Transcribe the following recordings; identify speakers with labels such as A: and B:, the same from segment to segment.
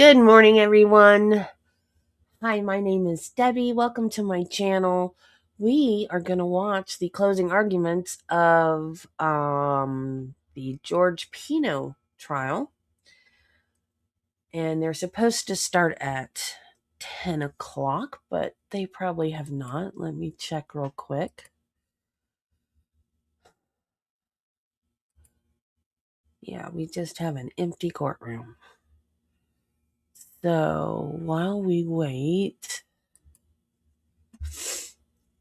A: Good morning, everyone. Hi, my name is Debbie. Welcome to my channel. We are going to watch the closing arguments of the George Pino trial. And they're supposed to start at 10 o'clock, but they probably have not. Let me check real quick. Yeah, we just have an empty courtroom. So while we wait,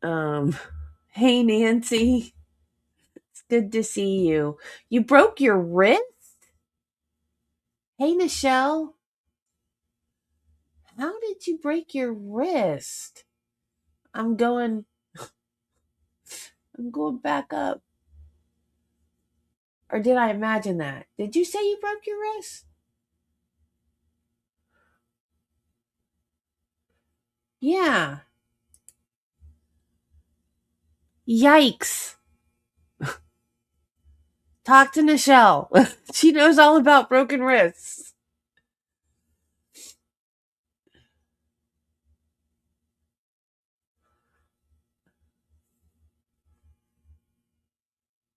A: hey, Nancy. It's good to see you. You broke your wrist? Hey, Nichelle. How did you break your wrist? I'm going back up. Or did I imagine that? Did you say you broke your wrist? Yeah. Yikes. Talk to Nichelle. She knows all about broken wrists.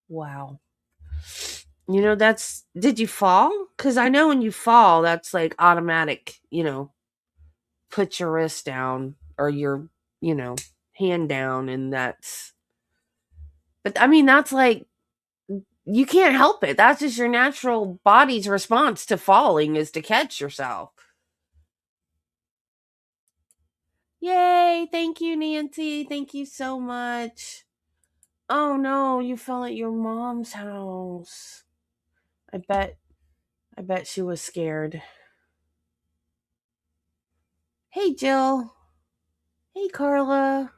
A: Wow. Did you fall? Because I know when you fall, that's like automatic, put your wrist down or your, hand down. And that's like, you can't help it. That's just your natural body's response to falling is to catch yourself. Yay. Thank you, Nancy. Thank you so much. Oh no, you fell at your mom's house. I bet she was scared. Hey, Jill. Hey, Carla.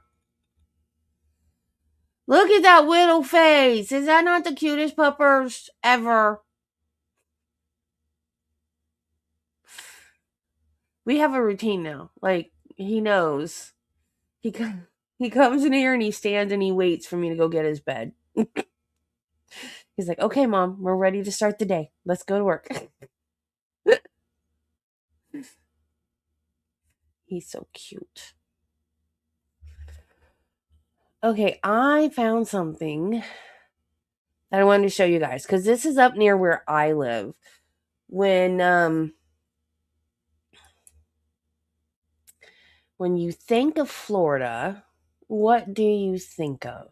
A: Look at that little face. Is that not the cutest puppers ever? We have a routine now. Like, he knows. He comes in here and he stands and he waits for me to go get his bed. He's like, okay, Mom, we're ready to start the day. Let's go to work. He's so cute. Okay, I found something that I wanted to show you guys because this is up near where I live. When you think of Florida, what do you think of?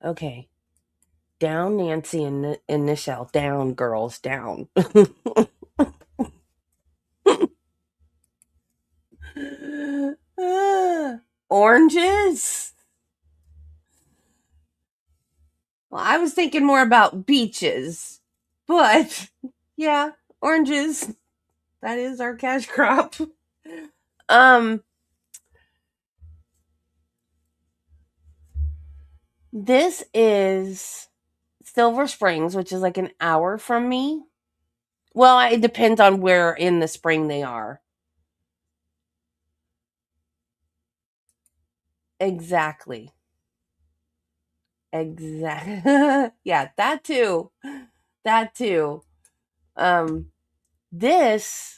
A: Okay. Down, Nancy and Nichelle. Down, girls, down. Oranges? Well, I was thinking more about beaches. But, yeah, oranges. That is our cash crop. This is Silver Springs, which is like an hour from me. Well, it depends on where in the spring they are. Exactly. Yeah, that too. That too. This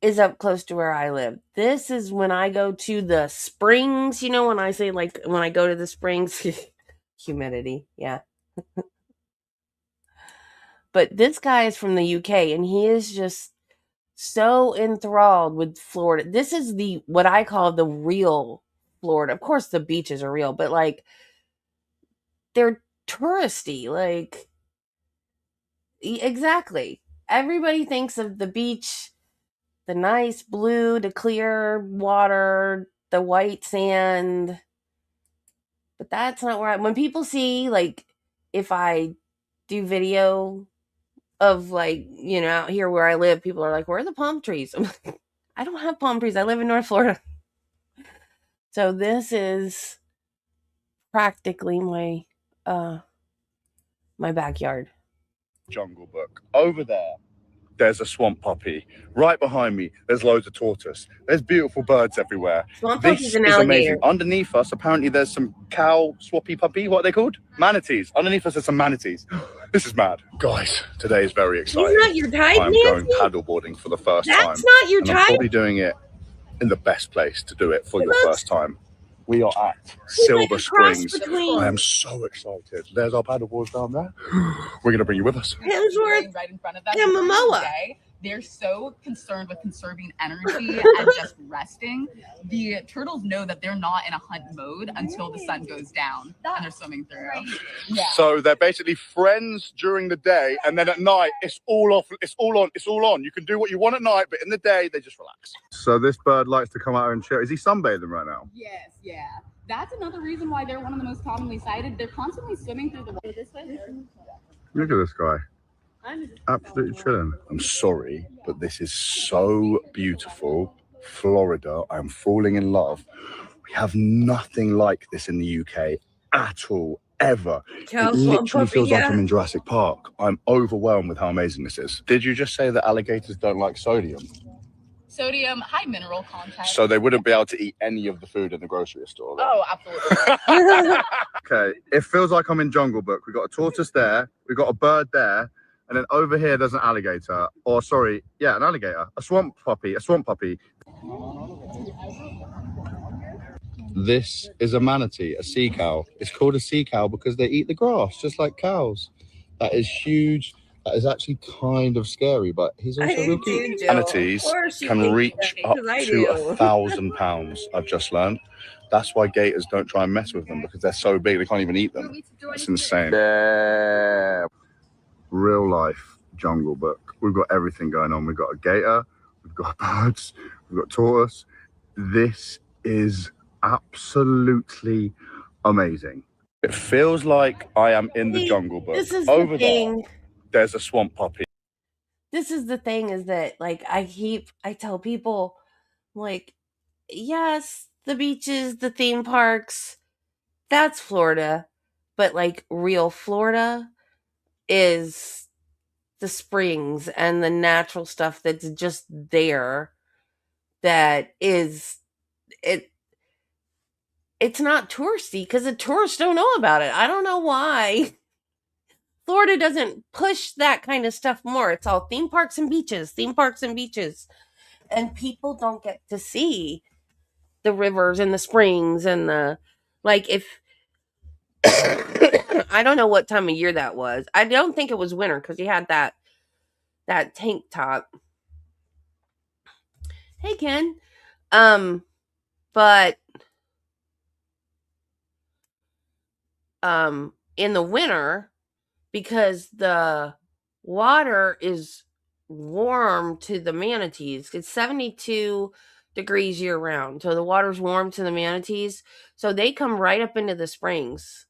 A: is up close to where I live. This is when I go to the springs, when I say like when I go to the springs, humidity, yeah. But this guy is from the UK and he is just so enthralled with Florida. This is what I call the real Florida. Of course the beaches are real, but like they're touristy, like exactly. Everybody thinks of the beach, the nice blue, the clear water, the white sand. But that's not where when people see, like, if I do video of, like, out here where I live, people are like, where are the palm trees? I'm like, I don't have palm trees. I live in North Florida. So this is practically my backyard.
B: Jungle Book over there. there's a swamp puppy. Right behind me, there's loads of tortoise. There's beautiful birds everywhere.
A: Swamp puppy's an alligator.
B: Amazing. Underneath us, apparently there's some cow swappy puppy. What are they called? Manatees. Underneath us, there's some manatees. This is mad. Guys, today is very exciting.
A: He's not your type,
B: I'm going paddleboarding for the first time.
A: That's not your type.
B: I'm probably doing it in the best place to do it for your first time. We are at Silver Springs. I am so excited. There's our paddleboards down there. We're going to bring you with us.
A: Hemsworth
C: right in front of them.
A: and Momoa.
C: They're so concerned with conserving energy and just resting. The turtles know that they're not in a hunt mode until the sun goes down and they're swimming through.
B: Yeah. So they're basically friends during the day, and then at night it's all off. It's all on. It's all on. You can do what you want at night, but in the day they just relax. So this bird likes to come out and chill. Is he sunbathing right now?
C: Yes. Yeah. That's another reason why they're one of the most commonly sighted. They're constantly swimming through the water this way.
B: Look at this guy. Absolutely chilling. I'm sorry, but this is so beautiful. Florida, I'm falling in love. We have nothing like this in the UK at all, ever. It literally feels like I'm in Jurassic Park. I'm overwhelmed with how amazing this is. Did you just say that alligators don't like sodium?
C: Sodium, high mineral content.
B: So they wouldn't be able to eat any of the food in the grocery store? Then?
C: Oh, absolutely.
B: Okay, it feels like I'm in Jungle Book. We've got a tortoise there, we've got a bird there, and then over here there's an alligator. Or sorry, yeah, an alligator. A swamp puppy. This is a manatee, a sea cow. It's called a sea cow because they eat the grass, just like cows. That is huge. That is actually kind of scary, but he's also real cute. Manatees can reach up to 1,000 pounds, I've just learned. That's why gators don't try and mess with them, because they're so big, they can't even eat them. It's insane. Yeah. Real life Jungle Book. We've got everything going on. We've got a gator, we've got birds, we've got tortoise. This is absolutely amazing. It feels like I am in the Jungle Book.
A: This is
B: over
A: the thing.
B: There, there's a swamp puppy.
A: This is the thing, is that like I tell people, like, yes, the beaches, the theme parks, that's Florida, but like real Florida is the springs and the natural stuff that's just there. That is it. It's not touristy because the tourists don't know about it. I don't know why Florida doesn't push that kind of stuff more. It's all theme parks and beaches, and people don't get to see the rivers and the springs and the, like, if I don't know what time of year that was. I don't think it was winter because he had that tank top. Hey, Ken. But in the winter, because the water is warm to the manatees. It's 72 degrees year round. So the water's warm to the manatees. So they come right up into the springs.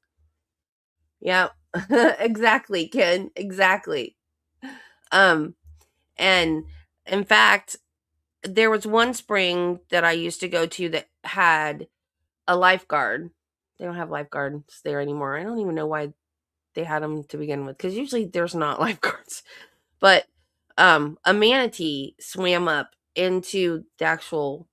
A: Yeah, exactly, Ken. Exactly. And in fact, there was one spring that I used to go to that had a lifeguard. They don't have lifeguards there anymore. I don't even know why they had them to begin with, because usually there's not lifeguards. But a manatee swam up into the actual,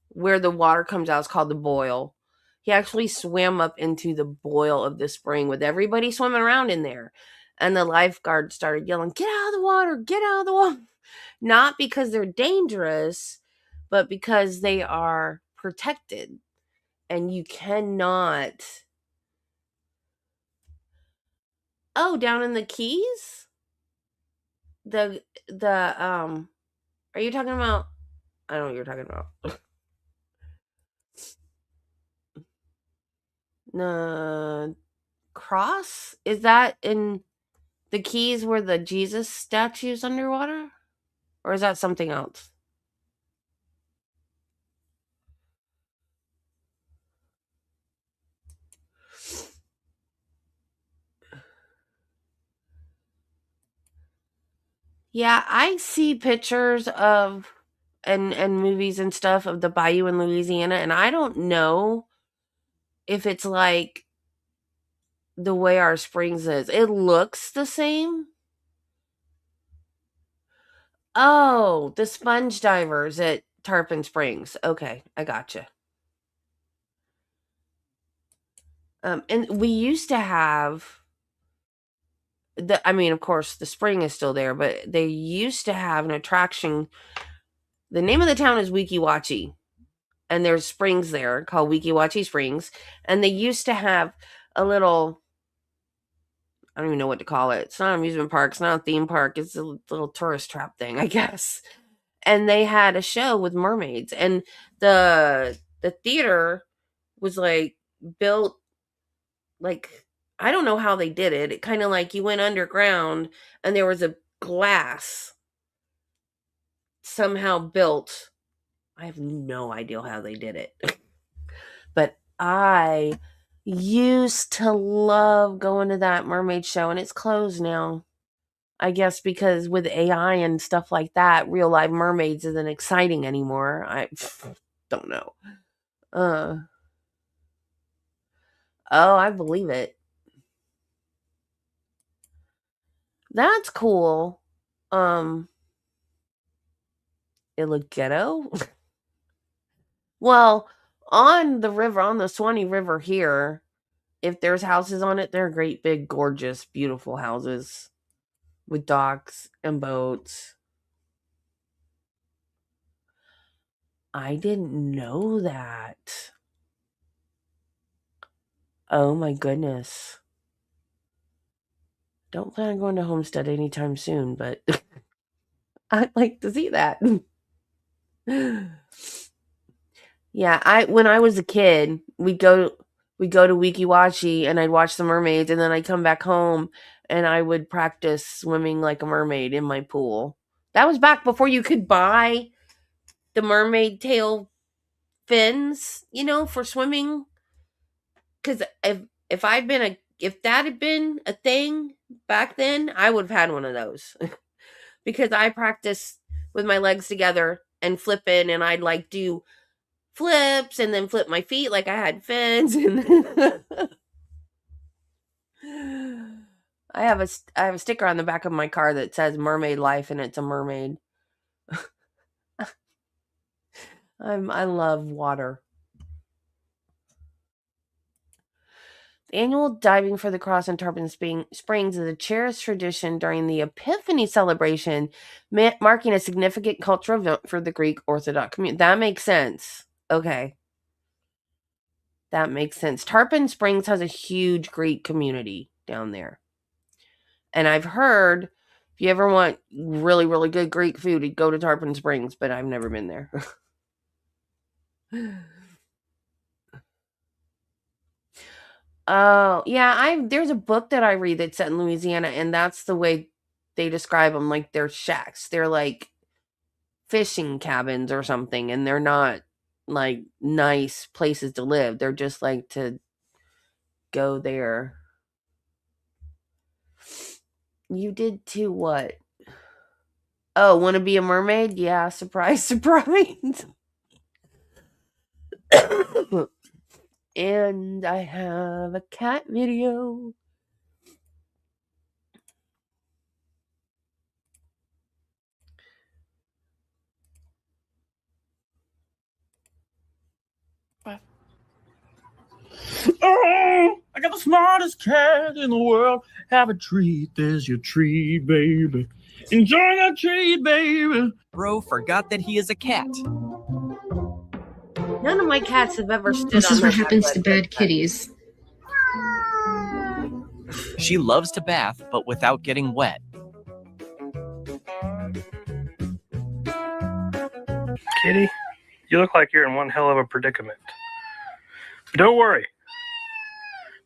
A: where the water comes out, it's called the boil. He actually swam up into the boil of the spring with everybody swimming around in there. And the lifeguard started yelling, "Get out of the water, get out of the water." Not because they're dangerous, but because they are protected. And you cannot. Oh, down in the Keys? The are you talking about? I don't know what you're talking about. Cross? Is that in the Keys where the Jesus statue's underwater? Or is that something else? Yeah, I see pictures of and movies and stuff of the bayou in Louisiana, and I don't know if it's like the way our springs is. It looks the same. Oh, the sponge divers at Tarpon Springs. Okay, I gotcha. And we used to have of course, the spring is still there, but they used to have an attraction. The name of the town is Weeki Wachee, and there's springs there called Weeki Wachee Springs, and they used to have a little, I don't even know what to call it. It's not an amusement park. It's not a theme park. It's a little tourist trap thing, I guess. And they had a show with mermaids, and the theater was like built like, I don't know how they did it. It kind of like you went underground and there was a glass somehow built. I have no idea how they did it. But I used to love going to that mermaid show, and it's closed now. I guess because with AI and stuff like that, real live mermaids isn't exciting anymore. I don't know. Oh, I believe it. That's cool. It looked ghetto. Well, on the river, on the Swanee River here, if there's houses on it, they're great, big, gorgeous, beautiful houses with docks and boats. I didn't know that. Oh my goodness. Don't plan on going to Homestead anytime soon, but I'd like to see that. Yeah, when I was a kid, we'd go to Weeki Wachee and I'd watch the mermaids, and then I'd come back home and I would practice swimming like a mermaid in my pool. That was back before you could buy the mermaid tail fins, for swimming. Because if that had been a thing back then, I would have had one of those. Because I practiced with my legs together and flipping, and I'd like do flips and then flip my feet like I had fins. And I have a sticker on the back of my car that says Mermaid Life, and it's a mermaid. I love water. The annual Diving for the Cross in Tarpon Springs is a cherished tradition during the Epiphany celebration, marking a significant cultural event for the Greek Orthodox community. That makes sense. Okay. That makes sense. Tarpon Springs has a huge Greek community down there. And I've heard if you ever want really, really good Greek food, you go to Tarpon Springs, but I've never been there. Oh, yeah, there's a book that I read that's set in Louisiana, and that's the way they describe them, like they're shacks. They're like fishing cabins or something, and they're not like nice places to live. They're just like to go there. You did too, what? Oh, want to be a mermaid? Yeah, surprise, surprise. And I have a cat video.
D: Oh, I got the smartest cat in the world. Have a treat, there's your treat, baby. Enjoy that treat, baby.
E: Bro forgot that he is a cat.
A: None of my cats have ever stood
F: This
A: on
F: is what
A: my
F: happens
A: bed
F: to bad kitties.
E: She loves to bath, but without getting wet.
D: Kitty, you look like you're in one hell of a predicament. But don't worry.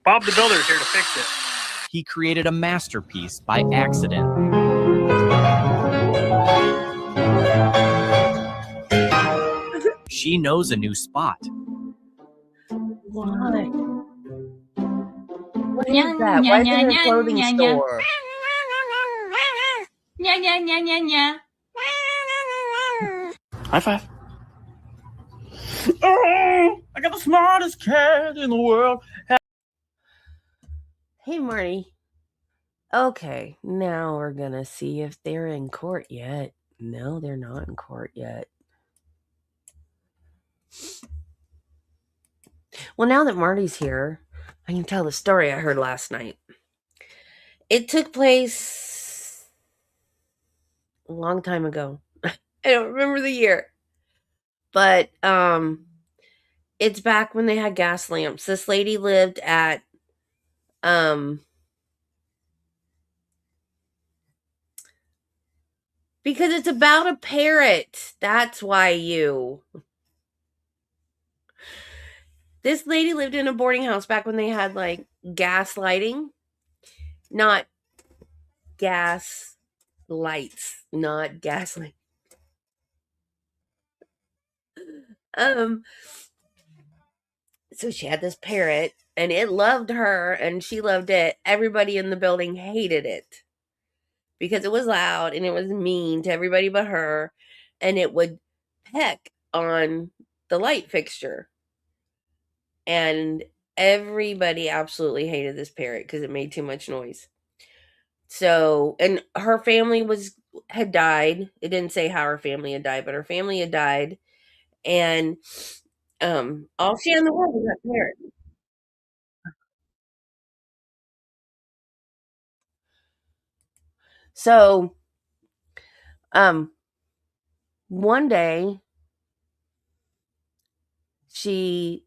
D: Bob the Builder's here to fix it.
E: He created a masterpiece by accident. She knows a new spot.
A: Why? What is that? Why is it in a clothing store?
D: High five. Oh, I got the smartest cat in the world.
A: Hey, Marty. Okay, now we're gonna see if they're in court yet. No, they're not in court yet. Well, now that Marty's here, I can tell the story I heard last night. It took place a long time ago. I don't remember the year. But it's back when they had gas lamps. This lady lived at because it's about a parrot. That's why this lady lived in a boarding house back when they had like gas lighting, not gas lights, not gas light. So she had this parrot and it loved her and she loved it. Everybody in the building hated it because it was loud and it was mean to everybody but her, and it would peck on the light fixture. And everybody absolutely hated this parrot because it made too much noise. So, and her family had died. It didn't say how her family had died, but her family had died. And all she had in the world was that parrot. So, one day she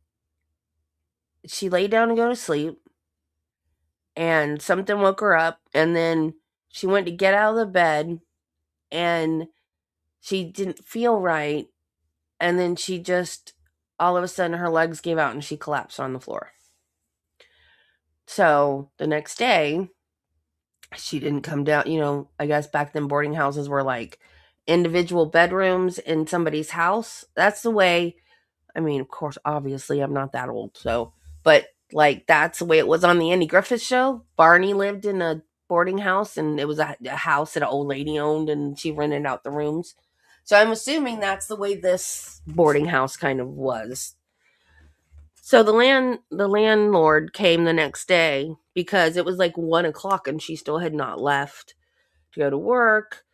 A: laid down to go to sleep and something woke her up, and then she went to get out of the bed and she didn't feel right, and then she just all of a sudden her legs gave out and she collapsed on the floor. So the next day she didn't come down. I guess back then boarding houses were like individual bedrooms in somebody's house. That's the way. I mean, of course, obviously I'm not that old, but like that's the way it was on the Andy Griffith show. Barney lived in a boarding house and it was a house that an old lady owned and she rented out the rooms. So I'm assuming that's the way this boarding house kind of was. So the landlord came the next day because it was like 1:00 and she still had not left to go to work.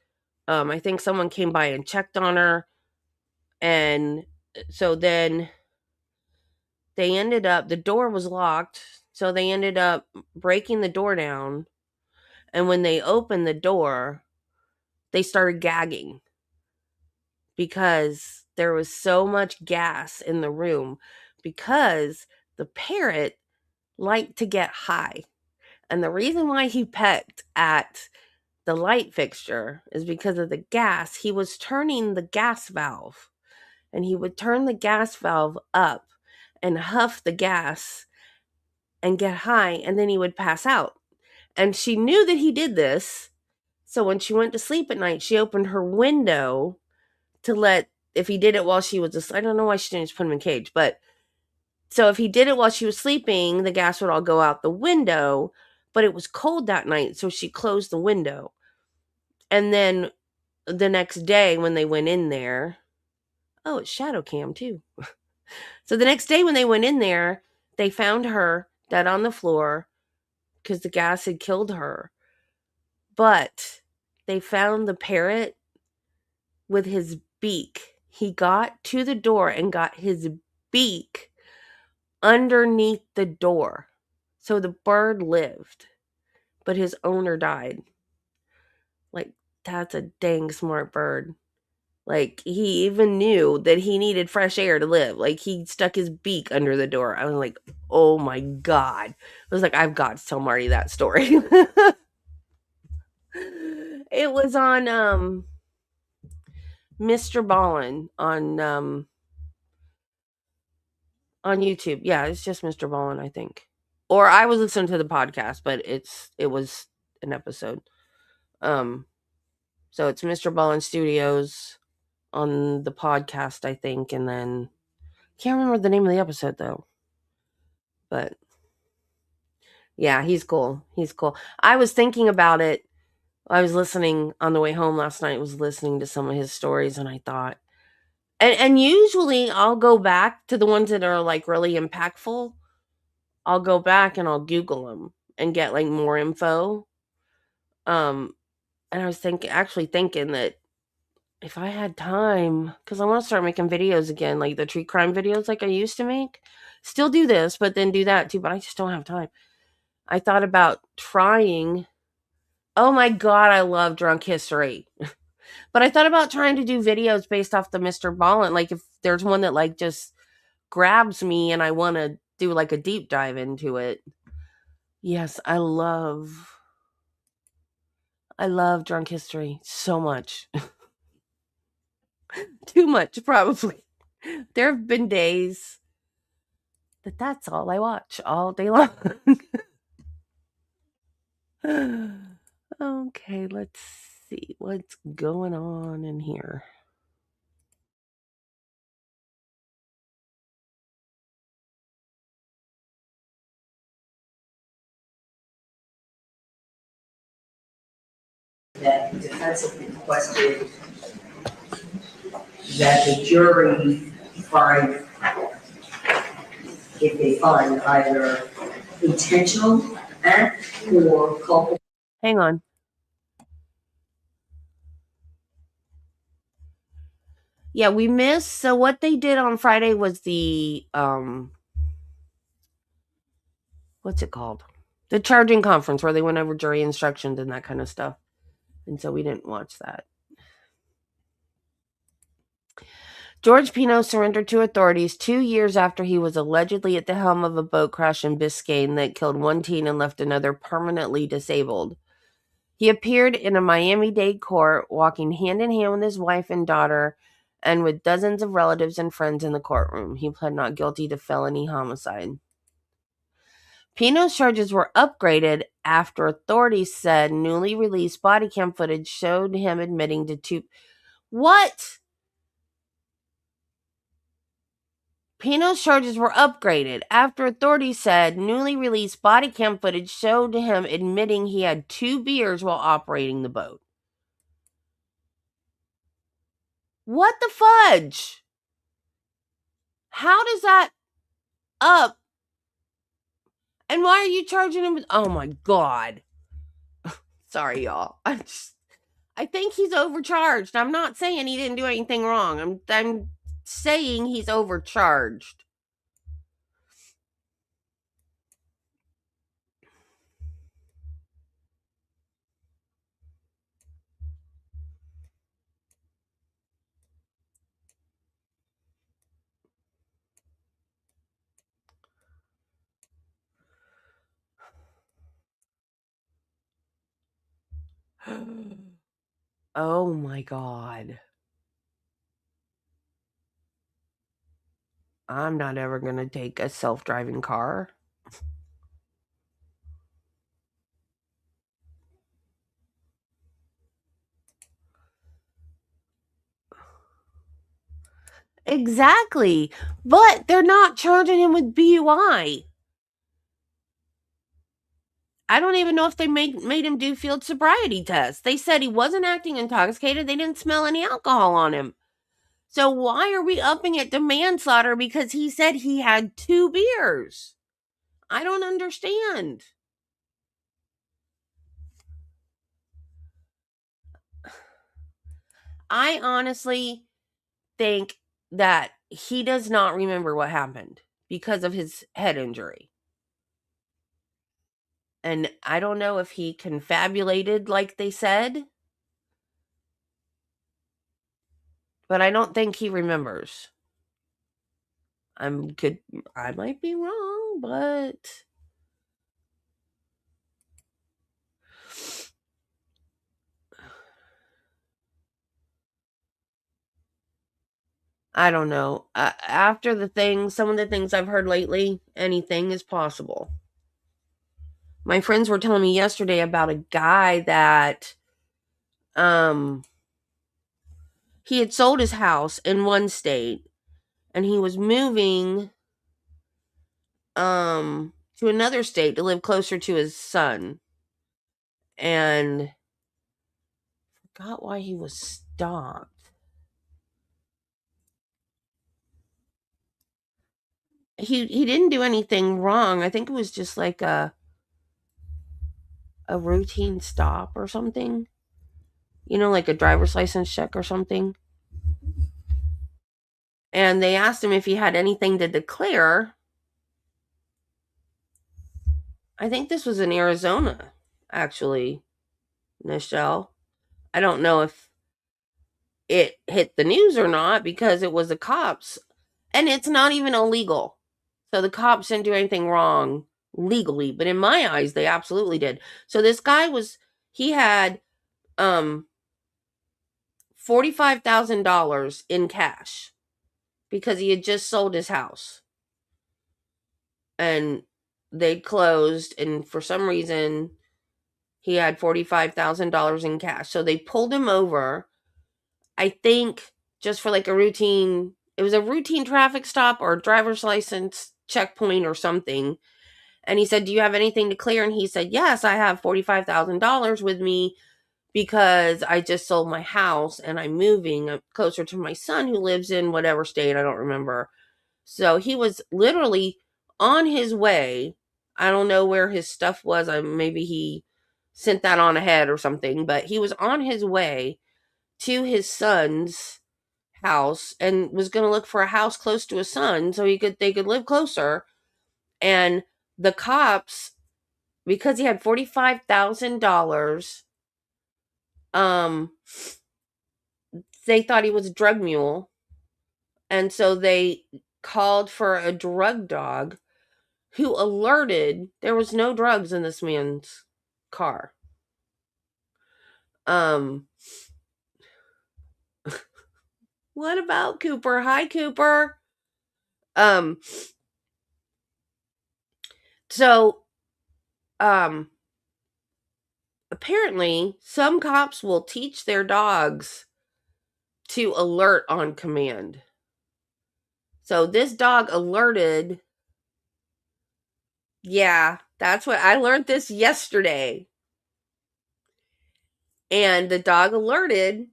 A: I think someone came by and checked on her, and so then the door was locked, so they ended up breaking the door down, and when they opened the door, they started gagging because there was so much gas in the room because the parrot liked to get high. And the reason why he pecked at the light fixture is because of the gas. He was turning the gas valve, and he would turn the gas valve up and huff the gas and get high, and then he would pass out. And she knew that he did this. So when she went to sleep at night, she opened her window to if he did it while she was asleep. I don't know why she didn't just put him in a cage, but so if he did it while she was sleeping, the gas would all go out the window, but it was cold that night, so she closed the window. And then the next day when they went in there, it's shadow cam too. So the next day when they went in there, they found her dead on the floor because the gas had killed her. But they found the parrot with his beak. He got to the door and got his beak underneath the door. So the bird lived, but his owner died. Like, that's a dang smart bird. Like, he even knew that he needed fresh air to live. Like, he stuck his beak under the door. I was like, oh my God. I was like, I've got to tell Marty that story. It was on Mr. Ballin on YouTube. Yeah, it's just Mr. Ballin, I think. Or I was listening to the podcast, but it was an episode. So it's Mr. Ballin Studios on the podcast, I think, and then can't remember the name of the episode though. But yeah, he's cool. He's cool. I was thinking about it. I was listening on the way home last night, was listening to some of his stories, and I thought, and usually I'll go back to the ones that are like really impactful. I'll go back and I'll Google them and get like more info. And I was thinking that if I had time, because I want to start making videos again, like the true crime videos like I used to make. Still do this, but then do that too, but I just don't have time. I thought about trying. Oh my God, I love drunk history. But I thought about trying to do videos based off the Mr. Ballin. Like if there's one that like just grabs me and I want to do like a deep dive into it. Yes, I love drunk history so much. Too much, probably. There have been days that's all I watch all day long. Okay, let's see what's going on in here.
F: That the defense has requested that the jury find, if they find either intentional act or culpable.
A: Hang on. Yeah, we missed. So what they did on Friday was the what's it called? The charging conference where they went over jury instructions and that kind of stuff. And so we didn't watch that. George Pino surrendered to authorities 2 years after he was allegedly at the helm of a boat crash in Biscayne that killed one teen and left another permanently disabled. He appeared in a Miami-Dade court, walking hand in hand with his wife and daughter and with dozens of relatives and friends in the courtroom. He pled not guilty to felony homicide. Pino's charges were upgraded after authorities said newly released body cam footage showed him admitting to two... What? Pino's charges were upgraded after authorities said newly released body cam footage showed him admitting he had 2 beers while operating the boat. What the fudge? How does that up? And why are you charging him? Oh my God. Sorry, y'all. I think he's overcharged. I'm not saying he didn't do anything wrong. I'm saying he's overcharged. Oh my God. I'm not ever going to take a self-driving car. Exactly. But they're not charging him with BUI. I don't even know if they made him do field sobriety tests. They said he wasn't acting intoxicated. They didn't smell any alcohol on him. So why are we upping it to manslaughter because he said he had 2 beers? I don't understand. I honestly think that he does not remember what happened because of his head injury. And I don't know if he confabulated like they said, but I don't think he remembers. I might be wrong, but I don't know. After some of the things I've heard lately, anything is possible. My friends were telling me yesterday about a guy that he had sold his house in one state and he was moving to another state to live closer to his son. And forgot why he was stopped. He didn't do anything wrong. I think it was just like a routine stop or something. like a driver's license check or something. And they asked him if he had anything to declare. I think this was in Arizona, actually, Nichelle. I don't know if it hit the news or not because it was the cops. And it's not even illegal. So the cops didn't do anything wrong legally, but in my eyes, they absolutely did. So this guy he had $45,000 in cash because he had just sold his house. And they closed, and for some reason, he had $45,000 in cash. So they pulled him over, I think, just for like it was a routine traffic stop or a driver's license checkpoint or something. And he said, "Do you have anything to clear?" And he said, "Yes, I have $45,000 with me because I just sold my house and I'm moving closer to my son who lives in whatever state, I don't remember." So he was literally on his way. I don't know where his stuff was. Maybe he sent that on ahead or something, but he was on his way to his son's house and was going to look for a house close to his son so they could live closer. And the cops, because he had $45,000, they thought he was a drug mule, and so they called for a drug dog who alerted there was no drugs in this man's car. What about Cooper? Hi, Cooper. So apparently some cops will teach their dogs to alert on command. So this dog alerted. Yeah, that's what I learned this yesterday. And the dog alerted,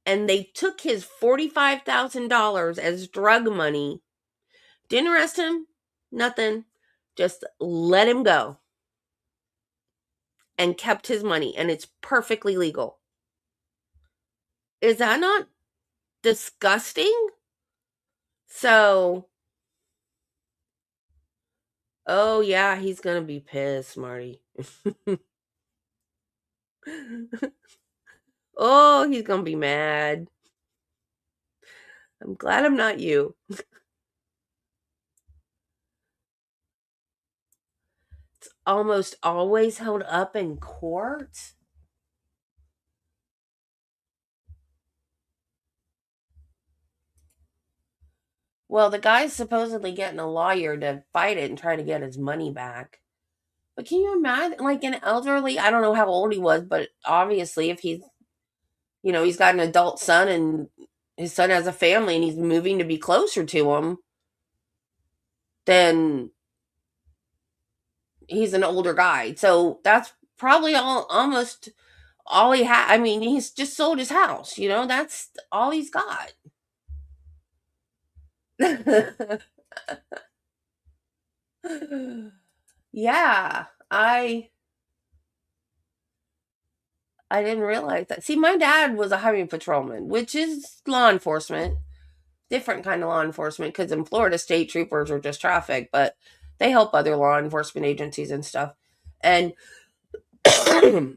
A: and they took his $45,000 as drug money. Didn't arrest him, nothing. Just let him go. And kept his money, and it's perfectly legal. Is that not disgusting? So, oh yeah, he's gonna be pissed, Marty. Oh, he's gonna be mad. I'm glad I'm not you. It's almost always held up in court. Well, the guy's supposedly getting a lawyer to fight it and try to get his money back. But can you imagine, like an elderly, I don't know how old he was, but obviously if he's got an adult son and his son has a family and he's moving to be closer to him, then he's an older guy. So that's probably almost all he had. I mean, he's just sold his house, that's all he's got. Yeah, I didn't realize that. See, my dad was a highway patrolman, which is law enforcement, different kind of law enforcement, because in Florida, state troopers are just traffic, but they help other law enforcement agencies and stuff. And I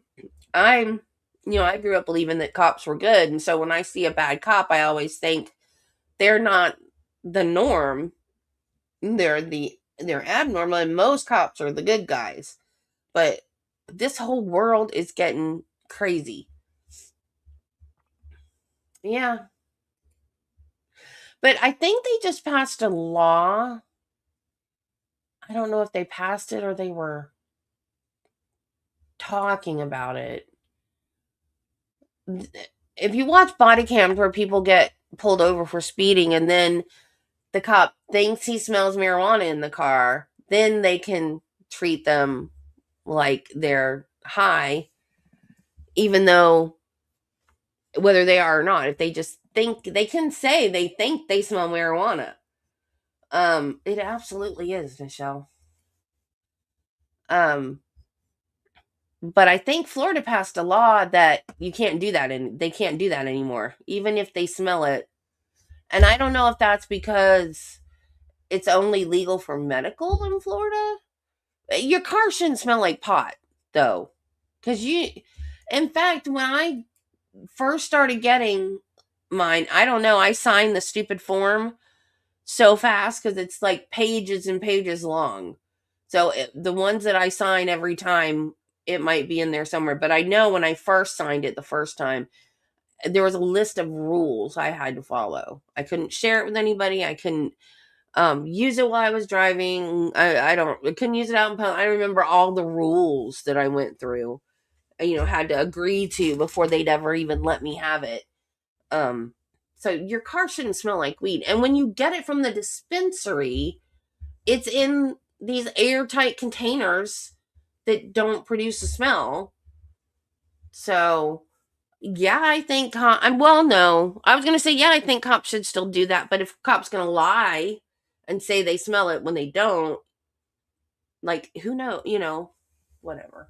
A: grew up believing that cops were good. And so when I see a bad cop, I always think they're not the norm. They're abnormal, and most cops are the good guys. But this whole world is getting crazy. Yeah. But I think they just passed a law. I don't know if they passed it or they were talking about it. If you watch body cams where people get pulled over for speeding and then the cop thinks he smells marijuana in the car, then they can treat them like they're high, even though whether they are or not, if they just think, they can say they think they smell marijuana. It absolutely is, Michelle. But I think Florida passed a law that you can't do that, and they can't do that anymore, even if they smell it. And I don't know if that's because it's only legal for medical in Florida. Your car shouldn't smell like pot, though. Because in fact, when I first started getting mine, I don't know, I signed the stupid form so fast because it's like pages and pages long. So the ones that I sign every time, it might be in there somewhere. But I know when I first signed it the first time, there was a list of rules I had to follow. I couldn't share it with anybody. I couldn't use it while I was driving. I couldn't use it out in public. I remember all the rules that I went through. Had to agree to before they'd ever even let me have it. So your car shouldn't smell like weed. And when you get it from the dispensary, it's in these airtight containers that don't produce a smell. So, yeah, I think no. I was going to say, yeah, I think cops should still do that. But if cops going to lie and say they smell it when they don't, like, who knows, whatever.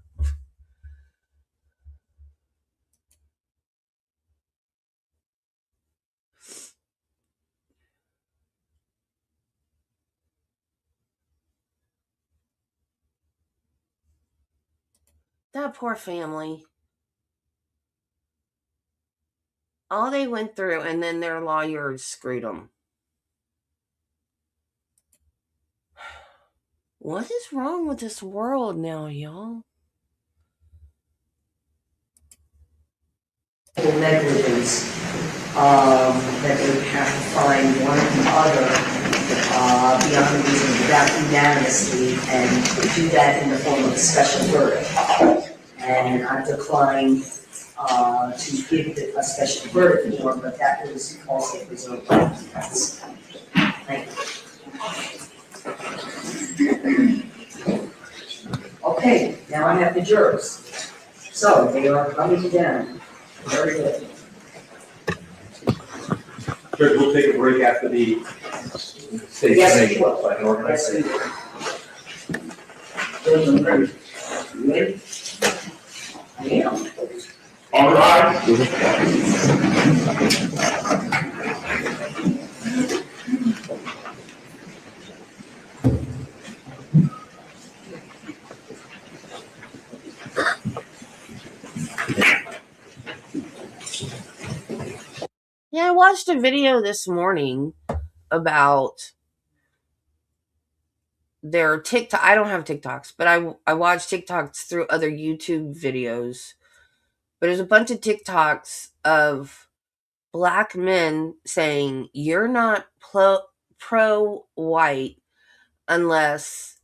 A: That poor family. All they went through, and then their lawyers screwed them. What is wrong with this world now, y'all?
F: Negligence, that they would have to find one or the other beyond a reasonable doubt unanimously, and do that in the form of a special verdict. And I declined to give a special verdict form, but that was also reserved by the defense. Thank you. Okay, now I have the jurors. So they are coming down. Very good.
G: Judge, we'll take a break after the state
F: Yes, we will.
G: by an organization.
F: Yes, we will. Ready? You ready? I am.
G: All right.
A: Yeah, I watched a video this morning about their TikTok. I don't have TikToks, but I watch TikToks through other YouTube videos. But there's a bunch of TikToks of black men saying you're not pro-white unless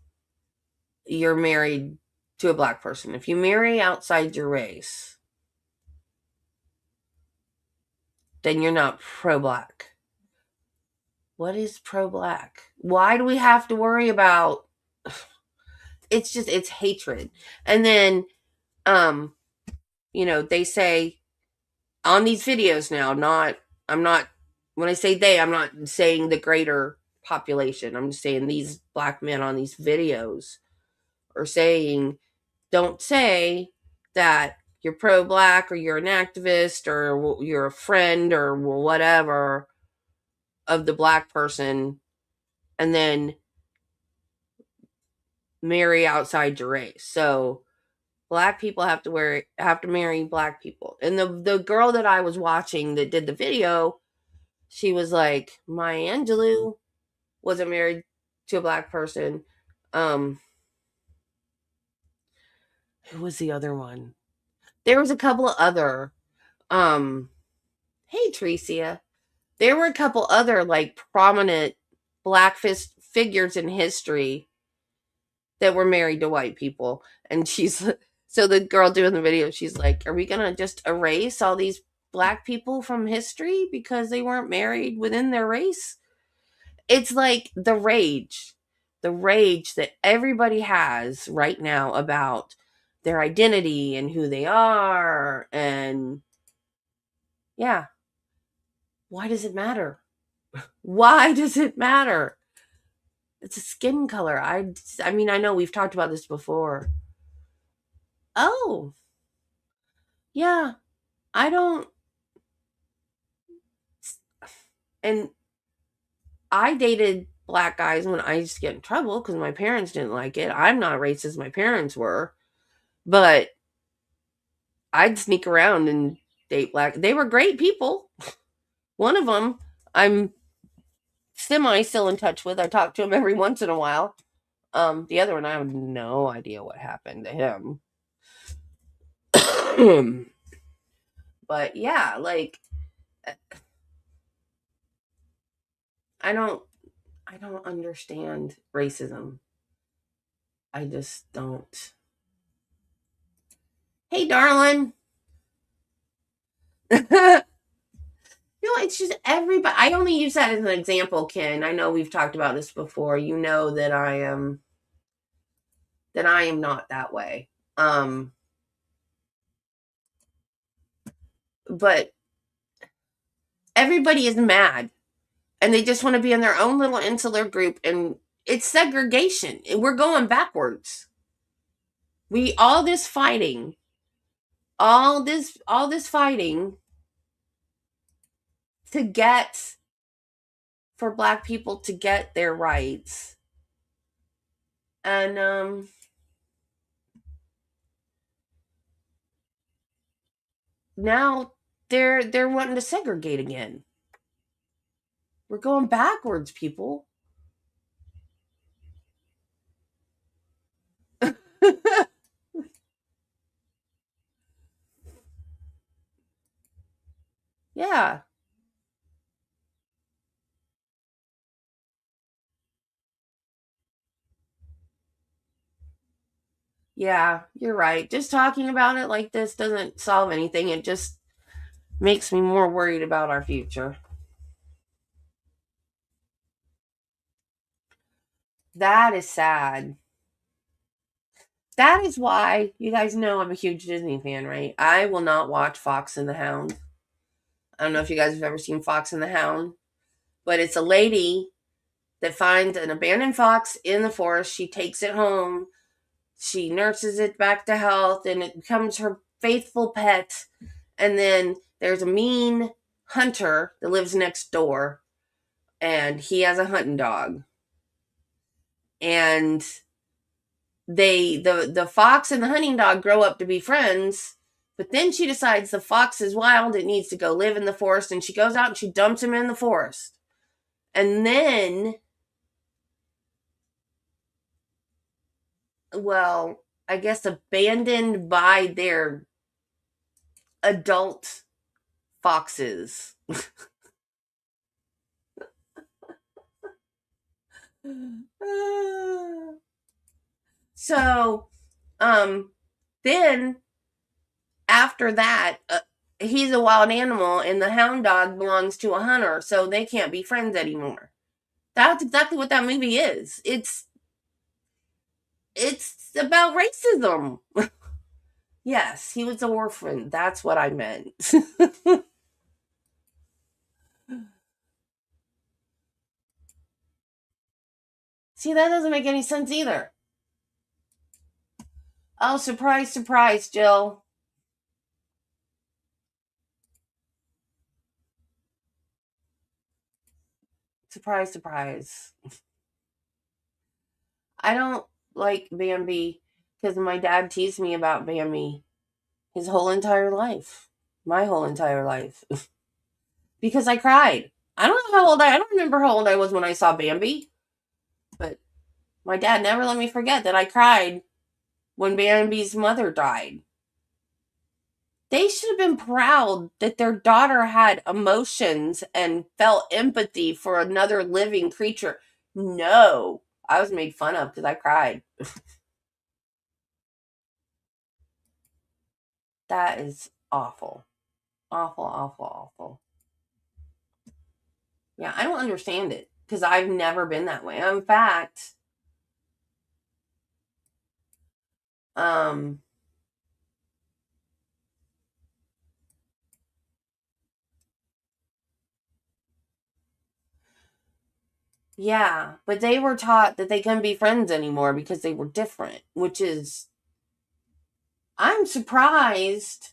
A: you're married to a black person. If you marry outside your race, then you're not pro-black. What is pro-black? Why do we have to worry about? It's hatred. And then they say on these videos now, when I say they, I'm not saying the greater population. I'm just saying these black men on these videos are saying, don't say that you're pro-black or you're an activist or you're a friend or whatever of the black person and then marry outside your race. So black people have to marry black people. And the girl that I was watching that did the video, she was like, Maya Angelou wasn't married to a black person. Who was the other one? There was a couple of other hey Tricia. There were a couple other like prominent black figures in history that were married to white people. And so the girl doing the video, she's like, are we gonna just erase all these black people from history because they weren't married within their race? It's like the rage that everybody has right now about their identity and who they are. And yeah, why does it matter? Why does it matter? It's a skin color. I mean, I know we've talked about this before. Oh, yeah. I don't. And I dated black guys when I used to get in trouble because my parents didn't like it. I'm not racist, my parents were. But I'd sneak around and date black. They were great people. One of them I'm semi still in touch with. I talk to him every once in a while. The other one I have no idea what happened to him. But yeah, like I don't understand racism. I just don't. Hey, darling. No, it's just everybody. I only use that as an example, Ken. I know we've talked about this before. You know that I am not that way. But everybody is mad and they just want to be in their own little insular group, and it's segregation. We're going backwards. All this fighting to get for black people to get their rights. And now they're wanting to segregate again. We're going backwards, people. Yeah. Yeah, you're right. Just talking about it like this doesn't solve anything. It just makes me more worried about our future. That is sad. That is why you guys know I'm a huge Disney fan, right? I will not watch Fox and the Hound. I don't know if you guys have ever seen Fox and the Hound, but it's a lady that finds an abandoned fox in the forest. She takes it home. She nurses it back to health, and it becomes her faithful pet. And then there's a mean hunter that lives next door, and he has a hunting dog. And the fox and the hunting dog grow up to be friends, but then she decides the fox is wild, it needs to go live in the forest, and she goes out and she dumps him in the forest. And then, well, I guess abandoned by their adult foxes. So, then after that, he's a wild animal, and the hound dog belongs to a hunter, so they can't be friends anymore. That's exactly what that movie is. It's about racism. Yes, he was an orphan. That's what I meant. See, that doesn't make any sense either. Oh, surprise, surprise, Jill. Surprise, surprise. I don't like Bambi because my dad teased me about Bambi his whole entire life. My whole entire life. Because I cried. I don't remember how old I was when I saw Bambi. But my dad never let me forget that I cried when Bambi's mother died. They should have been proud that their daughter had emotions and felt empathy for another living creature. No, I was made fun of because I cried. That is awful. Awful, awful, awful. Yeah, I don't understand it because I've never been that way. In fact, um, yeah, but they were taught that they couldn't be friends anymore because they were different, which is, I'm surprised.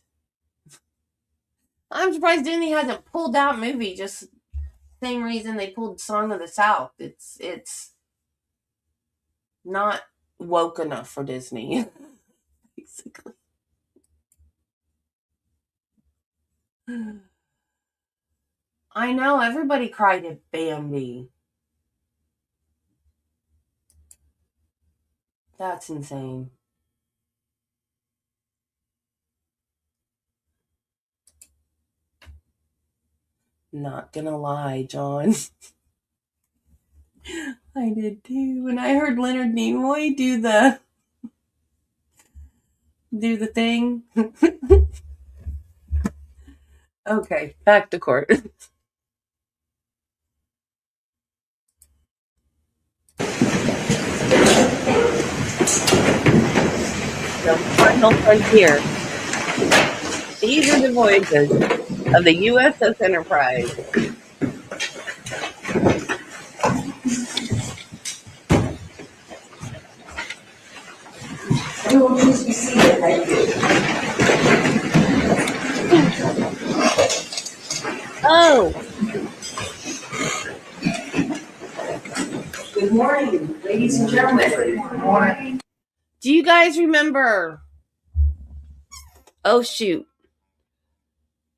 A: Disney hasn't pulled that movie. Just same reason they pulled Song of the South. It's not woke enough for Disney, basically. I know, everybody cried at Bambi. That's insane. Not gonna lie, John. I did too. When I heard Leonard Nimoy do the thing. Okay, back to court. The final frontier. These are the voyages of the USS Enterprise.
F: Everyone please be seated. Thank you.
A: Oh,
F: Good morning, ladies and gentlemen. Good morning.
A: do you guys remember? Oh shoot,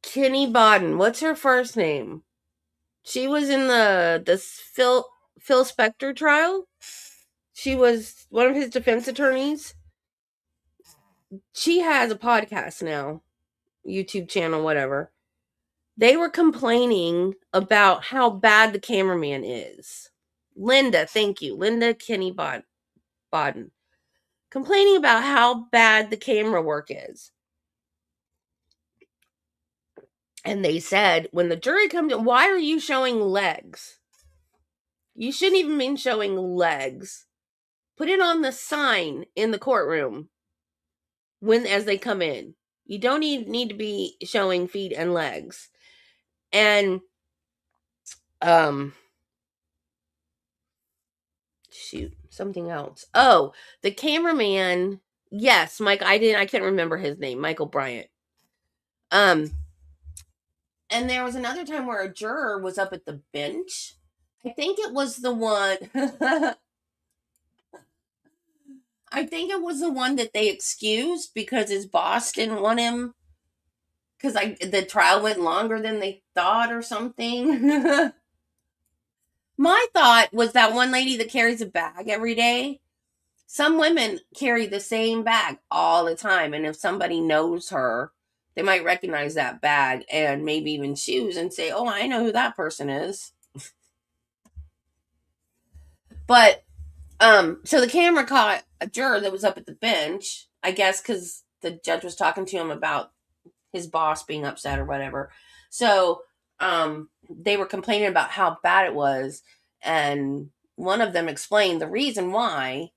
A: Kenny Bodden. What's her first name? She was in the Phil Spector trial. She was one of his defense attorneys. She has a podcast now, YouTube channel, whatever. They were complaining about how bad the cameraman is. Linda, thank you. Linda Kenny Bodden. Complaining about how bad the camera work is. And they said, when the jury comes in, why are you showing legs? You shouldn't even mean showing legs. Put it on the sign in the courtroom as they come in. You don't need to be showing feet and legs. And shoot, something else. Oh, the cameraman. Yes, Mike. I can't remember his name. Michael Bryant. And there was another time where a juror was up at the bench. I think it was the one. I think it was the one that they excused because his boss didn't want him. Because the trial went longer than they thought or something. My thought was that one lady that carries a bag every day. Some women carry the same bag all the time. And if somebody knows her, they might recognize that bag and maybe even shoes and say, oh, I know who that person is. But, so the camera caught a juror that was up at the bench, I guess, because the judge was talking to him about his boss being upset or whatever. So, they were complaining about how bad it was. And one of them explained the reason why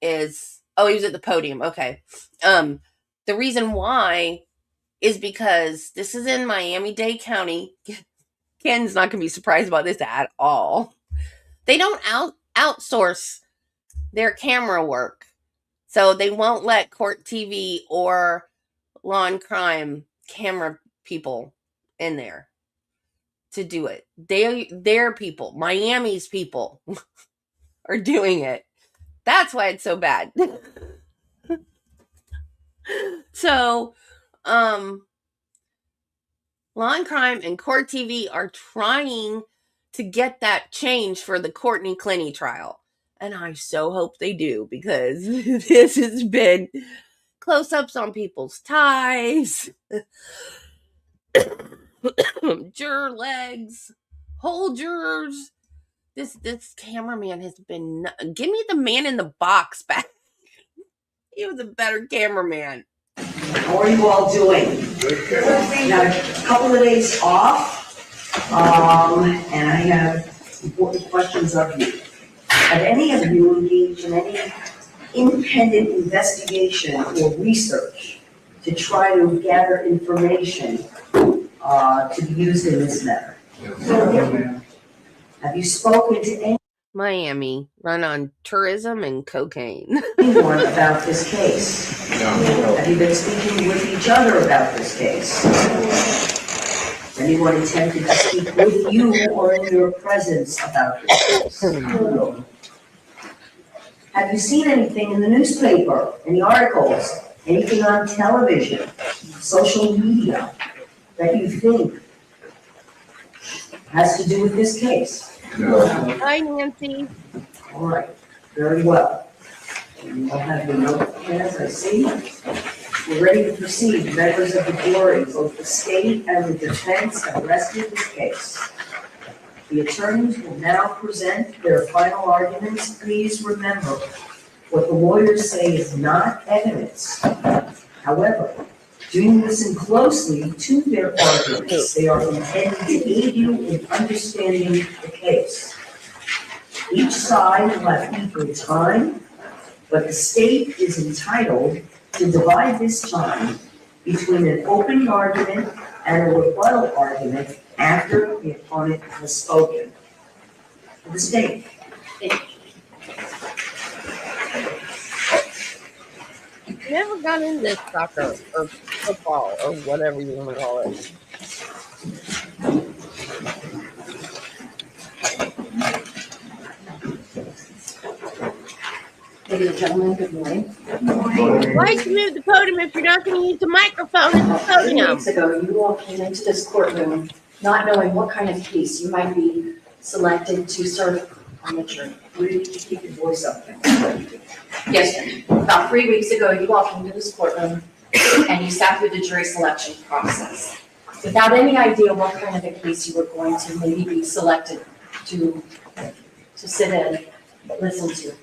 A: is, he was at the podium. Okay. The reason why is because this is in Miami-Dade County. Ken's not going to be surprised about this at all. They don't outsource their camera work. So they won't let court TV or law and crime camera people in there to do it. Their people, Miami's people are doing it. That's why it's so bad. So, law and crime and court TV are trying to get that change for the Courtney Clenny trial. And I so hope they do, because this has been close-ups on people's ties, juror legs, whole jurors. This cameraman has been... Give me the man in the box back. He was a better cameraman.
F: How are you all doing? Now, a couple of days off, and I have important questions of you. Have any of you engaged in any independent investigation or research to try to gather information to be used in this matter? Have you spoken to anyone
A: Miami, run on tourism and cocaine.
F: about this case? Have you been speaking with each other about this case? Anyone intended to speak with you or in your presence about this case? Have you seen anything in the newspaper, any articles, anything on television, social media that you think has to do with this case?
A: Hi, Nancy.
F: All right, very well. You all have your notepads, I see. We're ready to proceed. Members of the jury, both the state and the defense have rested this case. The attorneys will now present their final arguments. Please remember, what the lawyers say is not evidence. However, do listen closely to their arguments. They are intended to aid you in understanding the case. Each side will have equal time, but the state is entitled to divide this time between an opening argument and a rebuttal argument after the opponent has spoken. For the state.
A: Never got into soccer or football or whatever you want to call it.
H: Ladies and gentlemen, good morning.
A: Why'd you move the podium if you're not going to use the microphone at the
H: 3
A: podium?
H: weeks ago, you all came into this courtroom not knowing what kind of case you might be selected to serve on the jury.
F: Please keep your voice up.
H: Yes, sir. About 3 weeks ago, you all came to this courtroom and you sat through the jury selection process without any idea what kind of a case you were going to maybe be selected to sit in, listen to.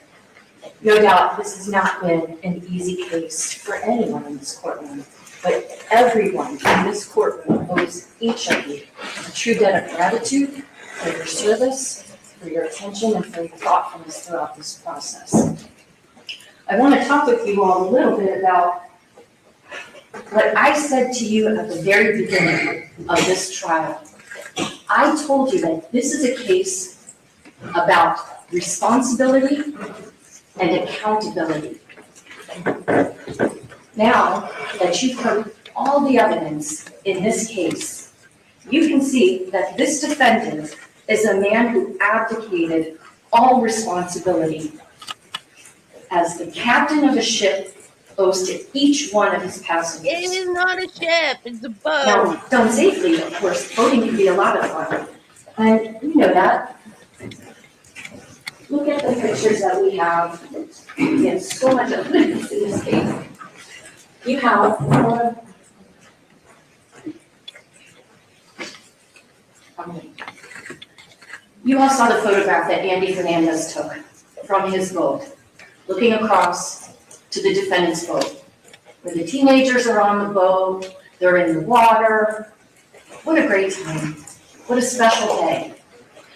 H: No doubt, this has not been an easy case for anyone in this courtroom, but everyone in this courtroom owes each of you a true debt of gratitude for your service, for your attention, and for your thoughtfulness throughout this process. I want to talk with you all a little bit about what I said to you at the very beginning of this trial. I told you that this is a case about responsibility and accountability. Now that you've heard all the evidence in this case, you can see that this defendant is a man who abdicated all responsibility as the captain of a ship owes to each one of his passengers.
A: It is not a ship, it's a boat.
H: Now, done safely, of course, boating can be a lot of fun, and you know that. Look at the pictures that we have. Yes, so much evidence in this case. You have you all saw the photograph that Andy Fernandez took from his boat, looking across to the defendant's boat, where the teenagers are on the boat, they're in the water. What a great time. What a special day.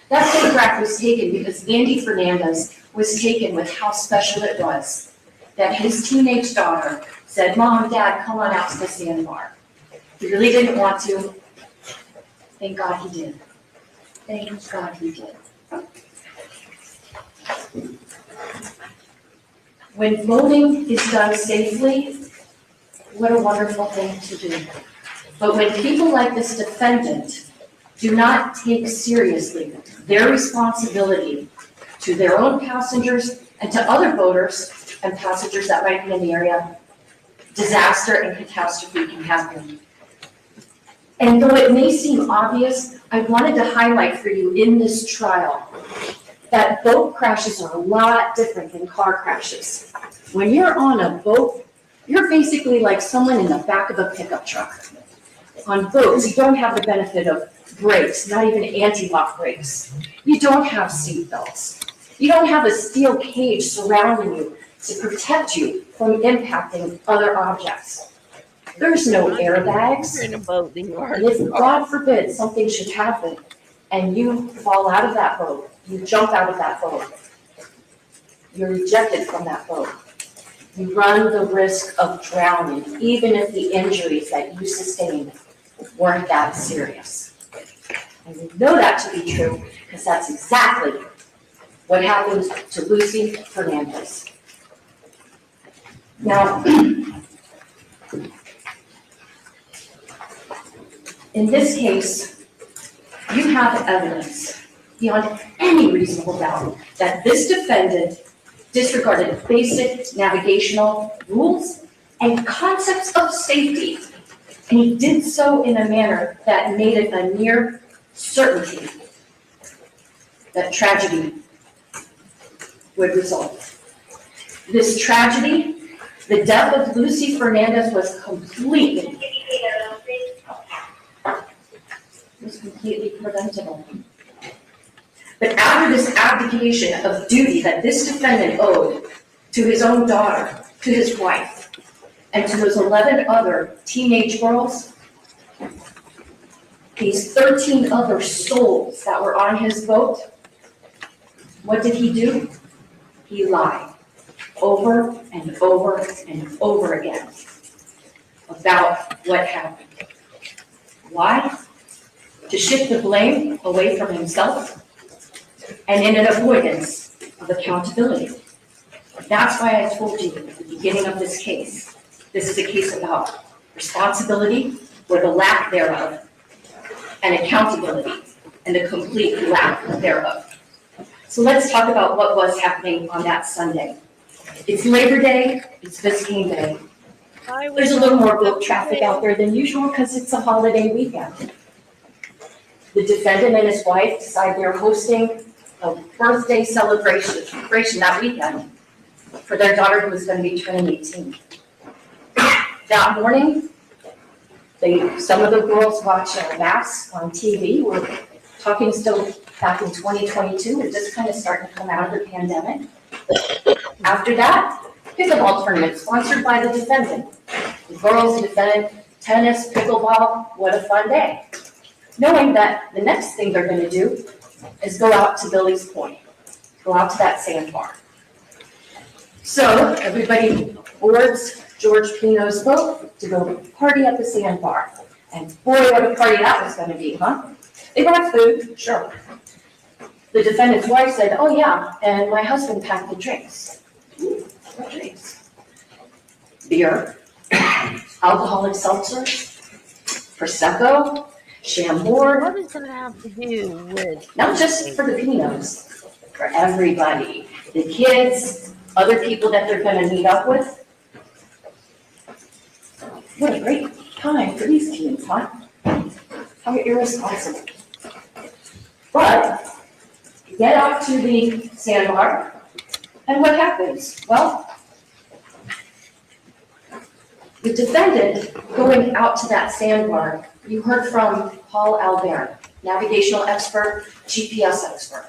H: That photograph was taken because Andy Fernandez was taken with how special it was that his teenage daughter said, "Mom, Dad, come on out to the sandbar." He really didn't want to. Thank God he did. Thank God he did. When voting is done safely, what a wonderful thing to do. But when people like this defendant do not take seriously their responsibility to their own passengers and to other boaters and passengers that might be in the area, disaster and catastrophe can happen. And though it may seem obvious, I wanted to highlight for you in this trial that boat crashes are a lot different than car crashes. When you're on a boat, you're basically like someone in the back of a pickup truck. On boats, you don't have the benefit of brakes, not even anti-lock brakes. You don't have seat belts. You don't have a steel cage surrounding you to protect you from impacting other objects. There's no airbags.
A: You're in a boat, then you are.
H: And if, God forbid, something should happen and you fall out of that boat, you jump out of that boat, you're ejected from that boat, you run the risk of drowning, even if the injuries that you sustained weren't that serious. And we know that to be true because that's exactly what happened to Lucy Fernandez. Now, In this case, you have evidence beyond any reasonable doubt that this defendant disregarded basic navigational rules and concepts of safety. And he did so in a manner that made it a near certainty that tragedy would result. This tragedy, the death of Lucy Fernandez, was completely preventable. But after this abdication of duty that this defendant owed to his own daughter, to his wife, and to those 11 other teenage girls, these 13 other souls that were on his boat, what did he do? He lied over and over and over again about what happened. Why? To shift the blame away from himself and in an avoidance of accountability. That's why I told you at the beginning of this case, this is a case about responsibility or the lack thereof, and accountability and the complete lack thereof. So let's talk about what was happening on that Sunday. It's Labor Day, it's Biscayne Day. There's a little more boat traffic out there than usual because it's a holiday weekend. The defendant and his wife decide they're hosting a birthday celebration that weekend for their daughter who was going to be turning 18. That morning, some of the girls watched Mass on TV. We're talking still back in 2022. We're just kind of starting to come out of the pandemic. After that, pickleball tournament sponsored by the defendant. The girls, the defendant, tennis, pickleball, what a fun day. Knowing that the next thing they're going to do is go out to Billy's Point, go out to that sandbar. So everybody boards George Pino's boat to go party at the sandbar. And boy, what a party that was going to be, huh? They brought food, sure. The defendant's wife said, oh yeah, and my husband packed the drinks. Ooh, what drinks? Beer, alcoholic seltzer, Prosecco, Chambord.
A: What is that have to do with?
H: Not just for the Pinos, for everybody. The kids, other people that they're going to meet up with. What a great time for these kids, huh? How irresponsible. But get out to the sandbar, and what happens? Well, the defendant going out to that sandbar, you heard from Paul Albert, navigational expert, GPS expert,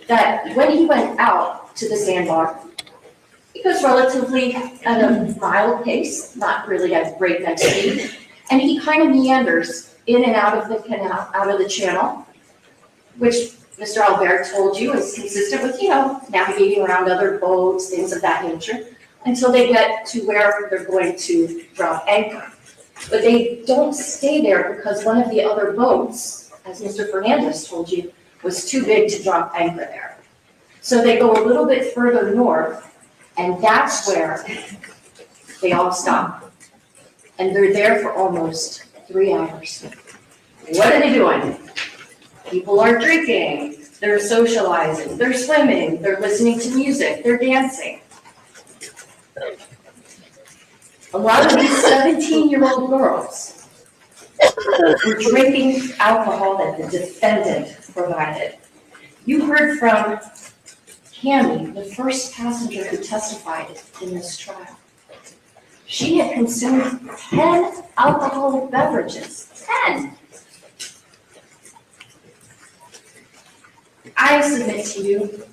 H: that when he went out to the sandbar, he goes relatively at a mild pace, not really at breakneck speed, and he kind of meanders in and out of the canal, out of the channel, which Mr. Albert told you is consistent with, navigating around other boats, things of that nature, until they get to where they're going to drop anchor. But they don't stay there because one of the other boats, as Mr. Fernandez told you, was too big to drop anchor there. So they go a little bit further north, and that's where they all stop. And they're there for almost 3 hours. What are they doing? People are drinking, they're socializing, they're swimming, they're listening to music, they're dancing. A lot of these 17-year-old girls were drinking alcohol that the defendant provided. You heard from Cammie, the first passenger who testified in this trial. She had consumed 10 alcoholic beverages. 10! I submit to you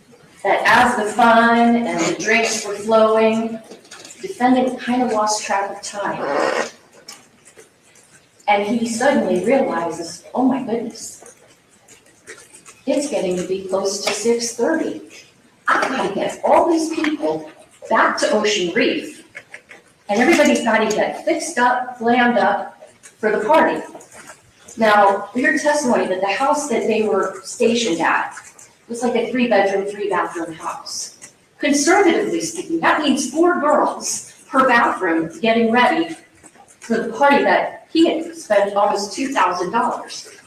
H: that as the fun and the drinks were flowing, the defendant kind of lost track of time. And he suddenly realizes, oh my goodness, it's getting to be close to 6:30. I've got to get all these people back to Ocean Reef. And everybody's got to get fixed up, glammed up for the party. Now, we heard testimony that the house that they were stationed at was like a 3-bedroom, 3-bathroom house. Conservatively speaking, that means 4 girls her bathroom getting ready for the party that he had spent almost $2,000.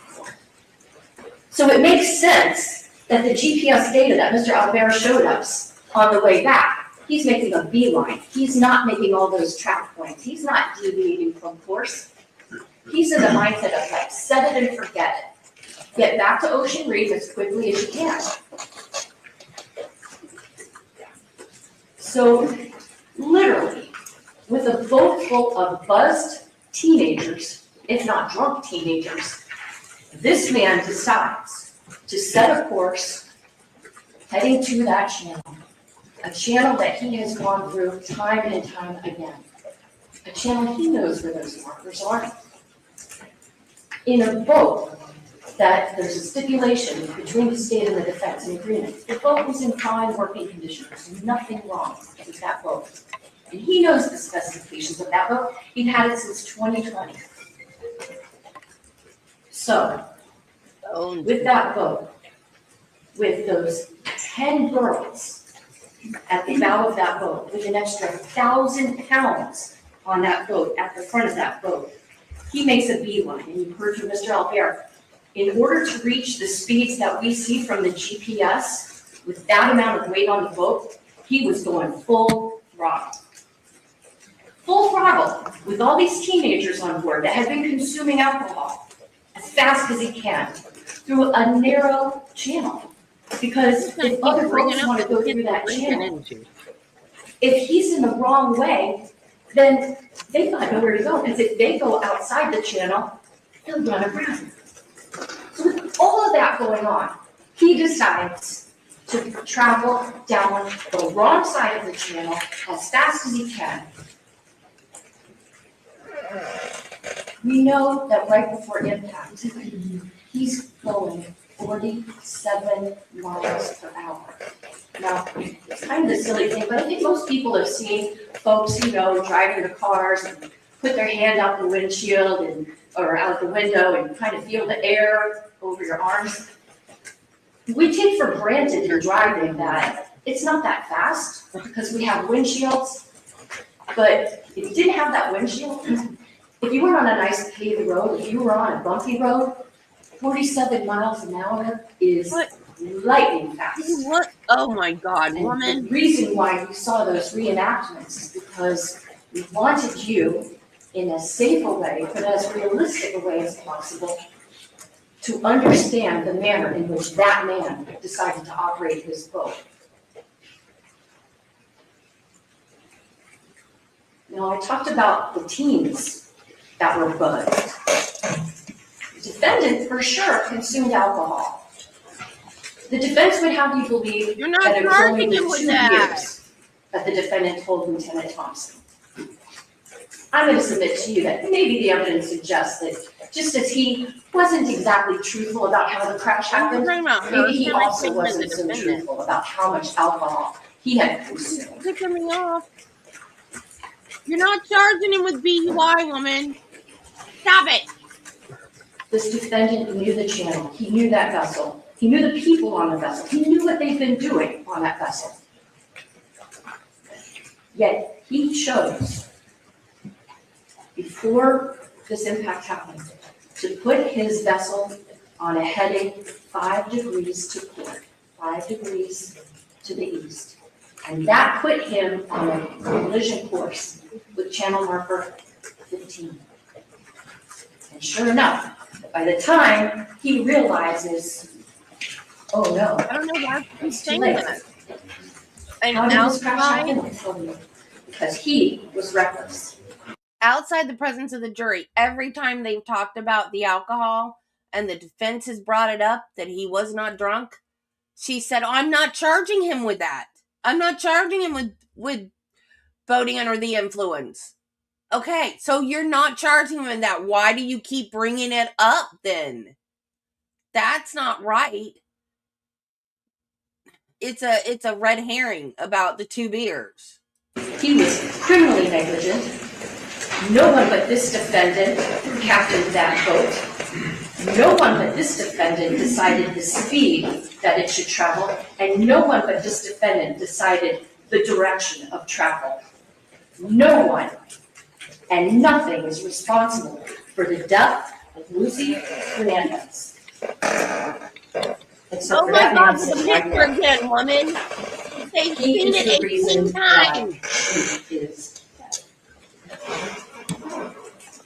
H: So it makes sense that the GPS data that Mr. Albert showed us on the way back, he's making a beeline. He's not making all those track points. He's not deviating from course. He's in the mindset of like, set it and forget it. Get back to Ocean Reef as quickly as you can. So literally, with a boat full of buzzed teenagers, if not drunk teenagers, this man decides to set a course heading to that channel, a channel that he has gone through time and time again, a channel he knows where those markers are. In a boat that there's a stipulation between the state and the defense, an agreement. The boat was in fine working condition. There's nothing wrong with that boat. And he knows the specifications of that boat. He'd had it since 2020. So, with that boat, with those 10 girls at the bow of that boat, with an extra 1,000 pounds on that boat, at the front of that boat, he makes a beeline. And you heard from Mr. Albert, in order to reach the speeds that we see from the GPS, with that amount of weight on the boat, he was going full throttle. Full throttle, with all these teenagers on board that had been consuming alcohol as fast as he can, through a narrow channel. Because if other boats want to go through that channel, if he's in the wrong way, then they've got nowhere to go. Because if they go outside the channel, they'll run aground. So with all of that going on, he decides to travel down the wrong side of the channel as fast as he can. We know that right before impact, he's going 47 miles per hour. Now, it's kind of a silly thing, but I think most people have seen folks, driving their cars and put their hand out the windshield or out the window and kind of feel the air over your arms. We take for granted in driving that it's not that fast because we have windshields. But if you didn't have that windshield, if you were on a nice paved road, if you were on a bumpy road, 47 miles an hour is lightning fast.
A: What? Oh my God, woman.
H: And the reason why we saw those reenactments is because we wanted you, in as safe a way, but as realistic a way as possible, to understand the manner in which that man decided to operate his boat. Now, I talked about the teens that were buzzed. The defendant, for sure, consumed alcohol. The defense would have you believe that it was only the 2 years that the defendant told Lieutenant Thompson. I'm going to submit to you that maybe the evidence suggests that just as he wasn't exactly truthful about how the crash happened, maybe he also wasn't so truthful about how much alcohol he had consumed.
A: You're coming off. You're not charging him with DUI, woman. Stop it.
H: This defendant knew the channel. He knew that vessel. He knew the people on the vessel. He knew what they'd been doing on that vessel. Yet he chose, before this impact happened, to put his vessel on a heading 5 degrees to port, 5 degrees to the east. And that put him on a collision course with channel marker 15. And sure enough, by the time he realizes, oh no,
A: I don't know why he's saying
H: late.
A: that. And
H: How did this crash happen? I'll tell you. Because he was reckless.
A: Outside the presence of the jury, every time they've talked about the alcohol and the defense has brought it up that he was not drunk, she said, oh, I'm not charging him with that. I'm not charging him with boating under the influence. Okay, so you're not charging him with that. Why do you keep bringing it up then? That's not right. It's a red herring about the 2 beers.
H: He was criminally negligent. No one but this defendant captained that boat. No one but this defendant decided the speed that it should travel, and no one but this defendant decided the direction of travel. No one and nothing is responsible for the death of Lucy Fernandez. Except
A: Oh
H: for
A: my
H: that
A: God,
H: man
A: with the
H: sitting right
A: picture
H: there.
A: again, woman. They've
H: He
A: seen
H: is the
A: it 18
H: reason why
A: times.
H: he is dead.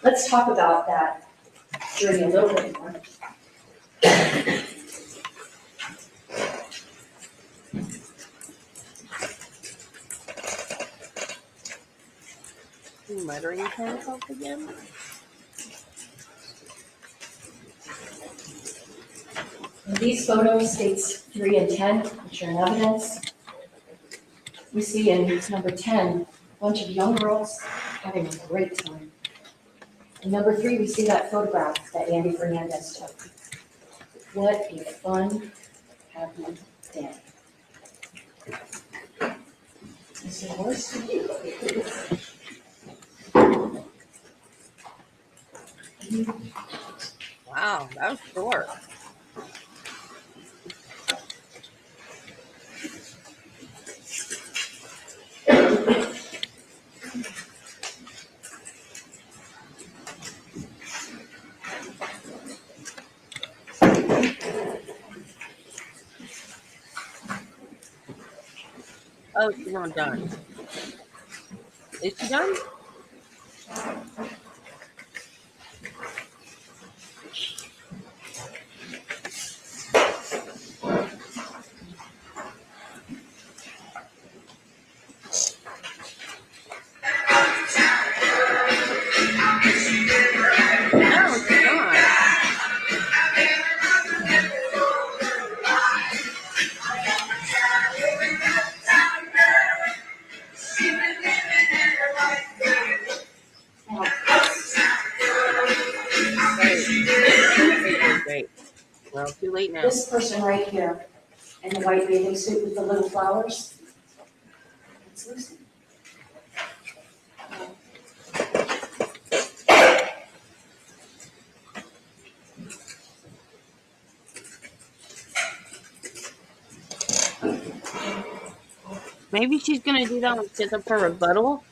H: Let's talk about that journey a little bit more.
A: Muttering to himself again.
H: In these photos, states 3 and 10, which are in evidence, we see in number 10, a bunch of young girls having a great time. In number 3, we see that photograph that Andy Fernandez took. What a fun, happy day. Is it worse?
A: Wow, that was short. Oh, she's not done. Is she done? No, she's not. Great. Well, too late now.
H: This person right here in the white bathing suit with the little flowers, it's Lucy.
A: Maybe she's gonna do that when she gets up for rebuttal.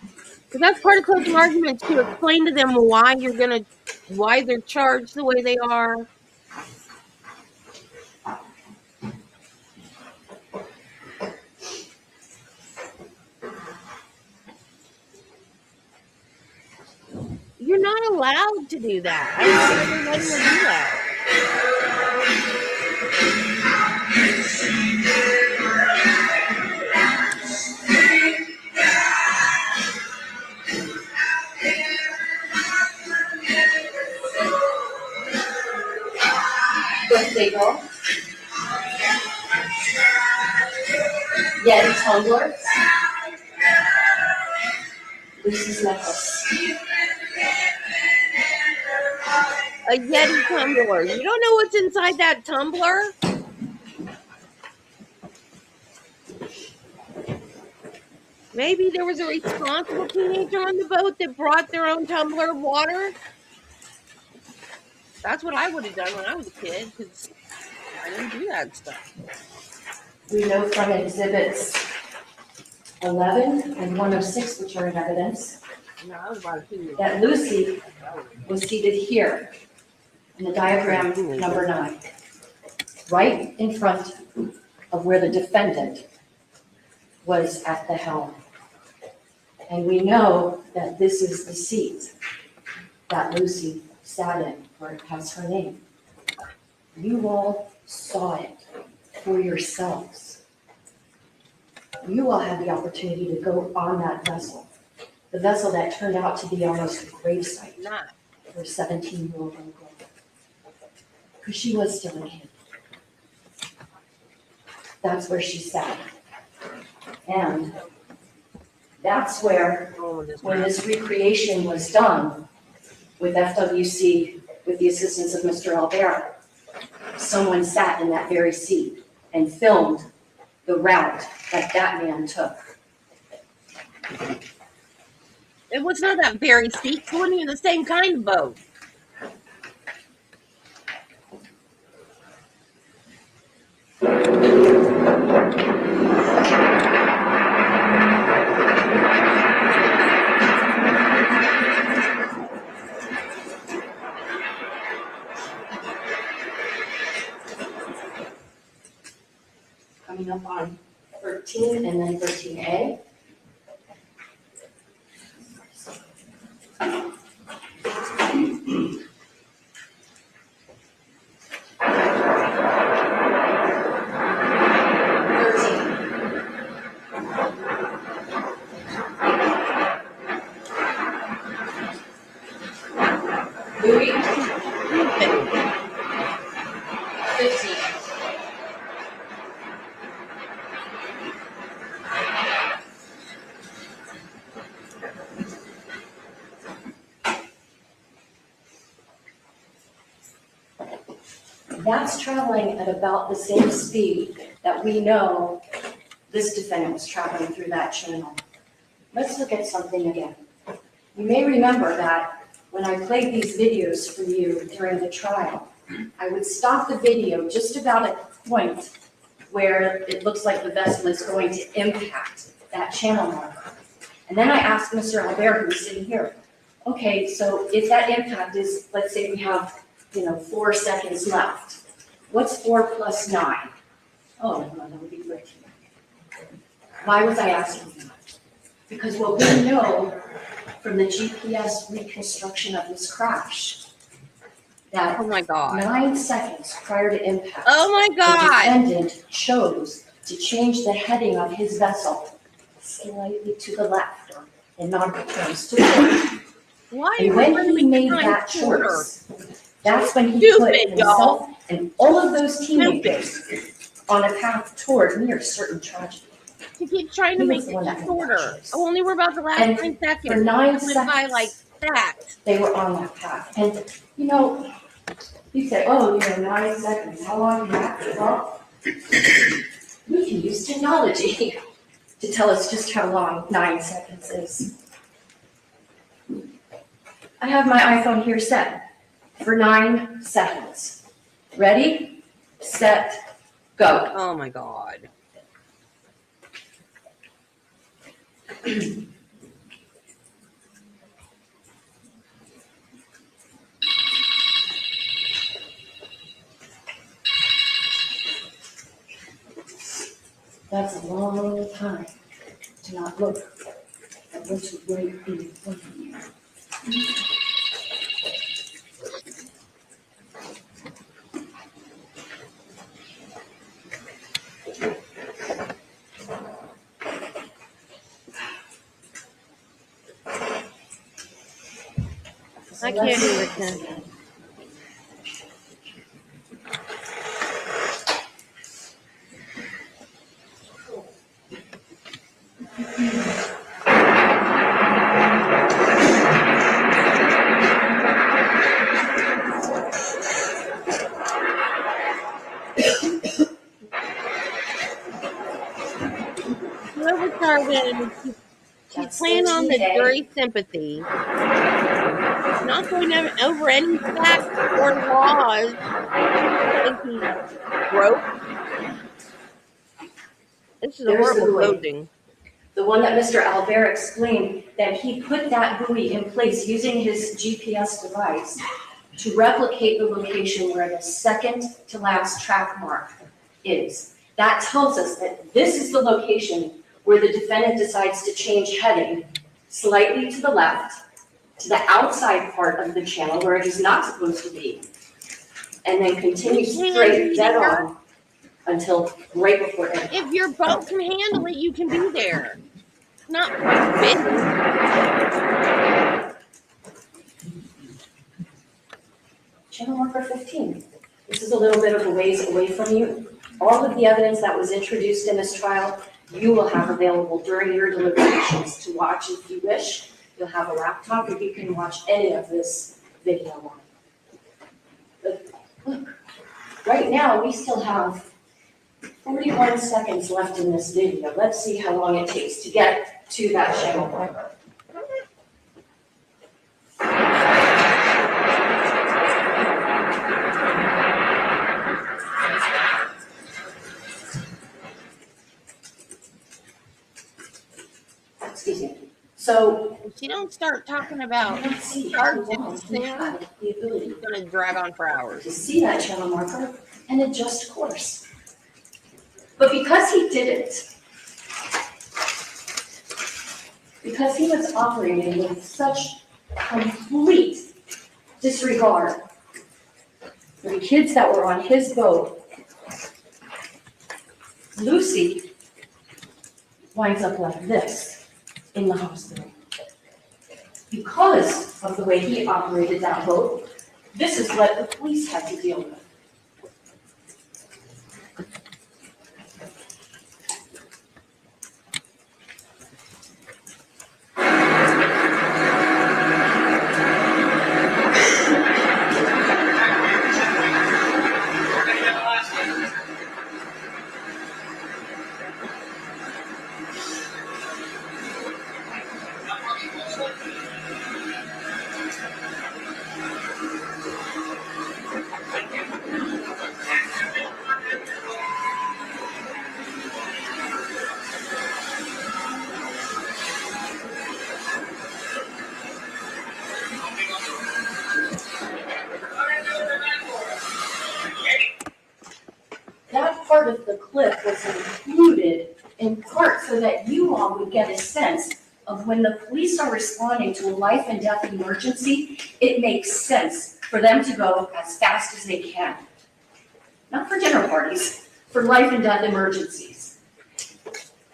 A: Because that's part of closing arguments, to explain to them why they're charged the way they are. You're not allowed to do that. I don't know if they're letting her do that.
H: Birthday girl. Yeti tumbler. Lucy's necklace.
A: A Yeti tumbler. You don't know what's inside that tumbler? Maybe there was a responsible teenager on the boat that brought their own tumbler of water. That's what I would have done when I was a kid, because I didn't do that stuff.
H: We know from exhibits 11 and 106, which are in evidence,
A: No, I was about a 2-year-old.
H: that Lucy was seated here in the diagram number 9, right in front of where the defendant was at the helm. And we know that this is the seat that Lucy sat in, where it has her name. You all saw it for yourselves. You all had the opportunity to go on that vessel, the vessel that turned out to be almost a gravesite
A: Not.
H: for a 17-year-old young girl. Because she was still a kid. That's where she sat. And that's where, when this recreation was done with FWC, with the assistance of Mr. Albera, someone sat in that very seat and filmed the route that that man took.
A: It was not that very seat. It wasn't even the same kind of boat.
H: coming up on 13 and then 13A. Louis? 15. That's traveling at about the same speed that we know this defendant was traveling through that channel. Let's look at something again. You may remember that when I played these videos for you during the trial, I would stop the video just about at the point where it looks like the vessel is going to impact that channel marker. And then I asked Mr. Albert, who's sitting here, okay, so if that impact is, let's say we have, 4 seconds left, what's 4 plus 9? Oh, no, that would be 13. Why was I asking that? Because what we know from the GPS reconstruction of this crash, that
A: Oh my God.
H: 9 seconds prior to impact,
A: Oh my
H: the
A: God.
H: defendant chose to change the heading of his vessel slightly to the left, or in nautical terms, to the right.
A: Why
H: And when he made that choice, that's when he put himself and all of those teenagers on a path toward near certain tragedy.
A: to keep trying to
H: He
A: make
H: was the one that
A: it
H: made that
A: shorter?
H: choice.
A: Only we're about the last
H: And
A: 9 seconds.
H: For 9
A: It went by
H: seconds,
A: like that.
H: they were on that path. And, you say, oh, 9 seconds, how long is that? Well, we can use technology to tell us just how long 9 seconds is. I have my iPhone here set for 9 seconds. Ready, set, go.
A: Oh my God.
H: That's a long time to not look at what's right in front of you.
A: I can't do it then. Whoever started, she's playing on the jury's sympathy. Not going over any facts or laws that he broke. This is a
H: There's the
A: horrible
H: buoy.
A: closing.
H: The one that Mr. Albert explained, that he put that buoy in place using his GPS device to replicate the location where the second to last track mark is. That tells us that this is the location where the defendant decides to change heading slightly to the left, to the outside part of the channel where it is not supposed to be, and then continue straight dead on until right before impact.
A: If your boat can handle it, you can be there. Not forbidden.
H: Channel marker 15. This is a little bit of a ways away from you. All of the evidence that was introduced in this trial, you will have available during your deliberations to watch if you wish. You'll have a laptop and you can watch any of this video on. But look, right now we still have 41 seconds left in this video. Let's see how long it takes to get to that channel marker. Excuse me. So
A: If you don't start talking about
H: let's see how
A: charges
H: long
A: soon,
H: we have the ability
A: it's going to drag on for hours.
H: to see that channel marker and adjust course. But because he didn't, because he was operating with such complete disregard for the kids that were on his boat, Lucy winds up like this in the hospital. Because of the way he operated that boat, this is what the police had to deal with. That part of the clip was included in part so that you all would get a sense of when the police are responding to a life and death emergency, it makes sense for them to go as fast as they can. Not for dinner parties, for life and death emergencies.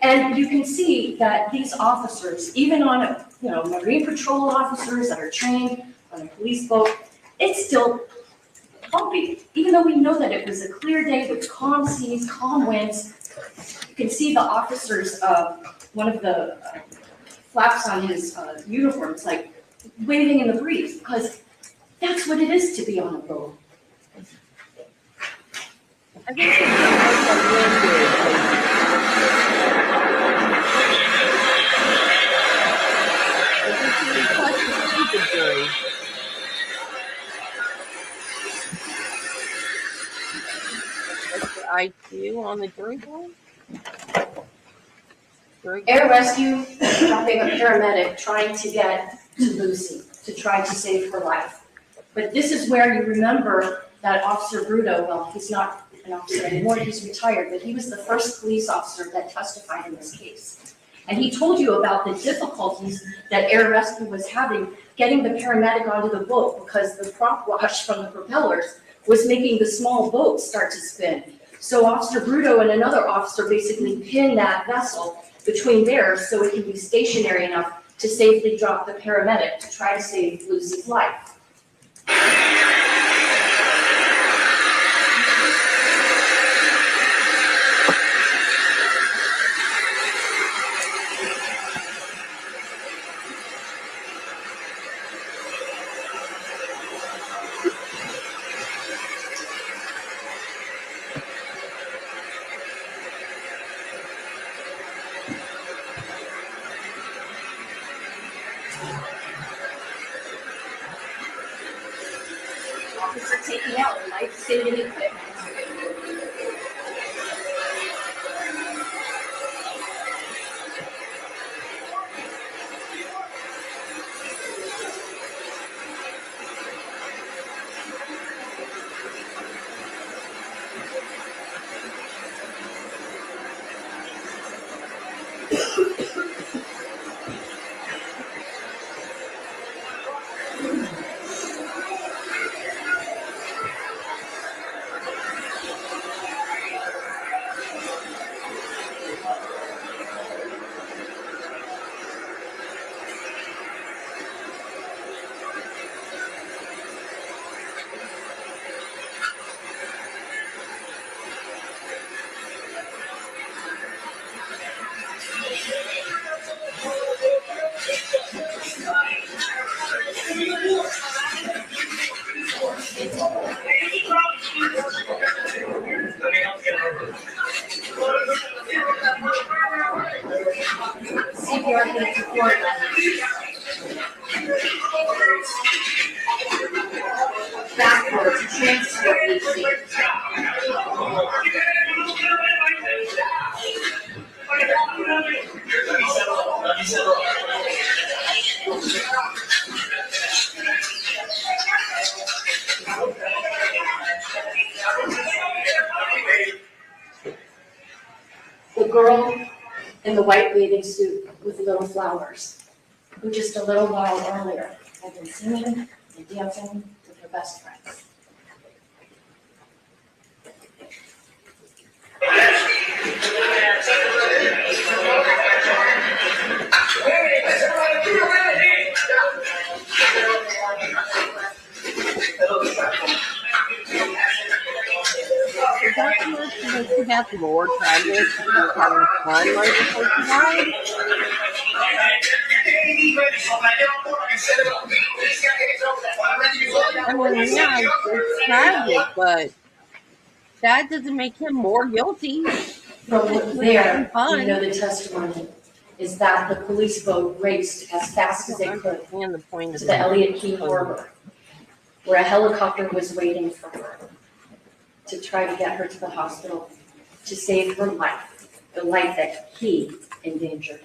H: And you can see that these officers, even on Marine Patrol officers that are trained on a police boat, it's still bumpy. Even though we know that it was a clear day with calm seas, calm winds, you can see the officers, one of the flaps on his uniform, it's like waving in the breeze, because that's what it is to be on a boat.
A: I think it's like What's the IQ on the jury board?
H: Air rescue, dropping a paramedic, trying to get to Lucy, to try to save her life. But this is where you remember that Officer Bruto, well, he's not an officer anymore, he's retired, but he was the first police officer that testified in this case. And he told you about the difficulties that air rescue was having getting the paramedic onto the boat because the prop wash from the propellers was making the small boat start to spin. So Officer Bruto and another officer basically pinned that vessel between theirs so it can be stationary enough to safely drop the paramedic to try to save Lucy's life. Officer taking out life-saving equipment. CPR can support backwards to transfer Lucy. in the white bathing suit with little flowers, who just a little while earlier had been singing and dancing with her best friends.
A: Is that the most that she got more tragic? She was having fun right before she died? I mean, yeah, it's tragic, but that doesn't make him more guilty.
H: From there, we know the testimony is that the police boat raced as fast as they could to the Elliott Key Harbor, where a helicopter was waiting for her to try to get her to the hospital to save her life, the life that he endangered.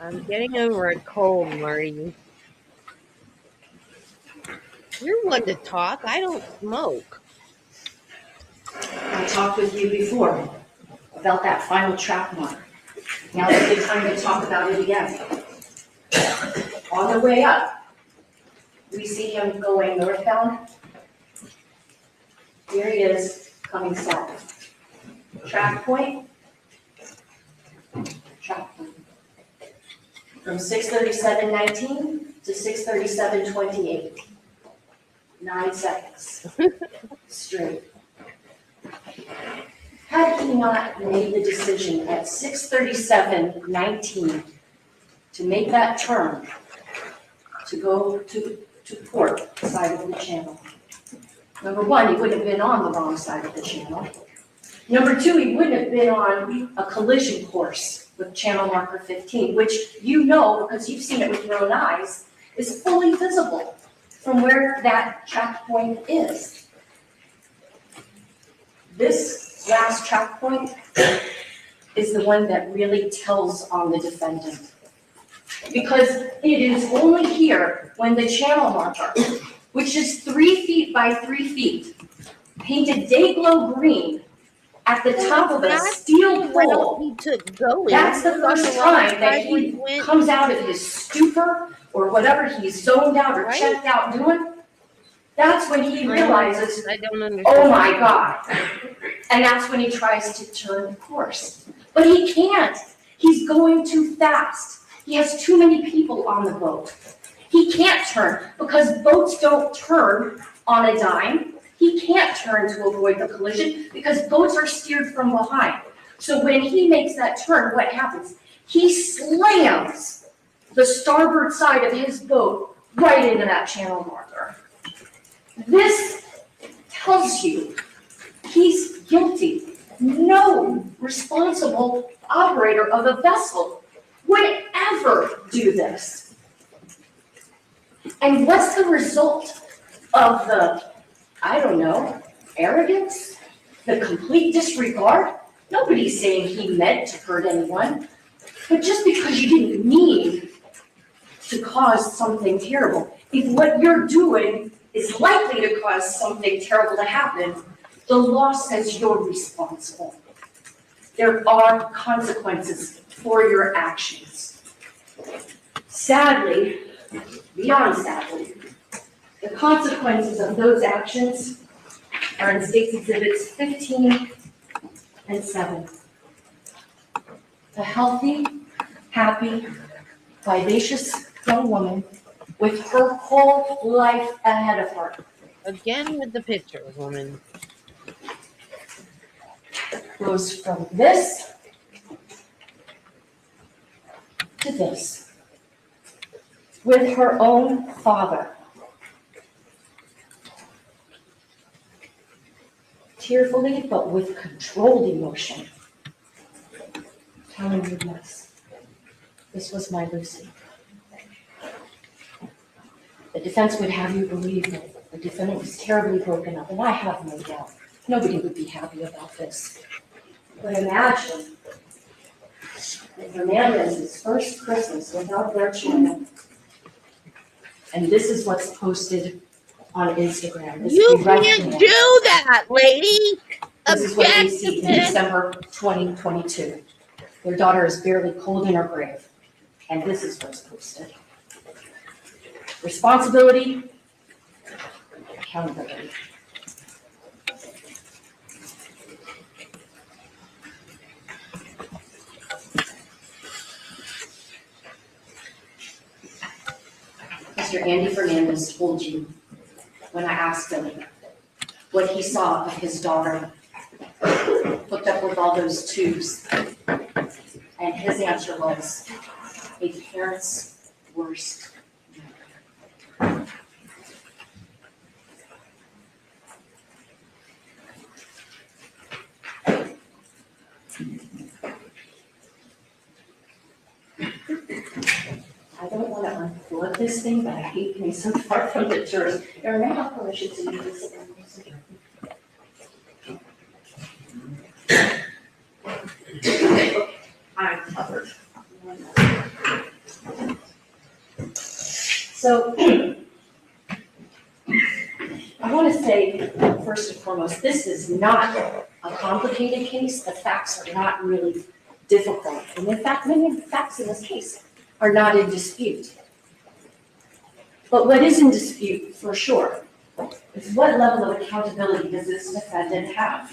A: I'm getting over a cold, Marty. You're one to talk. I don't smoke.
H: I talked with you before about that final track mark. Now's a good time to talk about it again. On the way up, we see him going northbound. Here he is, coming south. Track point. Track point. From 6:37:19 to 6:37:28. 9 seconds. Straight. Had he not made the decision at 6:37:19 to make that turn to go to port side of the channel, number one, he wouldn't have been on the wrong side of the channel. Number two, he wouldn't have been on a collision course with channel marker 15, which you know, because you've seen it with your own eyes, is fully visible from where that track point is. This last track point is the one that really tells on the defendant. Because it is only here when the channel marker, which is 3 feet by 3 feet, painted day glow green at the top of a steel pole. That's the first time that he comes out of his stupor or whatever he's zoned out or checked out doing. That's when he realizes, oh my God. And that's when he tries to turn course. But he can't. He's going too fast. He has too many people on the boat. He can't turn because boats don't turn on a dime. He can't turn to avoid the collision because boats are steered from behind. So when he makes that turn, what happens? He slams the starboard side of his boat right into that channel marker. This tells you he's guilty. No responsible operator of a vessel would ever do this. And what's the result of the, I don't know, arrogance? The complete disregard? Nobody's saying he meant to hurt anyone. But just because you didn't mean to cause something terrible, if what you're doing is likely to cause something terrible to happen, the law says you're responsible. There are consequences for your actions. Sadly, beyond sadly, the consequences of those actions are in State's Exhibits 15 and 7. A healthy, happy, vivacious young woman with her whole life ahead of her.
A: Again with the picture, woman.
H: Goes from this to this with her own father. Tearfully, but with controlled emotion, telling you this. This was my Lucy. The defense would have you believe that the defendant was terribly broken up, and I have no doubt. Nobody would be happy about this. But imagine that Fernandez's first Christmas without their children. And this is what's posted on Instagram. This
A: You can't do that, lady.
H: This is what we see in December 2022. Their daughter is barely cold in her grave. And this is what's posted. Responsibility, accountability. Mr. Andy Fernandez told you when I asked him what he saw of his daughter hooked up with all those tubes. And his answer was a parent's worst nightmare. I don't want to unplug this thing, but I hate being so far from the jurors. Aaron, I have permission to use this. I'm covered. So, I want to say, first and foremost, this is not a complicated case. The facts are not really difficult. And in fact, many of the facts in this case are not in dispute. But what is in dispute, for sure, is what level of accountability does this defendant have?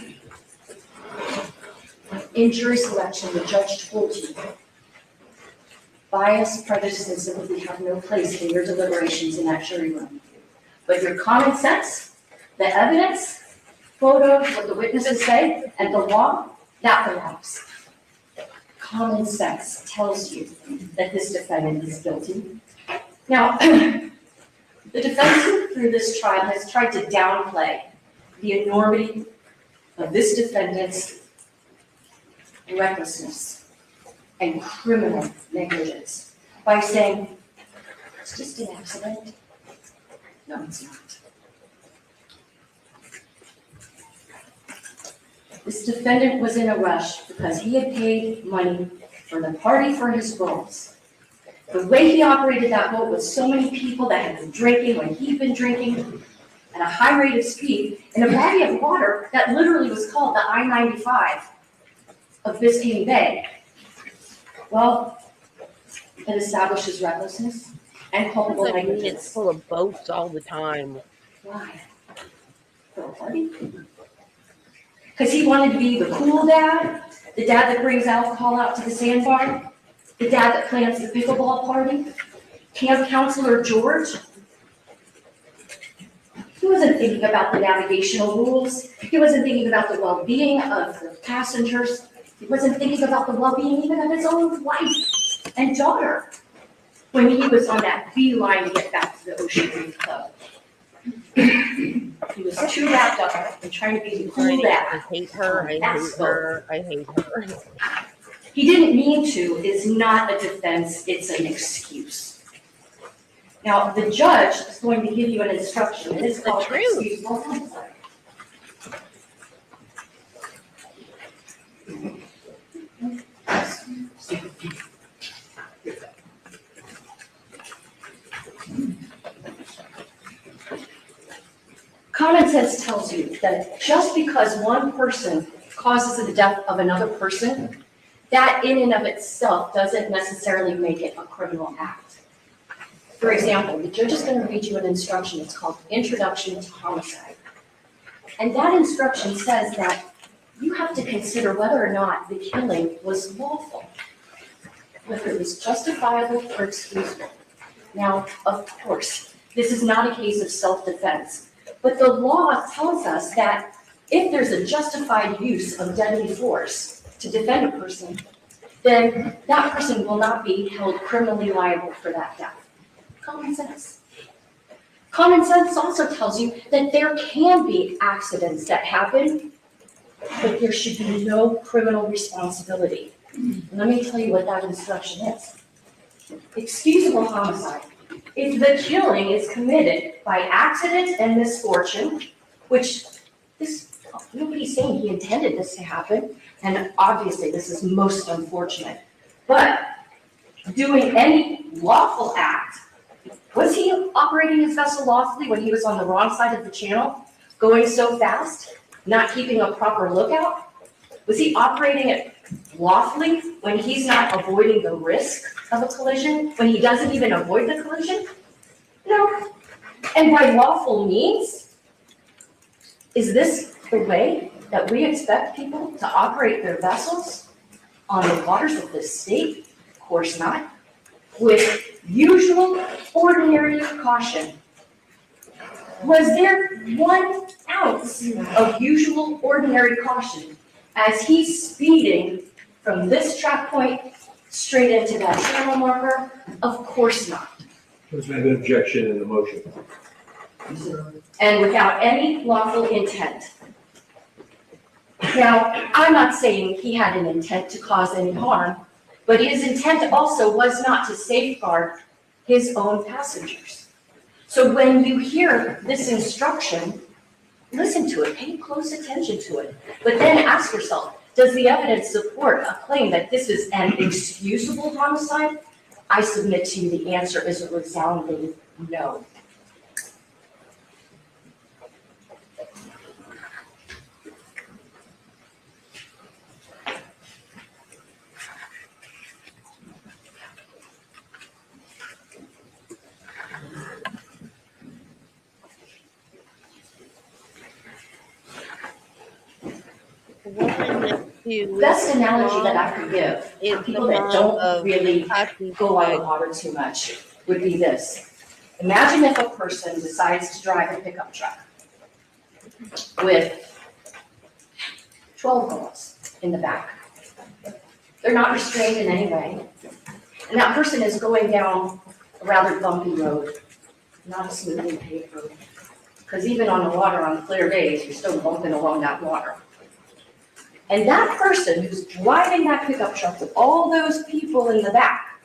H: In jury selection, the judge told you, bias, prejudice, and sympathy have no place in your deliberations in that jury room. But your common sense, the evidence, photos, what the witnesses say, and the law, that belongs. Common sense tells you that this defendant is guilty. Now, the defense through this trial has tried to downplay the enormity of this defendant's recklessness and criminal negligence by saying, it's just an accident. No, it's not. This defendant was in a rush because he had paid money for the party for his girls. The way he operated that boat with so many people that had been drinking when he'd been drinking at a high rate of speed in a body of water that literally was called the I-95 of Biscayne Bay. Well, it establishes recklessness and culpable negligence.
A: It's full of boats all the time.
H: Why? For a party? Because he wanted to be the cool dad, the dad that brings alcohol out to the sandbar, the dad that plans the pickleball party, camp counselor George. He wasn't thinking about the navigational rules. He wasn't thinking about the well-being of the passengers. He wasn't thinking about the well-being even of his own wife and daughter when he was on that beeline to get back to the Ocean Reef Club. He was too wrapped up in trying to be the cool dad.
A: I hate her, I hate her, I hate her.
H: He didn't mean to is not a defense, it's an excuse. Now, the judge is going to give you an instruction, and it's called excusable hindsight. Common sense tells you that just because one person causes the death of another person, that in and of itself doesn't necessarily make it a criminal act. For example, the judge is going to read you an instruction. It's called Introduction to Homicide. And that instruction says that you have to consider whether or not the killing was lawful, whether it was justifiable or excusable. Now, of course, this is not a case of self-defense, but the law tells us that if there's a justified use of deadly force to defend a person, then that person will not be held criminally liable for that death. Common sense. Common sense also tells you that there can be accidents that happen, but there should be no criminal responsibility. Let me tell you what that instruction is. Excusable homicide. If the killing is committed by accident and misfortune, which nobody's saying he intended this to happen, and obviously this is most unfortunate, but doing any lawful act, was he operating his vessel lawfully when he was on the wrong side of the channel, going so fast, not keeping a proper lookout? Was he operating it lawfully when he's not avoiding the risk of a collision, when he doesn't even avoid the collision? No. And by lawful means, is this the way that we expect people to operate their vessels on the waters of this state? Of course not. With usual, ordinary caution. Was there 1 ounce of usual, ordinary caution as he's speeding from this track point straight into that channel marker? Of course not.
G: There's an objection in the motion.
H: And without any lawful intent. Now, I'm not saying he had an intent to cause any harm, but his intent also was not to safeguard his own passengers. So when you hear this instruction, listen to it, pay close attention to it, but then ask yourself, does the evidence support a claim that this is an excusable homicide? I submit to you the answer is a resounding no. Best analogy that I could give for people that don't really go on the water too much would be this. Imagine if a person decides to drive a pickup truck with 12 girls in the back. They're not restrained in any way. And that person is going down a rather bumpy road, not a smoothly paved road. Because even on the water on clear days, you're still bumping along that water. And that person who's driving that pickup truck with all those people in the back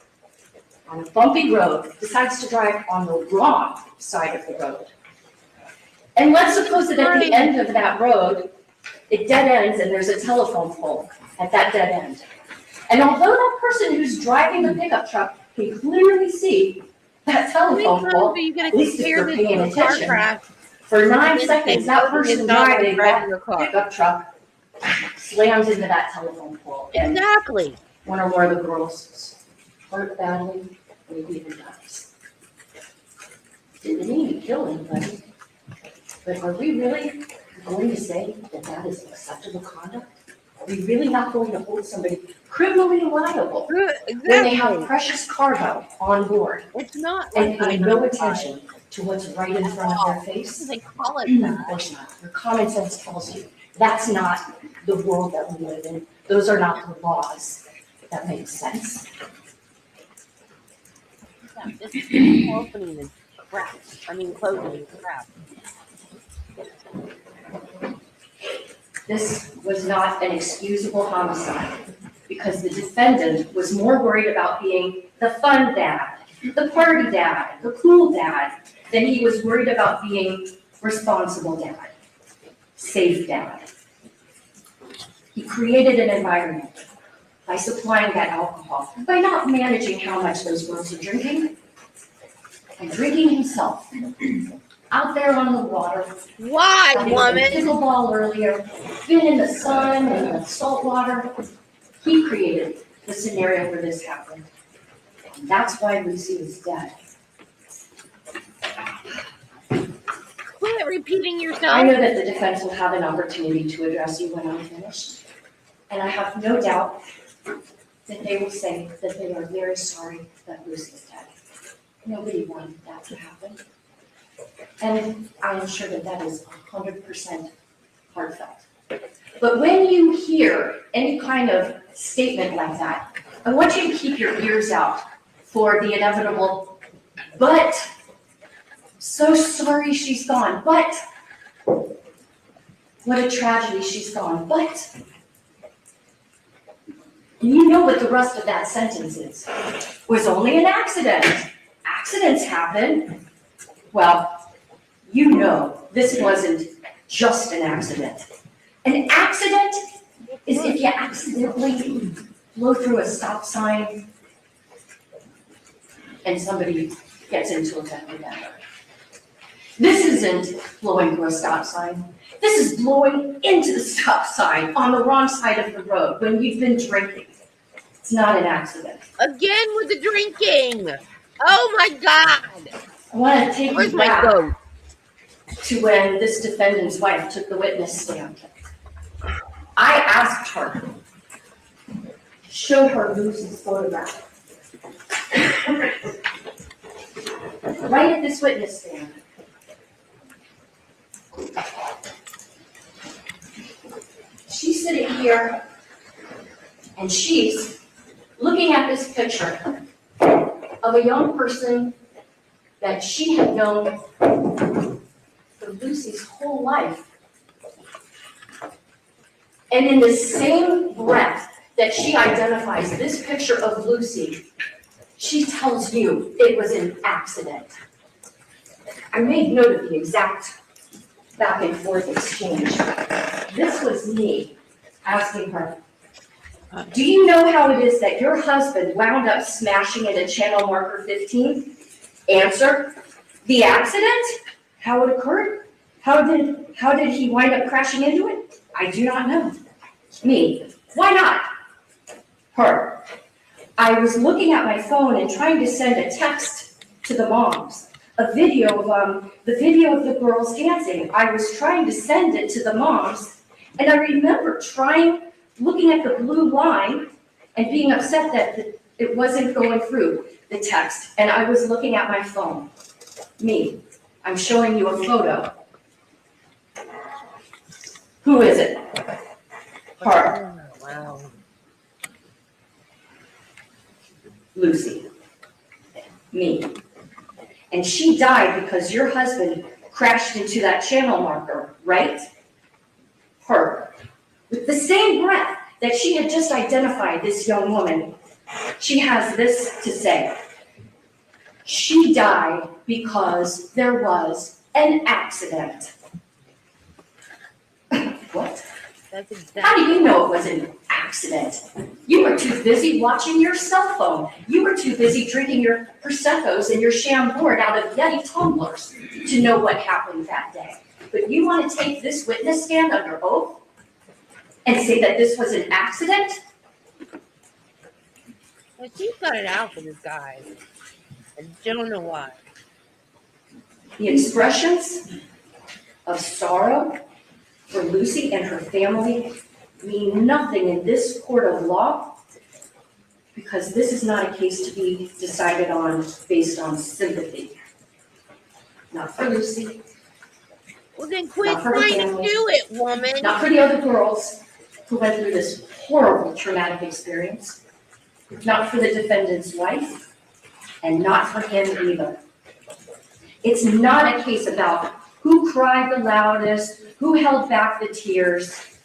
H: on a bumpy road decides to drive on the wrong side of the road. And let's suppose that at the end of that road, it dead ends and there's a telephone pole at that dead end. And although that person who's driving the pickup truck can clearly see that telephone pole, at least if they're paying attention, for 9 seconds, that person driving that pickup truck slams into that telephone pole.
A: Exactly.
H: One or more of the girls hurt badly, maybe even dies. Didn't mean to kill anybody, but are we really going to say that that is acceptable conduct? Are we really not going to hold somebody criminally liable when they have precious cargo on board
A: It's not
H: and pay no attention to what's right in front of their face?
A: They call it
H: Of
A: that.
H: course not. Your common sense tells you that's not the world that we live in. Those are not the laws. That makes sense.
A: Yeah, this is opening is crap. Closing is crap.
H: This was not an excusable homicide because the defendant was more worried about being the fun dad, the party dad, the cool dad, than he was worried about being responsible dad, safe dad. He created an environment by supplying that alcohol, by not managing how much those girls are drinking, and drinking himself out there on the water.
I: Why,
H: Having
I: woman?
H: played pickleball earlier, been in the sun and the salt water. He created the scenario where this happened. And that's why Lucy was dead.
I: Quit repeating yourself.
H: I know that the defense will have an opportunity to address you when I'm finished. And I have no doubt that they will say that they are very sorry that Lucy's dead. Nobody wanted that to happen. And I am sure that that is 100% heartfelt. But when you hear any kind of statement like that, I want you to keep your ears out for the inevitable, but so sorry she's gone, but what a tragedy she's gone, but you know what the rest of that sentence is. It was only an accident. Accidents happen. Well, you know this wasn't just an accident. An accident is if you accidentally blow through a stop sign and somebody gets into a fender bender. This isn't blowing through a stop sign. This is blowing into the stop sign on the wrong side of the road when you've been drinking. It's not an accident.
I: Again with the drinking. Oh my God.
H: I want to take
I: Where's
H: you
I: my
H: back
I: goat?
H: to when this defendant's wife took the witness stand. I asked her, showed her Lucy's photograph. Right at this witness stand. She's sitting here and she's looking at this picture of a young person that she had known for Lucy's whole life. And in the same breath that she identifies this picture of Lucy, she tells you it was an accident. I made note of the exact back and forth exchange. This was me asking her, do you know how it is that your husband wound up smashing into channel marker 15? Answer, the accident? How it occurred? How did he wind up crashing into it? I do not know. Me, why not? Her, I was looking at my phone and trying to send a text to the moms. A video of the video of the girls dancing. I was trying to send it to the moms, and I remember looking at the blue line and being upset that it wasn't going through the text, and I was looking at my phone. Me, I'm showing you a photo. Who is it? Her.
I: Wow.
H: Lucy. Me. And she died because your husband crashed into that channel marker, right? Her. With the same breath that she had just identified this young woman, she has this to say. She died because there was an accident. What?
I: That's exactly.
H: How do you know it was an accident? You were too busy watching your cell phone. You were too busy drinking your Prosecco's and your Chambord out of Yeti tumblers to know what happened that day. But you want to take this witness stand under oath and say that this was an accident?
I: Well, she's got it out for this guy. I don't know why.
H: The expressions of sorrow for Lucy and her family mean nothing in this court of law because this is not a case to be decided on based on sympathy. Not for Lucy.
I: Well, then quit
H: Not for her
I: trying to
H: family.
I: do it, woman.
H: Not for the other girls who went through this horrible traumatic experience. Not for the defendant's wife, and not for him either. It's not a case about who cried the loudest, who held back the tears.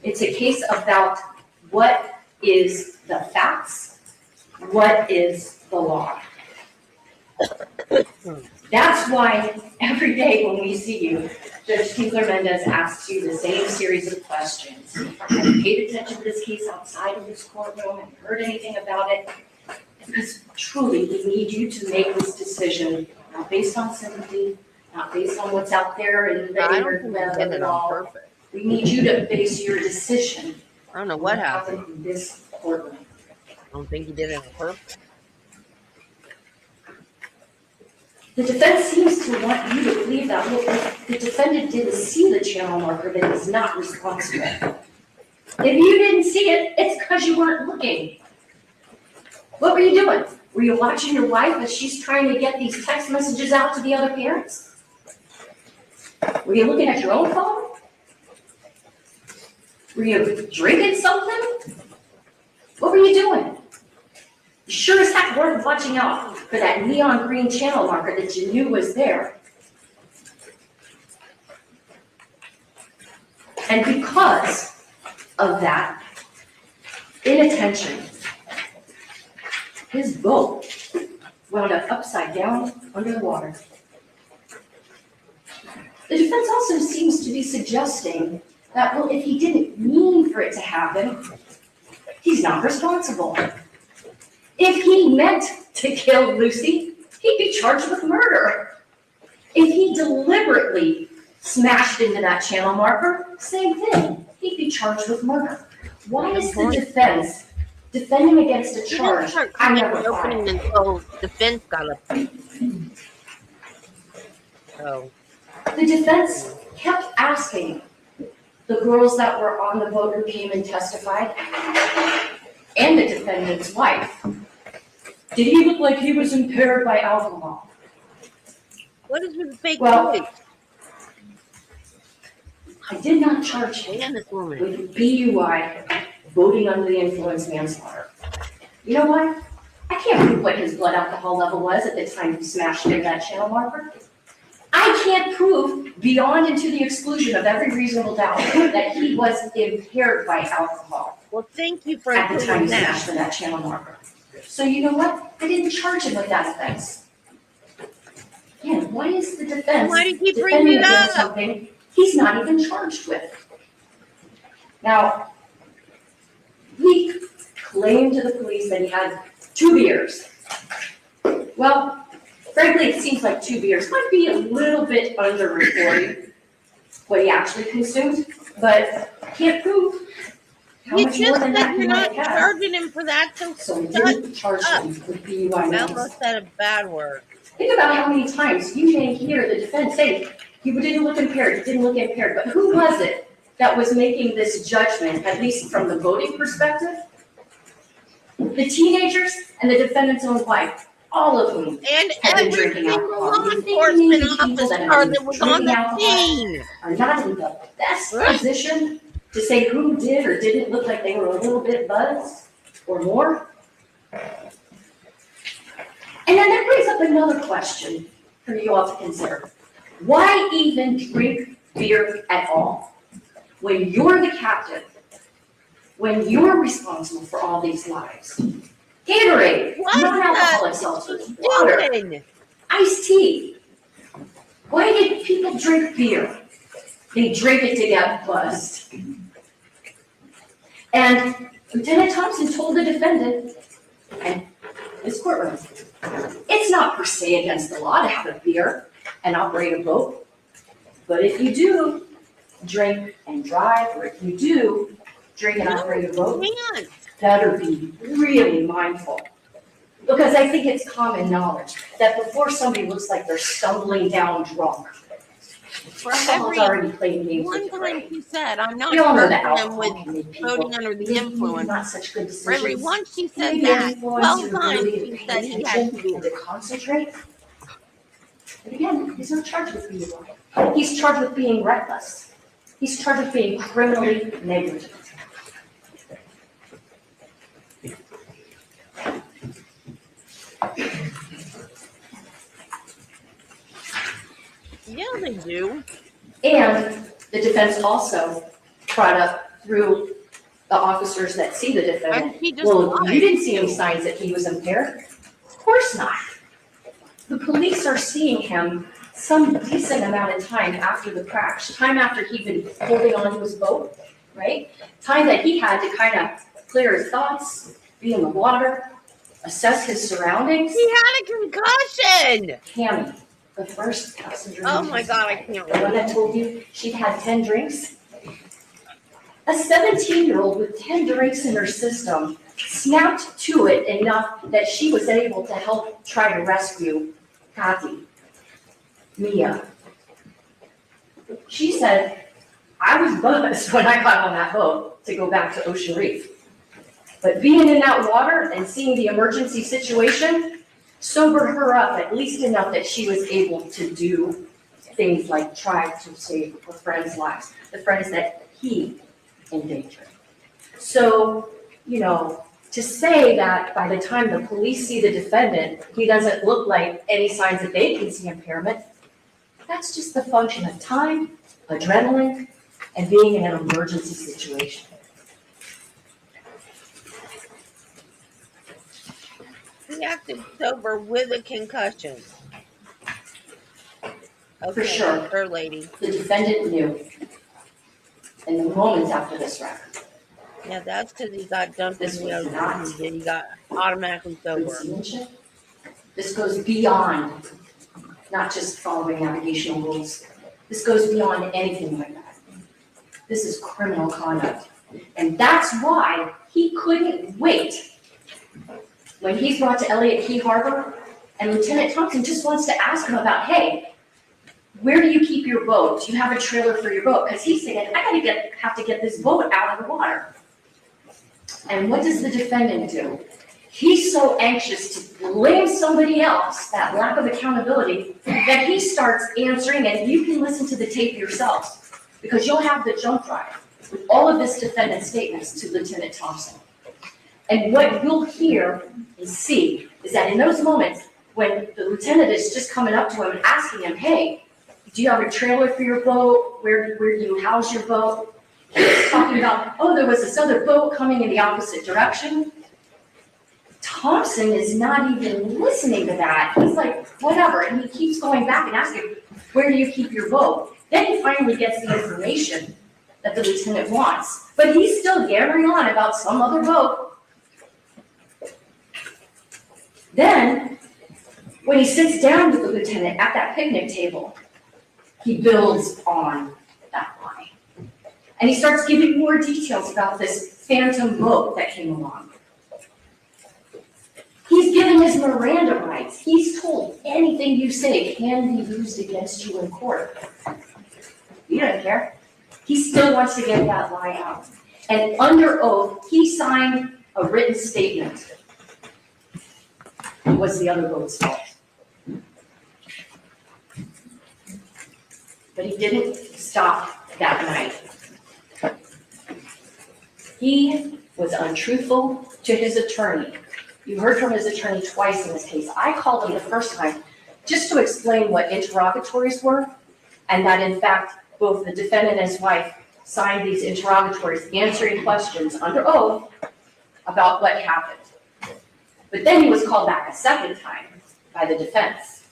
H: It's a case about what is the facts, what is the law. That's why every day when we see you, Judge Fernandez asks you the same series of questions. Have you paid attention to this case outside of this courtroom? Have you heard anything about it? Because truly, we need you to make this decision, not based on sympathy, not based on what's out there in the
I: I don't
H: internet
I: think he
H: of
I: did
H: the
I: it on
H: law.
I: purpose.
H: We need you to base your decision
I: I don't know
H: on
I: what happened.
H: in this courtroom.
I: I don't think he did it on purpose.
H: The defense seems to want you to believe that, look, if the defendant didn't see the channel marker, that he's not responsible. If you didn't see it, it's because you weren't looking. What were you doing? Were you watching your wife as she's trying to get these text messages out to the other parents? Were you looking at your own phone? Were you drinking something? What were you doing? You sure as heck weren't watching out for that neon green channel marker that you knew was there. And because of that inattention, his boat wound up upside down under the water. The defense also seems to be suggesting that, well, if he didn't mean for it to happen, he's not responsible. If he meant to kill Lucy, he'd be charged with murder. If he deliberately smashed into that channel marker, same thing, he'd be charged with murder. Why is the defense defending against a charge I never filed?
I: Until defense got up. So
H: The defense kept asking the girls that were on the boat who came and testified, and the defendant's wife, did he look like he was impaired by alcohol?
I: what is with the fake
H: Well,
I: voice?
H: I did not charge him
I: And this woman.
H: with BUI, voting under the influence manslaughter. You know why? I can't prove what his blood alcohol level was at the time he smashed in that channel marker. I can't prove beyond and to the exclusion of every reasonable doubt that he was impaired by alcohol
I: Well, thank you for
H: at the time he
I: including
H: smashed
I: that.
H: in that channel marker. So you know what? I didn't charge him with that offense. Again, why is the defense
I: Why do you keep
H: defending
I: bringing it
H: against
I: up?
H: something he's not even charged with? Now, he claimed to the police that he had 2 beers. Well, frankly, it seems like 2 beers might be a little bit under-reporting what he actually consumed, but can't prove how
I: You
H: much more
I: just
H: than
I: said
H: that he
I: you're
H: might
I: not
H: have.
I: charging him for that, so
H: So we
I: shut
H: didn't charge
I: up.
H: him with BUI
I: I
H: manslaughter.
I: almost said a bad word.
H: Think about how many times you may hear the defense say, he didn't look impaired, he didn't look impaired, but who was it that was making this judgment, at least from the voting perspective? The teenagers and the defendant's own wife, all of whom
I: And
H: had been
I: every
H: drinking
I: single
H: alcohol.
I: law
H: You think maybe
I: enforcement
H: people that
I: officer
H: have
I: that
H: been
I: was on
H: drinking
I: the
H: alcohol
I: scene.
H: are not in the best position to say who did or didn't look like they were a little bit buzzed or more? And then that brings up another question for you all to consider. Why even drink beer at all? When you're the captain, when you're responsible for all these lives. Gatorade, non-alcoholic seltzers, water,
I: Doing?
H: iced tea. Why did people drink beer? They drink it to get buzzed. And Lieutenant Thompson told the defendant, and this courtroom, it's not per se against the law to have a beer and operate a boat. But if you do drink and drive, or if you do drink and operate a boat,
I: Man,
H: better be really mindful. Because I think it's common knowledge that before somebody looks like they're stumbling down drunk,
I: for
H: alcohol's
I: every
H: already playing games with
I: one
H: your
I: time
H: brain.
I: she said, I'm not
H: We all know that
I: charging him
H: alcohol
I: with
H: can make people
I: voting under the
H: make
I: influence.
H: not such good
I: For every
H: decisions.
I: once she said
H: Maybe
I: that,
H: influence
I: 12
H: your
I: times
H: ability to
I: she
H: pay
I: said he had
H: attention
I: to do
H: and
I: it.
H: to concentrate. But again, he's not charged with being wrong. He's charged with being reckless. He's charged with being criminally negligent.
I: Yeah, they do.
H: And the defense also brought up through the officers that see the defendant,
I: And he just
H: well,
I: lied.
H: you didn't see any signs that he was impaired? Of course not. The police are seeing him some decent amount of time after the crash, time after he'd been holding onto his boat, right? Time that he had to kind of clear his thoughts, be in the water, assess his surroundings.
I: He had a concussion.
H: Tammy, The first passenger.
I: Oh my God, I can't
H: The one
I: remember.
H: that told you she'd had 10 drinks? A 17-year-old with 10 drinks in her system snapped to it enough that she was able to help try to rescue Kathy, Mia. She said, I was buzzed when I got on that boat to go back to Ocean Reef. But being in that water and seeing the emergency situation sobered her up at least enough that she was able to do things like try to save her friends' lives, the friends that he endangered. So, to say that by the time the police see the defendant, he doesn't look like any signs that they can see impairment, that's just the function of time, adrenaline, and being in an emergency situation.
I: He acted sober with a concussion. Okay,
H: For sure.
I: Fair lady.
H: The defendant knew in the moments after this wreck.
I: Yeah, that's because he got dumped in
H: This
I: the
H: was
I: ocean.
H: not
I: He got automatically
H: good
I: sober.
H: seamanship. This goes beyond not just following navigational rules. This goes beyond anything like that. This is criminal conduct. And that's why he couldn't wait. When he's brought to Elliott Key Harbor, and Lieutenant Thompson just wants to ask him about, hey, where do you keep your boat? Do you have a trailer for your boat? Because he's saying, have to get this boat out of the water. And what does the defendant do? He's so anxious to blame somebody else, that lack of accountability, that he starts answering, and you can listen to the tape yourselves, because you'll have the jump drive with all of this defendant's statements to Lieutenant Thompson. And what you'll hear and see is that in those moments when the lieutenant is just coming up to him and asking him, hey, do you have a trailer for your boat? Where do you house your boat? He's talking about, oh, there was this other boat coming in the opposite direction. Thompson is not even listening to that. He's like, whatever. And he keeps going back and asking, where do you keep your boat? Then he finally gets the information that the lieutenant wants. But he's still yammering on about some other boat. Then, when he sits down with the lieutenant at that picnic table, he builds on that lie. And he starts giving more details about this phantom boat that came along. He's giving his Miranda rights. He's told anything you say can be used against you in court. You don't care. He still wants to get that lie out. And under oath, he signed a written statement. It was the other boat's fault. But he didn't stop that night. He was untruthful to his attorney. You heard from his attorney twice in this case. I called him the first time just to explain what interrogatories were, and that in fact, both the defendant and his wife signed these interrogatories answering questions under oath about what happened. But then he was called back a second time by the defense.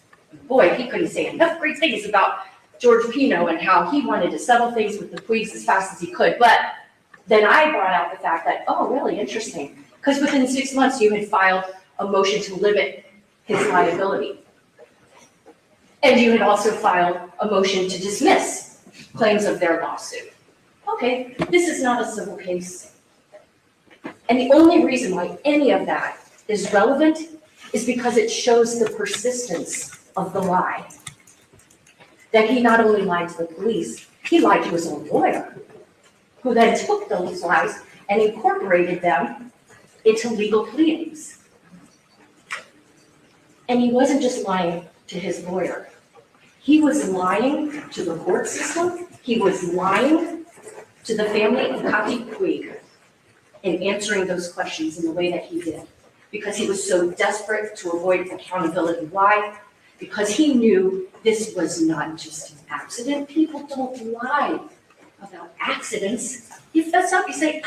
H: Boy, he couldn't say enough great things about George Pino and how he wanted to settle things with the Puigs as fast as he could. But then I brought out the fact that, oh, really interesting. Because within 6 months, you had filed a motion to limit his liability. And you had also filed a motion to dismiss claims of their lawsuit. Okay, this is not a civil case. And the only reason why any of that is relevant is because it shows the persistence of the lie. That he not only lied to the police, he lied to his own lawyer, who then took those lies and incorporated them into legal pleadings. And he wasn't just lying to his lawyer. He was lying to the court system. He was lying to the family of Kathy Puig in answering those questions in the way that he did. Because he was so desperate to avoid accountability. Why? Because he knew this was not just an accident. People don't lie about accidents. You fess up, you say,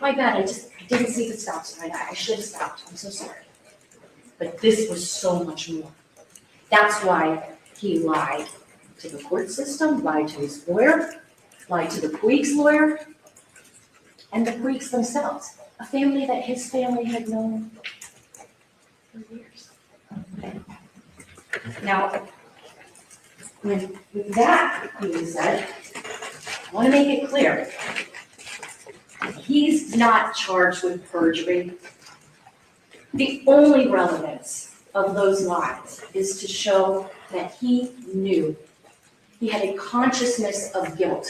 H: my bad, I didn't see the stop sign. I should have stopped. I'm so sorry. But this was so much more. That's why he lied to the court system, lied to his lawyer, lied to the Puig's lawyer, and the Puigs themselves, a family that his family had known for years. Now, With that being said, I want to make it clear, he's not charged with perjury. The only relevance of those lies is to show that he knew. He had a consciousness of guilt.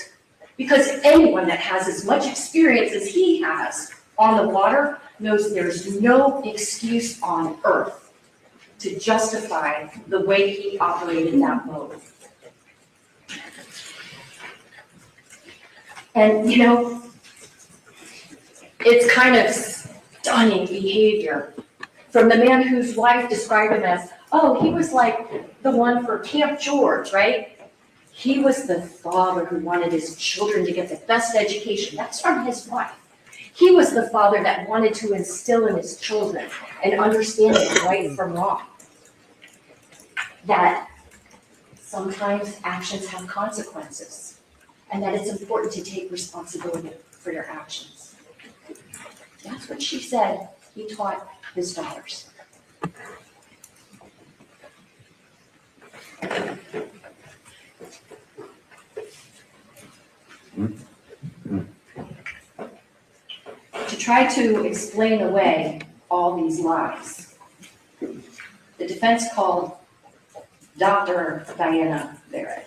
H: Because anyone that has as much experience as he has on the water knows there's no excuse on earth to justify the way he operated that boat. And, you know, it's kind of stunning behavior from the man whose wife described him as, oh, he was like the one for Camp George, right? He was the father who wanted his children to get the best education. That's from his wife. He was the father that wanted to instill in his children an understanding of right from wrong. That sometimes actions have consequences, and that it's important to take responsibility for your actions. That's what she said he taught his daughters. To try to explain away all these lies, the defense called Dr. Diana Barrett,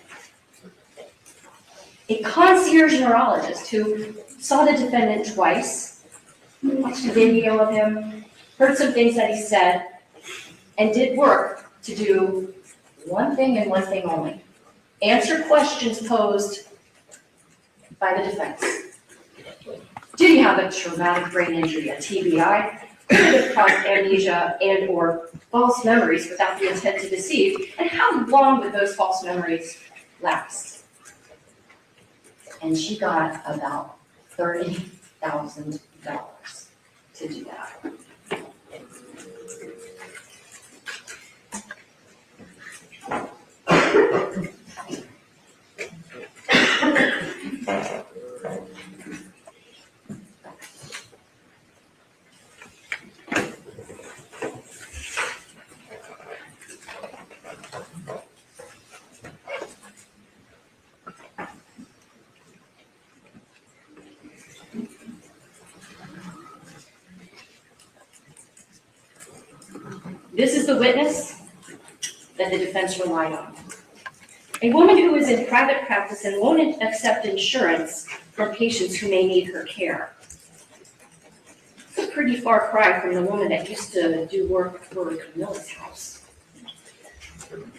H: a concierge neurologist who saw the defendant twice, watched a video of him, heard some things that he said, and did work to do one thing and one thing only: answer questions posed by the defense. Did he have a traumatic brain injury, a TBI? Could it have caused amnesia and or false memories without the intent to deceive? And how long would those false memories last? And she got about $30,000 to do that. This is the witness that the defense relied on. A woman who is in private practice and won't accept insurance from patients who may need her care. It's a pretty far cry from the woman that used to do work for Camilla's house.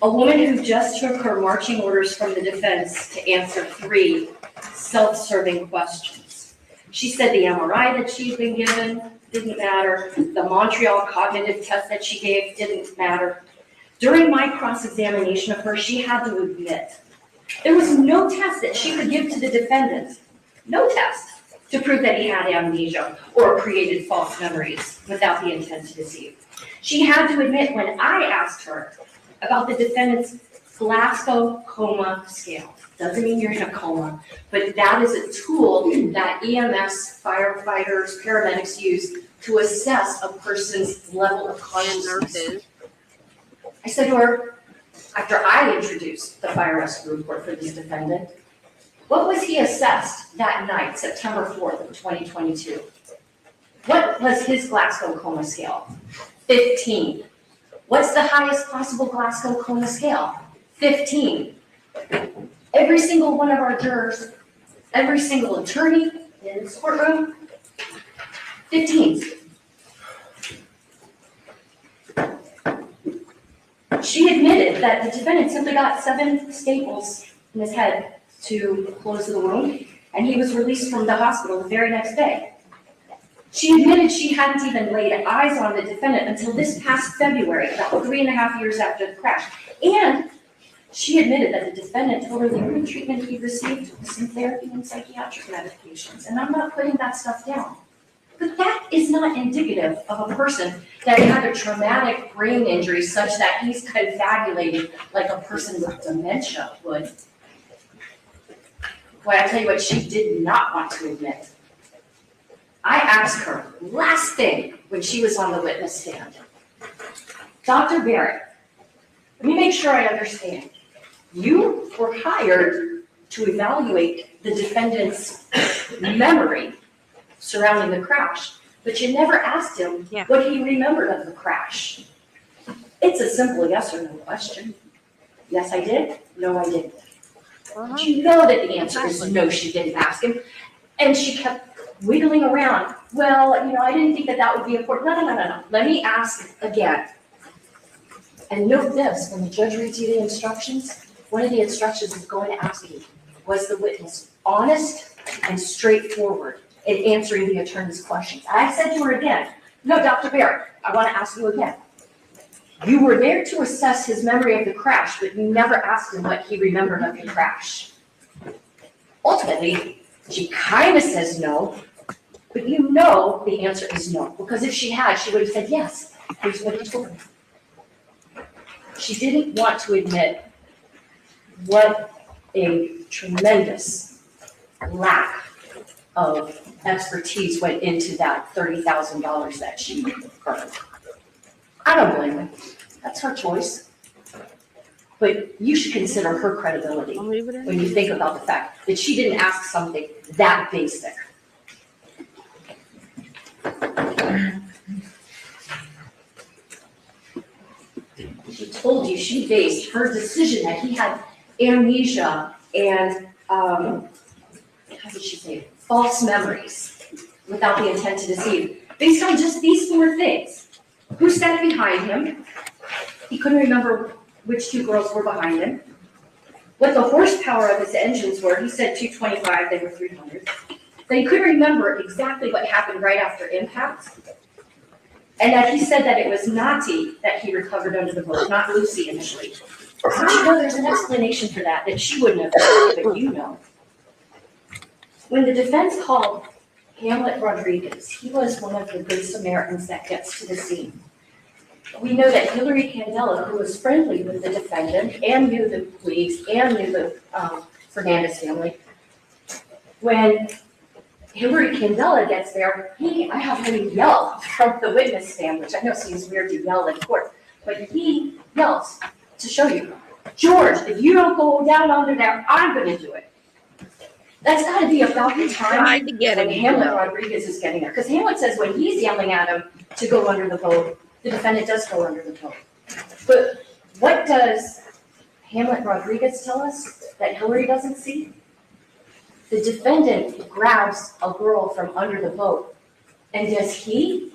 H: A woman who just took her marching orders from the defense to answer 3 self-serving questions. She said the MRI that she'd been given didn't matter. The Montreal cognitive test that she gave didn't matter. During my cross-examination of her, she had to admit there was no test that she could give to the defendant, no test to prove that he had amnesia or created false memories without the intent to deceive. She had to admit when I asked her about the defendant's Glasgow coma scale. Doesn't mean you're in a coma, but that is a tool that EMS, firefighters, paramedics use to assess a person's level of consciousness. I said to her, after I introduced the fire rescue report for this defendant, what was he assessed that night, September 4th of 2022? What was his Glasgow coma scale? 15. What's the highest possible Glasgow coma scale? 15. Every single one of our jurors, every single attorney in this courtroom, 15. She admitted that the defendant simply got 7 staples in his head to close the wound, and he was released from the hospital the very next day. She admitted she hadn't even laid eyes on the defendant until this past February, about 3.5 years after the crash. And she admitted that the defendant told her the only treatment he received was some therapy and psychiatric medications. And I'm not putting that stuff down. But that is not indicative of a person that had a traumatic brain injury such that he's confabulated like a person with dementia would. Boy, I tell you what, she did not want to admit. I asked her, last thing, when she was on the witness stand, Dr. Barrett, let me make sure I understand. You were hired to evaluate the defendant's memory surrounding the crash, but you never asked him what he remembered of the crash. It's a simple yes or no question. Yes, I did. No, I didn't. But you know that the answer is no, she didn't ask him. And she kept wiggling around. Well, I didn't think that would be important. No. Let me ask again. And note this, when the judge reads you the instructions, one of the instructions is going to ask you, was the witness honest and straightforward in answering the attorney's questions? I said to her again, no, Dr. Barrett, I want to ask you again. You were there to assess his memory of the crash, but you never asked him what he remembered of the crash. Ultimately, she kind of says no, but the answer is no, because if she had, she would have said yes. Here's what he told me. She didn't want to admit what a tremendous lack of expertise went into that $30,000 that she earned. I don't blame her. That's her choice. But you should consider her credibility when you think about the fact that she didn't ask something that basic. She told you she based her decision that he had amnesia and, how did she say it? False memories without the intent to deceive, based on just these 4 things. Who sat behind him? He couldn't remember which 2 girls were behind him. What the horsepower of his engines were, he said 225, they were 300. That he couldn't remember exactly what happened right after impact. And that he said that it was Nati that he recovered under the boat, not Lucy initially. So there's an explanation for that she wouldn't have heard, but you know. When the defense called Hamlet Rodriguez, he was one of the good Samaritans that gets to the scene. We know that Hillary Candela, who was friendly with the defendant and knew the police and knew the Fernandez family, when Hillary Candela gets there, I have him yell from the witness stand, which I know seems weird to yell in court, but he yells to show you, George, if you don't go down under there, I'm going to do it. That's got to be about the time when Hamlet Rodriguez is getting there. Because Hamlet says when he's yelling at him to go under the boat, the defendant does go under the boat. But what does Hamlet Rodriguez tell us that Hillary doesn't see? The defendant grabs a girl from under the boat. And does he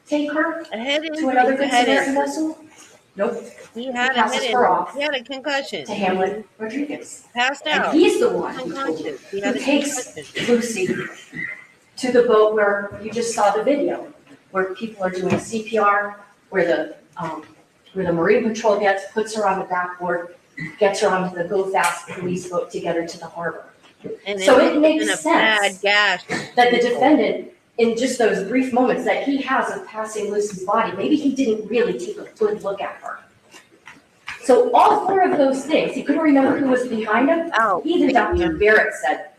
H: take her to another good Samaritan vessel? Nope.
I: He had a
H: passes her off
I: He had a concussion.
H: to Hamlet Rodriguez.
I: Passed out.
H: And he's the one who takes Lucy to the boat where you just saw the video, where people are doing CPR, where the Marine Patrol puts her on the backboard, gets her onto the Go Fast police boat to get her to the harbor.
I: And
H: So it makes sense
I: bad gash.
H: that the defendant, in just those brief moments that he has of passing Lucy's body, maybe he didn't really take a good look at her. So all 4 of those things, he couldn't remember who was behind him. Even Dr. Barrett said,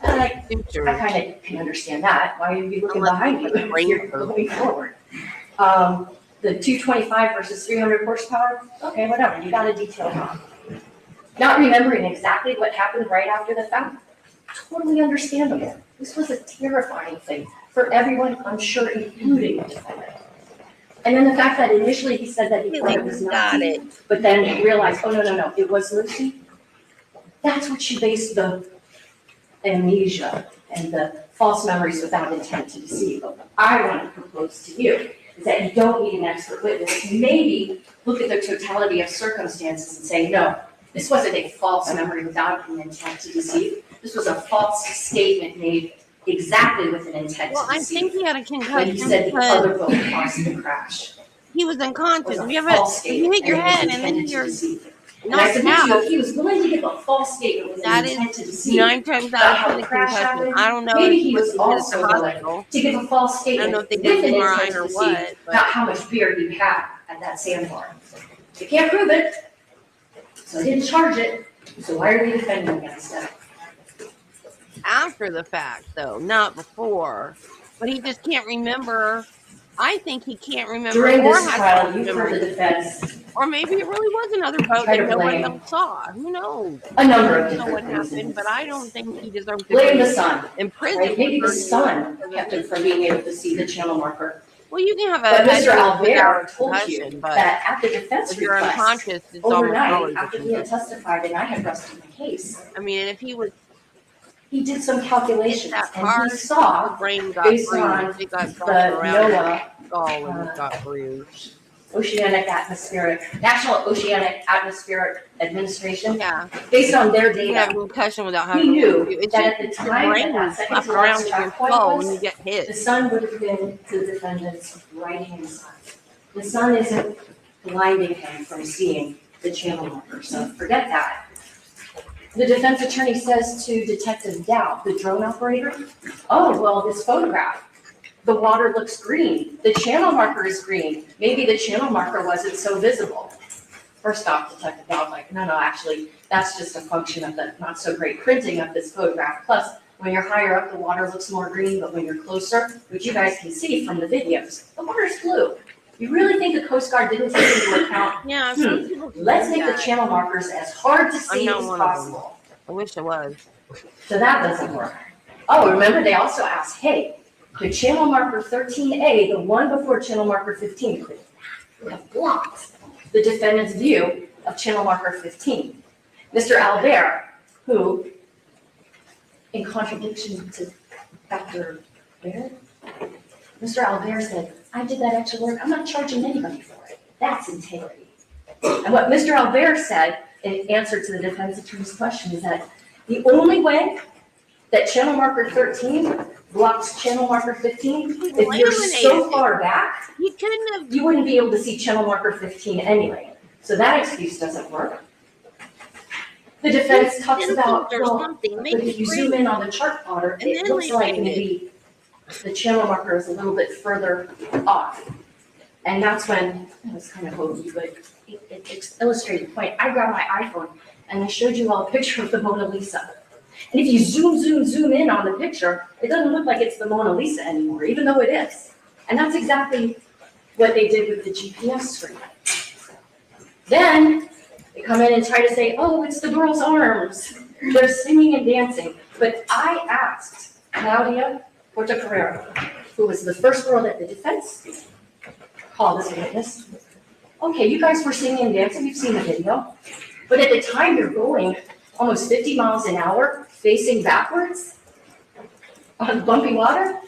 H: I kind of can understand that. Why are you looking behind you if you're going forward? The 225 versus 300 horsepower, okay, whatever, you got a detail wrong. Not remembering exactly what happened right after the fact, totally understandable. This was a terrifying thing for everyone, I'm sure, including the defendant. And then the fact that initially he said that he thought it was Nazi, but then he realized, oh, no, it was Lucy. That's what you base the amnesia and the false memories without intent to deceive. But what I want to propose to you is that you don't need an expert witness. Maybe look at the totality of circumstances and say, no, this wasn't a false memory without an intent to deceive. This was a false statement made exactly with an intent to deceive.
I: Well, I think he had a concussion
H: when he said the other boat caused the crash.
I: He was unconscious.
H: Was a
I: You
H: false statement
I: hit your
H: and it was
I: head and then
H: intended to
I: you're
H: deceive. And I said, if he was willing to give a false statement with an intent to deceive
I: 9 times
H: about
I: out
H: how
I: of
H: the
I: 10
H: crash
I: concussion.
H: happened,
I: I don't know
H: maybe
I: if
H: he was
I: at the
H: also willing
I: hospital.
H: to give a false
I: I don't know
H: statement
I: if they
H: with
I: did
H: an
I: mine
H: intent
I: or
H: to deceive
I: what, but
H: about how much beer he had at that sandbar. You can't prove it, so he didn't charge it, so why are we defending against it?
I: after the fact, though, not before. But he just can't remember. I think he can't remember.
H: During
I: or
H: this
I: has
H: trial,
I: to
H: you've
I: remember.
H: heard the defense
I: Or maybe it really was another boat
F: Try
I: that
F: to
I: nobody
F: blame
I: else saw. Who knows?
F: a number of
I: I don't know what
F: different
I: happened,
F: reasons.
I: but I don't think he deserves to
F: Blame
I: be
F: the sun,
I: in prison
F: right? Maybe
I: for
F: the
I: 30 years
F: sun
I: because of
F: kept him
I: this.
F: from being able to see the channel marker.
I: Well, you can have a
F: But Mr.
I: headache
F: Albert
I: without a
F: told
I: concussion,
F: you
I: but
F: that at the defense
I: if you're
F: request,
I: unconscious, it's almost
F: overnight,
I: always a
F: after he had
I: concussion.
F: testified and I had rested my case,
I: I mean, and if he was
F: he did some
I: hit
F: calculations
I: that
F: and
I: hard,
F: he
I: his
F: saw,
I: brain got
F: based
I: bruised.
F: on
I: It got thrown
F: the
I: around his
F: NOAA
I: skull and it got bruised.
F: National Oceanic Atmospheric Administration,
I: Yeah,
F: based on their
I: you can have a
F: data,
I: concussion without
F: he
I: having
F: knew
I: to. It's
F: that
I: just
F: at the
I: your
F: time
I: brain
F: that that second
I: flapping
F: to
I: around
F: last
I: in your
F: track point
I: skull when you
F: was,
I: get hit.
F: the sun would have been to the defendant's right-hand side. The sun isn't blinding him from seeing the channel marker, so forget that. The defense attorney says to Detective Dow, the drone operator, oh, well, this photograph, the water looks green, the channel marker is green, maybe the channel marker wasn't so visible. First off, Detective Dow was like, no, actually, that's just a function of the not so great printing of this photograph. Plus, when you're higher up, the water looks more green, but when you're closer, which you guys can see from the videos, the water's blue. You really think the Coast Guard didn't take into account,
I: Yeah, some people can
F: let's
I: do
F: make the
I: that.
F: channel markers as hard to see
I: not
F: as
I: one of them.
F: possible.
I: I wish it was.
F: So that doesn't work. Oh, remember they also asked, hey, could channel marker 13A, the one before channel marker 15, could have blocked the defendant's view of channel marker 15? Mr. Albert, who, in contradiction to Dr. Baird, Mr. Albert said, I did that extra work, I'm not charging anybody for it. That's integrity. And what Mr. Albert said in answer to the defense attorney's question is that the only way that channel marker 13 blocks channel marker 15, if you're so far back,
I: You couldn't have.
F: you wouldn't be able to see channel marker 15 anyway. So that excuse doesn't work. The defense talks about, well, but if you zoom in on the chart plotter, it looks like maybe the channel marker is a little bit further off. And that's when, it was kind of hokey, but it illustrated the point. I grabbed my iPhone and I showed you all a picture of the Mona Lisa. And if you zoom in on the picture, it doesn't look like it's the Mona Lisa anymore, even though it is. And that's exactly what they did with the GPS screen. Then they come in and try to say, oh, it's the girl's arms. They're singing and dancing. But I asked Claudia Portocarrero, who was the first girl that the defense called as a witness. Okay, you guys were singing and dancing, you've seen the video. But at the time you're going almost 50 miles an hour, facing backwards on bumpy water,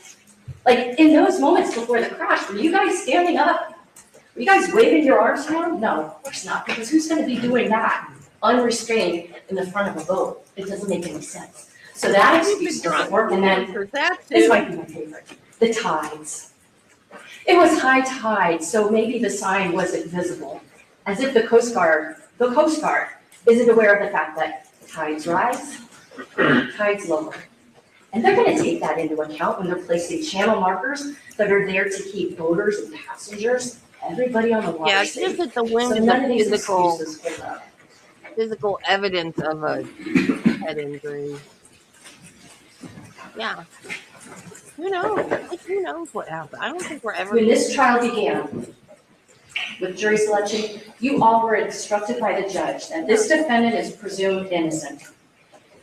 F: like in those moments before the crash, were you guys standing up? Were you guys waving your arms around? No, of course not, because who's gonna be doing that unrestrained in the front of a boat? It doesn't make any sense. So that excuse doesn't work, and then, this might be my favorite, the tides. It was high tide, so maybe the sign wasn't visible, as if the Coast Guard isn't aware of the fact that tides rise, tides lower. And they're gonna take that into account when they're placing channel markers that are there to keep boaters and passengers, everybody on the water
I: Yeah, it's
F: safe.
I: just that the wind
F: So
I: is
F: none
I: a
F: of these
I: physical
F: excuses hold up.
I: physical evidence of a head injury. Yeah. Who knows? Like, who knows what happened? I don't think we're ever.
F: When this trial began with jury selection, you all were instructed by the judge that this defendant is presumed innocent.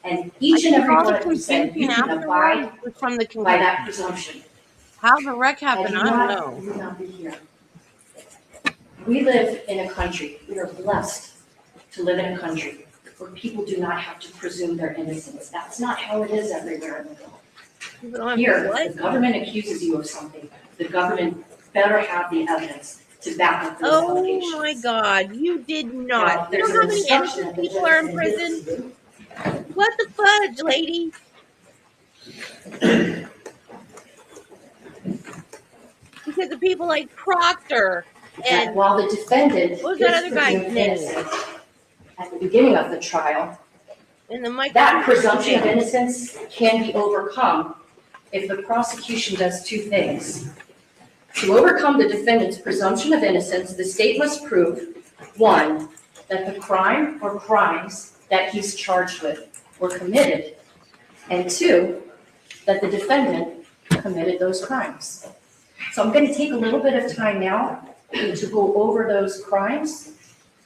F: And each and every one of you said you can abide
I: from the
F: by that presumption.
I: How the wreck happened, I don't know.
F: You would not be here. We live in a country, we are blessed to live in a country where people do not have to presume their innocence. That's not how it is everywhere in the world. Here, if the government accuses you of something, the government better have the evidence to back up those allegations.
I: Oh my God, you did not.
F: Now,
I: You know how many innocent people are in prison? What the fudge, lady? Because of people like Proctor and
F: while the defendant
I: what was that
F: is
I: other guy's
F: presumed
I: name?
F: innocent at the beginning of the trial,
I: And the
F: that presumption of innocence can be overcome if the prosecution does two things. To overcome the defendant's presumption of innocence, the state must prove, one, that the crime or crimes that he's charged with were committed, and two, that the defendant committed those crimes. So I'm going to take a little bit of time now to go over those crimes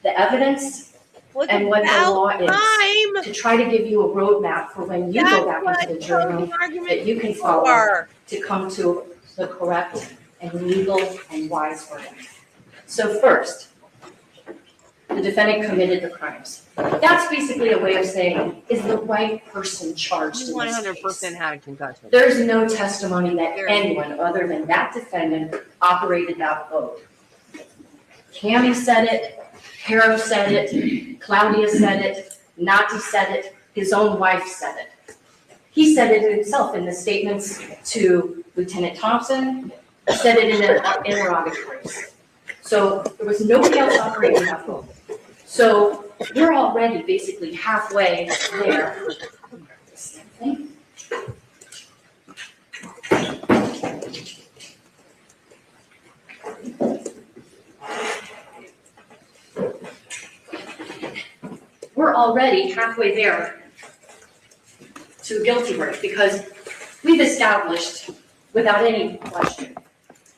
H: the evidence
I: Was
H: and what the
I: about
H: law is
I: time.
H: to try to give you a roadmap for when you go back into the jury room that you can follow to come to the correct and legal and wise verdict. So first, the defendant committed the crimes. That's basically a way of saying, is the right person charged in this case?
I: 100% had a concussion.
H: There's no testimony that anyone other than that defendant operated that boat. Cammie said it, Haro said it, Claudia said it, Nati said it, his own wife said it. He said it himself in the statements to Lieutenant Thompson, said it in the interrogatories. So there was nobody else operating that boat. So we're already basically halfway there. We're already halfway there to a guilty verdict because we've established without any question,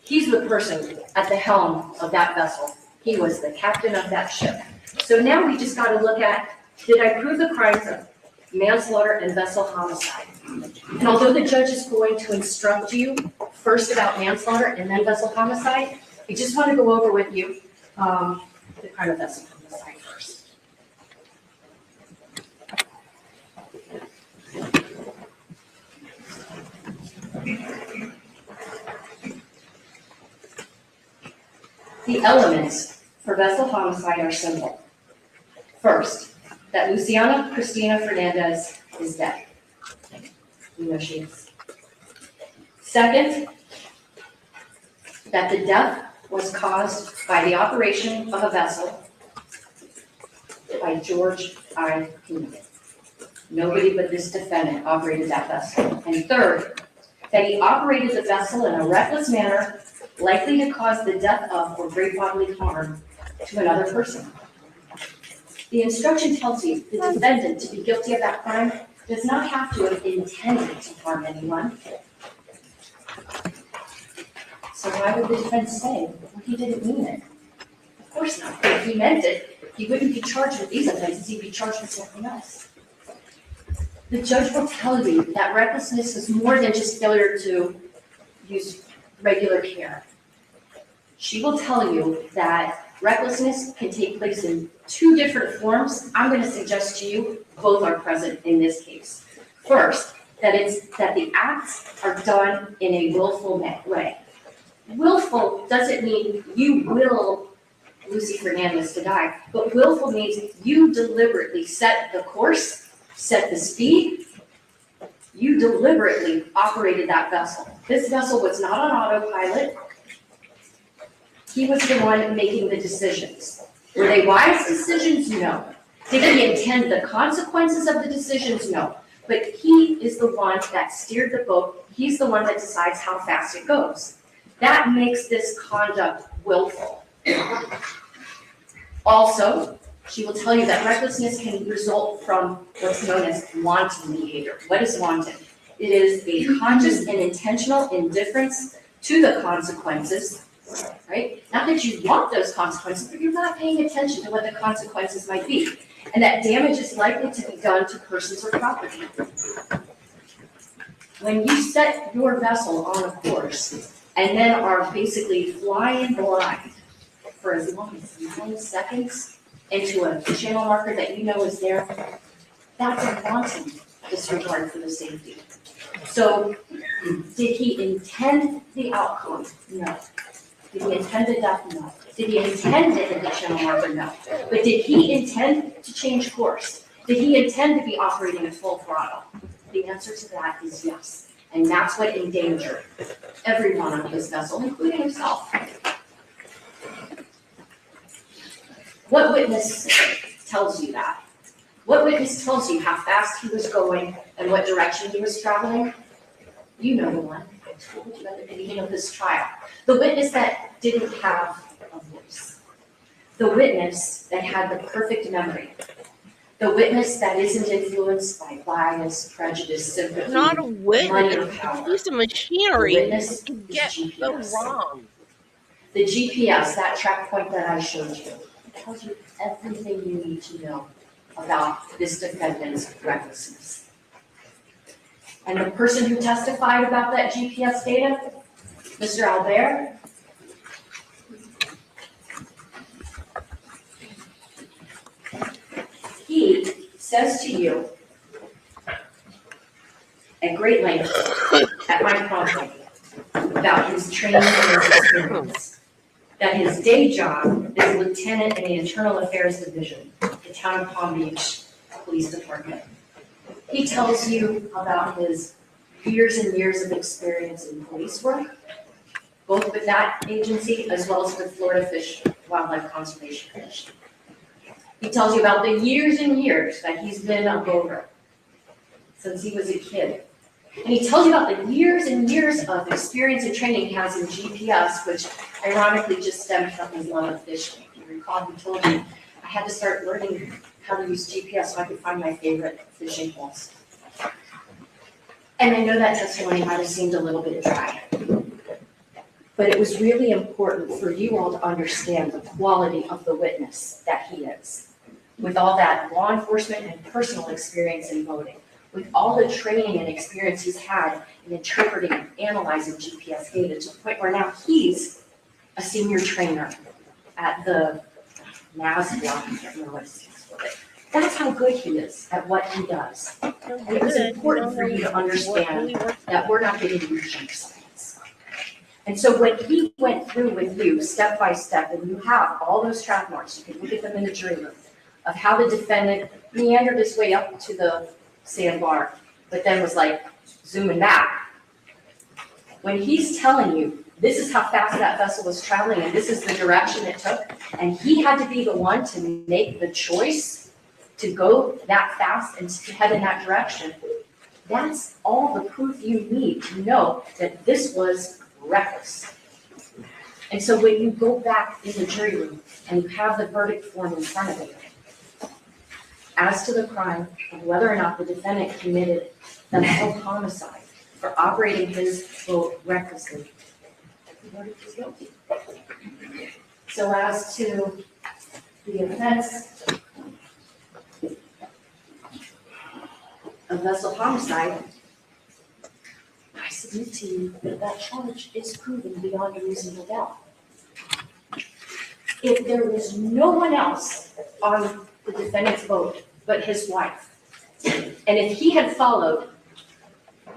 H: he's the person at the helm of that vessel. He was the captain of that ship. So now we just got to look at, did I prove the crimes of manslaughter and vessel homicide? And although the judge is going to instruct you first about manslaughter and then vessel homicide, I just want to go over with you the crime of vessel homicide first. The elements for vessel homicide are simple. First, that Luciana Cristina Fernandez is dead. We know she is. Second, that the death was caused by the operation of a vessel by George Pino. Nobody but this defendant operated that vessel. And third, that he operated the vessel in a reckless manner likely to cause the death of or great bodily harm to another person. The instruction tells you the defendant to be guilty of that crime does not have to have intended to harm anyone. So why would the defense say, well, he didn't mean it? Of course not. If he meant it, he wouldn't be charged with these offenses, he'd be charged with something else. The judge will tell you that recklessness is more than just failure to use regular care. She will tell you that recklessness can take place in two different forms. I'm going to suggest to you both are present in this case. First, that the acts are done in a willful way. Willful doesn't mean you will Lucy Fernandez to die, but willful means you deliberately set the course, set the speed, you deliberately operated that vessel. This vessel was not on autopilot. He was the one making the decisions. Were they wise decisions? No. Did he intend the consequences of the decisions? No. But he is the one that steered the boat. He's the one that decides how fast it goes. That makes this conduct willful. Also, she will tell you that recklessness can result from what's known as wanton behavior. What is wanton? It is a conscious and intentional indifference to the consequences, right? Not that you want those consequences, but you're not paying attention to what the consequences might be. And that damage is likely to be done to persons or property. When you set your vessel on a course and then are basically flying blind for as long as 9 seconds into a channel marker that you know is there, that's a wanton disregard for the safety. So, did he intend the outcome? No. Did he intend the death? No. Did he intend to hit the channel marker? No. But did he intend to change course? Did he intend to be operating at full throttle? The answer to that is yes. And that's what endangered everyone on his vessel, including himself. What witness tells you that? What witness tells you how fast he was going and what direction he was traveling? You know the one. I told you at the beginning of this trial. The witness that didn't have a voice. The witness that had the perfect memory. The witness that isn't influenced by bias, prejudice, sympathy,
I: Not a
H: money, or
I: witness,
H: power.
I: piece of machinery.
H: The witness
I: Could
H: is
I: get so
H: GPS.
I: wrong.
H: The GPS, that track point that I showed you. It tells you everything you need to know about this defendant's recklessness. And the person who testified about that GPS data, Mr. Albert, he says to you at great length, at my prompting, about his training and his experience, that his day job is lieutenant in the Internal Affairs Division, the town of Palm Beach Police Department. He tells you about his years and years of experience in police work, both with that agency as well as with Florida Fish Wildlife Conservation Commission. He tells you about the years and years that he's been a boater since he was a kid. And he tells you about the years and years of experience and training he has in GPS, which ironically just stemmed from his love of fishing. If you recall, he told me I had to start learning how to use GPS so I could find my favorite fishing holes. And I know that testimony might have seemed a little bit dry, but it was really important for you all to understand the quality of the witness that he is, with all that law enforcement and personal experience in boating, with all the training and experience he's had in interpreting and analyzing GPS data to the point where now he's a senior trainer at the NAS block. I can't remember what it stands for, but that's how good he is at what he does. And it was important for you to understand that we're not getting to junk science. And so when he went through with you step by step, and you have all those track marks, you can look at them in the jury room, of how the defendant meandered his way up to the sandbar, but then was like zooming back. When he's telling you this is how fast that vessel was traveling and this is the direction it took, and he had to be the one to make the choice to go that fast and to head in that direction, that's all the proof you need to know that this was reckless. And so when you go back in the jury room and you have the verdict form in front of you, as to the crime of whether or not the defendant committed the homicide for operating his boat recklessly, the verdict is guilty. So as to the offense of vessel homicide, I submit to you that that charge is proven beyond a reasonable doubt. If there was no one else on the defendant's boat but his wife, and if he had followed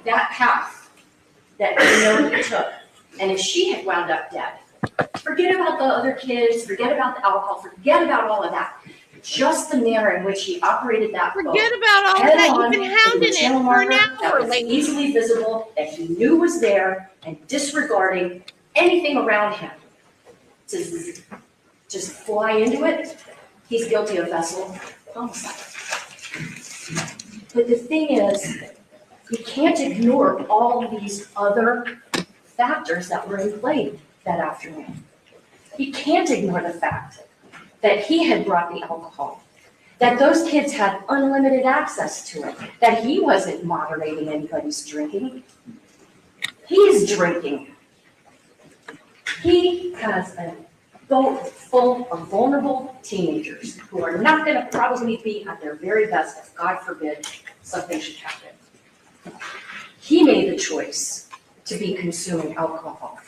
H: that path that he took, and if she had wound up dead, forget about the other kids, forget about the alcohol, forget about all of that. Just the manner in which he operated that boat.
I: Forget about all that. You've been hounding it for an hour, lady.
H: Easily visible, that he knew was there, and disregarding anything around him to just fly into it, he's guilty of vessel homicide. But the thing is, you can't ignore all these other factors that were in play that afternoon. You can't ignore the fact that he had brought the alcohol, that those kids had unlimited access to it, that he wasn't moderating anybody's drinking. He's drinking. He has a boat full of vulnerable teenagers who are not going to probably be at their very best if, God forbid, something should happen. He made the choice to be consuming alcohol.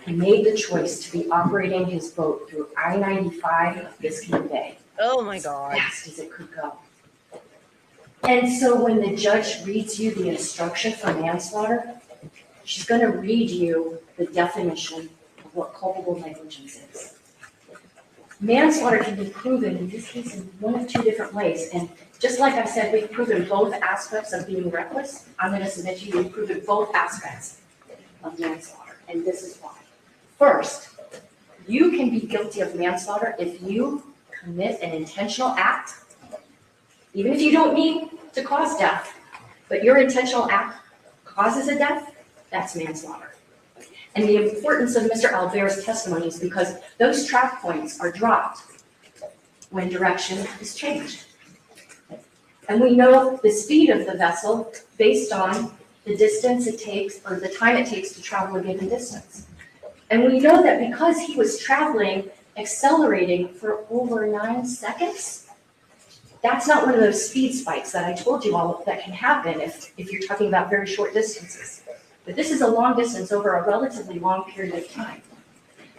H: He made the choice to be operating his boat through I-95 of Biscayne Bay.
I: Oh my God.
H: As fast as it could go. And so when the judge reads you the instruction for manslaughter, she's going to read you the definition of what culpable negligence is. Manslaughter can be proven in this case in one of two different ways. And just like I said, we've proven both aspects of being reckless. I'm going to submit to you, we've proven both aspects of manslaughter. And this is why. First, you can be guilty of manslaughter if you commit an intentional act, even if you don't mean to cause death, but your intentional act causes a death, that's manslaughter. And the importance of Mr. Albert's testimony is because those track points are dropped when direction is changed. And we know the speed of the vessel based on the distance it takes or the time it takes to travel a given distance. And we know that because he was traveling accelerating for over 9 seconds. That's not one of those speed spikes that I told you all that can happen if you're talking about very short distances. But this is a long distance over a relatively long period of time.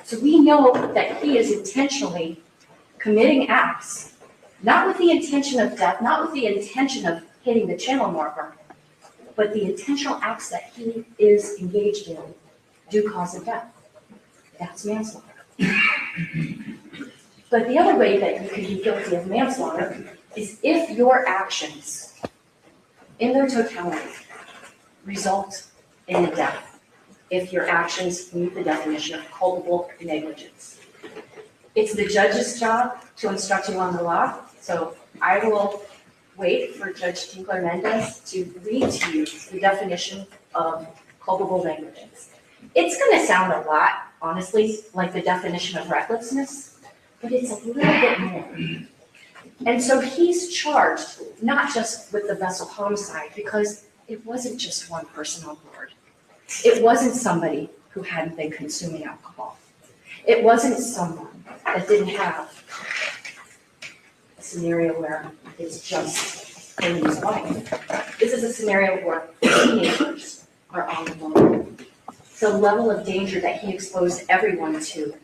H: So we know that he is intentionally committing acts, not with the intention of death, not with the intention of hitting the channel marker, but the intentional acts that he is engaged in do cause a death. That's manslaughter. But the other way that you can be guilty of manslaughter is if your actions, in their totality, result in a death. If your actions meet the definition of culpable negligence. It's the judge's job to instruct you on the law, so I will wait for Judge Fernandez to read to you the definition of culpable negligence. It's going to sound a lot, honestly, like the definition of recklessness, but it's a little bit more. And so he's charged not just with the vessel homicide, because it wasn't just one person on board. It wasn't somebody who hadn't been consuming alcohol. It wasn't someone that didn't have a scenario where it's just him and his wife. This is a scenario where teenagers are on the board. The level of danger that he exposed everyone to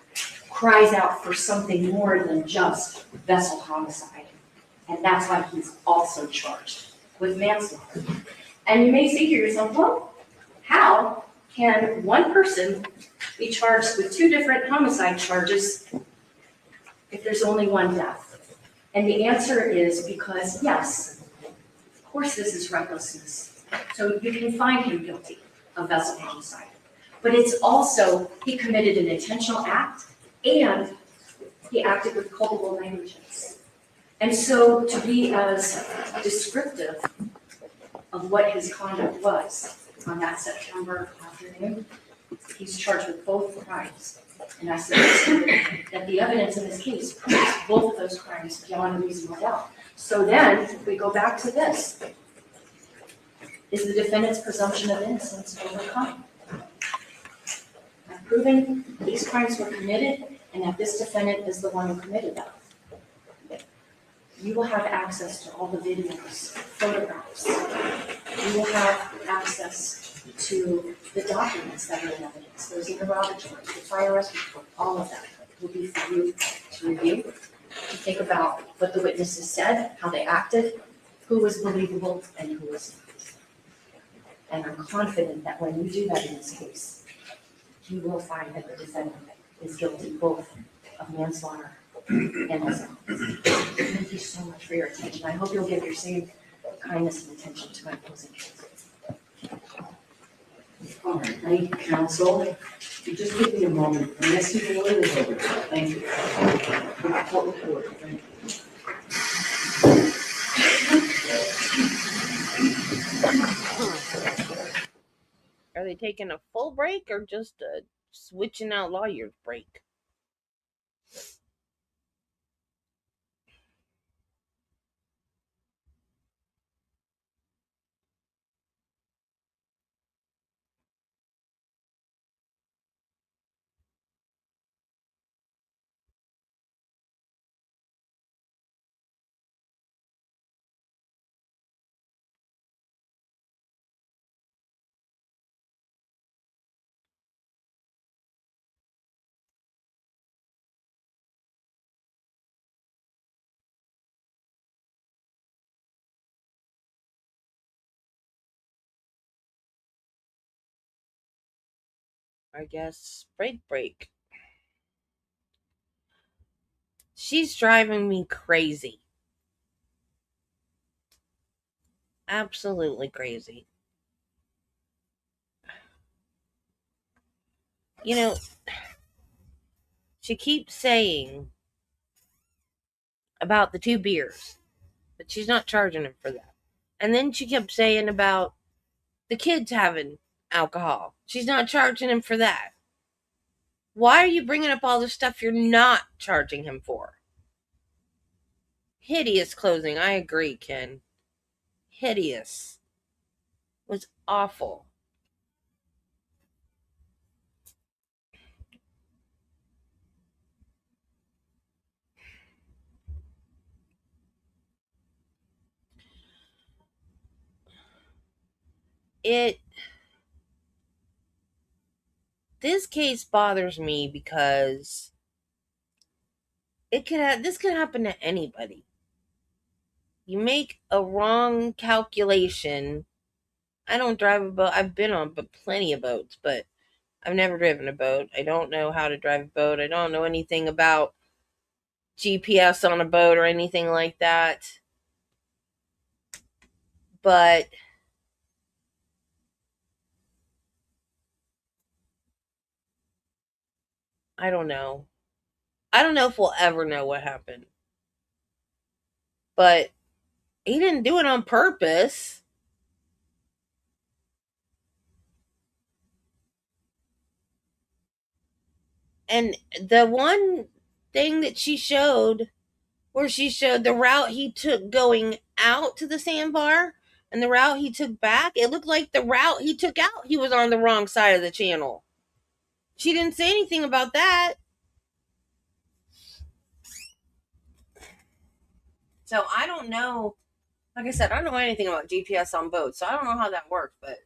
H: cries out for something more than just vessel homicide. And that's why he's also charged with manslaughter. And you may say to yourself, well, how can one person be charged with 2 different homicide charges if there's only one death? And the answer is because, yes, of course this is recklessness. So you can find him guilty of vessel homicide. But it's also, he committed an intentional act and he acted with culpable negligence. And so to be as descriptive of what his conduct was on that September afternoon, he's charged with both crimes. And I said that the evidence in this case proves both of those crimes beyond a reasonable doubt. So then we go back to this. Is the defendant's presumption of innocence overcome? I've proven these crimes were committed and that this defendant is the one who committed them. You will have access to all the videos, photographs. You will have access to the documents that are in evidence, those interrogatories, the prior arrest report, all of that will be for you to review, to think about what the witnesses said, how they acted, who was believable and who was not. And I'm confident that when you do that in this case, you will find that the defendant is guilty both of manslaughter and assault. Thank you so much for your attention. I hope you'll give your same kindness and attention to my opposing counsel.
F: All right, thank you, counsel. You just give me a moment. The next people is over. Thank you. Court report. Thank you.
I: Are they taking a full break or just a switching out lawyers break? I guess break. She's driving me crazy. Absolutely crazy. You know, she keeps saying about the 2 beers, but she's not charging him for that. And then she kept saying about the kids having alcohol. She's not charging him for that. Why are you bringing up all the stuff you're not charging him for? Hideous closing. I agree, Ken. Hideous. It was awful. this case bothers me because this could happen to anybody. You make a wrong calculation. I don't drive a boat. I've been on plenty of boats, but I've never driven a boat. I don't know how to drive a boat. I don't know anything about GPS on a boat or anything like that. But I don't know. I don't know if we'll ever know what happened. But he didn't do it on purpose. And the one thing that she showed, where she showed the route he took going out to the sandbar and the route he took back, it looked like the route he took out, he was on the wrong side of the channel. She didn't say anything about that. So I don't know. Like I said, I don't know anything about GPS on boats, so I don't know how that works, but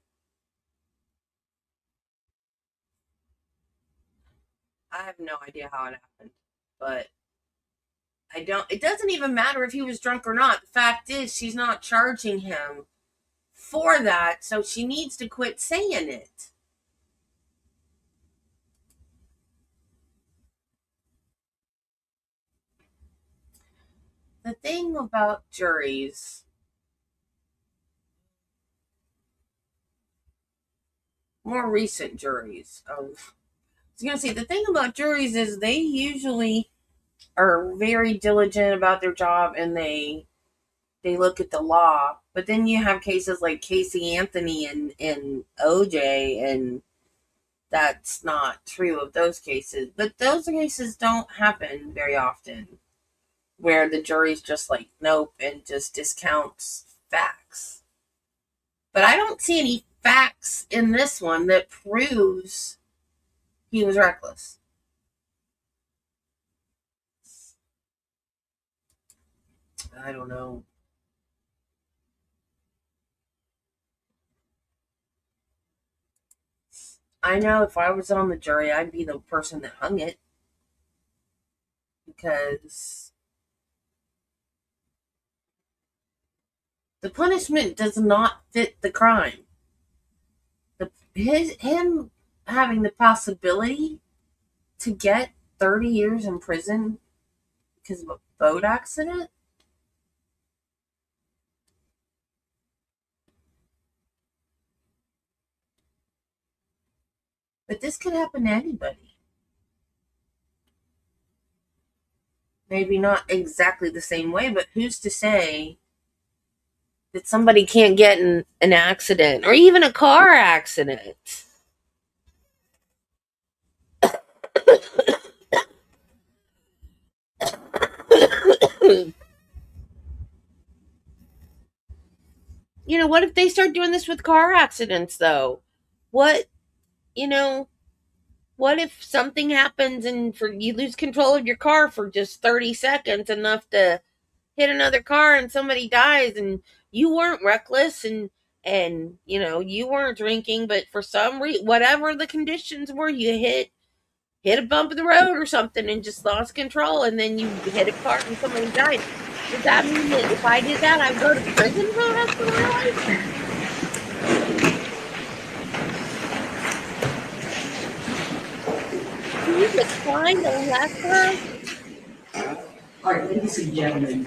I: I have no idea how it happened. But it doesn't even matter if he was drunk or not. The fact is, she's not charging him for that, so she needs to quit saying it. The thing about juries, more recent juries, I was going to say, the thing about juries is they usually are very diligent about their job and they look at the law. But then you have cases like Casey Anthony and OJ, and that's not true of those cases. But those cases don't happen very often, where the jury's just like, nope, and just discounts facts. But I don't see any facts in this one that proves he was reckless. I don't know. I know if I was on the jury, I'd be the person that hung it. Because the punishment does not fit the crime. Him having the possibility to get 30 years in prison because of a boat accident? But this could happen to anybody. Maybe not exactly the same way, but who's to say that somebody can't get in an accident or even a car accident? What if they start doing this with car accidents, though? What if something happens and you lose control of your car for just 30 seconds, enough to hit another car and somebody dies, and you weren't reckless and you weren't drinking, but for some reason, whatever the conditions were, you hit a bump in the road or something and just lost control, and then you hit a car and somebody died. Does that mean that if I did that, I'd go to prison for the rest of my life? Can you decline the lesser?
F: All right, ladies and gentlemen,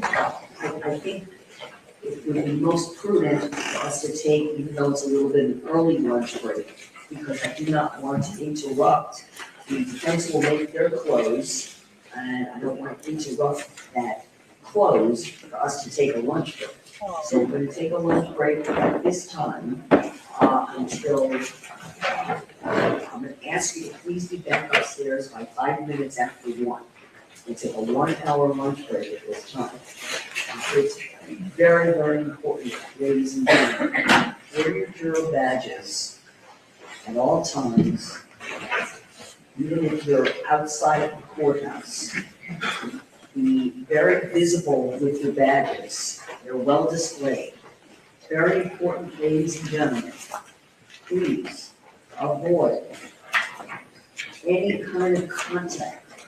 F: I think it would be most prudent for us to take, even though it's a little bit of an early lunch break, because I do not want to interrupt. The defense will make their close, and I don't want to interrupt that close for us to take a lunch break. So we're going to take a lunch break at this time until I'm going to ask you to please be back upstairs by 5 minutes after 1. We'll take a 1 hour lunch break at this time. It's very, very important, ladies and gentlemen, wear your juror badges at all times, even if you're outside of the courthouse. Be very visible with your badges. They're well displayed. very important, ladies and gentlemen, please avoid any kind of contact,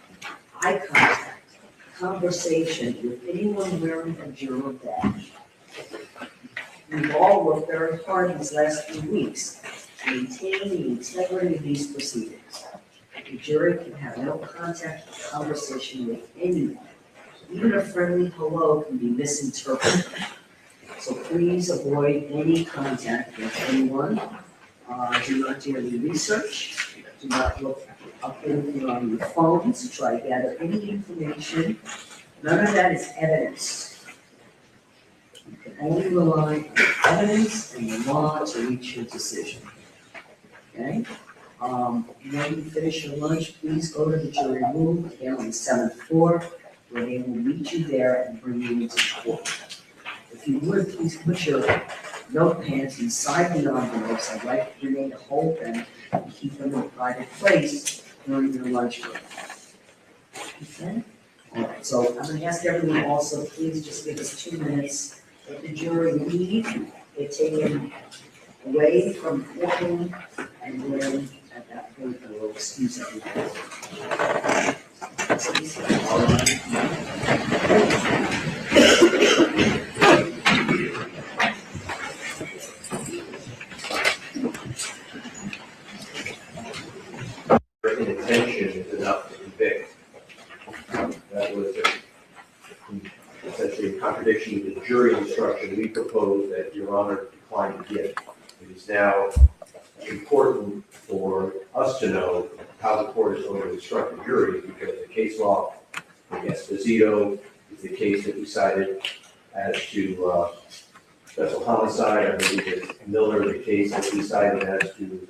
F: eye contact, conversation with anyone wearing a juror badge. We've all worked very hard these last few weeks to maintain the integrity of these proceedings. The jury can have no contact or conversation with anyone. Even a friendly hello can be misinterpreted. So please avoid any contact with anyone. Do not do any research. Do not look up anything on your phone to try to gather any information. None of that is evidence. You can only rely on evidence and the law to reach your decision. Okay? When you finish your lunch, please go to the jury room, again on the 7th floor, where they will meet you there and bring you into court. If you would, please put your notepads inside the envelopes. I'd like you to hold them and keep them in a private place during your lunch break. Okay? All right, so I'm going to ask everyone also, please just give us 2 minutes. Let the jury leave. They're taken away from the courtroom, and then at that point, I will excuse everyone.
G: Intention is enough to convict. That was essentially in contradiction to the jury instruction we proposed that Your Honor declined to give. It is now important for us to know how the court is going to instruct the jury, because the case law against Esposito is the case that we cited as to special homicide. I believe it's Miller, the case that we cited as to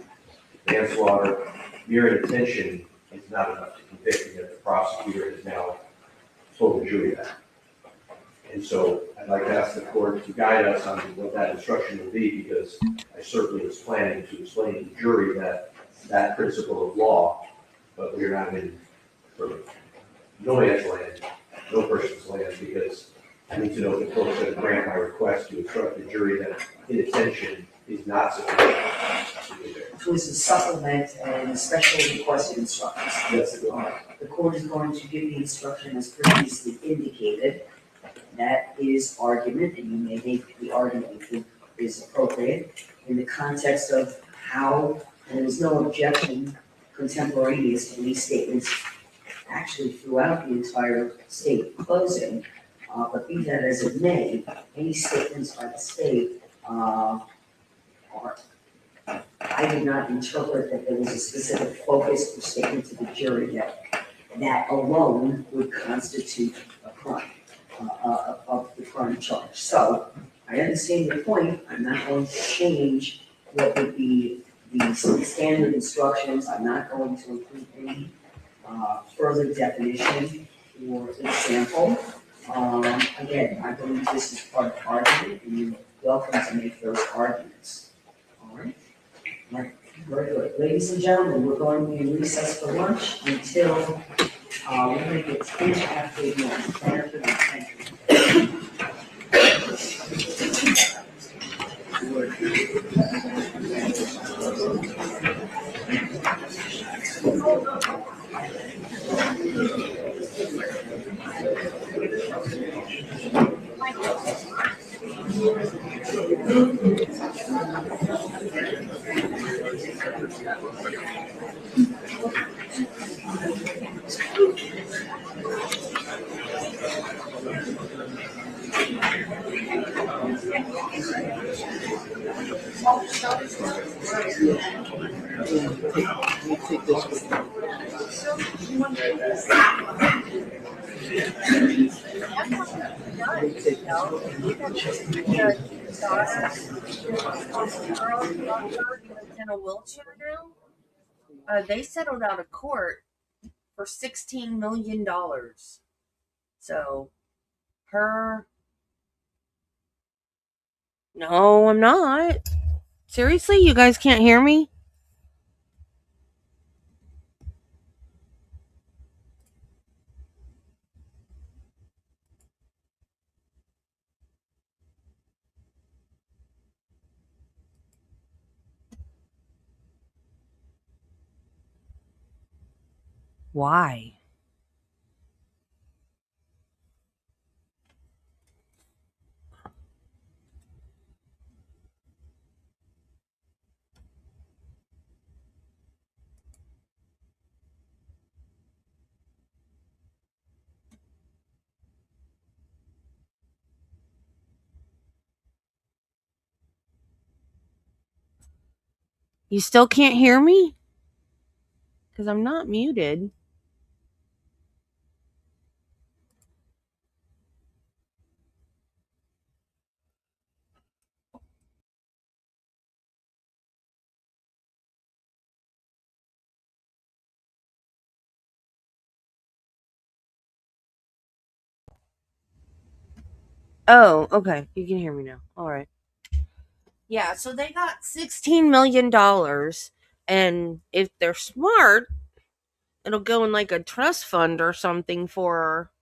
G: manslaughter. Mere intention is not enough to convict, and that the prosecutor has now told the jury that. And so I'd like to ask the court to guide us on what that instruction will be, because I certainly was planning to explain to the jury that principle of law, but we're not in sort of no man's land, no person's land, because I need to know if the court's going to grant my request to instruct the jury that inattention is not sufficient.
F: To supplement and special requested instructions.
G: Yes.
F: The court is going to give the instruction as previously indicated. That is argument, and you may make the argument you think is appropriate in the context of how there was no objection contemporaneous to these statements actually throughout the entire state closing. But be that as it may, any statements by the state are, I did not interpret that there was a specific focus or statement to the jury that alone would constitute a crime, of the crime charge. So I understand your point. I'm not going to change what would be the standard instructions. I'm not going to include any further definition or example. Again, I believe this is part of argument, and you're welcome to make those arguments. All right? Very good. Ladies and gentlemen, we're going to be in recess for lunch until we're going to get 10 after 1. 10 after 1. Thank you.
A: In a wheelchair now. They settled out of court for $16 million. So, her. No, I'm not. Seriously, you guys can't hear me?
I: Why? You still can't hear me? Because I'm not muted. Oh, okay. You can hear me now. All right. Yeah, so they got $16 million. And if they're smart, it'll go in like a trust fund or something for.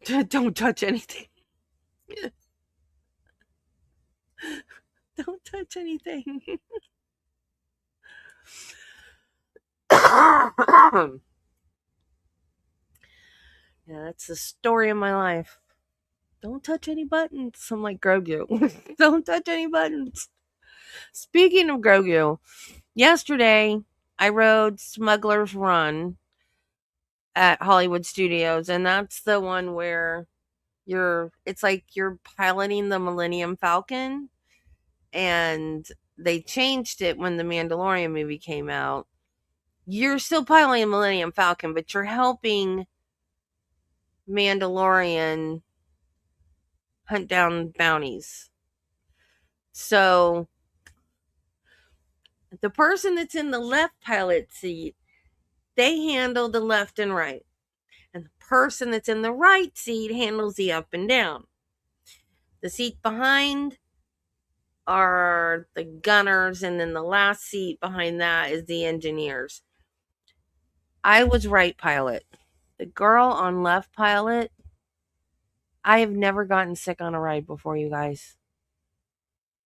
I: Don't touch anything. Don't touch anything. Yeah, that's the story of my life. Don't touch any buttons. I'm like Grogu. Don't touch any buttons. Speaking of Grogu, yesterday I rode Smuggler's Run at Hollywood Studios, and that's the one where it's like you're piloting the Millennium Falcon, and they changed it when the Mandalorian movie came out. You're still piloting Millennium Falcon, but you're helping Mandalorian hunt down bounties. So the person that's in the left pilot seat, they handle the left and right. And the person that's in the right seat handles the up and down. The seat behind are the gunners, and then the last seat behind that is the engineers. I was right pilot. The girl on left pilot, I have never gotten sick on a ride before, you guys.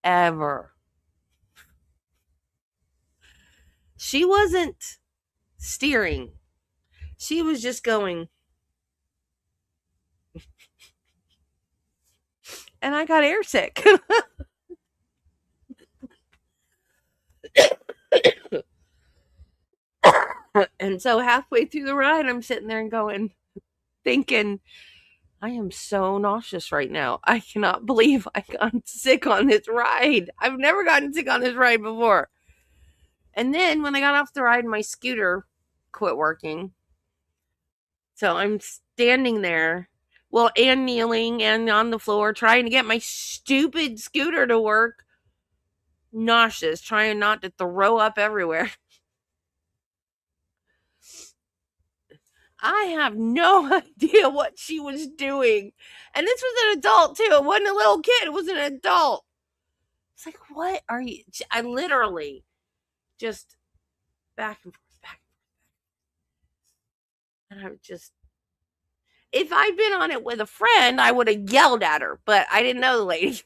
I: Ever. She wasn't steering. She was just going. And I got airsick. And so halfway through the ride, I'm sitting there and thinking, I am so nauseous right now. I cannot believe I got sick on this ride. I've never gotten sick on this ride before. And then when I got off the ride, my scooter quit working. So I'm standing there, well, and kneeling and on the floor trying to get my stupid scooter to work. Nauseous, trying not to throw up everywhere. I have no idea what she was doing. And this was an adult too. It wasn't a little kid, it was an adult. It's like, what are you? I literally just back and forth, back and forth. And I would just, if I'd been on it with a friend, I would have yelled at her, but I didn't know the lady.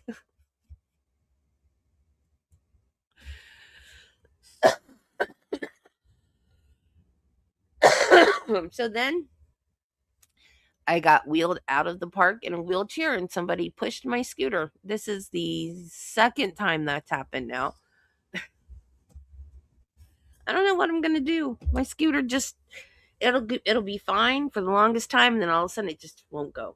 I: So then I got wheeled out of the park in a wheelchair and somebody pushed my scooter. This is the second time that's happened now. I don't know what I'm going to do. My scooter just, it'll be fine for the longest time, and then all of a sudden it just won't go.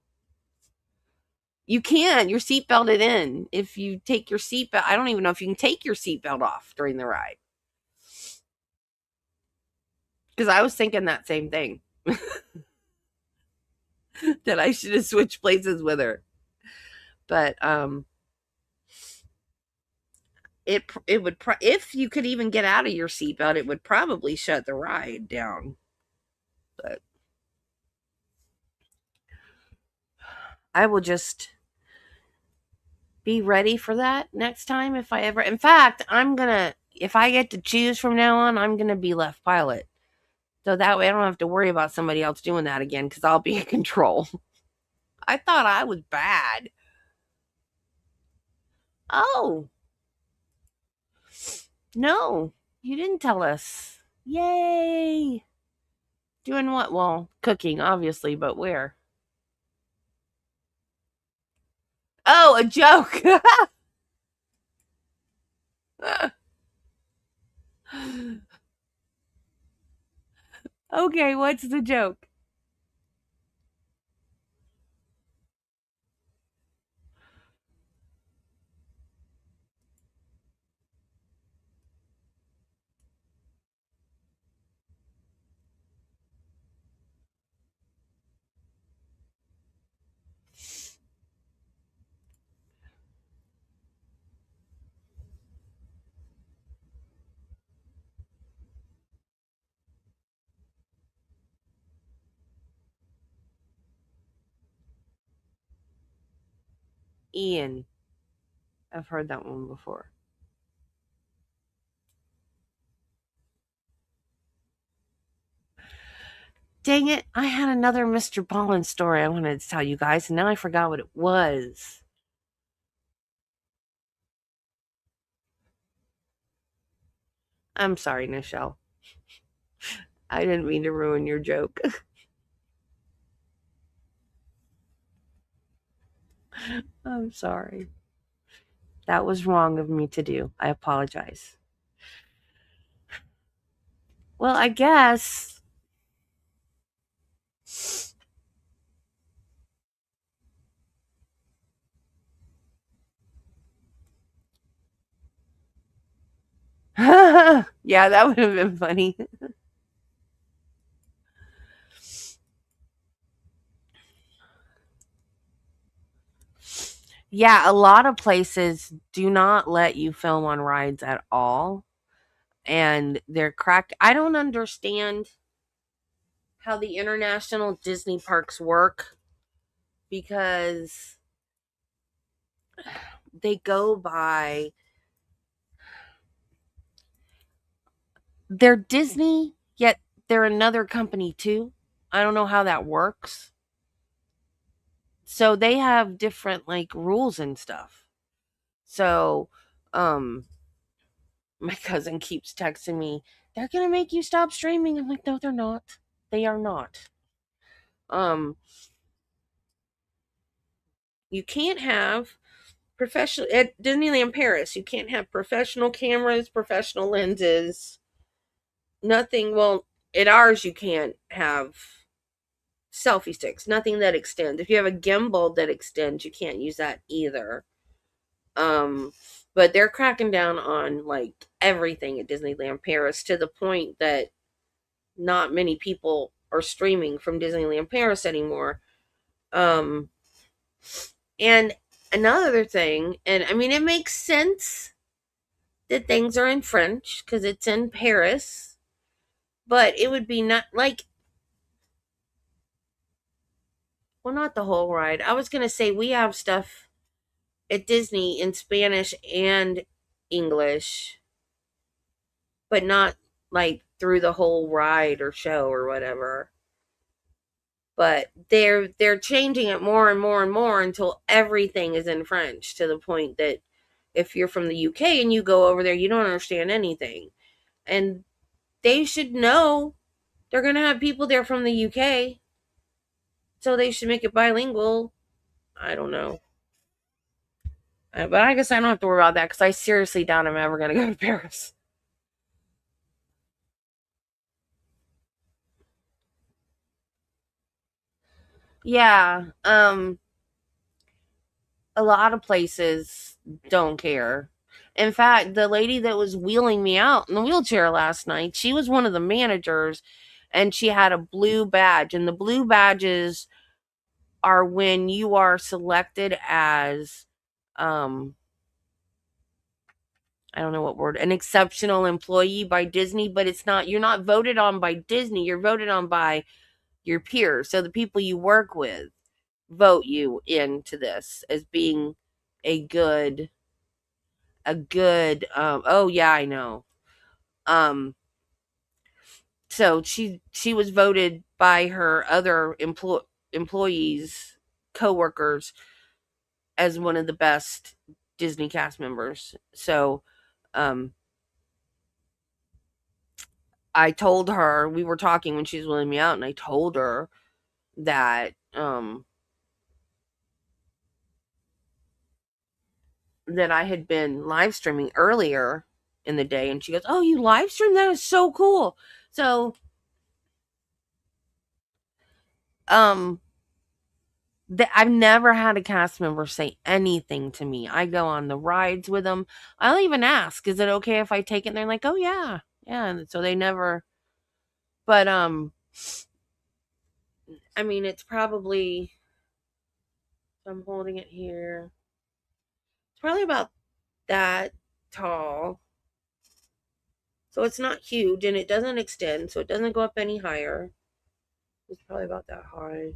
I: You can. You're seatbelted in. If you take your seatbelt, I don't even know if you can take your seatbelt off during the ride. Because I was thinking that same thing. That I should have switched places with her. But it would if you could even get out of your seatbelt, it would probably shut the ride down. But I will just be ready for that next time if I ever. In fact, if I get to choose from now on, I'm gonna be left pilot. So that way I don't have to worry about somebody else doing that again, because I'll be in control. I thought I was bad. Oh. No, you didn't tell us. Yay.
A: Doing what? Well, cooking, obviously, but where? Oh, a joke. Okay, what's the joke? Ian. I've heard that one before. Dang it, I had another Mr. Ballin story I wanted to tell you guys, and now I forgot what it was. I'm sorry, Nichelle. I didn't mean to ruin your joke. I'm sorry. That was wrong of me to do. I apologize. Well, I guess. Yeah, that would have been funny. Yeah, a lot of places do not let you film on rides at all. And they're cracked. I don't understand how the international Disney parks work because they go by. They're Disney, yet they're another company too. I don't know how that works. So they have different like rules and stuff. So, my cousin keeps texting me, they're going to make you stop streaming. I'm like, no, they're not. They are not. You can't have professional at Disneyland Paris. You can't have professional cameras, professional lenses, nothing. Well, at ours, you can't have selfie sticks, nothing that extends. If you have a gimbal that extends, you can't use that either. But they're cracking down on like everything at Disneyland Paris to the point that not many people are streaming from Disneyland Paris anymore. And another thing, and I mean, it makes sense that things are in French because it's in Paris, but it would be not like, well, not the whole ride. I was going to say we have stuff at Disney in Spanish and English, but not like through the whole ride or show or whatever. But they're changing it more and more and more until everything is in French to the point that if you're from the UK and you go over there, you don't understand anything. And they should know they're going to have people there from the UK. So they should make it bilingual. I don't know. But I guess I don't have to worry about that because I seriously doubt I'm ever going to go to Paris. Yeah. A lot of places don't care. In fact, the lady that was wheeling me out in the wheelchair last night, she was one of the managers and she had a blue badge. And the blue badges are when you are selected as I don't know what word, an exceptional employee by Disney, but it's not, you're not voted on by Disney, you're voted on by your peers. So the people you work with vote you into this as being a good oh yeah, I know. So she was voted by her other employees, coworkers, as one of the best Disney cast members. So
I: I told her, we were talking when she was wheeling me out, and I told her that that I had been live streaming earlier in the day, and she goes, "Oh, you live stream? That is so cool." So I've never had a cast member say anything to me. I go on the rides with them. I'll even ask, "Is it okay if I take it?" And they're like, "Oh yeah, yeah." And so they never. But I mean, it's probably. I'm holding it here. It's probably about that tall. So it's not huge, and it doesn't extend, so it doesn't go up any higher. It's probably about that high.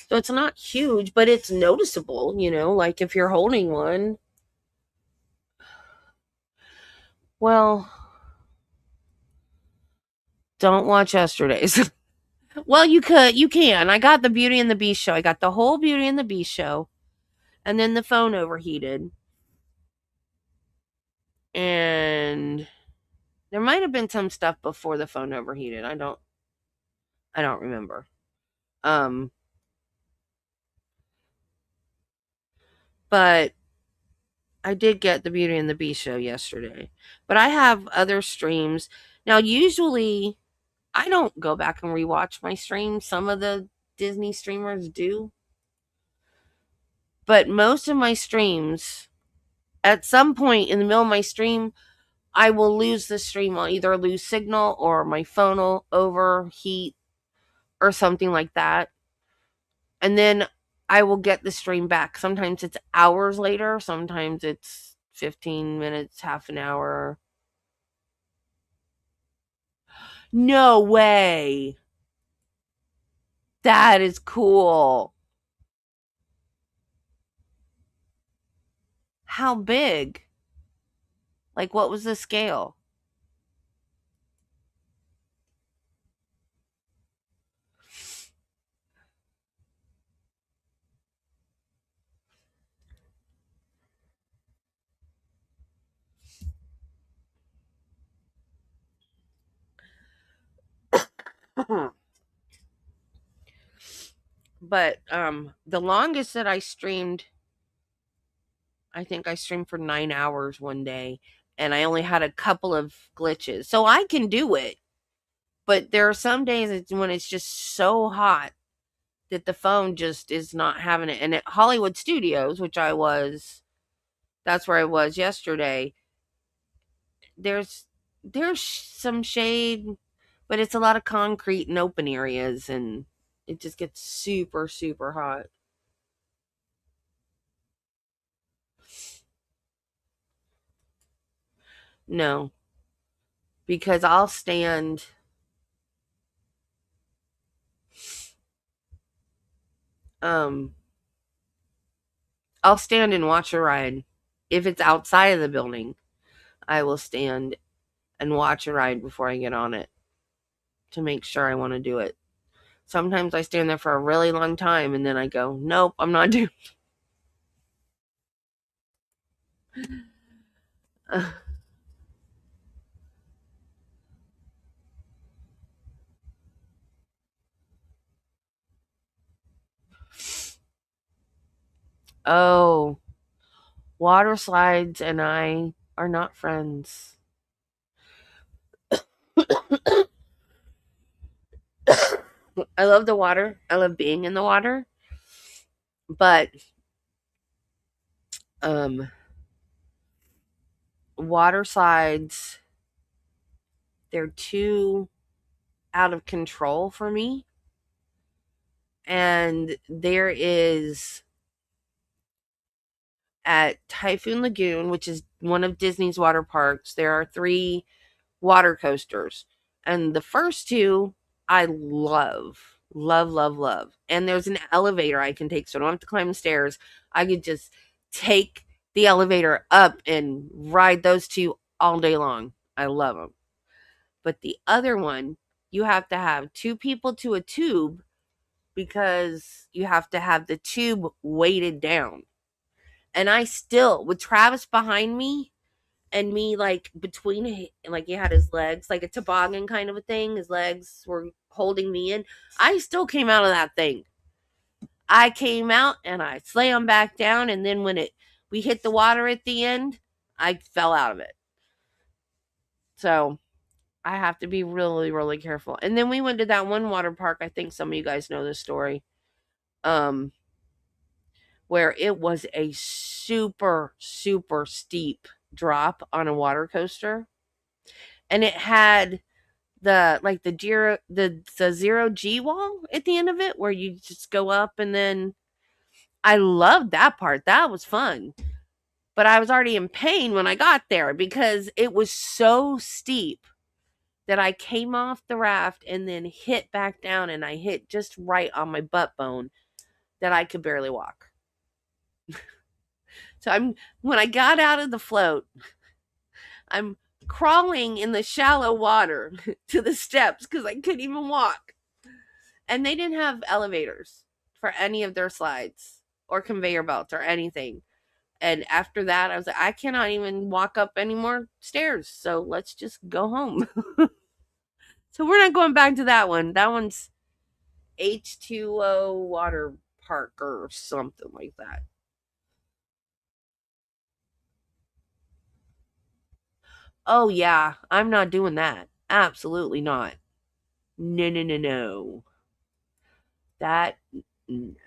I: So it's not huge, but it's noticeable, like if you're holding one. Well, don't watch yesterday's. Well, you can. I got the Beauty and the Beast show. I got the whole Beauty and the Beast show. And then the phone overheated. And there might have been some stuff before the phone overheated. I don't remember. But I did get the Beauty and the Beast show yesterday. But I have other streams. Now, usually I don't go back and rewatch my streams. Some of the Disney streamers do. But most of my streams, at some point in the middle of my stream, I will lose the stream. I'll either lose signal or my phone will overheat or something like that. And then I will get the stream back. Sometimes it's hours later. Sometimes it's 15 minutes, half an hour. No way. That is cool. How big? Like, what was the scale? But the longest that I streamed, I think I streamed for 9 hours one day, and I only had a couple of glitches. So I can do it. But there are some days when it's just so hot that the phone just is not having it. And at Hollywood Studios, which that's where I was yesterday, there's some shade, but it's a lot of concrete and open areas, and it just gets super, super hot. No, because I'll stand and watch a ride. If it's outside of the building, I will stand and watch a ride before I get on it to make sure I want to do it. Sometimes I stand there for a really long time and then I go, nope, I'm not doing it. Oh, water slides and I are not friends. I love the water. I love being in the water. But water slides, they're too out of control for me. And there is at Typhoon Lagoon, which is one of Disney's water parks, there are 3 water coasters. And the first 2 I love. Love, love, love. And there's an elevator I can take, so I don't have to climb the stairs. I could just take the elevator up and ride those 2 all day long. I love them. But the other one, you have to have 2 people to a tube because you have to have the tube weighted down. And I still, with Travis behind me and me like between, like he had his legs, like a toboggan kind of a thing. His legs were holding me in. I still came out of that thing. I came out and I slammed back down, and then when we hit the water at the end, I fell out of it. So I have to be really, really careful. And then we went to that one water park. I think some of you guys know this story. Where it was a super, super steep drop on a water coaster. And it had the zero G wall at the end of it, where you just go up, and then I loved that part. That was fun. But I was already in pain when I got there because it was so steep that I came off the raft and then hit back down, and I hit just right on my butt bone that I could barely walk. So when I got out of the float, I'm crawling in the shallow water to the steps because I couldn't even walk. And they didn't have elevators for any of their slides or conveyor belts or anything. And after that, I was like, I cannot even walk up any more stairs. So let's just go home. So we're not going back to that one. That one's H2O water park or something like that. Oh, yeah. I'm not doing that. Absolutely not. No. That,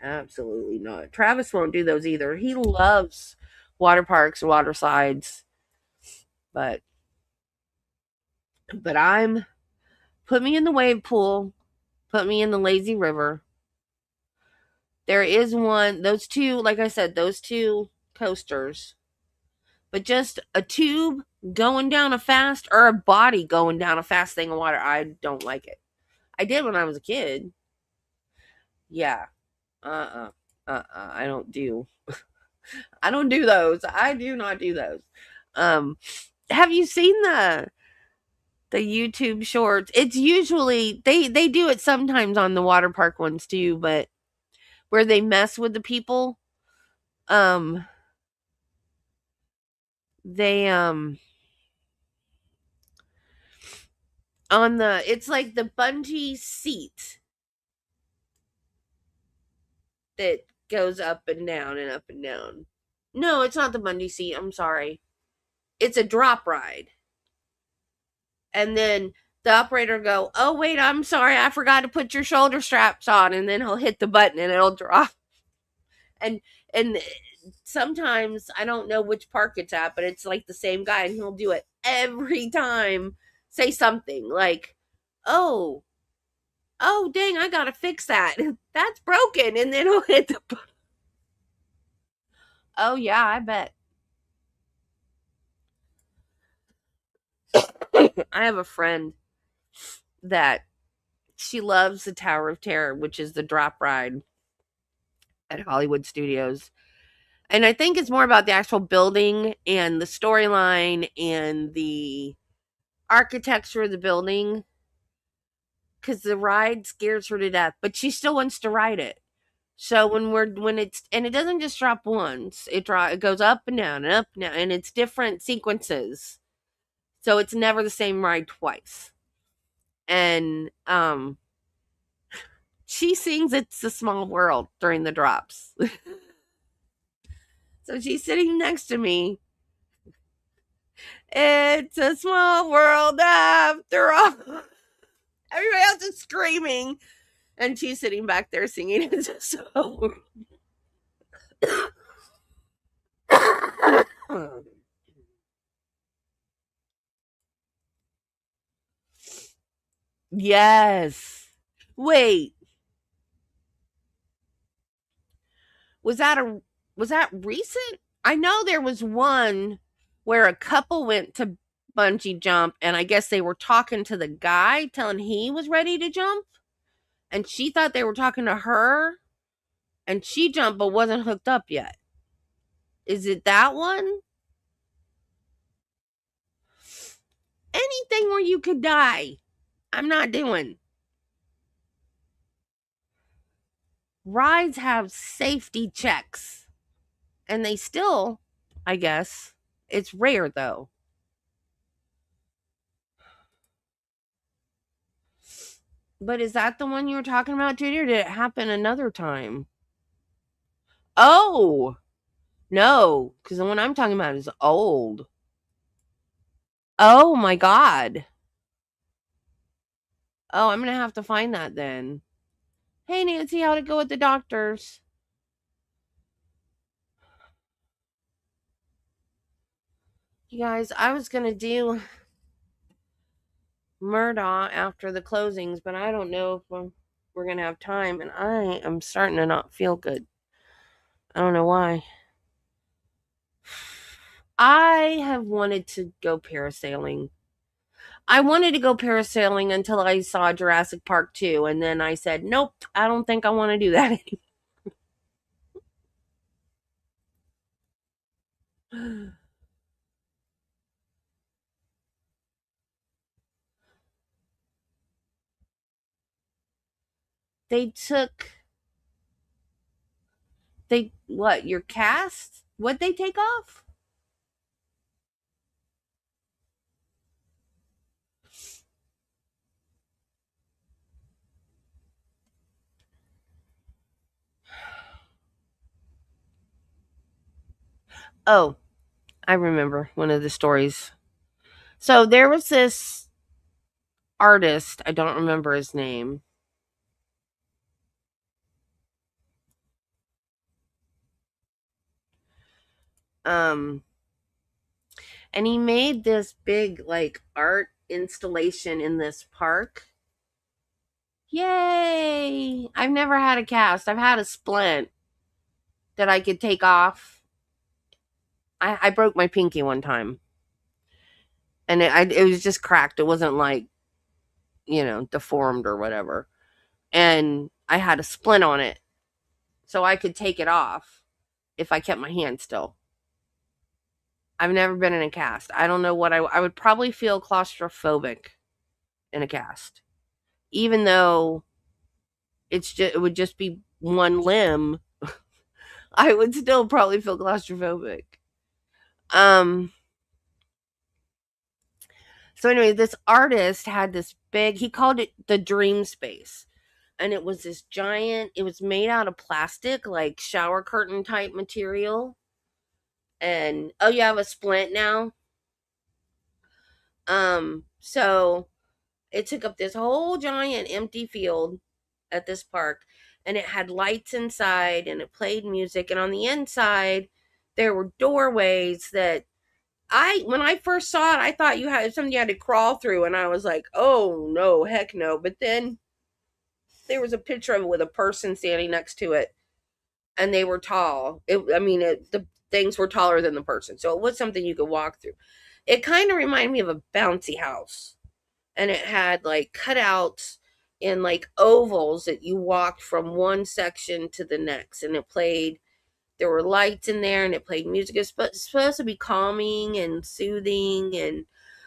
I: absolutely not. Travis won't do those either. He loves water parks and water slides. But put me in the wave pool. Put me in the lazy river. There is one, those two, like I said, those two coasters. But just a tube going down a fast, or a body going down a fast thing of water, I don't like it. I did when I was a kid. Yeah. I don't do those. I do not do those. Have you seen the YouTube shorts? It's usually they do it sometimes on the water park ones too, but where they mess with the people. They it's like the bungee seat that goes up and down and up and down. No, it's not the bungee seat. I'm sorry. It's a drop ride. And then the operator go, oh, wait, I'm sorry. I forgot to put your shoulder straps on. And then he'll hit the button and it'll drop. And sometimes I don't know which park it's at, but it's like the same guy, and he'll do it every time. Say something like, oh, dang, I got to fix that. That's broken. And then he'll hit the button. Oh, yeah, I bet. I have a friend that she loves the Tower of Terror, which is the drop ride at Hollywood Studios. And I think it's more about the actual building and the storyline and the architecture of the building, because the ride scares her to death, but she still wants to ride it. So when it's, and it doesn't just drop once, it goes up and down and up and down, and it's different sequences. So it's never the same ride twice. And she sings It's a Small World during the drops. So she's sitting next to me. It's a small world after all. Everybody else is screaming, and she's sitting back there singing It's a Small World. Yes. Wait. Was that recent? I know there was one where a couple went to bungee jump, and I guess they were talking to the guy, telling he was ready to jump, and she thought they were talking to her, and she jumped but wasn't hooked up yet. Is it that one? Anything where you could die, I'm not doing. Rides have safety checks, and they still, I guess, it's rare though.
A: But is that the one you were talking about, Judy, or did it happen another time? Oh, no, because the one I'm talking about is old. Oh, my God. Oh, I'm going to have to find that then. Hey, Nancy, how'd it go with the doctors? You guys, I was going to do Murdaugh after the closings, but I don't know if we're going to have time, and I am starting to not feel good. I don't know why. I have wanted to go parasailing. I wanted to go parasailing until I saw Jurassic Park 2, and then I said, nope, I don't think I want to do that anymore. What, your cast? What'd they take off? Oh, I remember one of the stories. So there was this artist, I don't remember his name. And he made this big like art installation in this park. Yay! I've never had a cast. I've had a splint that I could take off. I broke my pinky one time, and it was just cracked. It wasn't like, deformed or whatever. And I had a splint on it, so I could take it off if I kept my hand still. I've never been in a cast. I don't know what I would probably feel claustrophobic in a cast, even though it would just be one limb. I would still probably feel claustrophobic. So anyway, this artist had this big, he called it the dream space. And it was this giant, it was made out of plastic, like shower curtain type material. And oh, you have a splint now? So it took up this whole giant empty field at this park, and it had lights inside, and it played music, and on the inside there were doorways that when I first saw it, I thought you had something you had to crawl through, and I was like, oh no, heck no. But then there was a picture of it with a person standing next to it, and they were tall. The things were taller than the person, so it was something you could walk through. It kind of reminded me of a bouncy house, and it had like cutouts in like ovals that you walked from one section to the next, and there were lights in there, and it played music. It's supposed to be calming and soothing, and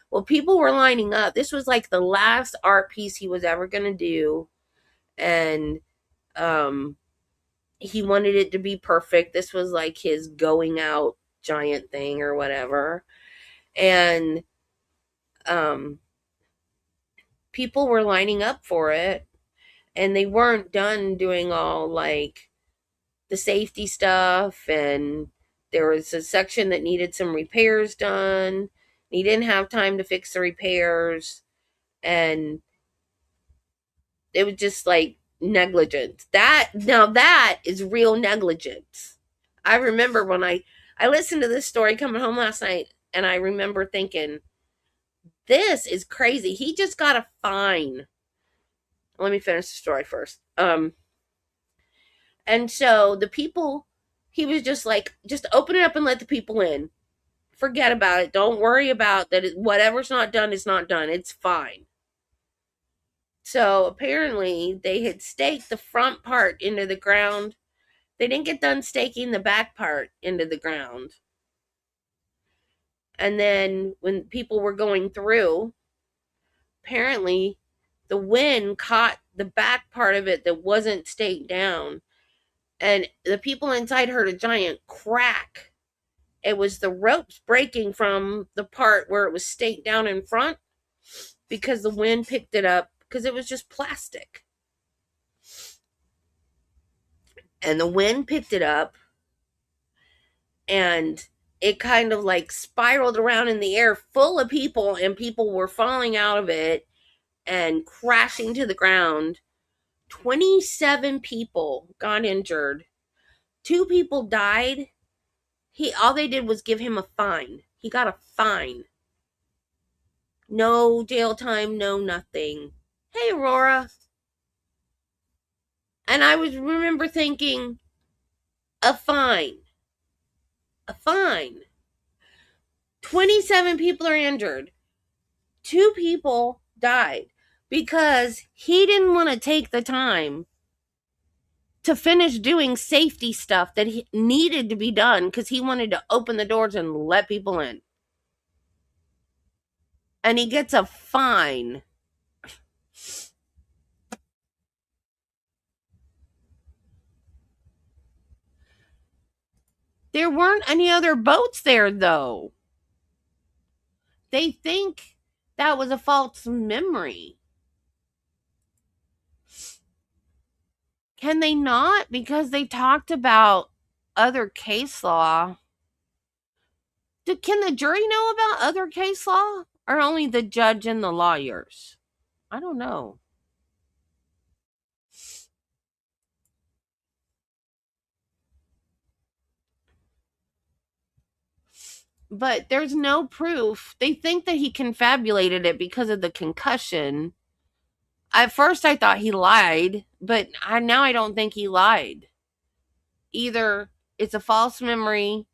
A: well, people were lining up. This was like the last art piece he was ever going to do, and he wanted it to be perfect. This was like his going out giant thing or whatever. And people were lining up for it, and they weren't done doing all like the safety stuff, and there was a section that needed some repairs done. He didn't have time to fix the repairs, and it was just like negligence. That is real negligence. I remember when I listened to this story coming home last night, and I remember thinking, this is crazy. He just got a fine. Let me finish the story first. And so the people, he was just like, just open it up and let the people in. Forget about it. Don't worry about that. Whatever's not done is not done. It's fine. So apparently they had staked the front part into the ground. They didn't get done staking the back part into the ground. And then when people were going through, apparently the wind caught the back part of it that wasn't staked down. And the people inside heard a giant crack. It was the ropes breaking from the part where it was staked down in front, because the wind picked it up
I: because it was just plastic. And the wind picked it up, and it kind of like spiraled around in the air full of people, and people were falling out of it and crashing to the ground. 27 people got injured. 2 people died. All they did was give him a fine. He got a fine. No jail time, no nothing. Hey, Aurora. And I remember thinking, a fine. A fine. 27 people are injured. 2 people died because he didn't want to take the time to finish doing safety stuff that he needed to be done because he wanted to open the doors and let people in. And he gets a fine. There weren't any other boats there, though. They think that was a false memory. Can they not? Because they talked about other case law. Can the jury know about other case law? Or only the judge and the lawyers? I don't know. But there's no proof. They think that he confabulated it because of the concussion. At first I thought he lied, but now I don't think he lied. Either it's a false memory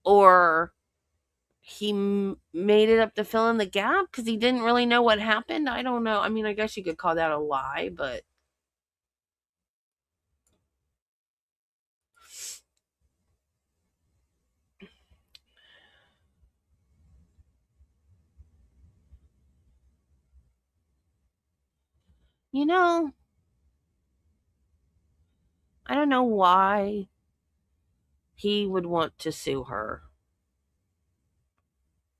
I: or he made it up to fill in the gap because he didn't really know what happened. I don't know. I mean, I guess you could call that a lie, but you know, I don't know why he would want to sue her.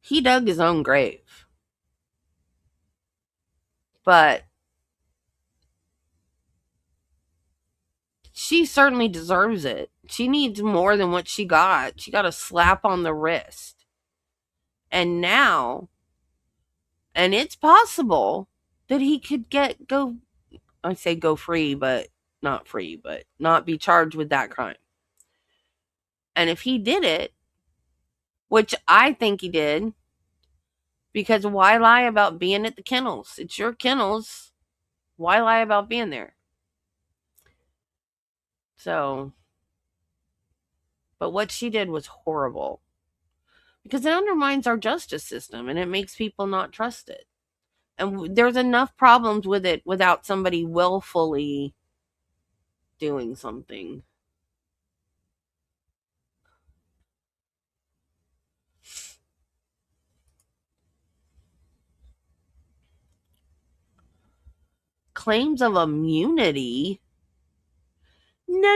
I: He dug his own grave. But she certainly deserves it. She needs more than what she got. She got a slap on the wrist. And now, and it's possible that he could go free, but not be charged with that crime. And if he did it, which I think he did, because why lie about being at the kennels? It's your kennels. Why lie about being there? So, but what she did was horrible. Because it undermines our justice system and it makes people not trust it. And there's enough problems with it without somebody willfully doing something. Claims of immunity? No.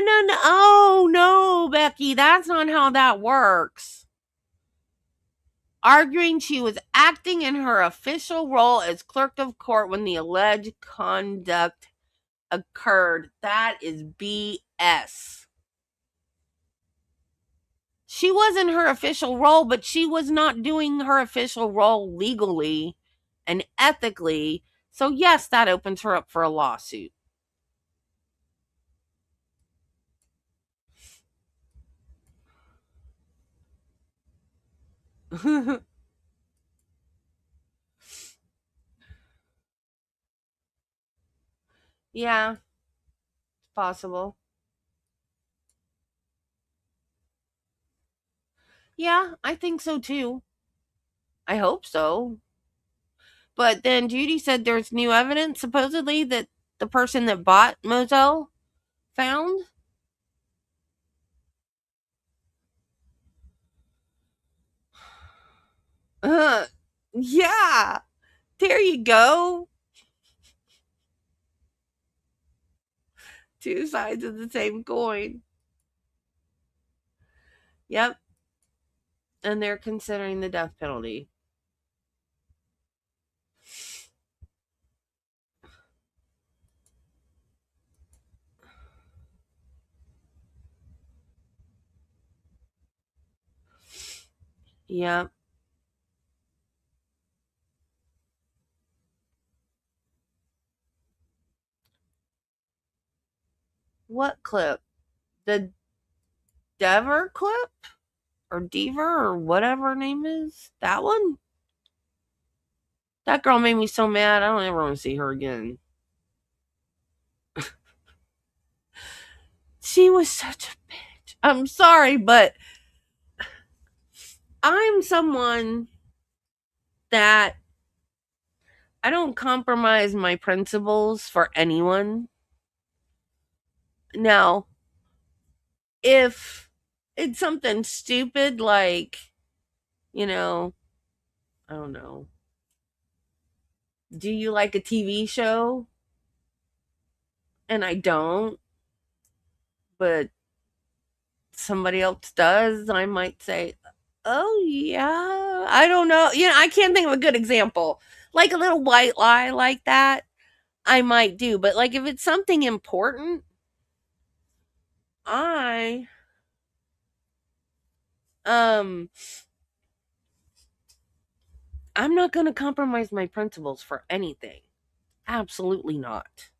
I: Oh, no, Becky, that's not how that works. Arguing she was acting in her official role as clerk of court when the alleged conduct occurred. That is BS. She was in her official role, but she was not doing her official role legally and ethically. So yes, that opens her up for a lawsuit. Yeah, it's possible. Yeah, I think so too. I hope so. But then Judy said there's new evidence, supposedly, that the person that bought Moselle found. Yeah, there you go. Two sides of the same coin. Yep. And they're considering the death penalty. Yeah. What clip? The Dever clip? Or Dever or whatever her name is? That one? That girl made me so mad. I don't ever want to see her again. She was such a bitch. I'm sorry, but I'm someone that I don't compromise my principles for anyone. Now, if it's something stupid like, I don't know. Do you like a TV show? And I don't, but somebody else does, I might say, oh yeah, I don't know. I can't think of a good example. Like a little white lie like that, I might do. But like if it's something important, I'm not going to compromise my principles for anything. Absolutely not.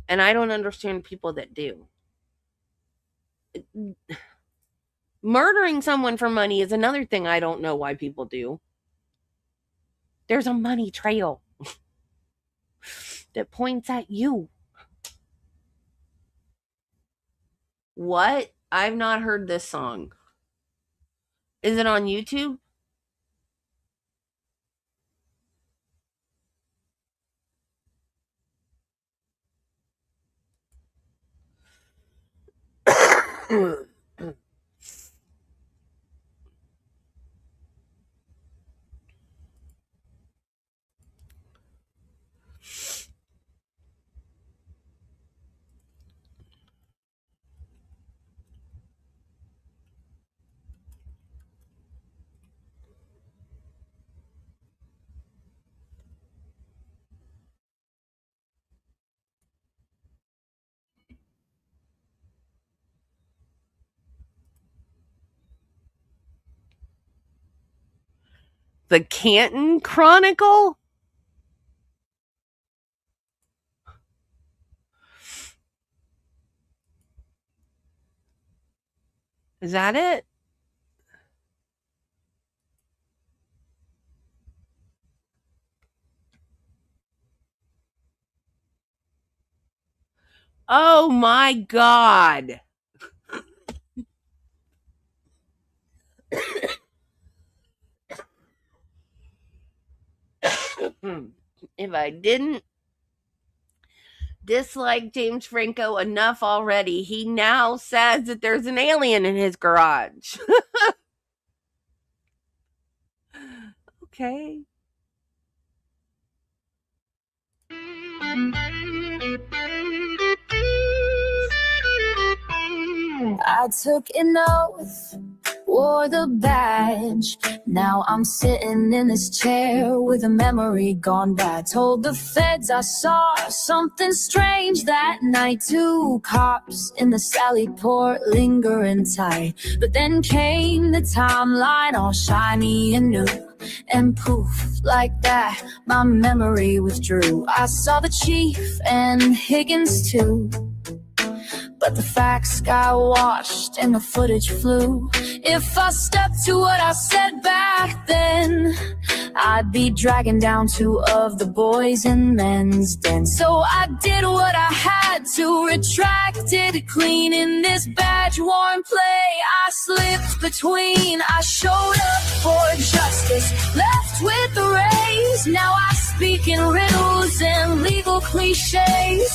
I: And I don't understand people that do. Murdering someone for money is another thing I don't know why people do. There's a money trail that points at you. What? I've not heard this song. Is it on YouTube? The Canton Chronicle? Is that it? Oh my God. If I didn't dislike James Franco enough already, he now says that there's an alien in his garage. Okay.
J: I took an oath, wore the badge. Now I'm sitting in this chair with a memory gone bad. Told the feds I saw something strange that night. 2 cops in the Sally Port lingering tight. But then came the timeline all shiny and new. And poof, like that, my memory withdrew. I saw the chief and Higgins too. But the facts got washed and the footage flew. If I stuck to what I said back then, I'd be dragging down 2 of the boys in men's den. So I did what I had to, retracted clean in this badge-worn play. I slipped between, I showed up for justice, left with the rays. Now I speak in riddles and legal cliches.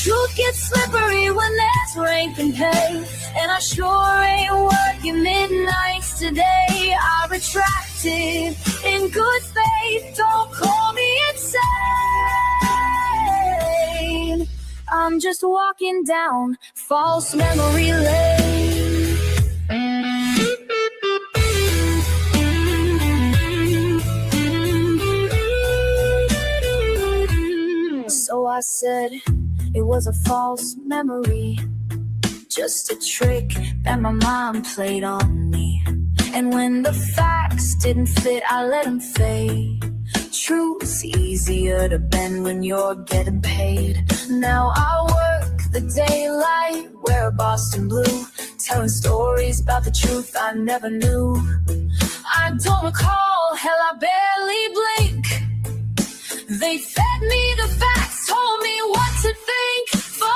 J: Truth gets slippery when there's rank and pay, and I sure ain't working midnights today. I retracted in good faith, don't call me insane. I'm just walking down false memory lane. So I said it was a false memory, just a trick that my mind played on me. And when the facts didn't fit, I let them fade. Truth's easier to bend when you're getting paid. Now I work the daylight, wear a Boston blue, telling stories about the truth I never knew. I don't recall, hell, I barely blink. They fed me the facts, told me what to think. For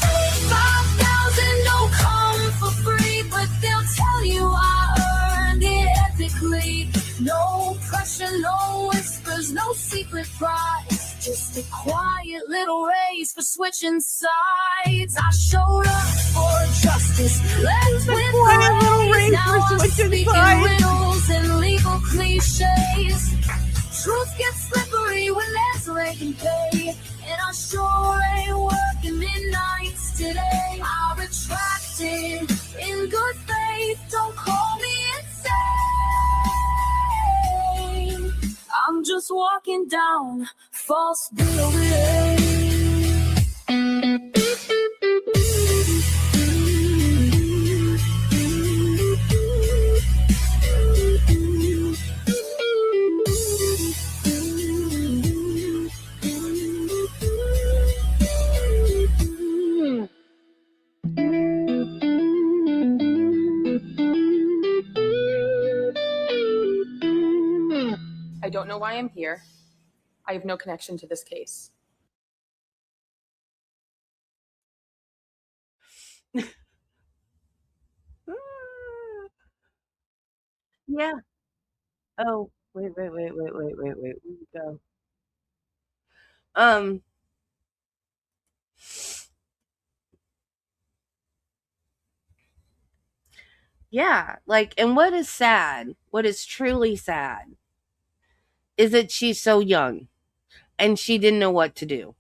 J: 25,000, don't come for free, but they'll tell you I earned it ethically. No pressure, no whispers, no secret prize. Just a quiet little race for switching sides. I showed up for justice, left with grace. Now I'm speaking riddles and legal cliches. Truth gets slippery when there's rent and pay, and I sure ain't working midnights today. I retracted in good faith, don't call me insane. I'm just walking down false billboard.
C: I don't know why I'm here. I have no connection to this case.
I: Yeah. Oh, wait. Where we go? Yeah, like, and what is sad, what is truly sad, is that she's so young and she didn't know what to do.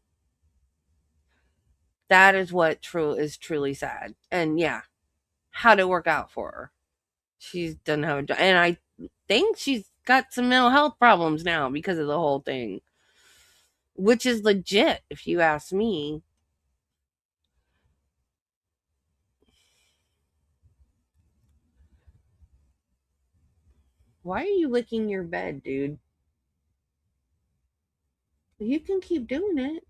I: That is what is truly sad. And yeah, how'd it work out for her? She doesn't have a job, and I think she's got some mental health problems now because of the whole thing, which is legit, if you ask me. Why are you licking your bed, dude? You can keep doing it.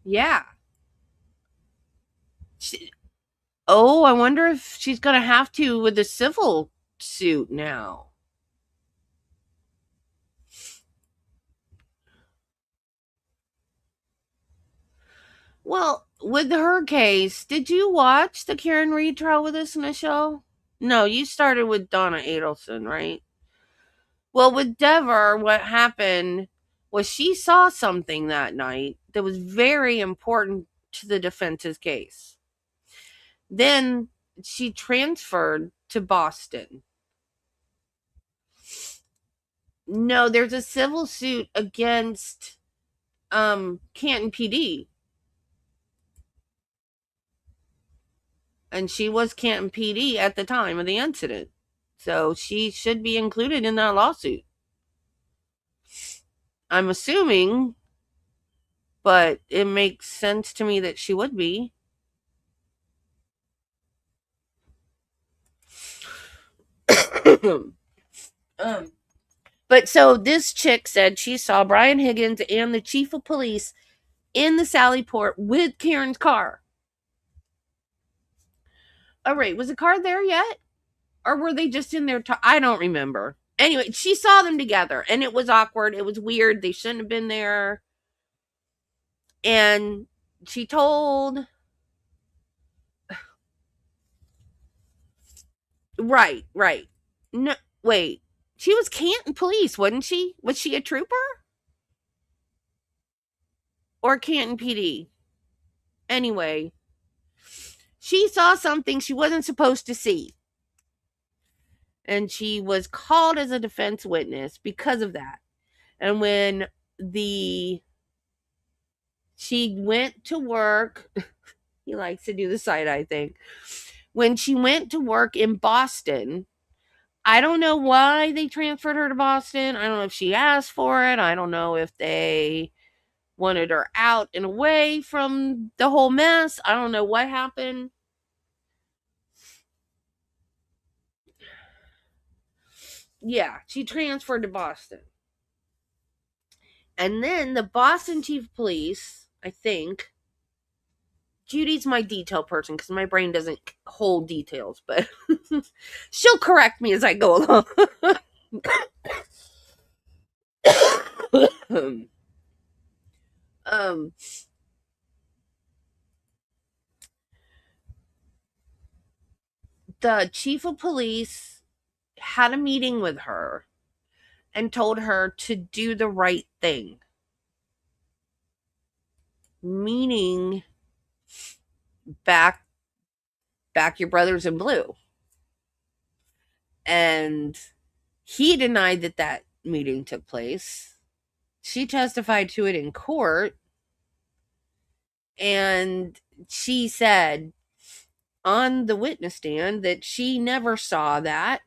I: Yeah. Oh, I wonder if she's gonna have to with the civil suit now. Well, with her case, did you watch the Karen Reed trial with us, Michelle? No, you started with Donna Adelson, right? Well, with Dever, what happened was she saw something that night that was very important to the defense's case. Then she transferred to Boston. No, there's a civil suit against Canton PD. And she was Canton PD at the time of the incident. So she should be included in that lawsuit. I'm assuming, but it makes sense to me that she would be. But so this chick said she saw Brian Higgins and the chief of police in the Sally Port with Karen's car. All right, was the car there yet? Or were they just in there? I don't remember. Anyway, she saw them together and it was awkward. It was weird. They shouldn't have been there. And she told. Right. No, wait. She was Canton police, wasn't she? Was she a trooper? Or Canton PD? Anyway, she saw something she wasn't supposed to see. And she was called as a defense witness because of that. And when she went to work, he likes to do the side eye thing. when she went to work in Boston, I don't know why they transferred her to Boston. I don't know if she asked for it. I don't know if they wanted her out and away from the whole mess. I don't know what happened. Yeah, she transferred to Boston. And then the Boston chief of police, I think, Judy's my detail person because my brain doesn't hold details, but she'll correct me as I go along. The chief of police had a meeting with her and told her to do the right thing. Meaning back your brothers in blue. And he denied that meeting took place. She testified to it in court. And she said on the witness stand that she never saw that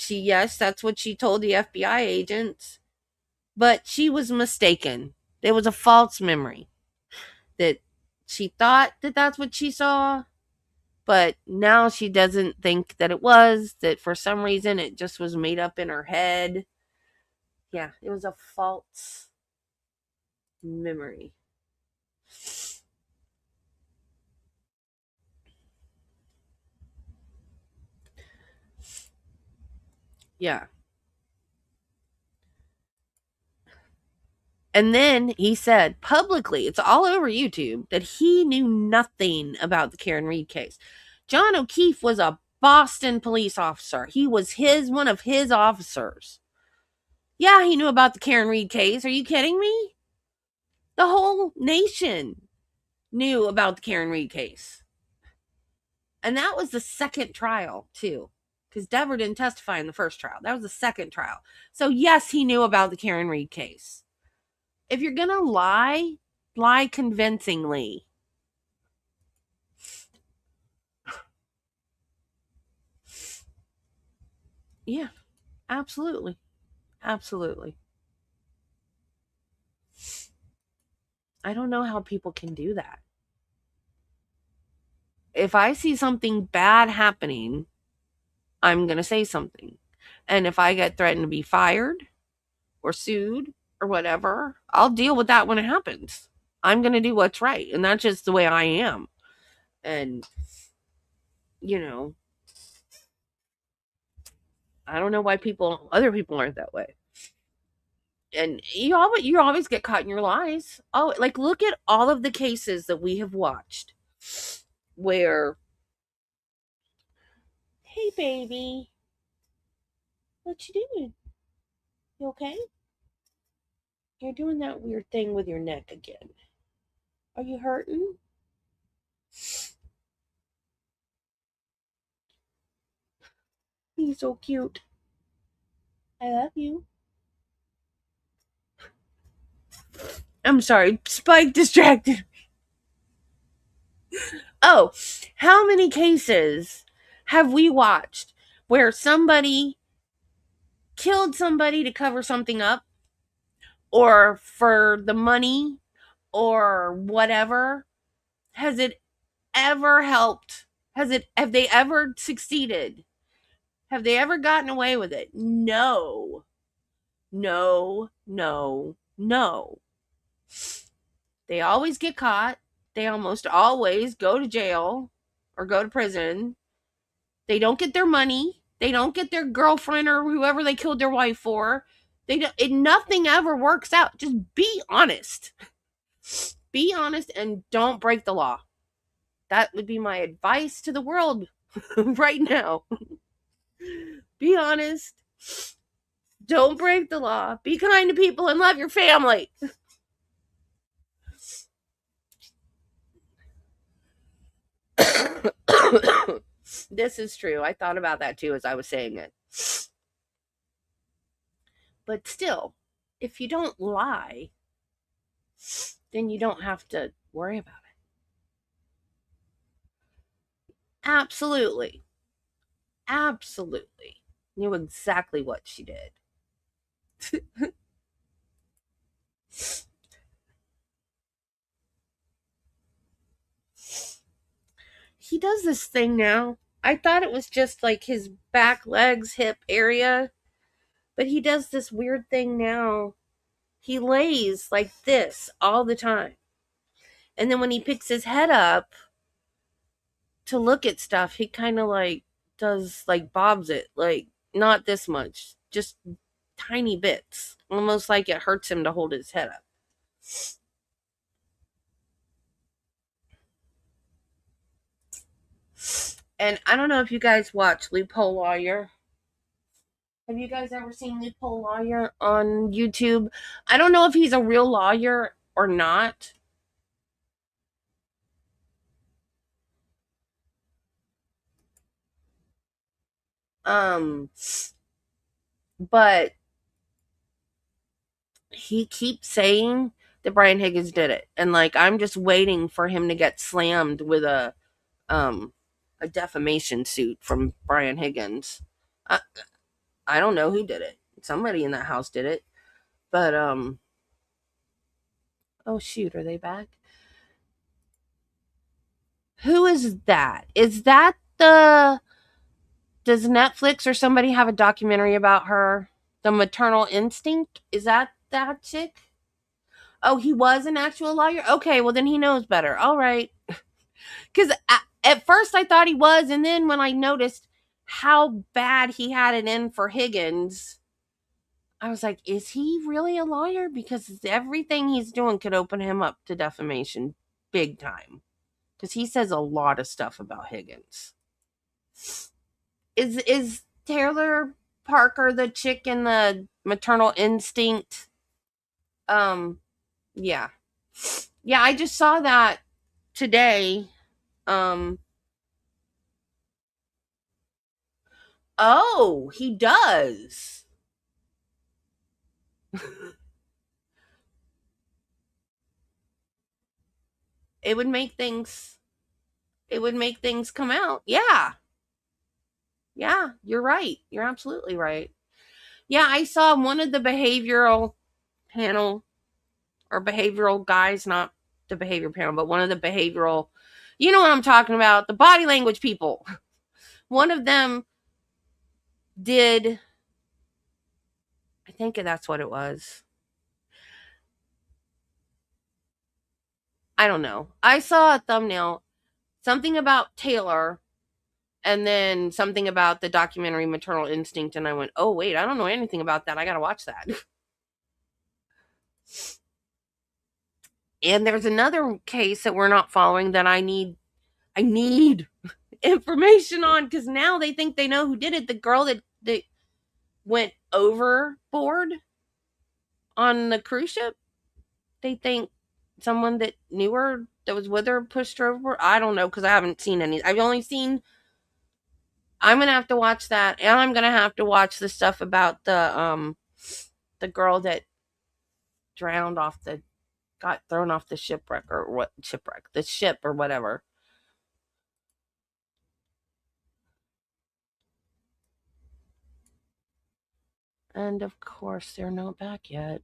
I: yes, that's what she told the FBI agents, but she was mistaken. There was a false memory that she thought that that's what she saw, but now she doesn't think that it was, that for some reason it just was made up in her head. Yeah, it was a false memory. Yeah. And then he said publicly, it's all over YouTube, that he knew nothing about the Karen Reed case. John O'Keefe was a Boston police officer. He was one of his officers. Yeah, he knew about the Karen Reed case. Are you kidding me? The whole nation knew about the Karen Reed case. And that was the second trial, too. Because Dever didn't testify in the first trial. That was the second trial. So, yes, he knew about the Karen Reed case. If you're going to lie, lie convincingly. Yeah, absolutely. Absolutely. I don't know how people can do that. If I see something bad happening, I'm going to say something. And if I get threatened to be fired or sued or whatever, I'll deal with that when it happens. I'm going to do what's right. And that's just the way I am. And, I don't know why other people aren't that way. And you always get caught in your lies. Oh, like look at all of the cases that we have watched where, hey baby, what you doing? You okay? You're doing that weird thing with your neck again. Are you hurting? He's so cute. I love you. I'm sorry, Spike distracted me. Oh, how many cases have we watched where somebody killed somebody to cover something up or for the money or whatever? Has it ever helped? Have they ever succeeded? Have they ever gotten away with it? No. No, no, no. They always get caught. They almost always go to jail or go to prison. They don't get their money. They don't get their girlfriend or whoever they killed their wife for. Nothing ever works out. Just be honest. Be honest and don't break the law. That would be my advice to the world right now. Be honest. Don't break the law. Be kind to people and love your family. This is true. I thought about that too as I was saying it. But still, if you don't lie, then you don't have to worry about Absolutely. Absolutely. Knew exactly what she did. He does this thing now. I thought it was just like his back, legs, hip area, but he does this weird thing now. He lays like this all the time. And then when he picks his head up to look at stuff, he kind of like does like bobs it, like not this much, just tiny bits, almost like it hurts him to hold his head up. And I don't know if you guys watch Loophole Lawyer. Have you guys ever seen Loophole Lawyer on YouTube? I don't know if he's a real lawyer or not. Um, but he keeps saying that Brian Higgins did it. And like I'm just waiting for him to get slammed with um a defamation suit from Brian Higgins. I, I don't know who did it. Somebody in that house did it. But oh shoot, are they back? Who is that? Is that the does Netflix or somebody have a documentary about her? The Maternal Instinct? Is that chick? Oh, he was an actual lawyer? Okay, well then he knows better. All right. Cuz at first I thought he was, and then when I noticed how bad he had it in for Higgins, I was like, is he really a lawyer? Because everything he's doing could open him up to defamation big time. Because he says a lot of stuff about Higgins. Is Taylor Parker the chick in the Maternal Instinct? Yeah. Yeah, I just saw that today. Um oh, he does. It would make things come out. Yeah. Yeah, you're right. You're absolutely right. Yeah, I saw one of the behavioral panel or behavioral guys, not the behavior panel, but one of the behavioral, you know what I'm talking about, the body language people. One of them did, I think that's what it was. I don't know. I saw a thumbnail, something about Taylor, and then something about the documentary Maternal Instinct, and I went, oh, wait, I don't know anything about that. I got to watch that. And there's another case that we're not following that I need information on because now they think they know who did it. The girl that went overboard on the cruise ship. They think someone that knew her that was with her pushed her overboard. I don't know because I haven't seen any. I've only seen. I'm gonna have to watch that, and I'm gonna have to watch the stuff about the girl that drowned off the got thrown off the shipwreck or what shipwreck the ship or whatever. And of course, they're not back yet.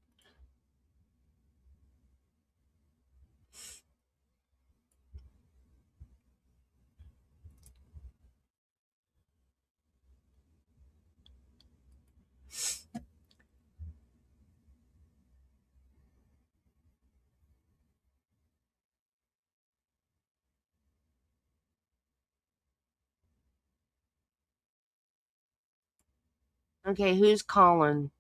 I: Okay, who's calling?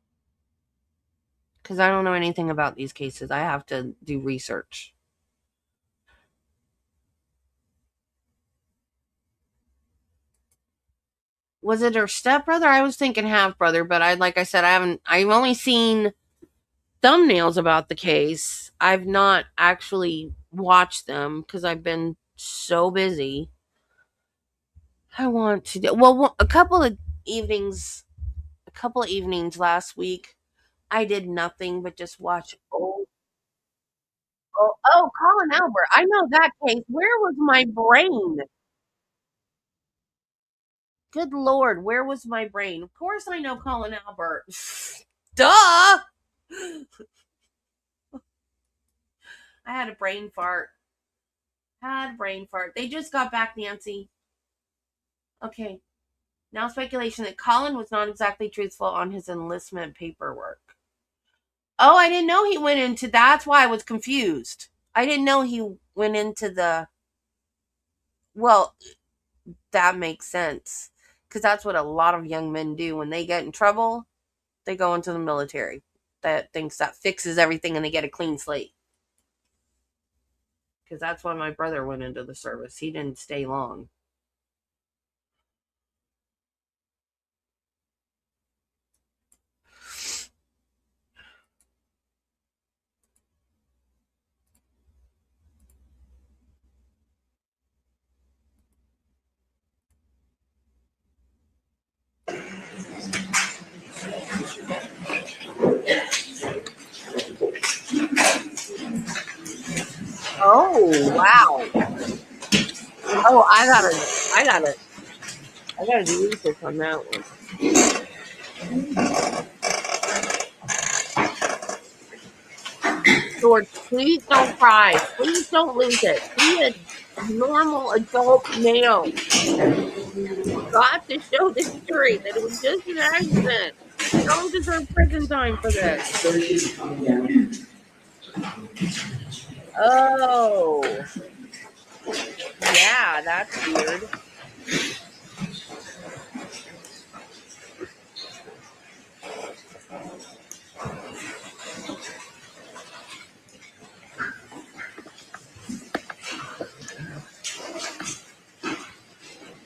I: Because I don't know anything about these cases. I have to do research. Was it her stepbrother? I was thinking half brother, but like I said, I've only seen thumbnails about the case. I've not actually watched them because I've been so busy. I want to do well a couple of evenings last week. I did nothing but just watch Colin Albert. I know that case. Where was my brain? Good Lord, where was my brain? Of course I know Colin Albert. Duh! I had a brain fart. They just got back, Nancy. Okay. Now speculation that Colin was not exactly truthful on his enlistment paperwork. Oh, I didn't know he went into, that's why I was confused. I didn't know he went into the, well, that makes sense. Because that's what a lot of young men do when they get in trouble. They go into the military. That thinks that fixes everything and they get a clean slate. Because that's why my brother went into the service. He didn't stay long. Oh, wow. Oh, I gotta do research on that one. George, please don't cry. Please don't lose it. Be a normal adult male. You got to show this jury that it was just an accident. You don't deserve prison time for this. Oh. Yeah, that's weird.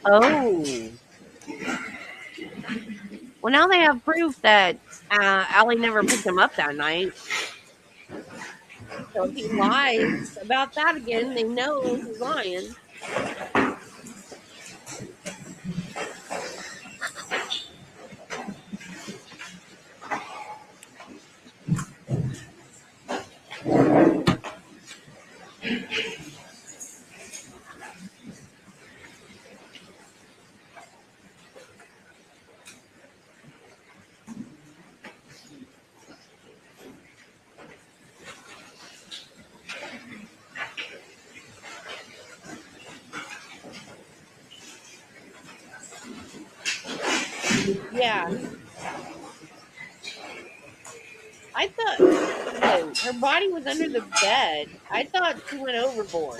I: Oh. Well, now they have proof that Allie never picked him up that night. So if he lies about that again, they know he's lying. Yeah. I thought her body was under the bed. I thought she went overboard.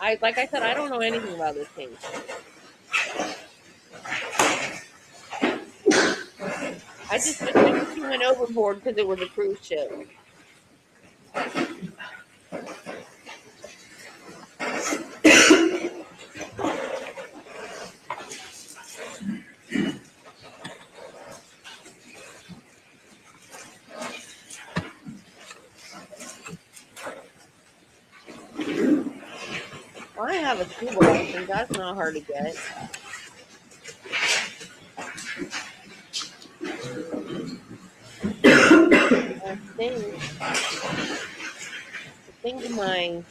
I: Like I said, I don't know anything about this case. I just assumed she went overboard because it was a cruise ship. I have a scuba license. That's not hard to get. I think my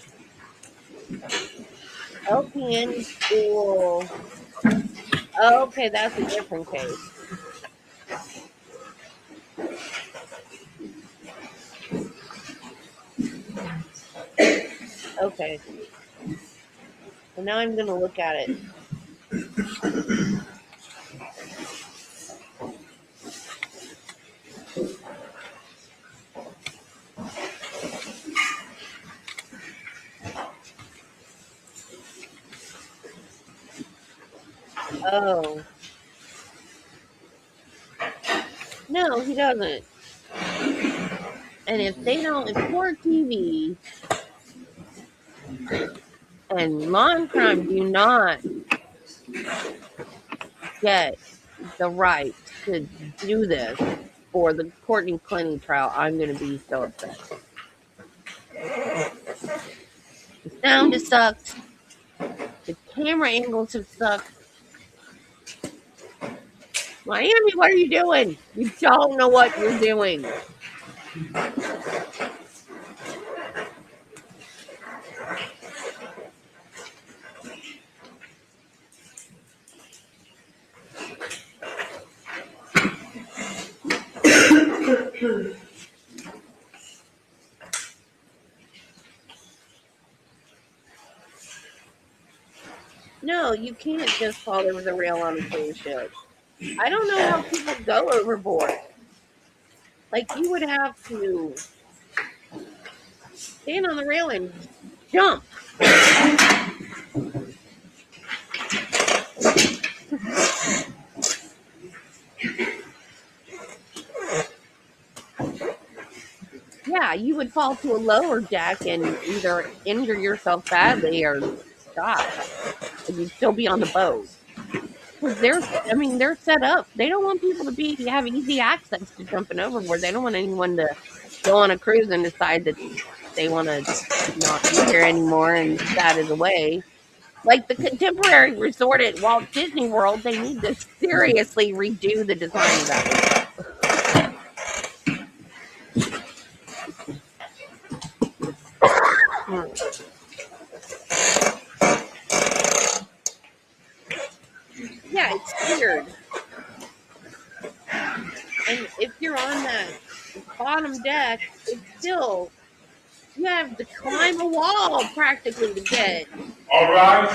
I: LPN school. Oh, okay, that's a different case. Okay. So now I'm going to look at it. Oh. No, he doesn't. And if court TV and law and crime do not get the right to do this for the Courtney Clenny trial, I'm going to be so upset. The sound has sucked. The camera angles have sucked. Miami, what are you doing? You don't know what you're doing. No, you can't just fall over the rail on a cruise ship. I don't know how people go overboard. Like, you would have to stand on the rail and jump. Yeah, you would fall to a lower deck and either injure yourself badly or die. And you'd still be on the boat. Because they're set up. They don't want people to have easy access to jumping overboard. They don't want anyone to go on a cruise and decide that they want to not be here anymore and that is away. Like the contemporary resort at Walt Disney World, they need to seriously redo the design of that. Yeah, it's weird. And if you're on that bottom deck, it's still, you have to climb a wall practically to get.
D: All right.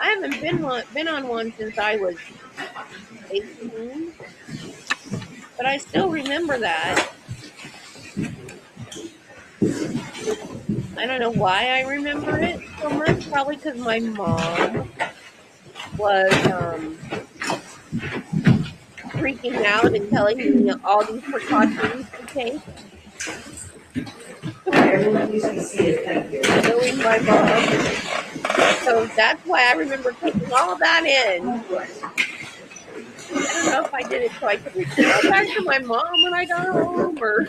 I: I haven't been on one since I was 18, but I still remember that. I don't know why I remember it so much. Probably because my mom was freaking out and telling me all these precautions to take.
F: Everyone used to see it, thank you.
I: Knowing my mom. So that's why I remember taking all that in. I don't know if I did it so I could report back to my mom when I got home or.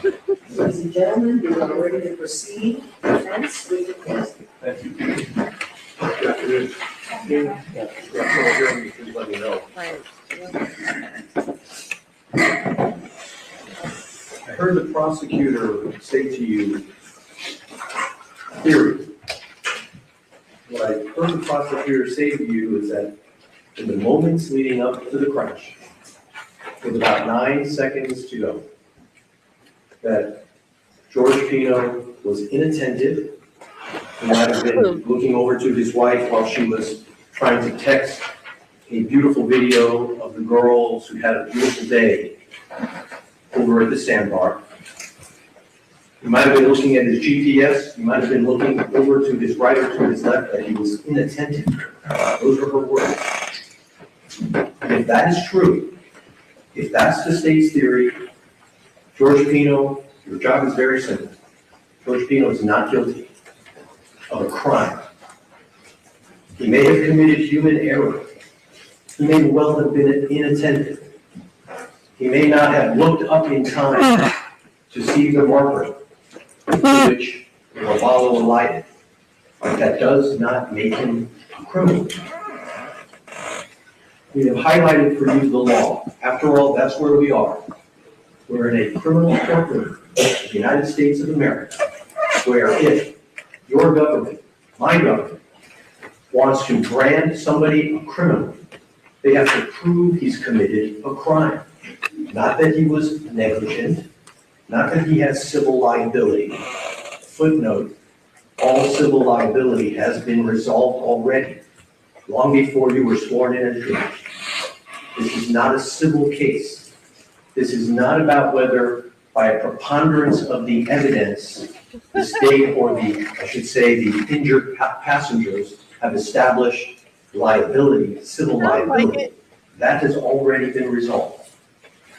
F: Ladies and gentlemen, we are ready to proceed. Defense, with the case.
G: Thank you. Good afternoon. Please let me know.
I: Right.
G: I heard the prosecutor say to you, theory. What I heard the prosecutor say to you is that in the moments leading up to the crash, with about 9 seconds to go, that George Pino was inattentive. He might have been looking over to his wife while she was trying to text a beautiful video of the girls who had a beautiful day over at the sandbar. He might have been looking at his GPS. He might have been looking over to his right or to his left, that he was inattentive. Those are her words. And if that is true, if that's the state's theory, George Pino, your job is very simple. George Pino is not guilty of a crime. He may have committed human error. He may well have been inattentive. He may not have looked up in time to see the marker to which the Wallow alighted. But that does not make him a criminal. We have highlighted for you the law. After all, that's where we are. We're in a criminal courtroom of the United States of America, where if your government, my government, wants to brand somebody a criminal, they have to prove he's committed a crime. Not that he was negligent, not that he has civil liability. Footnote, all civil liability has been resolved already, long before you were sworn in as judge. This is not a civil case. This is not about whether, by a preponderance of the evidence, the state or I should say, the injured passengers have established liability, civil liability. That has already been resolved.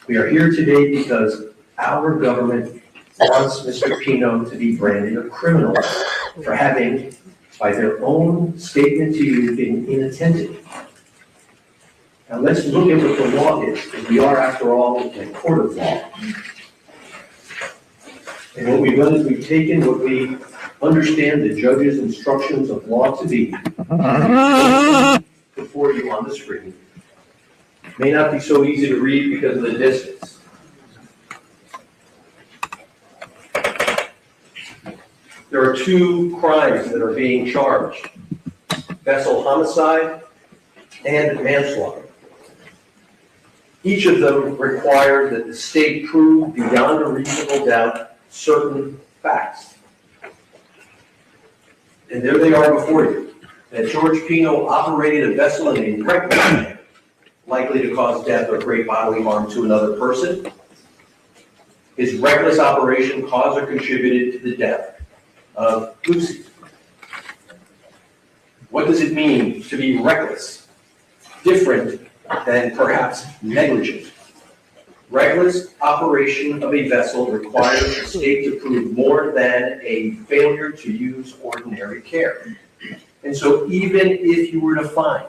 G: We are here today because our government wants Mr. Pino to be branded a criminal for having, by their own statement to you, been inattentive. Now let's look at what the law is, because we are, after all, in a court of law. And what we've done is we've taken what we understand the judge's instructions of law to be before you on the screen. It may not be so easy to read because of the distance. There are two crimes that are being charged: vessel homicide and manslaughter. Each of them require that the state prove beyond a reasonable doubt certain facts. and there they are before you, that George Pino operated a vessel in a reckless manner, likely to cause death or great bodily harm to another person. His reckless operation caused or contributed to the death of Lucy. What does it mean to be reckless? Different than perhaps negligent. Reckless operation of a vessel requires the state to prove more than a failure to use ordinary care. And so even if you were to find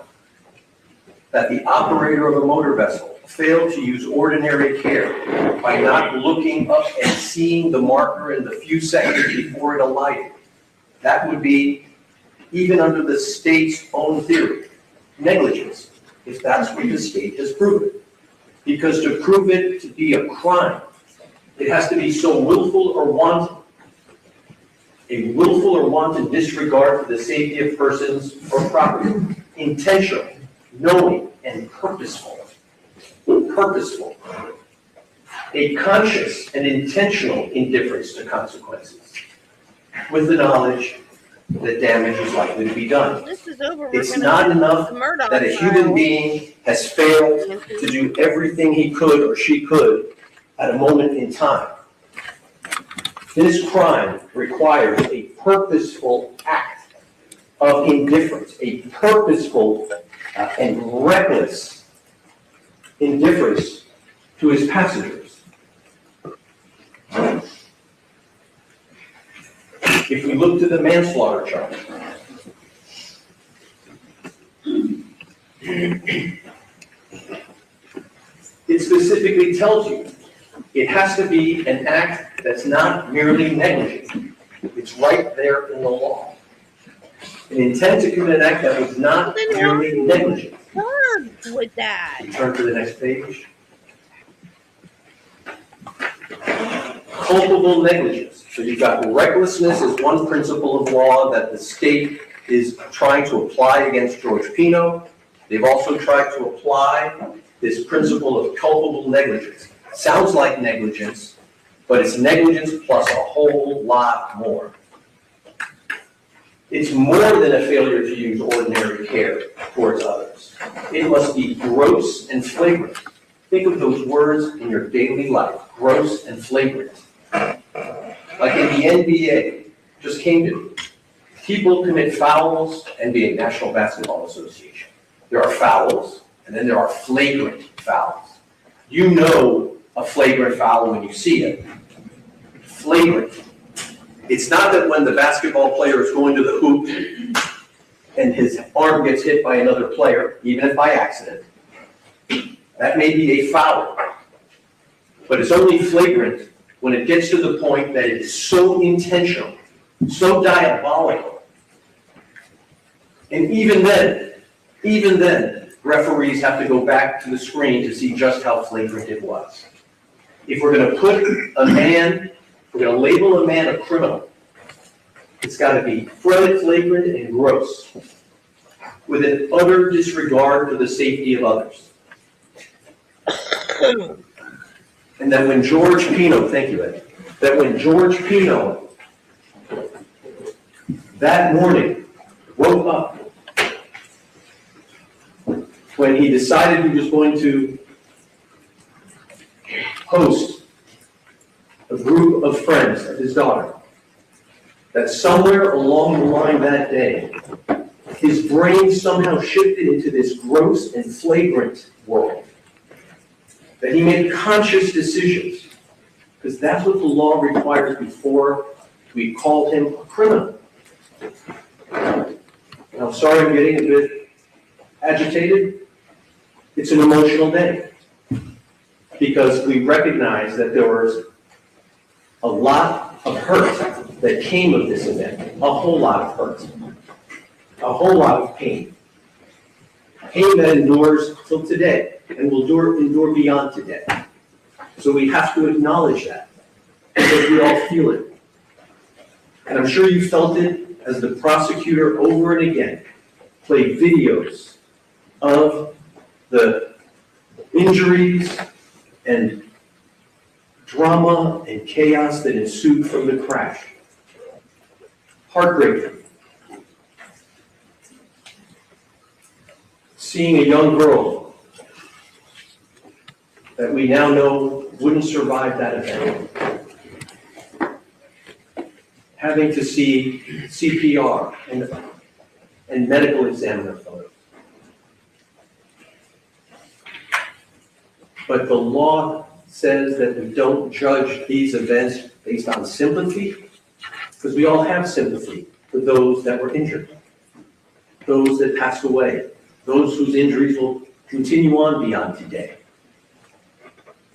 G: that the operator of a motor vessel failed to use ordinary care by not looking up and seeing the marker in the few seconds before it alighted, that would be, even under the state's own theory, negligence, if that's what the state has proven. Because to prove it to be a crime, it has to be so willful or wanton, a willful or wanton disregard for the safety of persons or property, intentional, knowing, and purposeful. Purposeful. A conscious and intentional indifference to consequences, with the knowledge that damage is likely to be done.
I: This is over.
G: It's not enough that a human being has failed to do everything he could or she could at a moment in time. This crime requires a purposeful act of indifference, a purposeful and reckless indifference to his passengers. If we look to the manslaughter charge, it specifically tells you it has to be an act that's not merely negligent. It's right there in the law. An intent to commit an act that was not merely negligent.
I: With that.
G: Turn to the next page. Culpable negligence. So you've got recklessness as one principle of law that the state is trying to apply against George Pino. They've also tried to apply this principle of culpable negligence. Sounds like negligence, but it's negligence plus a whole lot more. It's more than a failure to use ordinary care towards others. It must be gross and flagrant. Think of those words in your daily life, gross and flagrant. Like in the NBA, just came to me. People commit fouls, NBA, National Basketball Association. There are fouls, and then there are flagrant fouls. You know a flagrant foul when you see it. Flagrant. It's not that when the basketball player is going to the hoop and his arm gets hit by another player, even if by accident. That may be a foul. But it's only flagrant when it gets to the point that it is so intentional, so diabolical. And even then, referees have to go back to the screen to see just how flagrant it was. If we're going to put a man, we're going to label a man a criminal, it's got to be flagrant and gross, with an utter disregard for the safety of others. And that when George Pino, thank you, Ed, that when George Pino that morning woke up, when he decided he was going to host a group of friends of his daughter, that somewhere along the line that day, his brain somehow shifted into this gross and flagrant world. That he made conscious decisions, because that's what the law requires before we call him a criminal. And I'm sorry I'm getting a bit agitated. It's an emotional day, because we recognize that there was a lot of hurt that came of this event, a whole lot of hurt, a whole lot of pain. Pain that endures till today and will endure beyond today. So we have to acknowledge that, because we all feel it. And I'm sure you felt it as the prosecutor over and again played videos of the injuries and drama and chaos that ensued from the crash. Heartbreaking. seeing a young girl that we now know wouldn't survive that event, having to see CPR and medical examiner photos. But the law says that we don't judge these events based on sympathy, because we all have sympathy for those that were injured, those that passed away, those whose injuries will continue on beyond today.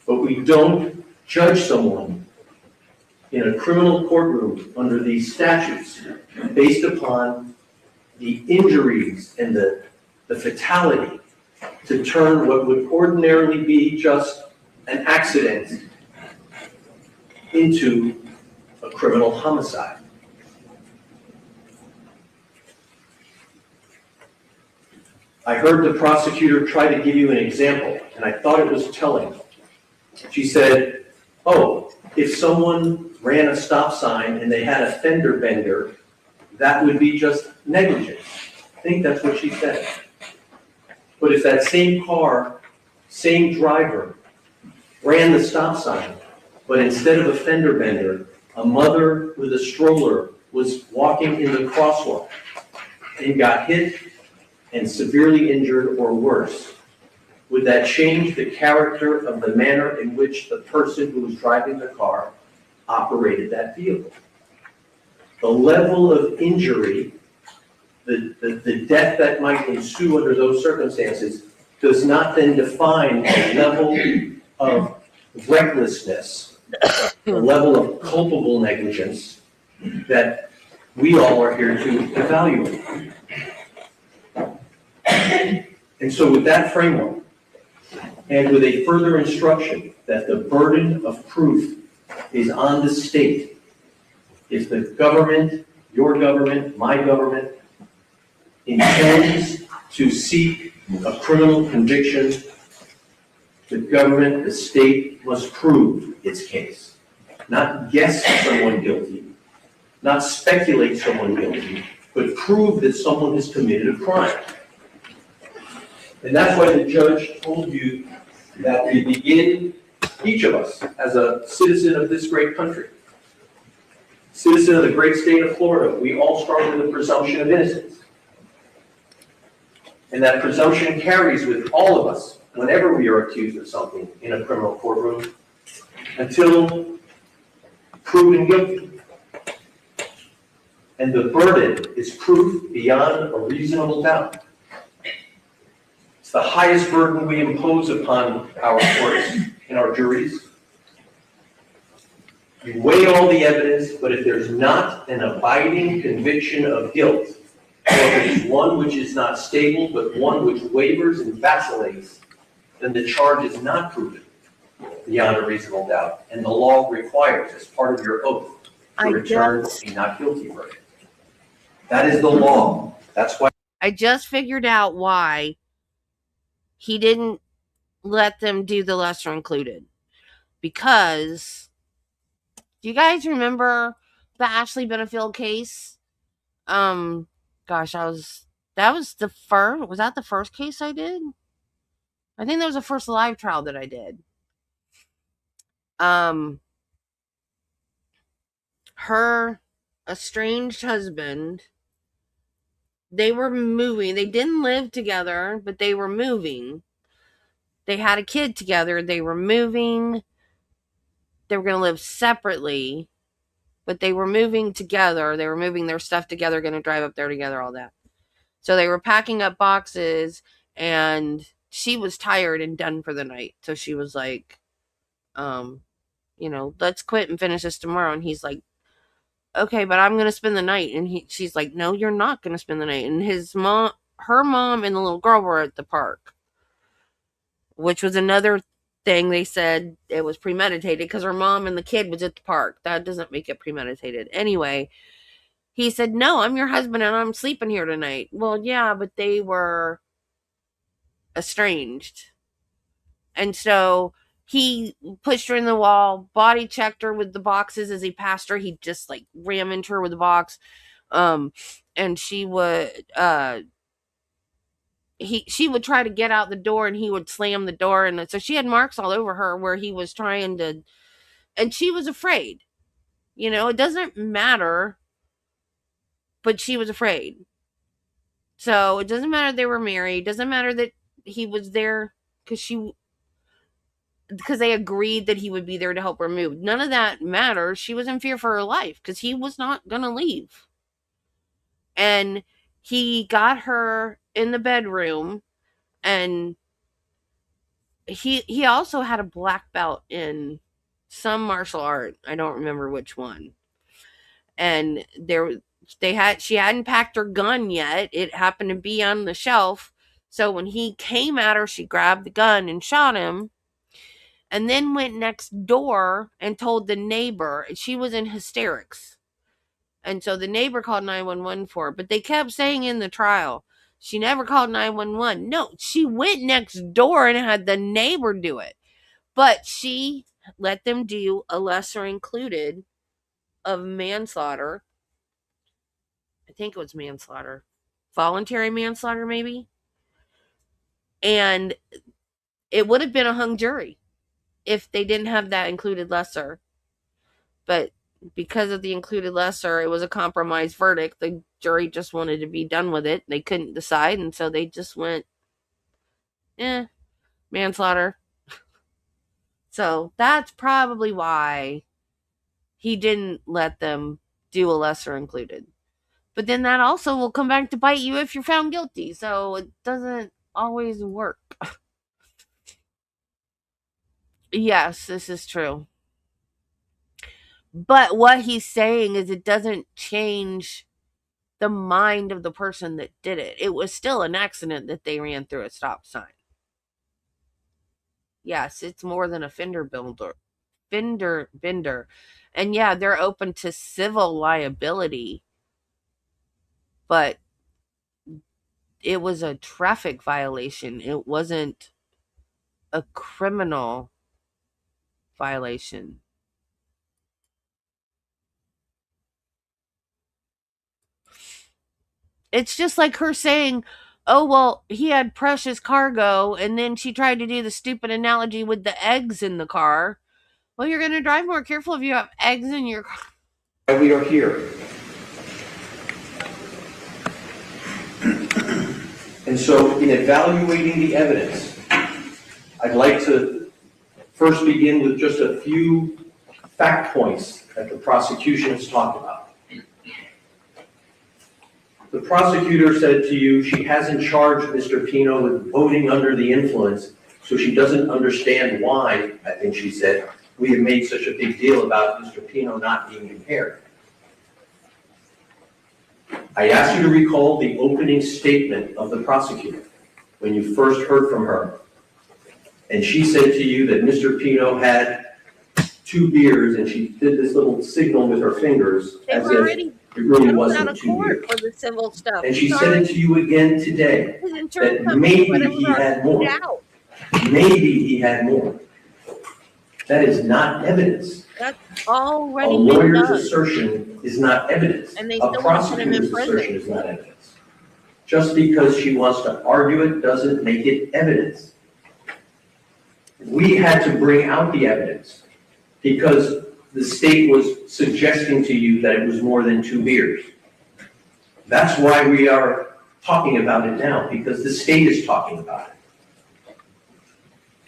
G: But we don't judge someone in a criminal courtroom under these statutes based upon the injuries and the fatality to turn what would ordinarily be just an accident into a criminal homicide. I heard the prosecutor try to give you an example, and I thought it was telling. She said, oh, if someone ran a stop sign and they had a fender bender, that would be just negligence. I think that's what she said. But if that same car, same driver, ran the stop sign, but instead of a fender bender, a mother with a stroller was walking in the crosswalk and got hit and severely injured or worse, would that change the character of the manner in which the person who was driving the car operated that vehicle? The level of injury, the death that might ensue under those circumstances does not then define the level of recklessness, the level of culpable negligence that we all are here to evaluate. And so with that framework, and with a further instruction that the burden of proof is on the state, if the government, your government, my government, intends to seek a criminal conviction, the government, the state, must prove its case. Not guess someone guilty, not speculate someone guilty, but prove that someone has committed a crime. And that's why the judge told you that we begin, each of us, as a citizen of this great country, citizen of the great state of Florida, we all start with a presumption of innocence. And that presumption carries with all of us whenever we are accused of something in a criminal courtroom until proven guilty. And the burden is proof beyond a reasonable doubt. It's the highest burden we impose upon our courts and our juries. You weigh all the evidence, but if there's not an abiding conviction of guilt, or if it is one which is not stable, but one which wavers and vacillates, then the charge is not proven beyond a reasonable doubt. And the law requires, as part of your oath, to return a not guilty verdict. That is the law. That's why.
I: I just figured out why he didn't let them do the lesser included. Because, do you guys remember the Ashley Benefield case? Gosh, was that the first case I did? I think that was the first live trial that I did. Her estranged husband, they were moving. They didn't live together, but they were moving. They had a kid together. They were moving. They were going to live separately, but they were moving together. They were moving their stuff together, going to drive up there together, all that. So they were packing up boxes, and she was tired and done for the night. So she was like, let's quit and finish this tomorrow. And he's like, okay, but I'm going to spend the night. And she's like, no, you're not going to spend the night. And her mom and the little girl were at the park, which was another thing. They said it was premeditated because her mom and the kid was at the park. That doesn't make it premeditated. Anyway, he said, no, I'm your husband and I'm sleeping here tonight. Well, yeah, but they were estranged. And so he pushed her in the wall, body checked her with the boxes as he passed her. He just like ram into her with the box. And she would, she would try to get out the door and he would slam the door, and so she had marks all over her where he was trying to, and she was afraid. It doesn't matter, but she was afraid. So it doesn't matter they were married, it doesn't matter that he was there because they agreed that he would be there to help her move. None of that matters. She was in fear for her life because he was not going to leave. And he got her in the bedroom, and he also had a black belt in some martial art. I don't remember which one. And she hadn't packed her gun yet. It happened to be on the shelf. So when he came at her, she grabbed the gun and shot him, and then went next door and told the neighbor. She was in hysterics. And so the neighbor called 911 for her. But they kept saying in the trial, she never called 911. No, she went next door and had the neighbor do it. But she let them do a lesser included of manslaughter. I think it was manslaughter. Voluntary manslaughter, maybe. And it would have been a hung jury if they didn't have that included lesser. But because of the included lesser, it was a compromise verdict. The jury just wanted to be done with it. They couldn't decide, and so they just went, manslaughter. So that's probably why he didn't let them do a lesser included. But then that also will come back to bite you if you're found guilty. So it doesn't always work. Yes, this is true. But what he's saying is it doesn't change the mind of the person that did it. It was still an accident that they ran through a stop sign. Yes, it's more than a fender bender. And yeah, they're open to civil liability. But it was a traffic violation. It wasn't a criminal violation. It's just like her saying, oh, well, he had precious cargo, and then she tried to do the stupid analogy with the eggs in the car. Well, you're going to drive more careful if you have eggs in your car.
G: We are here. And so in evaluating the evidence, I'd like to first begin with just a few fact points that the prosecution has talked about. The prosecutor said to you she hasn't charged Mr. Pino with voting under the influence, so she doesn't understand why, I think she said, we have made such a big deal about Mr. Pino not being impaired. I asked you to recall the opening statement of the prosecutor when you first heard from her. And she said to you that Mr. Pino had 2 beers, and she did this little signal with her fingers as if it really wasn't 2 beers.
I: For the civil stuff.
G: And she said it to you again today, that maybe he had more. Maybe he had more. That is not evidence.
I: That's already
G: a lawyer's assertion is not evidence.
I: And they
G: a prosecutor's assertion is not evidence. Just because she wants to argue it doesn't make it evidence. We had to bring out the evidence because the state was suggesting to you that it was more than 2 beers. That's why we are talking about it now, because the state is talking about it.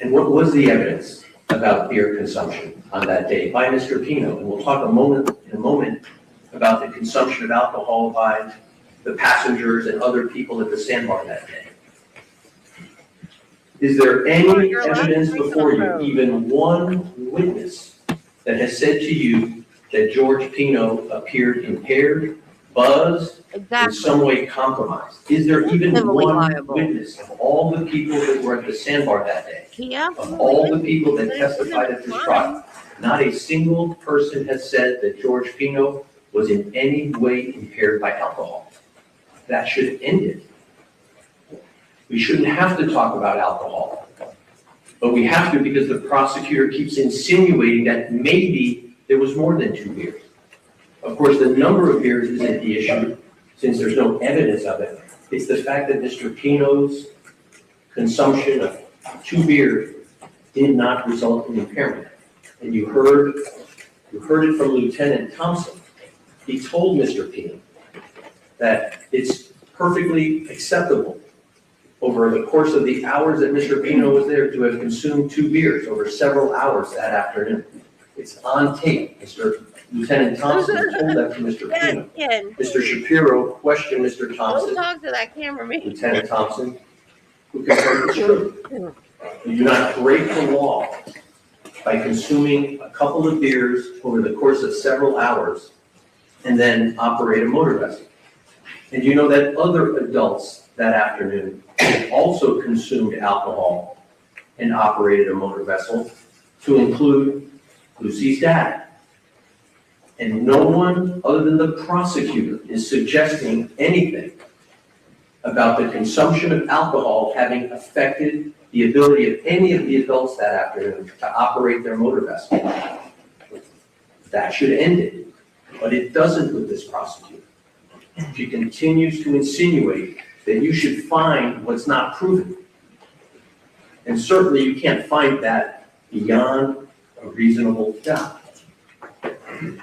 G: And what was the evidence about beer consumption on that day by Mr. Pino? And we'll talk in a moment about the consumption of alcohol by the passengers and other people at the sandbar that day. Is there any evidence before you, even one witness, that has said to you that George Pino appeared impaired, buzzed, in some way compromised? Is there even one witness of all the people that were at the sandbar that day, of all the people that testified at this trial, not a single person has said that George Pino was in any way impaired by alcohol? That should end it. We shouldn't have to talk about alcohol, but we have to because the prosecutor keeps insinuating that maybe there was more than 2 beers. Of course, the number of beers isn't the issue, since there's no evidence of it. It's the fact that Mr. Pino's consumption of 2 beers did not result in impairment. And you heard it from Lieutenant Thompson. He told Mr. Pino that it's perfectly acceptable over the course of the hours that Mr. Pino was there to have consumed 2 beers over several hours that afternoon. It's on tape. Lieutenant Thompson told that to Mr. Pino. Mr. Shapiro questioned Mr. Thompson.
I: Don't talk to that cameraman.
G: Lieutenant Thompson, who confirmed the truth. You do not break the law by consuming a couple of beers over the course of several hours and then operate a motor vessel. And you know that other adults that afternoon also consumed alcohol and operated a motor vessel, to include Lucy's dad. And no one other than the prosecutor is suggesting anything about the consumption of alcohol having affected the ability of any of the adults that afternoon to operate their motor vessel. That should end it, but it doesn't with this prosecutor. She continues to insinuate that you should find what's not proven. And certainly you can't find that beyond a reasonable doubt.
I: If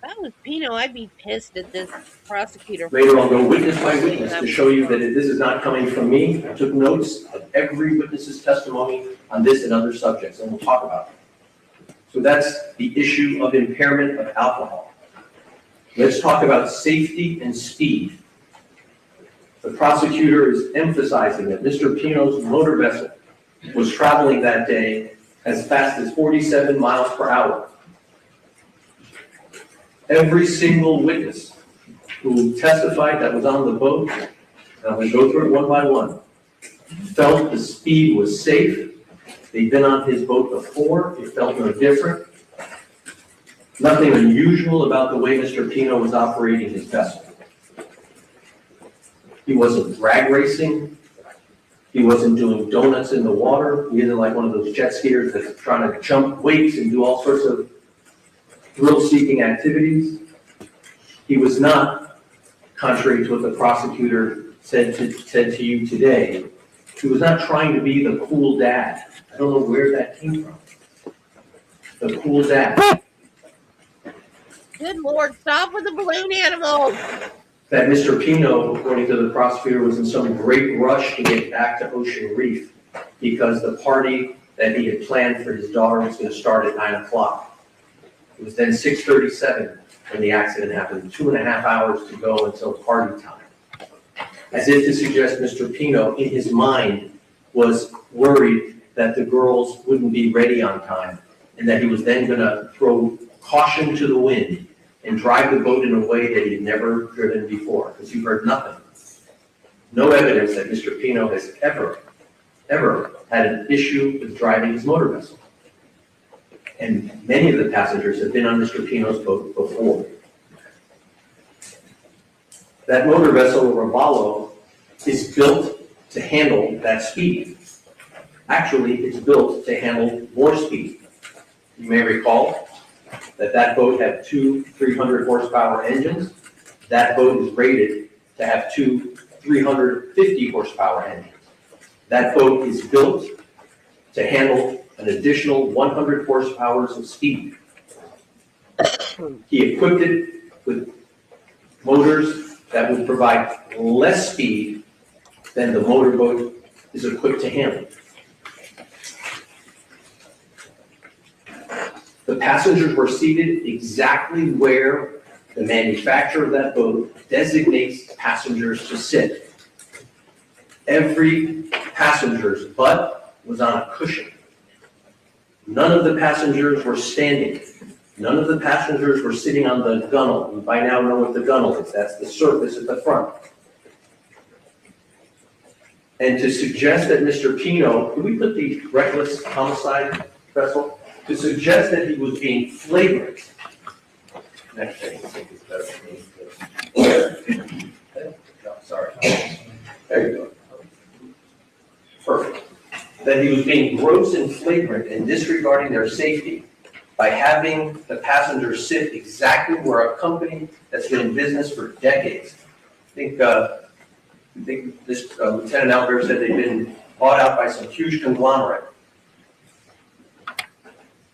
I: I was Pino, I'd be pissed at this prosecutor.
G: Later I'll go witness by witness to show you that this is not coming from me. I took notes of every witness's testimony on this and other subjects, and we'll talk about it. So that's the issue of impairment of alcohol. Let's talk about safety and speed. The prosecutor is emphasizing that Mr. Pino's motor vessel was traveling that day as fast as 47 miles per hour. Every single witness who testified that was on the boat, and I'm going to go through it one by one, felt the speed was safe. They'd been on his boat before. It felt no different. Nothing unusual about the way Mr. Pino was operating his vessel. He wasn't drag racing. He wasn't doing donuts in the water. He isn't like one of those jet skiers that's trying to jump weights and do all sorts of thrill-seeking activities. He was not, contrary to what the prosecutor said to you today, he was not trying to be the cool dad. I don't know where that came from. The cool dad.
I: Good Lord, stop with the balloon animals.
G: That Mr. Pino, according to the prosecutor, was in some great rush to get back to Ocean Reef because the party that he had planned for his daughter was going to start at 9 o'clock. It was then 6:37 when the accident happened, 2.5 hours to go until party time. As if to suggest Mr. Pino, in his mind, was worried that the girls wouldn't be ready on time and that he was then going to throw caution to the wind and drive the boat in a way that he'd never driven before, because you heard nothing. No evidence that Mr. Pino has ever had an issue with driving his motor vessel. And many of the passengers have been on Mr. Pino's boat before. That motor vessel, Robalo, is built to handle that speed. Actually, it's built to handle more speed. You may recall that boat had 2 300 horsepower engines. That boat is rated to have 2 350 horsepower engines. That boat is built to handle an additional 100 horsepower of speed. He equipped it with motors that would provide less speed than the motorboat is equipped to handle. The passengers were seated exactly where the manufacturer of that boat designates passengers to sit. Every passenger's butt was on a cushion. None of the passengers were standing. None of the passengers were sitting on the gunnel. You by now know what the gunnel is. That's the surface at the front. And to suggest that Mr. Pino, can we put the reckless homicide vessel? To suggest that he was being flagrant. Next thing, I think is better for me. No, sorry. There you go. Perfect. That he was being gross and flagrant and disregarding their safety by having the passengers sit exactly where a company that's been in business for decades. I think I think this Lieutenant Albert said they've been bought out by some huge conglomerate.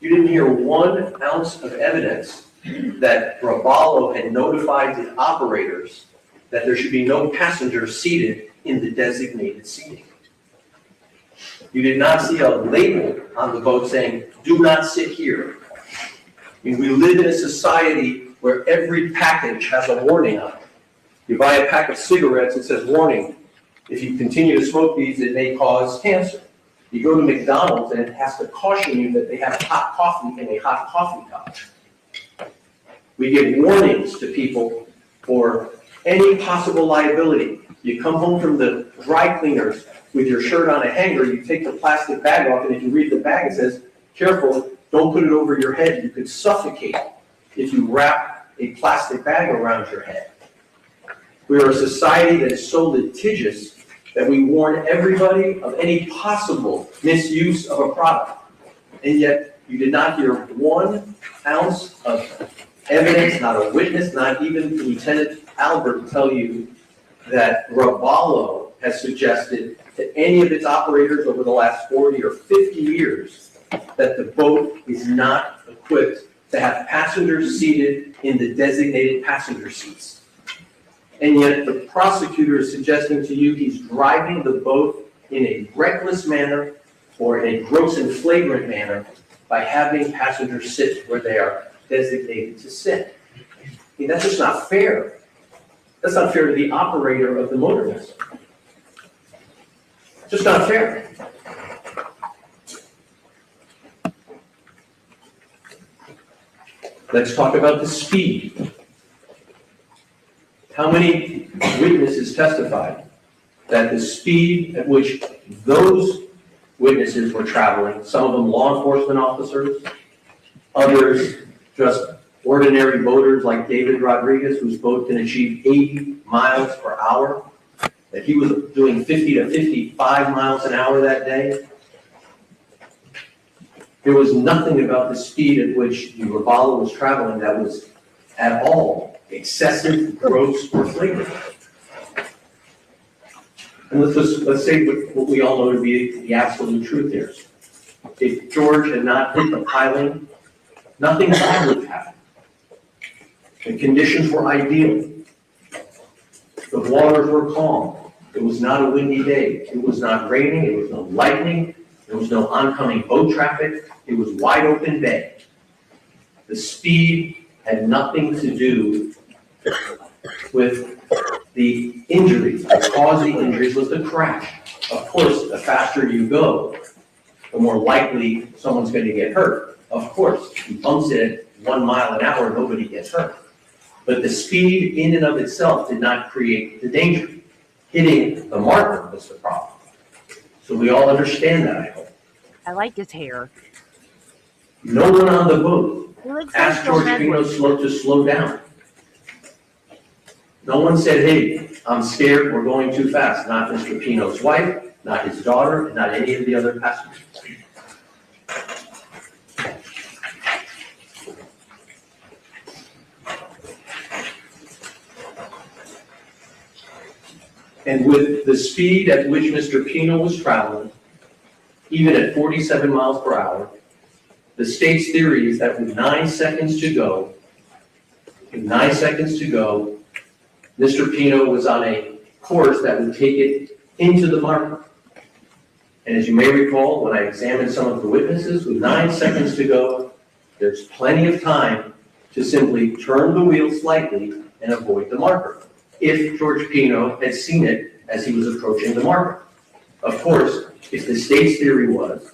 G: You didn't hear 1 ounce of evidence that Ravallo had notified the operators that there should be no passengers seated in the designated seating. You did not see a label on the boat saying, "Do not sit here." I mean, we live in a society where every package has a warning on it. You buy a pack of cigarettes, it says, "Warning, if you continue to smoke these, it may cause cancer." You go to McDonald's and it has to caution you that they have hot coffee in a hot coffee cup. We give warnings to people for any possible liability. You come home from the dry cleaners with your shirt on a hanger, you take the plastic bag off, and if you read the bag, it says, "Careful, don't put it over your head. You could suffocate if you wrap a plastic bag around your head." We are a society that is so litigious that we warn everybody of any possible misuse of a product. And yet, you did not hear 1 ounce of evidence, not a witness, not even Lieutenant Albert tell you that Ravallo has suggested to any of its operators over the last 40 or 50 years that the boat is not equipped to have passengers seated in the designated passenger seats. And yet the prosecutor is suggesting to you he's driving the boat in a reckless manner or in a gross and flagrant manner by having passengers sit where they are designated to sit. I mean, that's just not fair. That's not fair to the operator of the motor vessel. Just not fair. Let's talk about the speed. How many witnesses testified that the speed at which those witnesses were traveling, some of them law enforcement officers, others just ordinary boaters like David Rodriguez, whose boat can achieve 80 miles per hour, that he was doing 50 to 55 miles an hour that day? There was nothing about the speed at which the Ravallo was traveling that was at all excessive, gross, or flagrant. And let's say what we all know to be the absolute truth here. If George had not hit the piling, nothing bad would have happened. The conditions were ideal. The waters were calm. It was not a windy day. It was not raining. It was no lightning. There was no oncoming boat traffic. It was wide open bay. The speed had nothing to do with the injuries. The cause of the injuries was the crash. Of course, the faster you go, the more likely someone's going to get hurt. Of course, if he bumps it at 1 mile an hour, nobody gets hurt. But the speed in and of itself did not create the danger. Hitting the marker was the problem. So we all understand that, I hope.
I: I like his hair.
G: No one on the boat asked George Pino to slow down. No one said, "Hey, I'm scared, we're going too fast." Not Mr. Pino's wife, not his daughter, not any of the other passengers. And with the speed at which Mr. Pino was traveling, even at 47 miles per hour, the state's theory is that with 9 seconds to go, Mr. Pino was on a course that would take it into the marker. And as you may recall, when I examined some of the witnesses, with 9 seconds to go, there's plenty of time to simply turn the wheel slightly and avoid the marker, if George Pino had seen it as he was approaching the marker. Of course, if the state's theory was,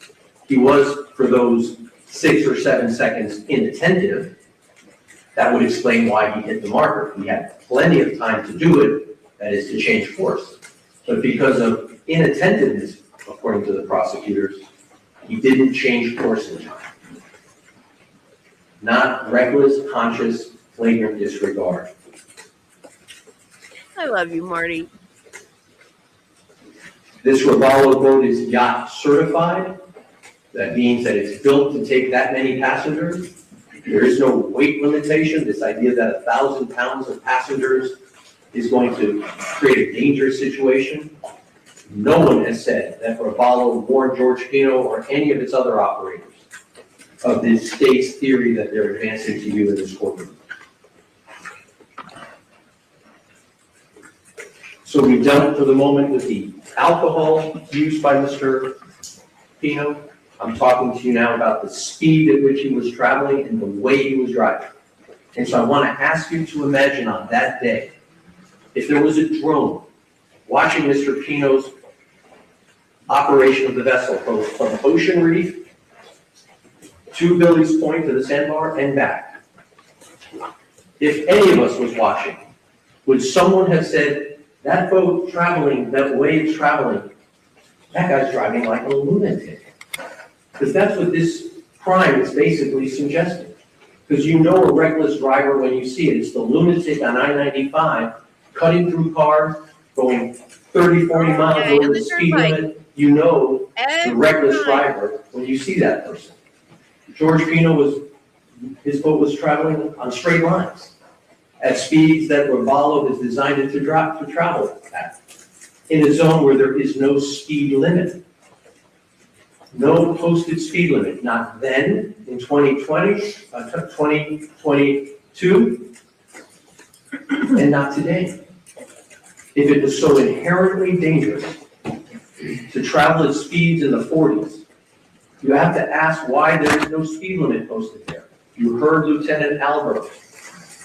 G: he was, for those 6 or 7 seconds, inattentive, that would explain why he hit the marker. He had plenty of time to do it, that is, to change course. But because of inattentiveness, according to the prosecutors, he didn't change course in time. Not reckless, conscious, flagrant disregard.
I: I love you, Marty.
G: This Ravallo boat is yacht certified. That means that it's built to take that many passengers. There is no weight limitation. This idea that 1,000 pounds of passengers is going to create a dangerous situation. No one has said that Ravallo warned George Pino or any of its other operators of the state's theory that they're advancing to you in this courtroom. So we've dealt for the moment with the alcohol used by Mr. Pino. I'm talking to you now about the speed at which he was traveling and the way he was driving. And so I want to ask you to imagine on that day, if there was a drone watching Mr. Pino's operation of the vessel from Ocean Reef to Billy's Point to the sandbar and back. If any of us was watching, would someone have said, that boat traveling, that wave traveling, that guy's driving like a lunatic? Because that's what this crime is basically suggesting. Because you know a reckless driver when you see it. It's the lunatic on I-95 cutting through cars, going 30, 40 miles over the speed limit. You know the reckless driver when you see that person. George Pino his boat was traveling on straight lines at speeds that Ravallo is designed it to travel at, in a zone where there is no speed limit. No posted speed limit, not then in 2020, 2022, and not today. If it was so inherently dangerous to travel at speeds in the 40s, you have to ask why there is no speed limit posted there. You heard Lieutenant Albert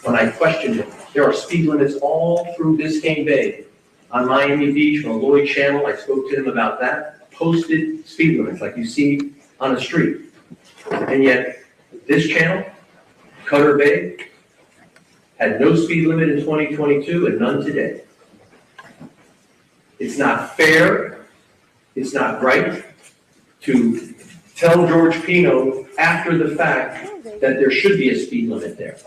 G: when I questioned him. There are speed limits all through Biscayne Bay. On Miami Beach, on the Lloyd Channel, I spoke to him about that. Posted speed limits like you see on the street. And yet, this channel, Cutter Bay, had no speed limit in 2022 and none today. It's not fair, it's not right to tell George Pino after the fact that there should be a speed limit there.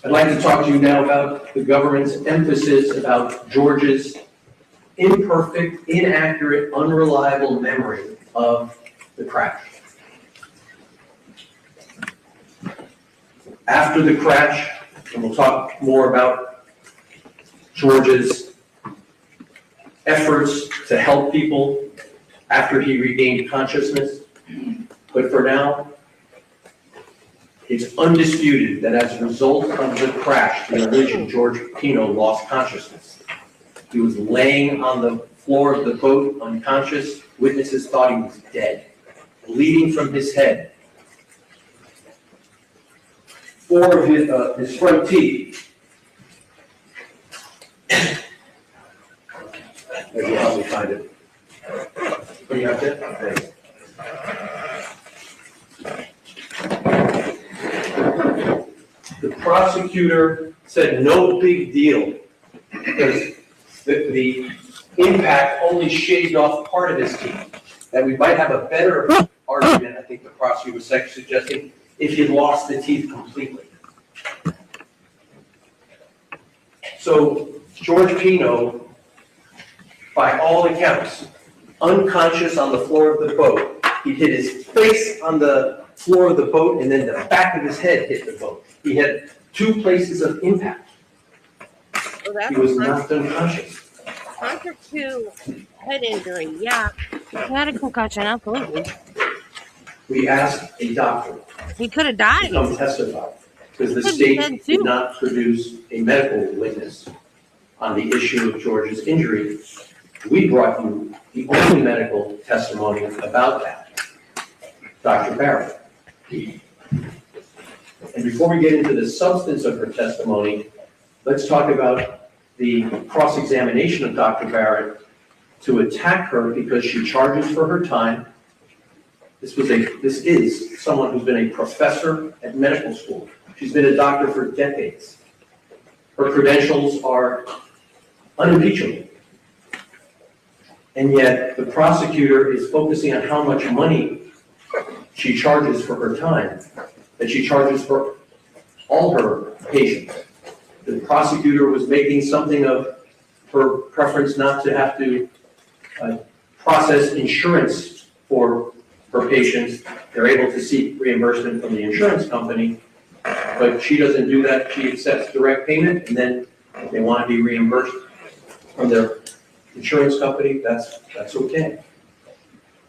G: I'd like to talk to you now about the government's emphasis about George's imperfect, inaccurate, unreliable memory of the crash. After the crash, and we'll talk more about George's efforts to help people after he regained consciousness, but for now, it's undisputed that as a result of the crash, the collision, George Pino lost consciousness. He was laying on the floor of the boat, unconscious. Witnesses thought he was dead, bleeding from his head. 4 of his front teeth. Maybe you'll help me find it. What do you have there? Thanks. The prosecutor said no big deal because the impact only shaved off part of his teeth. That we might have a better argument, I think the prosecutor was suggesting, if he lost the teeth completely. So George Pino, by all accounts, unconscious on the floor of the boat. He hit his face on the floor of the boat and then the back of his head hit the boat. He had 2 places of impact.
I: Well,
G: he was knocked unconscious.
I: Contra to head injury, yeah. He had a concussion, absolutely.
G: We asked a doctor.
I: He could have died.
G: To come testify because the state did not produce a medical witness on the issue of George's injury. We brought you the only medical testimony about that, Dr. Barrett. And before we get into the substance of her testimony, let's talk about the cross-examination of Dr. Barrett to attack her because she charges for her time. This is someone who's been a professor at medical school. She's been a doctor for decades. Her credentials are unimpeachable. And yet the prosecutor is focusing on how much money she charges for her time, that she charges for all her patients. The prosecutor was making something of her preference not to have to process insurance for her patients. They're able to seek reimbursement from the insurance company, but she doesn't do that. She accepts direct payment, and then if they want to be reimbursed from their insurance company, that's okay.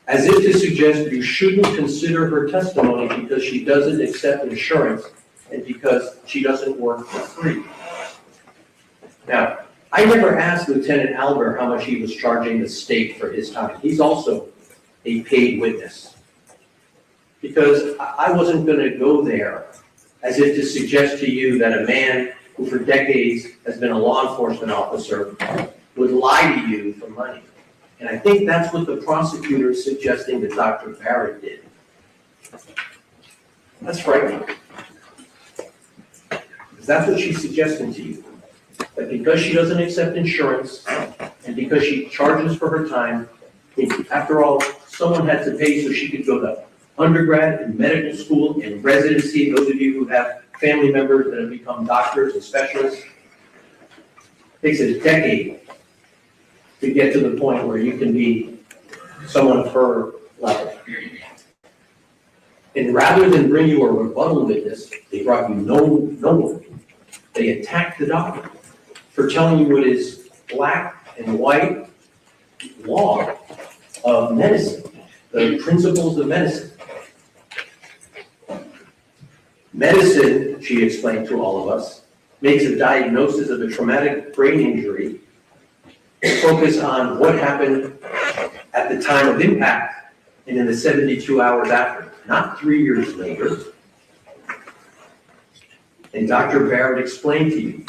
G: As if to suggest you shouldn't consider her testimony because she doesn't accept insurance and because she doesn't work for free. Now, I never asked Lieutenant Albert how much he was charging the state for his time. He's also a paid witness. Because I wasn't going to go there as if to suggest to you that a man who for decades has been a law enforcement officer would lie to you for money. And I think that's what the prosecutor is suggesting that Dr. Barrett did. That's frightening. Because that's what she's suggesting to you. That because she doesn't accept insurance and because she charges for her time, after all, someone had to pay so she could go to undergrad and medical school and residency. Those of you who have family members that have become doctors and specialists, it takes a decade to get to the point where you can be someone of her level. And rather than bring you a rebuttal witness, they brought you no one. They attacked the doctor for telling you what is black and white law of medicine, the principles of medicine. Medicine, she explained to all of us, makes a diagnosis of a traumatic brain injury focus on what happened at the time of impact and in the 72 hours after, not 3 years later. And Dr. Barrett explained to you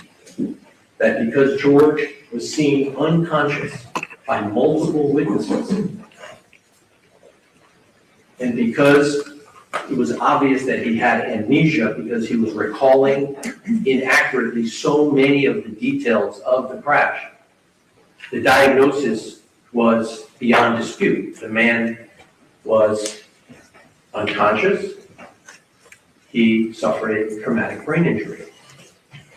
G: that because George was seen unconscious by multiple witnesses, and because it was obvious that he had amnesia because he was recalling inaccurately so many of the details of the crash, the diagnosis was beyond dispute. The man was unconscious. He suffered a traumatic brain injury.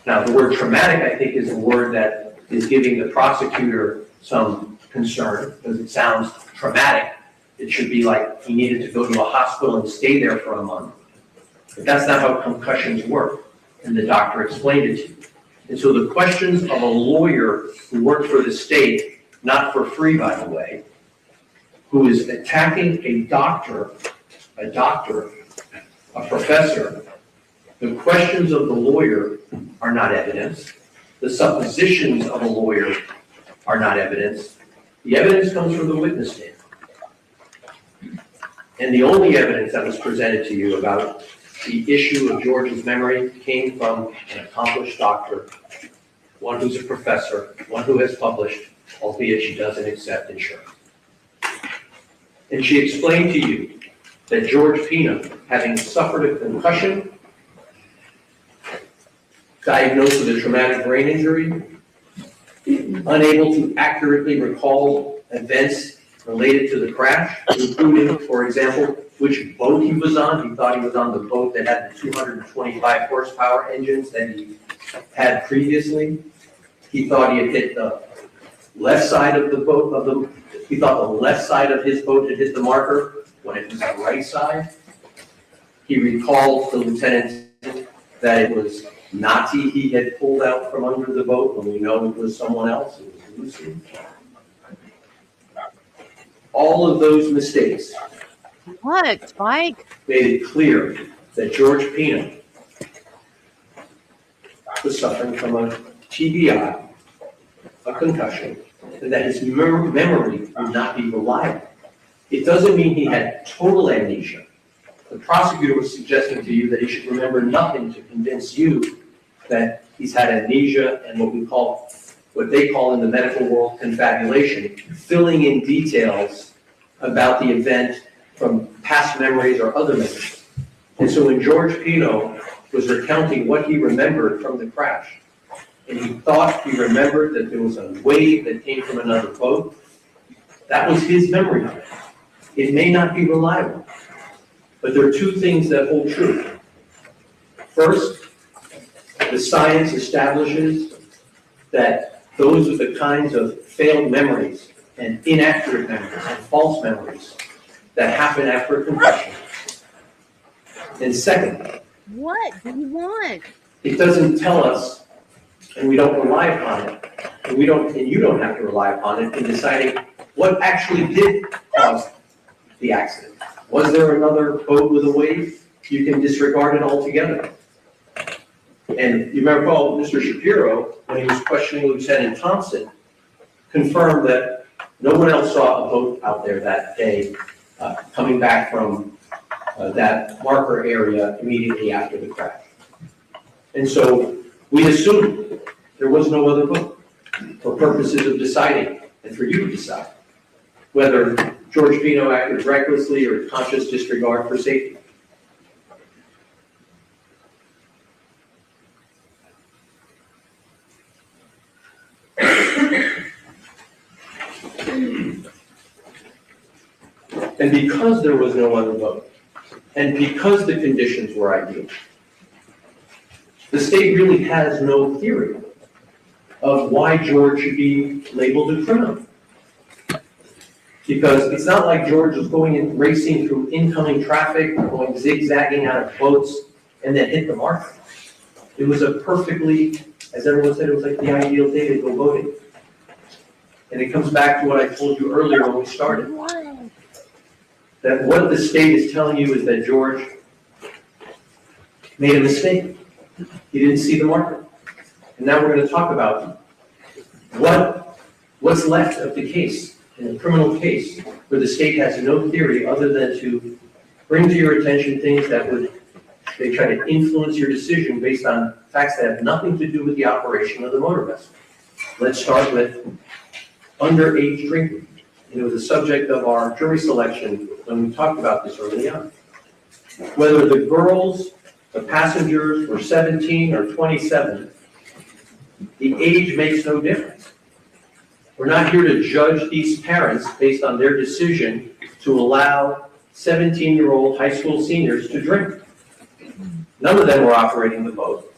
G: Now, the word traumatic, I think, is a word that is giving the prosecutor some concern because it sounds traumatic. It should be like he needed to go to a hospital and stay there for a month. But that's not how concussions work, and the doctor explained it to you. And so the questions of a lawyer who worked for the state, not for free, by the way, who is attacking a doctor, a professor, the questions of the lawyer are not evidence. The suppositions of a lawyer are not evidence. The evidence comes from the witness stand. And the only evidence that was presented to you about the issue of George's memory came from an accomplished doctor, one who's a professor, one who has published, albeit she doesn't accept insurance. And she explained to you that George Pino, having suffered a concussion, diagnosed with a traumatic brain injury, unable to accurately recall events related to the crash, including, for example, which boat he was on. He thought he was on the boat that had the 225 horsepower engines that he had previously. He thought he had hit the left side of the boat, he thought the left side of his boat had hit the marker when it was the right side. He recalled the lieutenant that it was Nazi he had pulled out from under the boat when we know it was someone else, it was Lucy. All of those mistakes
I: What, Spike?
G: made it clear that George Pino was suffering from a TBI, a concussion, and that his memory would not be reliable. It doesn't mean he had total amnesia. The prosecutor was suggesting to you that he should remember nothing to convince you that he's had amnesia and what they call in the medical world confabulation, filling in details about the event from past memories or other memories. And so when George Pino was recounting what he remembered from the crash, and he thought he remembered that there was a wave that came from another boat, that was his memory of it. It may not be reliable, but there are two things that hold true. First, the science establishes that those are the kinds of failed memories and inaccurate memories and false memories that happened after a confession. And second,
I: What do you want?
G: it doesn't tell us, and we don't rely upon it, and you don't have to rely upon it in deciding what actually did cause the accident. Was there another boat with a wave? You can disregard it altogether. And you remember, Mr. Shapiro, when he was questioning Lieutenant Thompson, confirmed that no one else saw a boat out there that day coming back from that marker area immediately after the crash. And so we assumed there was no other boat for purposes of deciding and for you to decide whether George Pino acted recklessly or conscious disregard for safety. And because there was no other boat, and because the conditions were ideal, the state really has no theory of why George should be labeled a criminal. Because it's not like George was going and racing through incoming traffic, going zigzagging out of boats, and then hit the marker. It was a perfectly, as everyone said, it was like the ideal day to go boating. And it comes back to what I told you earlier when we started. That what the state is telling you is that George made a mistake. He didn't see the marker. And now we're going to talk about what's left of the case, in a criminal case, where the state has no theory other than to bring to your attention things that they try to influence your decision based on facts that have nothing to do with the operation of the motor vessel. Let's start with underage drinking. It was a subject of our jury selection when we talked about this early on. Whether the girls, the passengers, were 17 or 27, the age makes no difference. We're not here to judge these parents based on their decision to allow 17-year-old high school seniors to drink. None of them were operating the boat.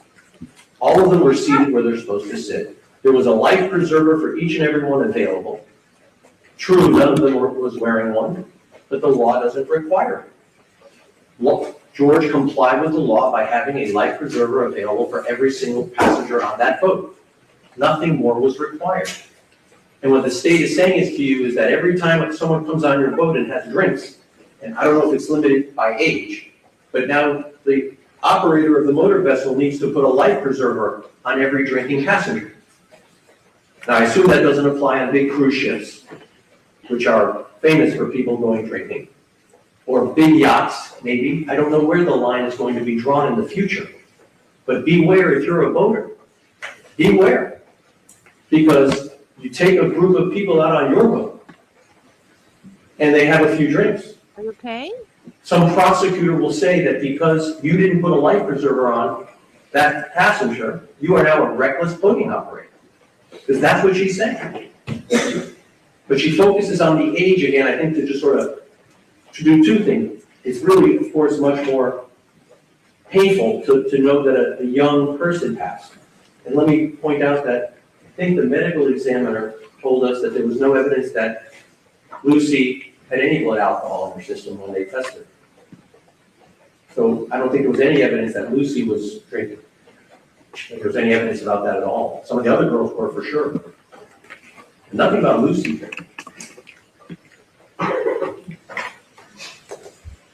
G: All of them were seated where they're supposed to sit. There was a life preserver for each and every one available. True, none of them was wearing one, but the law doesn't require it. George complied with the law by having a life preserver available for every single passenger on that boat. Nothing more was required. And what the state is saying is to you is that every time someone comes on your boat and has drinks, and I don't know if it's limited by age, but now the operator of the motor vessel needs to put a life preserver on every drinking passenger. Now, I assume that doesn't apply on big cruise ships, which are famous for people going drinking, or big yachts, maybe. I don't know where the line is going to be drawn in the future. But beware if you're a boater. Beware. Because you take a group of people out on your boat, and they have a few drinks.
I: Are you okay?
G: Some prosecutor will say that because you didn't put a life preserver on that passenger, you are now a reckless boating operator. Because that's what she's saying. But she focuses on the age again, I think, to just sort of to do two things. It's really, of course, much more painful to know that a young person passed. And let me point out that I think the medical examiner told us that there was no evidence that Lucy had any blood alcohol in her system when they tested. So I don't think there was any evidence that Lucy was drinking. I don't think there was any evidence about that at all. Some of the other girls were for sure. Nothing about Lucy drinking.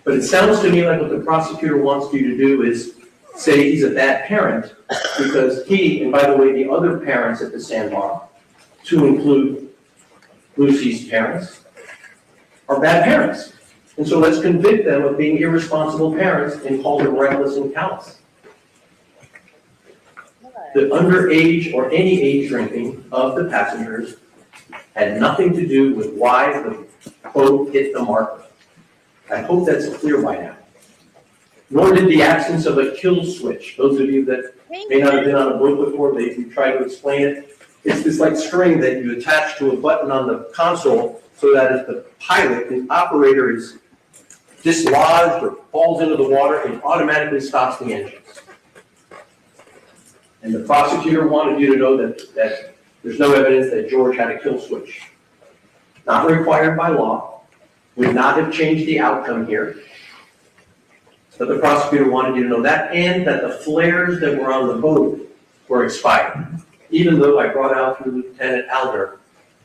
G: But it sounds to me like what the prosecutor wants you to do is say he's a bad parent because he, and by the way, the other parents at the sandbar, to include Lucy's parents, are bad parents. And so let's convict them of being irresponsible parents and call them reckless and callous. The underage or any age drinking of the passengers had nothing to do with why the boat hit the marker. I hope that's clear by now. Nor did the absence of a kill switch. Those of you that may not have been on a boat before, maybe try to explain it. It's this like string that you attach to a button on the console so that if the pilot, the operator is dislodged or falls into the water, it automatically stops the engines. And the prosecutor wanted you to know that there's no evidence that George had a kill switch. Not required by law, would not have changed the outcome here. But the prosecutor wanted you to know that, and that the flares that were on the boat were expired. Even though I brought out through Lieutenant Alder,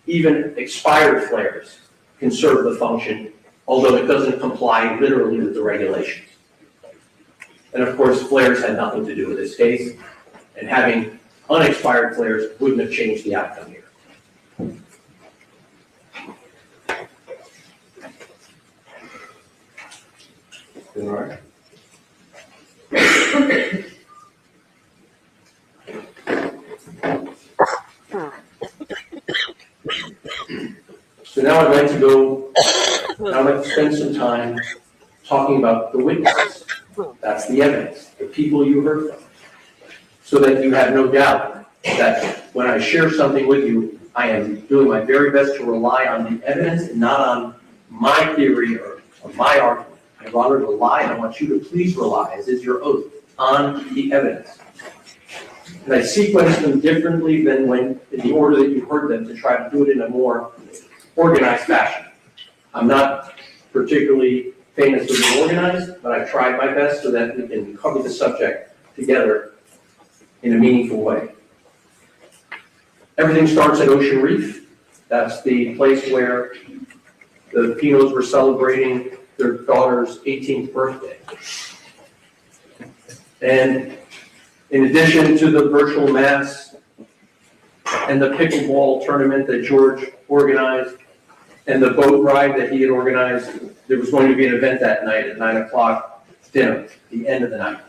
G: even expired flares can serve the function, although it doesn't comply literally with the regulations. And of course, flares had nothing to do with this case, and having unexpired flares wouldn't have changed the outcome here. All right. So now I'd like to spend some time talking about the witnesses. That's the evidence, the people you heard from. So that you have no doubt that when I share something with you, I am doing my very best to rely on the evidence and not on my theory or my argument. I rather rely, and I want you to please rely, as is your oath, on the evidence. And I sequence them differently than when, in the order that you heard them, to try to do it in a more organized fashion. I'm not particularly famous for being organized, but I tried my best so that we can cover the subject together in a meaningful way. Everything starts at Ocean Reef. That's the place where the Pinos were celebrating their daughter's 18th birthday. And in addition to the virtual mass and the pickleball tournament that George organized and the boat ride that he had organized, there was going to be an event that night at 9 o'clock dinner, the end of the night.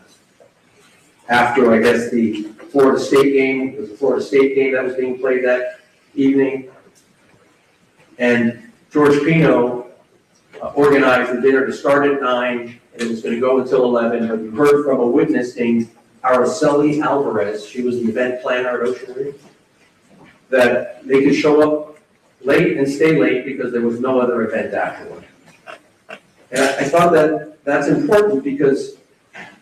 G: After, I guess, the Florida State game, it was the Florida State game that was being played that evening. And George Pino organized the dinner to start at 9, and it was going to go until 11, but we heard from a witness named Araceli Alvarez, she was the event planner at Ocean Reef, that they could show up late and stay late because there was no other event afterward. And I thought that that's important because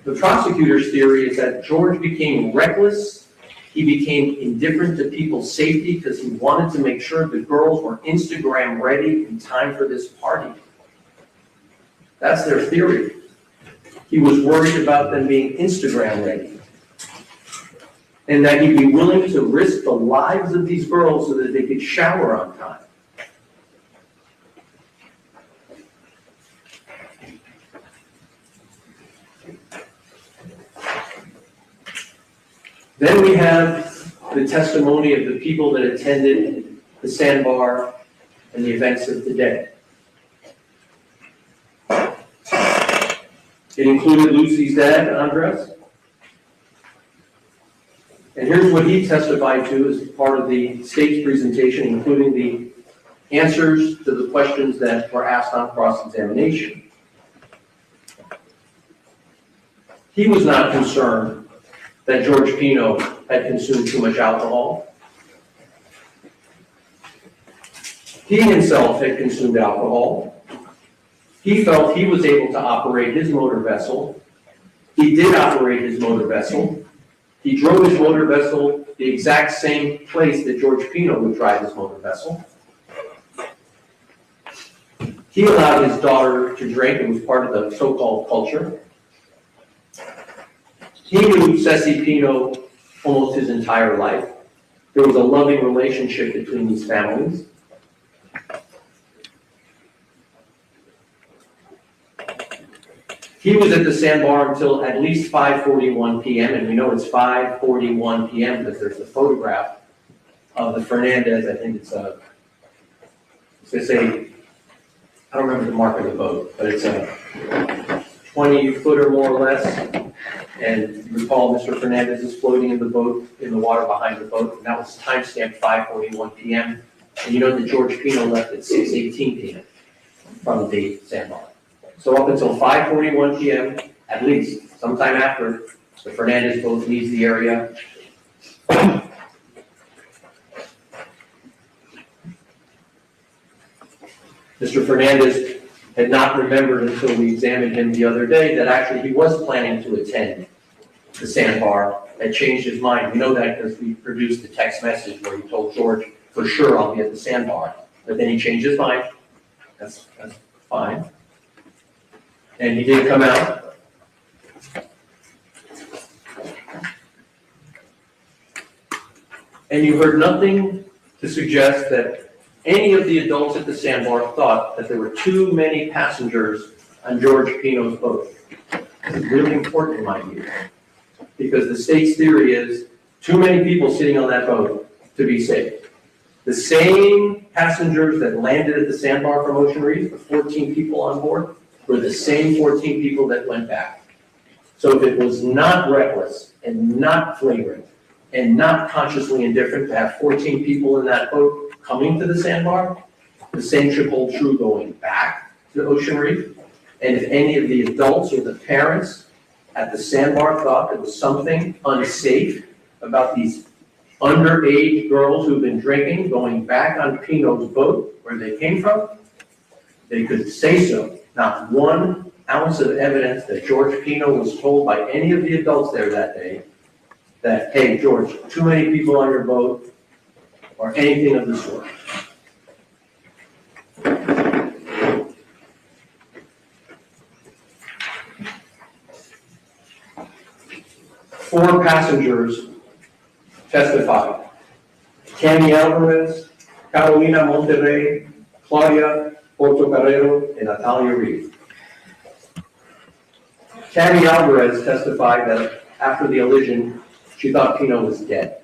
G: the prosecutor's theory is that George became reckless, he became indifferent to people's safety because he wanted to make sure the girls were Instagram ready in time for this party. That's their theory. He was worried about them being Instagram ready. And that he'd be willing to risk the lives of these girls so that they could shower on time. Then we have the testimony of the people that attended the sandbar and the events of the day. It included Lucy's dad, Andres. And here's what he testified to as part of the state's presentation, including the answers to the questions that were asked on cross-examination. He was not concerned that George Pino had consumed too much alcohol. He himself had consumed alcohol. He felt he was able to operate his motor vessel. He did operate his motor vessel. He drove his motor vessel the exact same place that George Pino would drive his motor vessel. He allowed his daughter to drink. It was part of the so-called culture. He knew Ceci Pino almost his entire life. There was a loving relationship between these families. He was at the sandbar until at least 5:41 p.m., and we know it's 5:41 p.m. because there's a photograph of the Fernandez. I think it's a, I don't remember the mark of the boat, but it's a 20-footer more or less. And you recall Mr. Fernandez is floating in the boat, in the water behind the boat, and that was timestamped 5:41 p.m. And you know that George Pino left at 6:18 p.m. from the sandbar. So up until 5:41 p.m., at least, sometime after, the Fernandez boat leaves the area. Mr. Fernandez had not remembered until we examined him the other day that actually he was planning to attend the sandbar, had changed his mind. We know that because we produced the text message where he told George, for sure I'll be at the sandbar. But then he changed his mind. That's fine. And he did come out. And you heard nothing to suggest that any of the adults at the sandbar thought that there were too many passengers on George Pino's boat. It's really important in my view, because the state's theory is too many people sitting on that boat to be safe. The same passengers that landed at the sandbar from Ocean Reef, the 14 people on board, were the same 14 people that went back. So if it was not reckless and not flagrant and not consciously indifferent to have 14 people in that boat coming to the sandbar, the same should hold true going back to Ocean Reef. And if any of the adults or the parents at the sandbar thought there was something unsafe about these underage girls who've been drinking going back on Pino's boat where they came from, they could say so. Not 1 ounce of evidence that George Pino was told by any of the adults there that day that, hey, George, too many people on your boat, or anything of the sort. Four passengers testified. Cami Alvarez, Carolina Monterrey, Claudia Portocarrero, and Natalia Reed. Cami Alvarez testified that after the collision, she thought Pino was dead.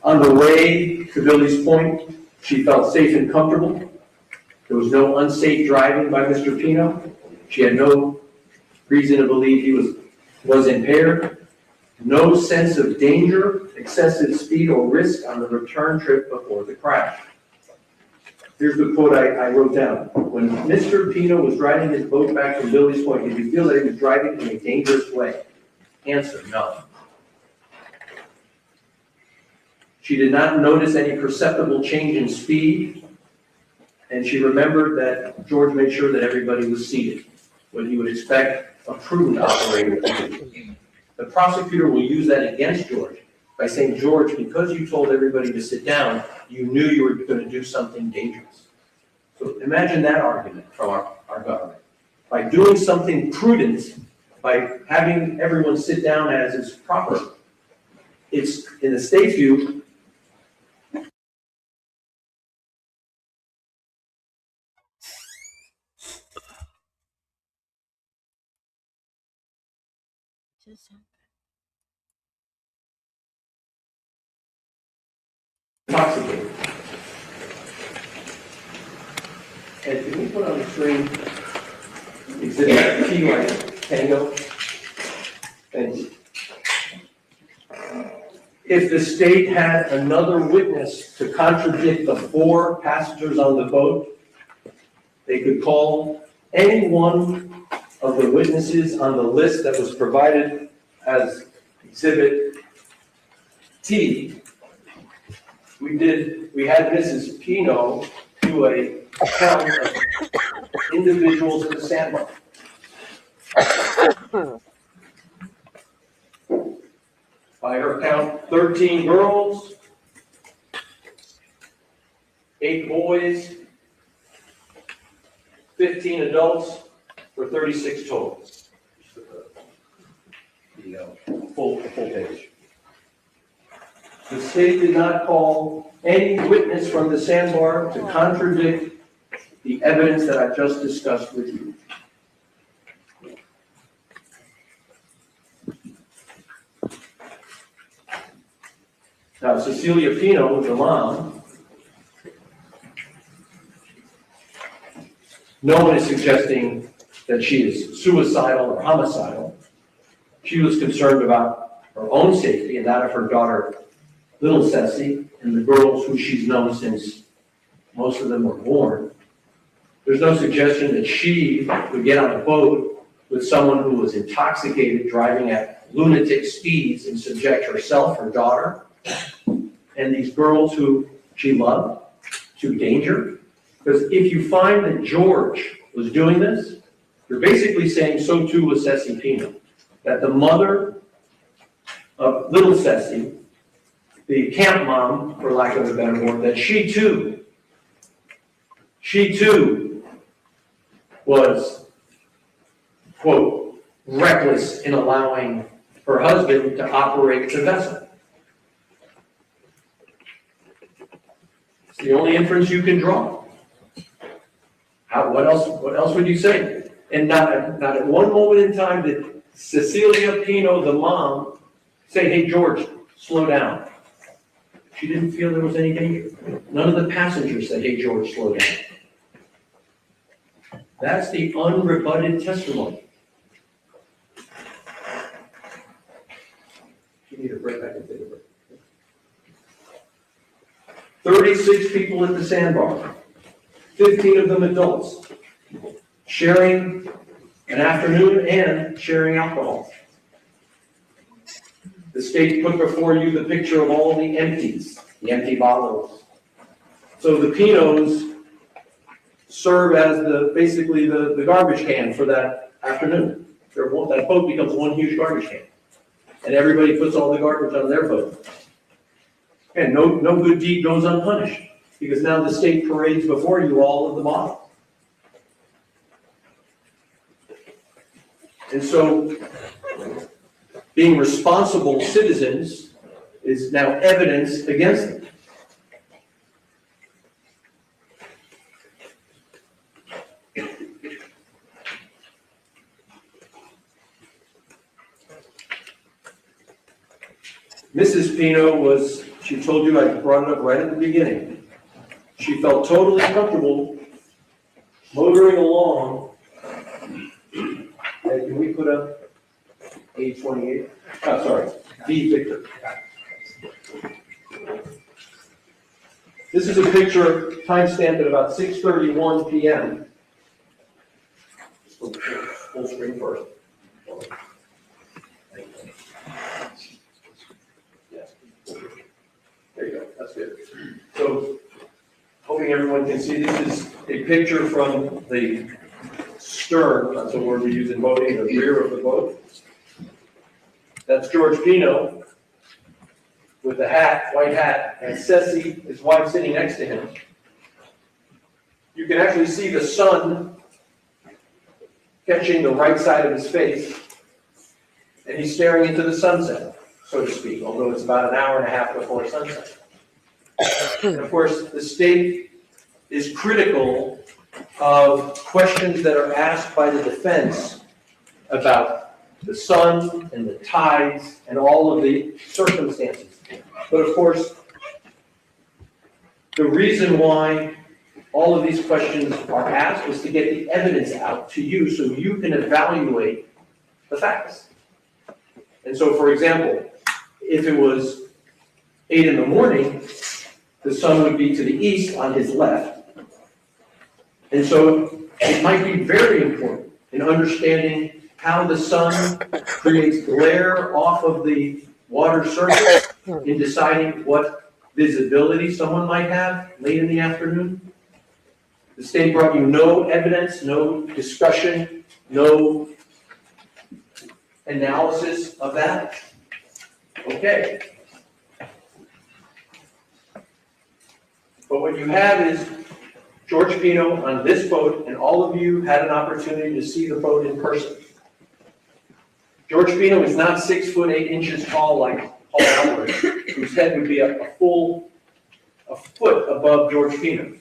G: On the way to Billy's Point, she felt safe and comfortable. There was no unsafe driving by Mr. Pino. She had no reason to believe he was impaired. No sense of danger, excessive speed, or risk on the return trip before the crash. Here's the quote I wrote down. When Mr. Pino was driving his boat back from Billy's Point, did you feel that he was driving in a dangerous way? Answer, no. She did not notice any perceptible change in speed, and she remembered that George made sure that everybody was seated, what you would expect a prudent operator to do. The prosecutor will use that against George by saying, George, because you told everybody to sit down, you knew you were going to do something dangerous. So imagine that argument from our government. By doing something prudent, by having everyone sit down as is proper, it's, in the state's view, intoxicated. And can we put on the screen exhibit T like tango? Thank you. If the state had another witness to contradict the 4 passengers on the boat, they could call any one of the witnesses on the list that was provided as exhibit T. We had Mrs. Pino do a count of individuals in the sandbar. By her count, 13 girls, 8 boys, 15 adults, for 36 total. Full page. The state did not call any witness from the sandbar to contradict the evidence that I just discussed with you. Now, Cecilia Pino, the mom, no one is suggesting that she is suicidal or homicidal. She was concerned about her own safety and that of her daughter, little Ceci, and the girls who she's known since most of them were born. There's no suggestion that she would get on a boat with someone who was intoxicated, driving at lunatic speeds, and subject herself, her daughter, and these girls who she loved to danger. Because if you find that George was doing this, you're basically saying so too was Ceci Pino. That the mother of little Ceci, the camp mom, for lack of a better word, that she too was, quote, reckless in allowing her husband to operate the vessel. It's the only inference you can draw. What else would you say? And not at one moment in time did Cecilia Pino, the mom, say, hey, George, slow down. She didn't feel there was any danger. None of the passengers said, hey, George, slow down. That's the unrebutted testimony. You need a break, I can take a break. 36 people at the sandbar, 15 of them adults, sharing an afternoon and sharing alcohol. The state put before you the picture of all the empties, the empty bottles. So the Pinos serve as basically the garbage can for that afternoon. That boat becomes one huge garbage can. And everybody puts all the garbage on their boat. And no good deed goes unpunished, because now the state parades before you all of the bottles. And so, being responsible citizens is now evidence against them. Mrs. Pino she told you, I brought it up right at the beginning. She felt totally comfortable motoring along. Can we put up A28? Oh, sorry, V Victor. This is a picture timestamped at about 6:31 p.m. Full screen first. There you go, that's good. So, hoping everyone can see, this is a picture from the stern, that's a word we use in boating, the rear of the boat. That's George Pino with the hat, white hat, and Ceci, his wife, sitting next to him. You can actually see the sun catching the right side of his face, and he's staring into the sunset, so to speak, although it's about an hour and a half before sunset. And of course, the state is critical of questions that are asked by the defense about the sun and the tides and all of the circumstances. But of course, the reason why all of these questions are asked is to get the evidence out to you so you can evaluate the facts. And so, for example, if it was 8 in the morning, the sun would be to the east on his left. And so it might be very important in understanding how the sun creates glare off of the water surface in deciding what visibility someone might have late in the afternoon. The state brought you no evidence, no discussion, no analysis of that. Okay. But what you have is George Pino on this boat, and all of you had an opportunity to see the boat in person. George Pino is not 6 foot 8 inches tall like Paul Alvarez, whose head would be a foot above George Pino.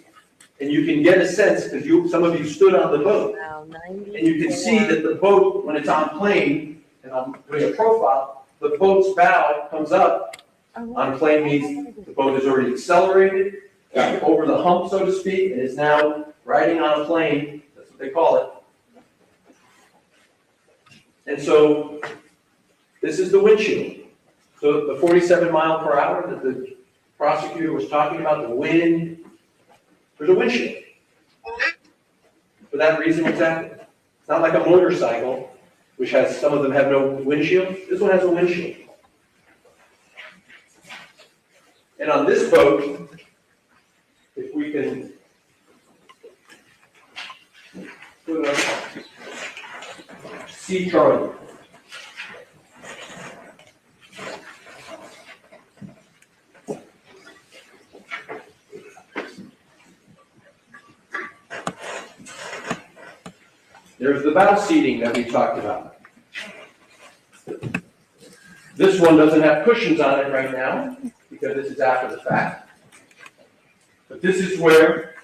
G: And you can get a sense, because some of you stood on the boat, and you can see that the boat, when it's on plane, and I'm doing a profile, the boat's bow comes up. On plane means the boat is already accelerated, got over the hump, so to speak, and is now riding on a plane. That's what they call it. And so this is the windshield. So the 47 mile per hour that the prosecutor was talking about, the wind, there's a windshield. For that reason exactly. It's not like a motorcycle, which has, some of them have no windshield. This one has a windshield. And on this boat, if we can put up C Charlie. There's the bow seating that we talked about. This one doesn't have cushions on it right now because this is after the fact. But this is where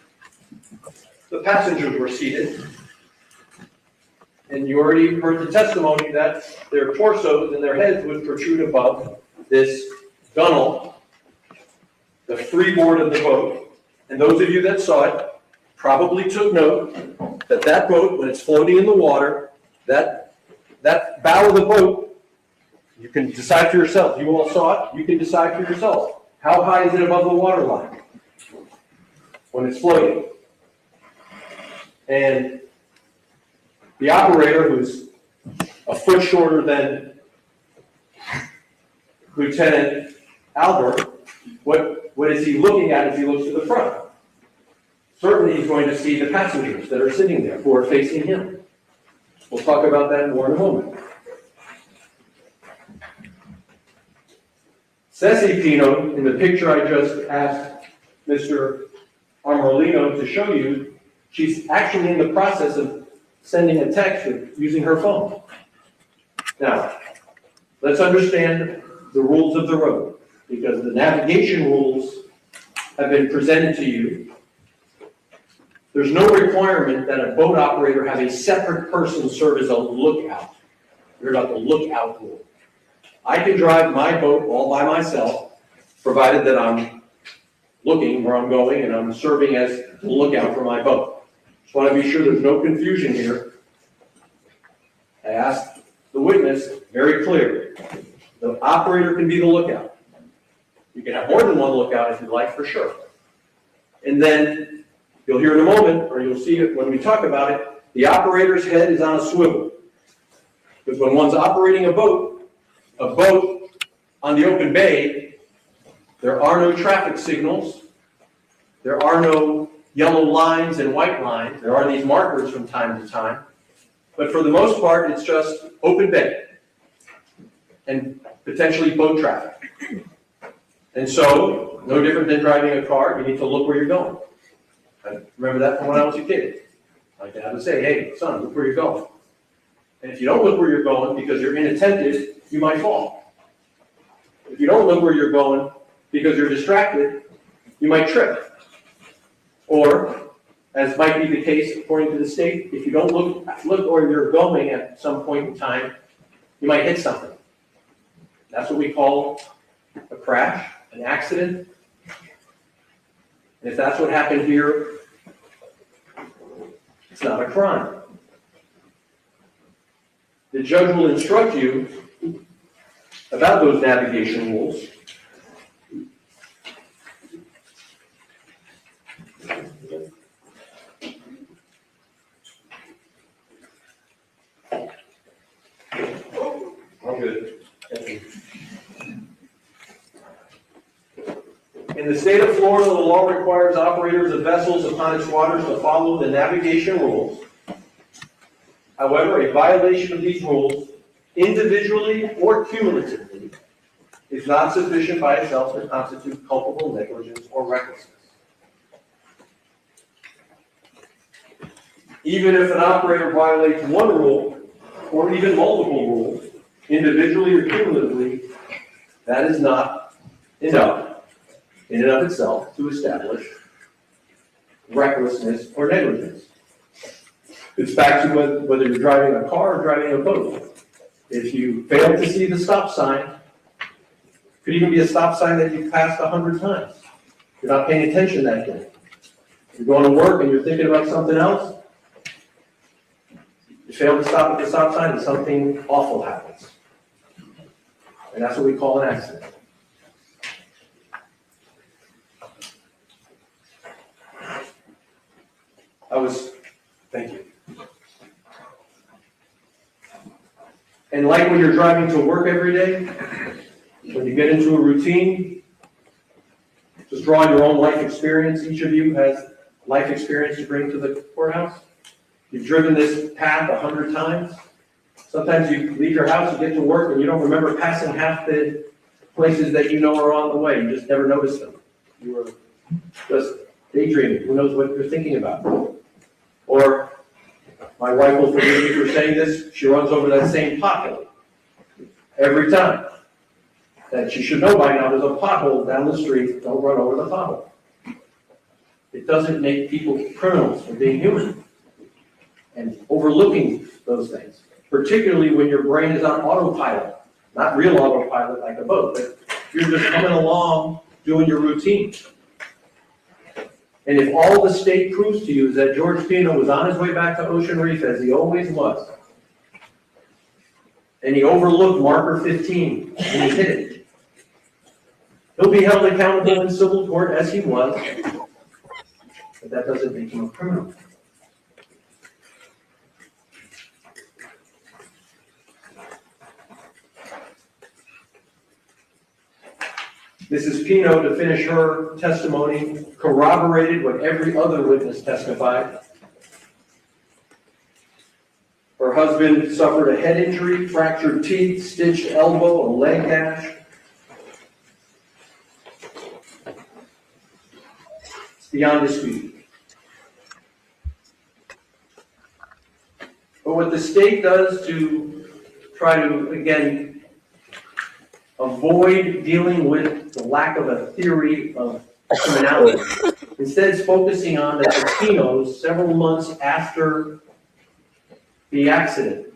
G: the passengers were seated. And you already heard the testimony that their torsos and their heads would protrude above this gunnel, the freeboard of the boat. And those of you that saw it probably took note that that boat, when it's floating in the water, that bow of the boat, you can decide for yourself. You all saw it, you can decide for yourself. How high is it above the water line when it's floating? And the operator, who's a foot shorter than Lieutenant Albert, what is he looking at as he looks to the front? Certainly he's going to see the passengers that are sitting there who are facing him. We'll talk about that more in a moment. Ceci Pino, in the picture I just asked Mr. Armorlino to show you, she's actually in the process of sending a text using her phone. Now, let's understand the rules of the road, because the navigation rules have been presented to you. There's no requirement that a boat operator have a separate person serve as a lookout. You're about the lookout rule. I can drive my boat all by myself, provided that I'm looking where I'm going and I'm serving as the lookout for my boat. Just want to be sure there's no confusion here. I asked the witness very clear. The operator can be the lookout. You can have more than one lookout if you'd like, for sure. And then you'll hear in a moment, or you'll see it when we talk about it, the operator's head is on a swivel. Because when one's operating a boat on the open bay, there are no traffic signals. There are no yellow lines and white lines. There are these markers from time to time. But for the most part, it's just open bay and potentially boat traffic. And so, no different than driving a car, you need to look where you're going. I remember that from when I was a kid. My dad would say, hey, son, look where you're going. And if you don't look where you're going because you're inattentive, you might fall. If you don't look where you're going because you're distracted, you might trip. Or, as might be the case according to the state, if you don't look where you're going at some point in time, you might hit something. That's what we call a crash, an accident. And if that's what happened here, it's not a crime. The judge will instruct you about those navigation rules. All good. Thank you. In the state of Florida, the law requires operators of vessels upon its waters to follow the navigation rules. However, a violation of these rules, individually or cumulatively, is not sufficient by itself to constitute culpable negligence or recklessness. Even if an operator violates one rule, or even multiple rules, individually or cumulatively, that is not enough in and of itself to establish recklessness or negligence. It's back to whether you're driving a car or driving a boat. If you fail to see the stop sign, it could even be a stop sign that you've passed 100 times. You're not paying attention that day. You're going to work and you're thinking about something else. You fail to stop at the stop sign and something awful happens. And that's what we call an accident. Thank you. And like when you're driving to work every day, when you get into a routine, just drawing your own life experience, each of you has life experience to bring to the courthouse. You've driven this path 100 times. Sometimes you leave your house, you get to work, and you don't remember passing half the places that you know are on the way. You just never noticed them. You were just daydreaming. Who knows what you're thinking about? Or My wife will forgive me for saying this, she runs over that same pothole every time. That she should know by now, there's a pothole down the street, don't run over the pothole. It doesn't make people criminals for being human and overlooking those things, particularly when your brain is on autopilot, not real autopilot like a boat, but you're just coming along doing your routine. And if all the state proves to you is that George Pino was on his way back to Ocean Reef, as he always was, and he overlooked marker 15 and he hit it, he'll be held accountable in civil court as he was, but that doesn't make him a criminal. Mrs. Pino, to finish her testimony, corroborated what every other witness testified. Her husband suffered a head injury, fractured teeth, stitched elbow, a leg gash. It's beyond dispute. But what the state does to try to, again, avoid dealing with the lack of a theory of criminality, instead it's focusing on the Pinos several months after the accident,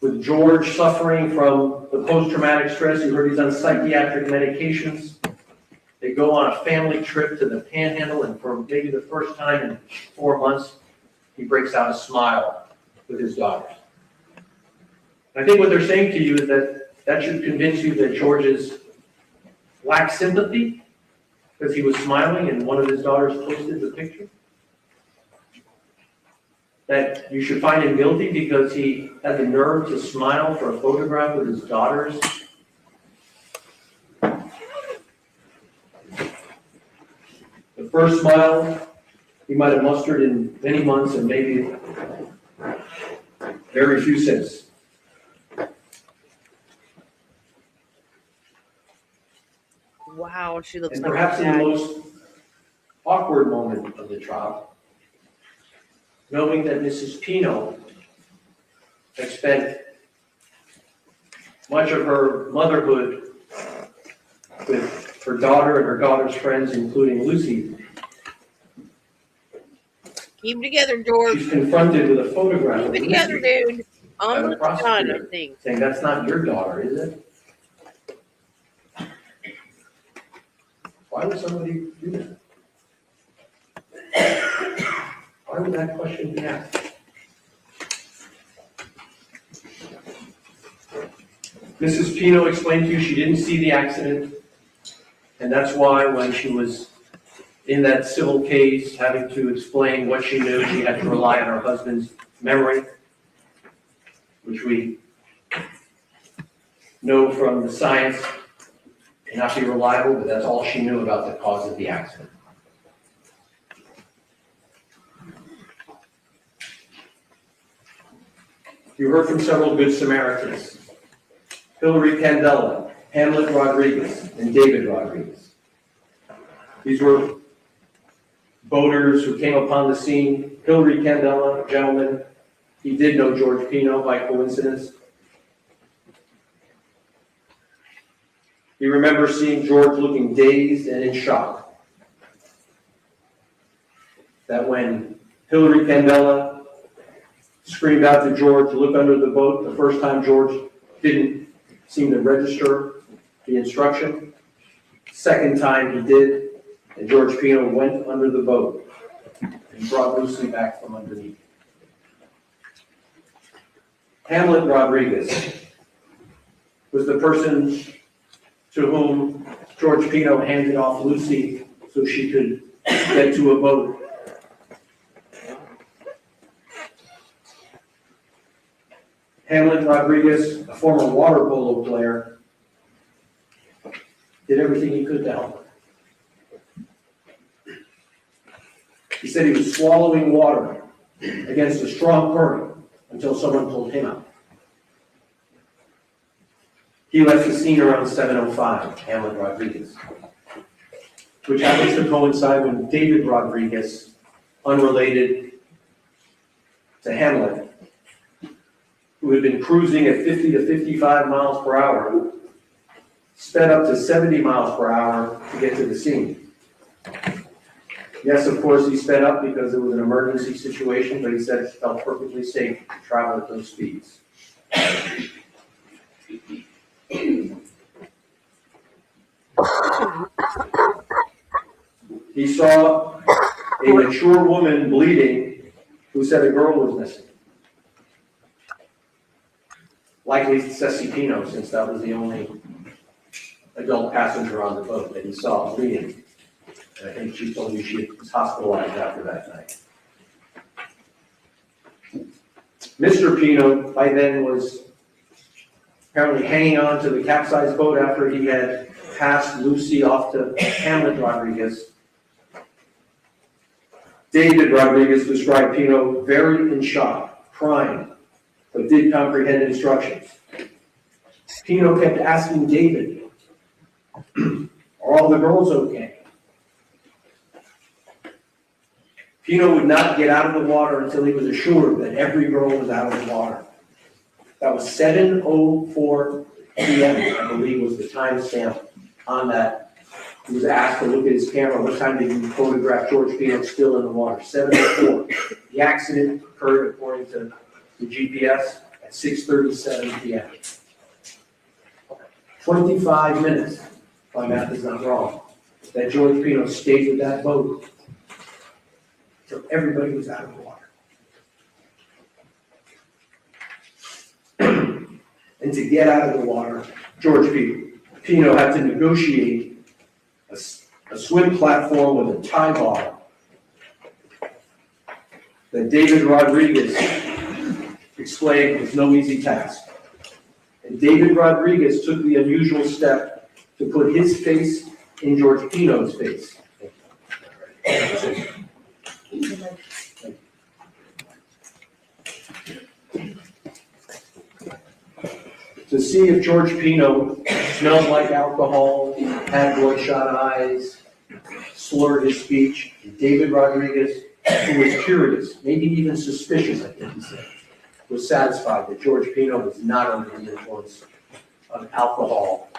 G: with George suffering from the post-traumatic stress. You heard he's on psychiatric medications. They go on a family trip to the Panhandle, and for maybe the first time in 4 months, he breaks out a smile with his daughters. And I think what they're saying to you is that should convince you that George's lacked sympathy because he was smiling and one of his daughters posted the picture. That you should find him guilty because he had the nerve to smile for a photograph with his daughters. The first smile he might have mustered in many months and maybe very few since.
I: Wow, she looks
G: And
I: like
G: perhaps in the
I: that.
G: most awkward moment of the trial, knowing that Mrs. Pino had spent much of her motherhood with her daughter and her daughter's friends, including Lucy.
I: Keep it together, George.
G: She's confronted with a photograph
I: Keep
G: of
I: it together,
G: Lucy
I: dude.
G: by
I: I'm
G: the
I: not done, I
G: prosecutor,
I: think.
G: saying, "That's not your daughter, is it?" Why would somebody do that? Why would that question be asked? Mrs. Pino explained to you she didn't see the accident, and that's why when she was in that civil case having to explain what she knew, she had to rely on her husband's memory, which we know from the science may not be reliable, but that's all she knew about the cause of the accident. You heard from several good Samaritans: Hillary Candela, Hamlet Rodriguez, and David Rodriguez. These were boaters who came upon the scene. Hillary Candela, a gentleman, he did know George Pino by coincidence. He remembers seeing George looking dazed and in shock. That when Hillary Candela screamed out to George to look under the boat, the first time George didn't seem to register the instruction. Second time he did, and George Pino went under the boat and brought Lucy back from underneath. Hamlet Rodriguez was the person to whom George Pino handed off Lucy so she could get to a boat. Hamlet Rodriguez, a former water polo player, did everything he could to help her. He said he was swallowing water against a strong current until someone pulled him out. He left the scene around 7:05, Hamlet Rodriguez, which happens to coincide when David Rodriguez, unrelated, to Hamlet, who had been cruising at 50 to 55 miles per hour, sped up to 70 miles per hour to get to the scene. Yes, of course, he sped up because it was an emergency situation, but he said it felt perfectly safe to travel at those speeds. He saw a mature woman bleeding who said a girl was missing. Likely Lucy Pino, since that was the only adult passenger on the boat that he saw bleeding. And I think she told me she was hospitalized after that night. Mr. Pino, by then, was apparently hanging on to the capsized boat after he had passed Lucy off to Hamlet Rodriguez. David Rodriguez described Pino very in shock, crying, but did comprehend instructions. Pino kept asking David, "Are all the girls okay?" Pino would not get out of the water until he was assured that every girl was out of the water. That was 7:04 p.m., I believe was the timestamp on that. He was asked to look at his camera, what time did you photograph George Pino still in the water? 7:04. The accident occurred, according to the GPS, at 6:37 p.m. 25 minutes, if my math is not wrong, that George Pino stayed with that boat until everybody was out of the water. And to get out of the water, George Pino had to negotiate a swim platform with a tie bar that David Rodriguez explained was no easy task. And David Rodriguez took the unusual step to put his face in George Pino's face. To see if George Pino smelled like alcohol, had bloodshot eyes, slurred his speech. David Rodriguez, who was curious, maybe even suspicious, I think he said, was satisfied that George Pino was not under the influence of alcohol,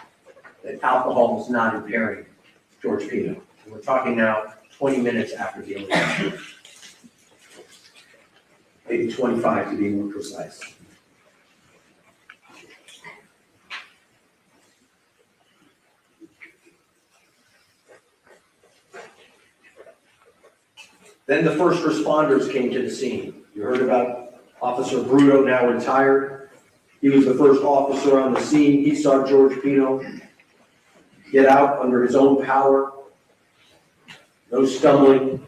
G: that alcohol was not impairing George Pino. And we're talking now 20 minutes after the incident. Maybe 25 to be more precise. Then the first responders came to the scene. You heard about Officer Bruto, now retired. He was the first officer on the scene. He saw George Pino get out under his own power. No stumbling.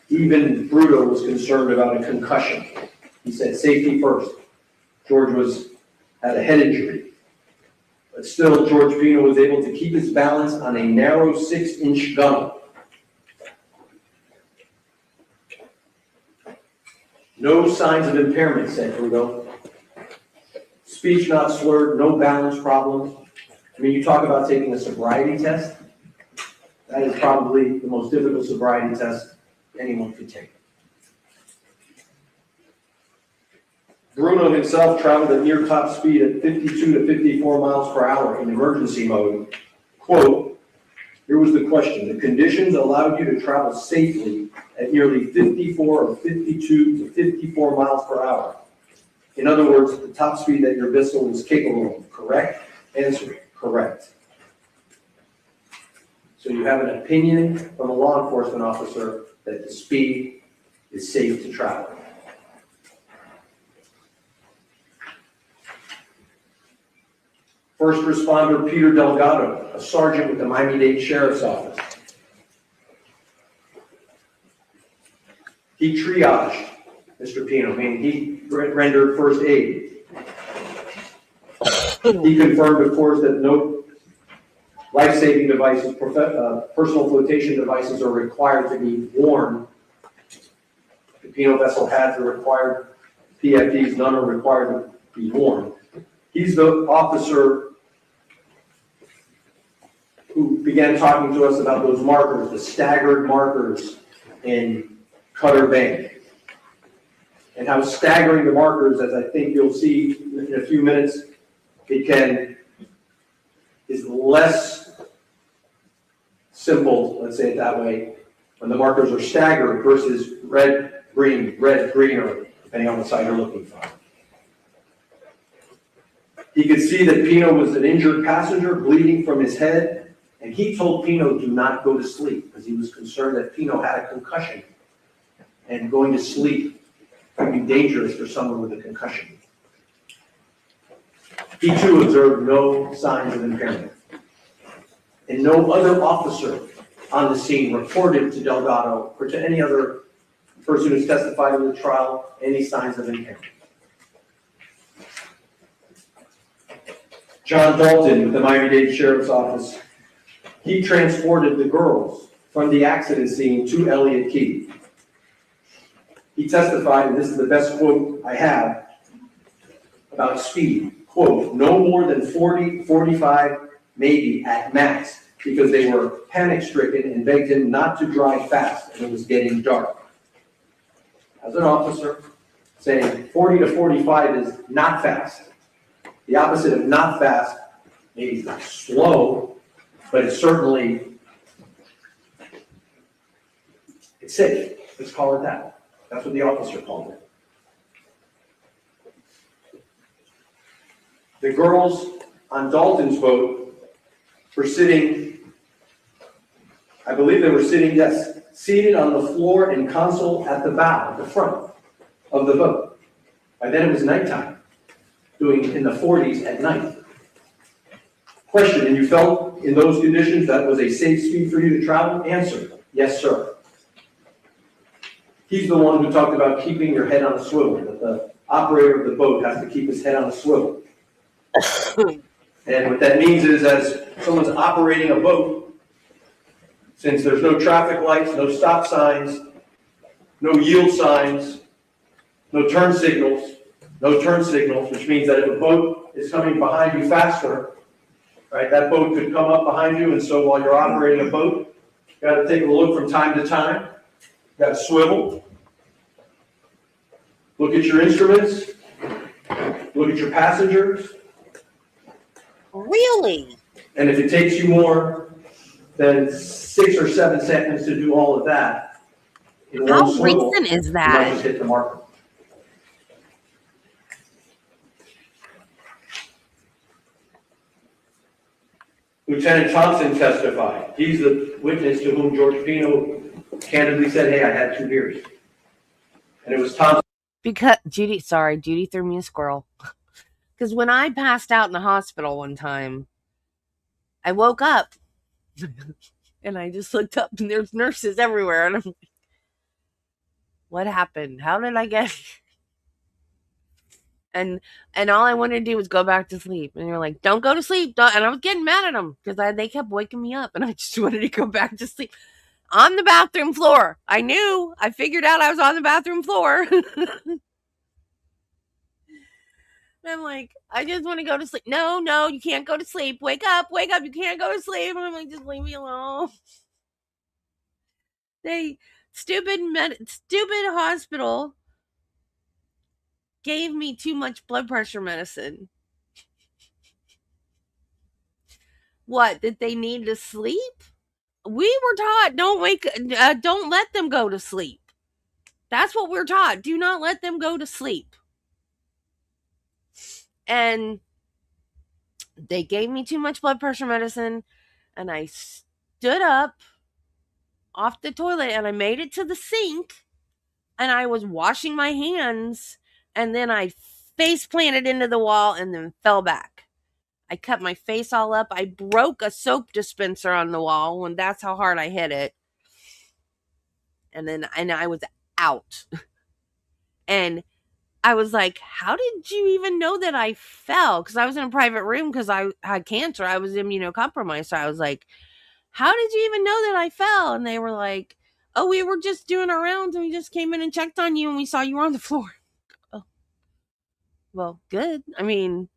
G: Even Bruto was concerned about a concussion. He said safety first. George had a head injury. But still, George Pino was able to keep his balance on a narrow 6-inch gunwale. No signs of impairment, said Bruto. Speech not slurred, no balance problems. I mean, you talk about taking a sobriety test. That is probably the most difficult sobriety test anyone could take. Bruno himself traveled at near top speed at 52 to 54 miles per hour in emergency mode. Quote, here was the question: the conditions allowed you to travel safely at nearly 54 or 52 to 54 miles per hour. In other words, the top speed that your vessel was capable of, correct? Answer, correct. So you have an opinion from a law enforcement officer that the speed is safe to travel. First responder Peter Delgado, a sergeant with the Miami-Dade Sheriff's Office. He triaged Mr. Pino, meaning he rendered first aid. He confirmed, of course, that no life-saving devices, personal flotation devices are required to be worn. The Pino vessel had the required PFDs, none are required to be worn. He's the officer who began talking to us about those markers, the staggered markers in Cutter Bank. and how staggering the markers, as I think you'll see in a few minutes, is less simple, let's say it that way, when the markers are staggered versus red, green, or depending on the side you're looking from. He could see that Pino was an injured passenger, bleeding from his head, and he told Pino do not go to sleep because he was concerned that Pino had a concussion, and going to sleep could be dangerous for someone with a concussion. He too observed no signs of impairment. And no other officer on the scene reported to Delgado or to any other person who's testified in the trial any signs of impairment. John Dalton with the Miami-Dade Sheriff's Office, he transported the girls from the accident scene to Elliott Key. He testified, and this is the best quote I have, about speed. Quote, no more than 40, 45, maybe at max, because they were panic-stricken and begged him not to drive fast, and it was getting dark. As an officer, saying 40 to 45 is not fast. The opposite of not fast, maybe it's not slow, but it's certainly, it's safe. Let's call it that. That's what the officer called it. The girls on Dalton's boat were sitting, I believe they were sitting, yes, seated on the floor and console at the bow, the front of the boat. By then it was nighttime, doing in the 40s at night. Question, and you felt in those conditions that was a safe speed for you to travel? Answer, yes, sir. He's the one who talked about keeping your head on a swivel, that the operator of the boat has to keep his head on a swivel. And what that means is, as someone's operating a boat, since there's no traffic lights, no stop signs, no yield signs, no turn signals, which means that if a boat is coming behind you faster, right, that boat could come up behind you, and so while you're operating a boat, you got to take a look from time to time. You got to swivel, look at your instruments, look at your passengers.
I: Really?
G: And if it takes you more than 6 or 7 seconds to do all of that, in
I: how
G: one swivel,
I: recent is
G: you might
I: that?
G: just hit the marker. Lieutenant Thompson testified. He's the witness to whom George Pino candidly said, hey, I had 2 beers. And it was Thompson.
A: Because Judy threw me a squirrel. Because when I passed out in the hospital one time, I woke up and I just looked up and there's nurses everywhere. And I'm like, what happened? How did I get here? And all I wanted to do was go back to sleep. And you're like, don't go to sleep. Don't. And I was getting mad at them because they kept waking me up. And I just wanted to go back to sleep. On the bathroom floor. I figured out I was on the bathroom floor. I'm like, I just want to go to sleep. No, you can't go to sleep. Wake up, you can't go to sleep. And I'm like, just leave me alone. Stupid hospital gave me too much blood pressure medicine. What, did they need to sleep? We were taught, don't let them go to sleep. That's what we're taught. Do not let them go to sleep. And they gave me too much blood pressure medicine, and I stood up off the toilet and I made it to the sink, and I was washing my hands, and then I face planted into the wall and then fell back. I cut my face all up. I broke a soap dispenser on the wall, and that's how hard I hit it. And I was out. And I was like, how did you even know that I fell? Because I was in a private room because I had cancer. I was immunocompromised. So I was like, how did you even know that I fell? And they were like, oh, we were just doing our rounds and we just came in and checked on you and we saw you were on the floor. Oh, well, good. I mean,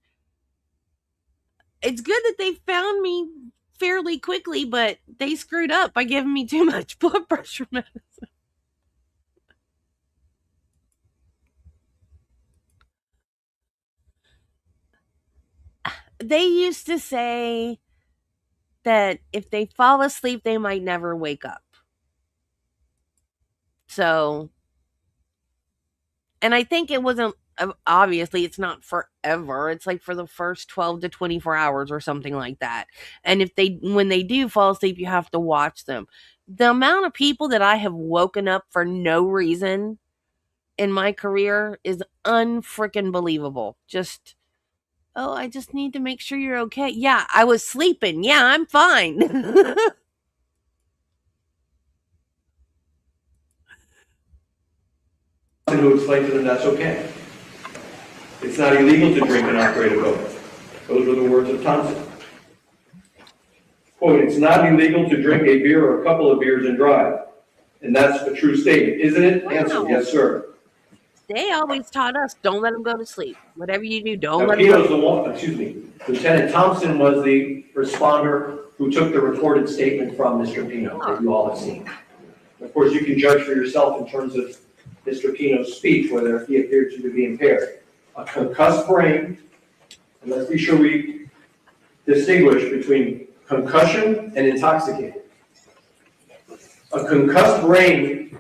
A: it's good that they found me fairly quickly, but they screwed up by giving me too much blood pressure medicine.
I: they used to say that if they fall asleep, they might never wake up. So, and I think it wasn't, obviously, it's not forever. It's like for the first 12 to 24 hours or something like that. And when they do fall asleep, you have to watch them. The amount of people that I have woken up for no reason in my career is unfreaking believable. Just, oh, I just need to make sure you're okay. Yeah, I was sleeping. Yeah, I'm fine.
G: To explain to them that's okay. It's not illegal to drink and operate a boat. Those were the words of Thompson. Quote, it's not illegal to drink a beer or a couple of beers and drive. And that's a true statement, isn't it?
I: Wow.
G: Answer, yes, sir.
I: They always taught us, don't let them go to sleep. Whatever you do, don't
G: Now,
I: let them go to
G: Pino's
I: sleep.
G: the one, excuse me, Lieutenant Thompson was the responder who took the recorded statement from Mr. Pino that you all have seen. Of course, you can judge for yourself in terms of Mr. Pino's speech, whether he appeared to be impaired. A concussed brain, and let's be sure we distinguish between concussion and intoxicated. A concussed brain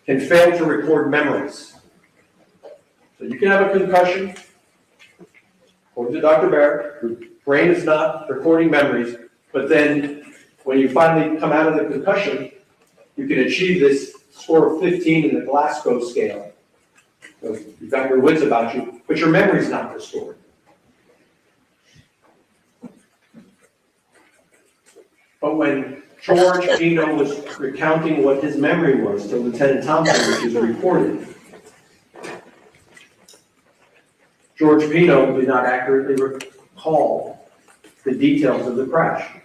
G: can fail to record memories. So you can have a concussion, according to Dr. Barrett, your brain is not recording memories, but then when you finally come out of the concussion, you can achieve this score of 15 in the Glasgow scale. So you've got your wits about you, but your memory's not restored. But when George Pino was recounting what his memory was to Lieutenant Thompson, which is reported, George Pino did not accurately recall the details of the crash.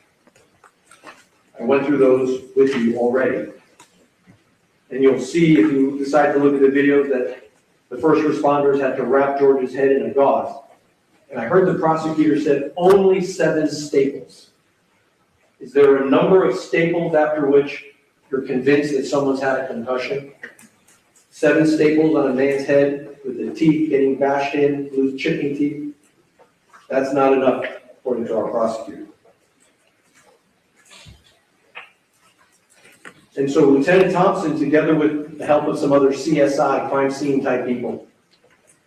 G: I went through those with you already. And you'll see, if you decide to look at the videos, that the first responders had to wrap George's head in a gauze. And I heard the prosecutor said only 7 staples. Is there a number of staples after which you're convinced that someone's had a concussion? 7 staples on a man's head with the teeth getting bashed in, loose chipping teeth? That's not enough, according to our prosecutor. And so Lieutenant Thompson, together with the help of some other CSI, crime scene type people,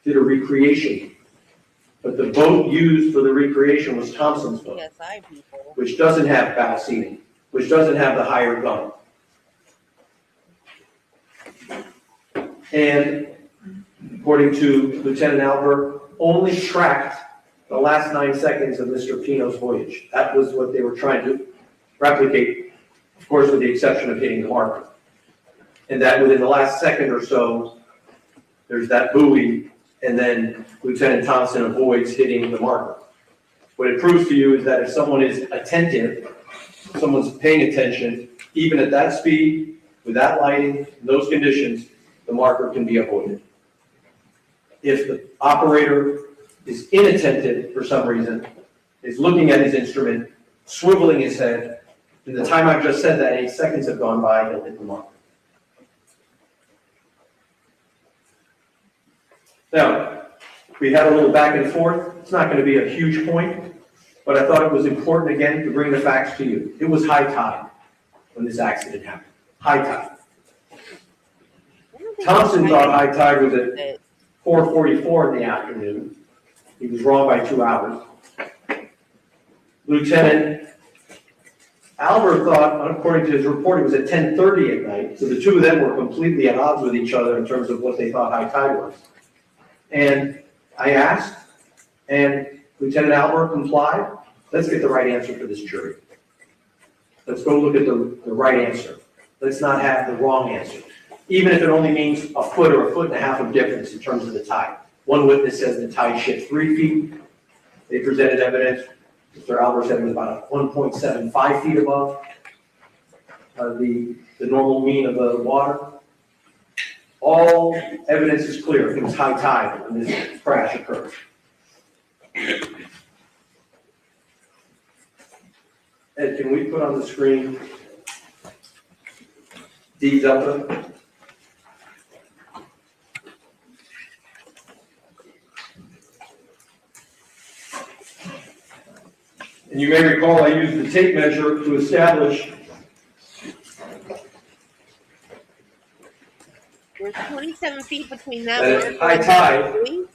G: did a recreation. But the boat used for the recreation was Thompson's boat,
I: CSI people.
G: which doesn't have bow seating, which doesn't have the higher gun. And according to Lieutenant Albert, only tracked the last 9 seconds of Mr. Pino's voyage. That was what they were trying to replicate, of course, with the exception of hitting the marker. And that within the last second or so, there's that buoy, and then Lieutenant Thompson avoids hitting the marker. What it proves to you is that if someone is attentive, someone's paying attention, even at that speed, with that lighting, in those conditions, the marker can be avoided. If the operator is inattentive for some reason, is looking at his instrument, swiveling his head, in the time I've just said that, 8 seconds have gone by, he'll hit the marker. Now, we had a little back and forth. It's not going to be a huge point, but I thought it was important again to bring the facts to you. It was high tide when this accident happened. High tide. Thompson thought high tide was at 4:44 in the afternoon. He was wrong by 2 hours. Lieutenant Albert thought, according to his report, it was at 10:30 at night. So the two of them were completely at odds with each other in terms of what they thought high tide was. And I asked, and Lieutenant Albert complied. Let's get the right answer for this jury. Let's go look at the right answer. Let's not have the wrong answer, even if it only means a foot or a foot and a half of difference in terms of the tide. One witness says the tide shifted 3 feet. They presented evidence. Mr. Albert said it was about 1.75 feet above the normal mean of the water. All evidence is clear. It was high tide when this crash occurred. Ed, can we put on the screen D Delta? And you may recall I used the tape measure to establish
I: There's 27 feet between that
G: that
I: marker
G: at high
I: and
G: tide,
I: the buoy.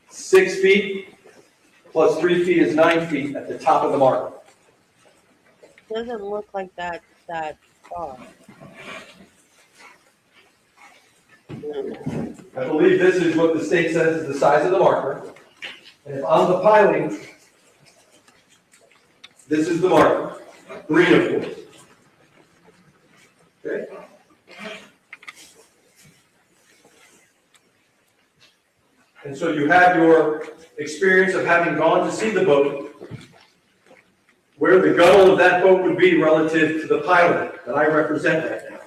G: 6 feet plus 3 feet is 9 feet at the top of the marker.
I: Doesn't look like that far.
G: I believe this is what the state says is the size of the marker. And if on the piling, this is the marker, green of course. Okay? And so you have your experience of having gone to see the boat, where the gunnel of that boat would be relative to the piling that I represent right now.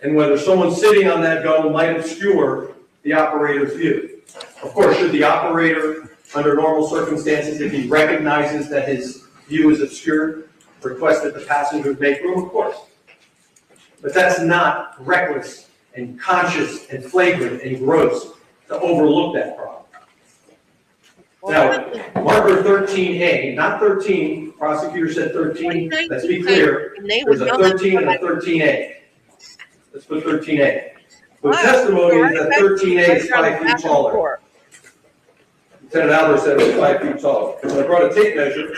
G: And whether someone sitting on that gunnel might obscure the operator's view. Of course, should the operator, under normal circumstances, if he recognizes that his view is obscured, request that the passengers make room? Of course. But that's not reckless and conscious and flagrant and gross to overlook that problem. Now, marker 13A, not 13, prosecutor said 13, let's be clear, there's a 13 and a 13A. Let's put 13A. The testimony is that 13A is 5 feet taller. Lieutenant Albert said it was 5 feet taller. So I brought a tape measure.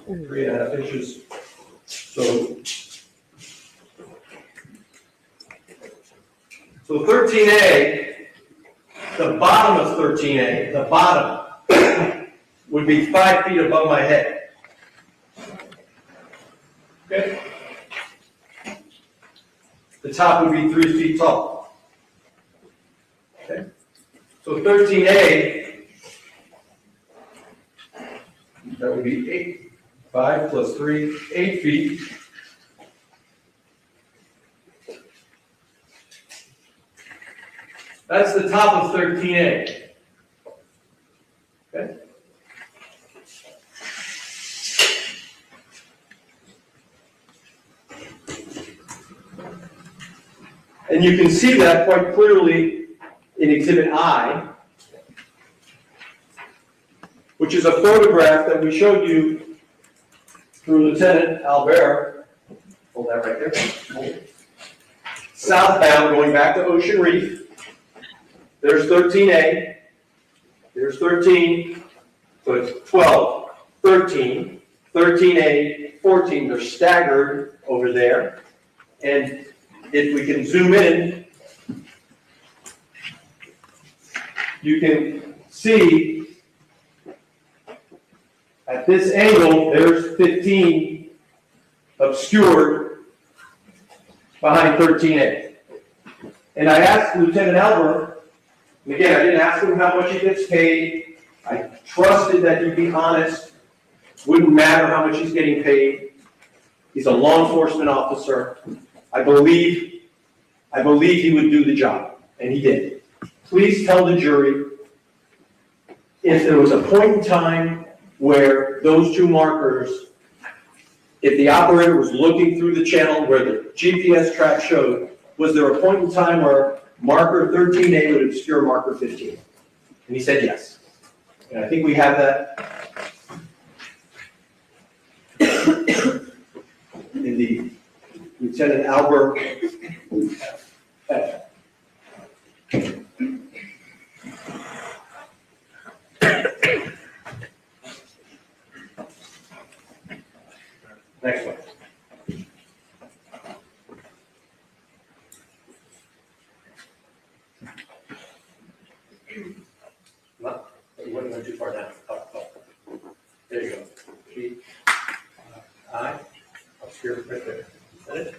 G: Three and a half inches. So 13A, the bottom of 13A, the bottom would be 5 feet above my head. Okay? The top would be 3 feet tall. Okay? So 13A, that would be 8, 5 plus 3, 8 feet. That's the top of 13A. Okay? And you can see that quite clearly in Exhibit I, which is a photograph that we showed you through Lieutenant Albert. Hold that right there. Southbound, going back to Ocean Reef. There's 13A. There's 13. So it's 12, 13, 13A, 14. They're staggered over there. And if we can zoom in, you can see at this angle, there's 15 obscured behind 13A. And I asked Lieutenant Albert, and again, I didn't ask him how much he gets paid. I trusted that he'd be honest. Wouldn't matter how much he's getting paid. He's a law enforcement officer. I believe he would do the job, and he did. Please tell the jury if there was a point in time where those two markers, if the operator was looking through the channel where the GPS track showed, was there a point in time where marker 13A would obscure marker 15? And he said yes. And I think we have that in the Lieutenant Albert F. Next one. You wouldn't go too far down. Up. There you go. Feet. Eye. Up here, right there. Is that it?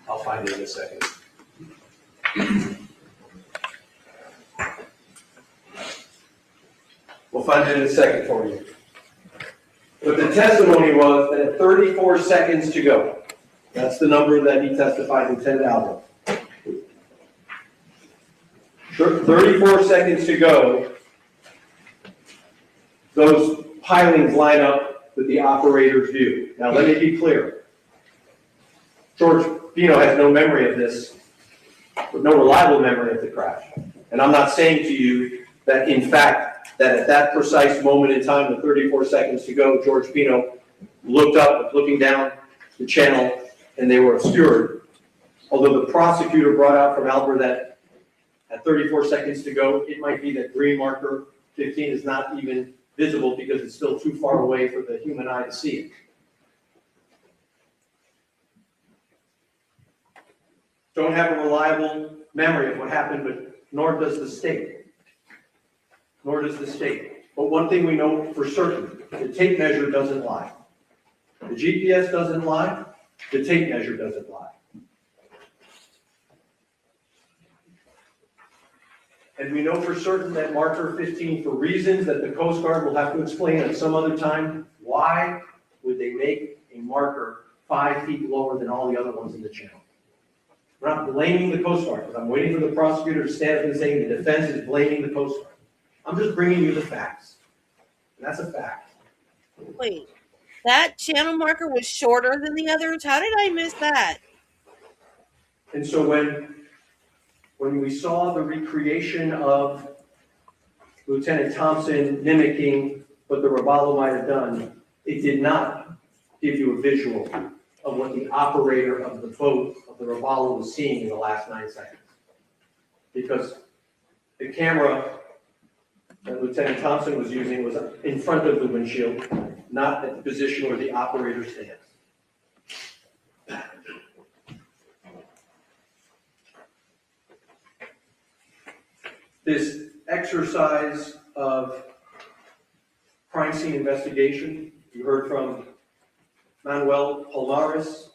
G: I'll find it in a second. We'll find it in a second for you. But the testimony was that at 34 seconds to go, that's the number that he testified, Lieutenant Albert. 34 seconds to go, those pilings line up with the operator's view. Now let me be clear. George Pino has no memory of this, no reliable memory of the crash. And I'm not saying to you that, in fact, that at that precise moment in time, the 34 seconds to go, George Pino looked up, looking down the channel, and they were obscured. Although the prosecutor brought out from Albert that at 34 seconds to go, it might be that green marker 15 is not even visible because it's still too far away for the human eye to see it. Don't have a reliable memory of what happened, but nor does the state. Nor does the state. But one thing we know for certain, the tape measure doesn't lie. The GPS doesn't lie, the tape measure doesn't lie. And we know for certain that marker 15, for reasons that the Coast Guard will have to explain at some other time, why would they make a marker 5 feet lower than all the other ones in the channel? We're not blaming the Coast Guard, because I'm waiting for the prosecutor to stand up and say the defense is blaming the Coast Guard. I'm just bringing you the facts. And that's a fact.
I: Wait, that channel marker was shorter than the others? How did I miss that?
G: And so when we saw the recreation of Lieutenant Thompson mimicking what the Robalo might have done, it did not give you a visual of what the operator of the boat of the Robalo was seeing in the last 9 seconds. Because the camera that Lieutenant Thompson was using was in front of the windshield, not at the position where the operator stands. This exercise of crime scene investigation, you heard from Manuel Palmares.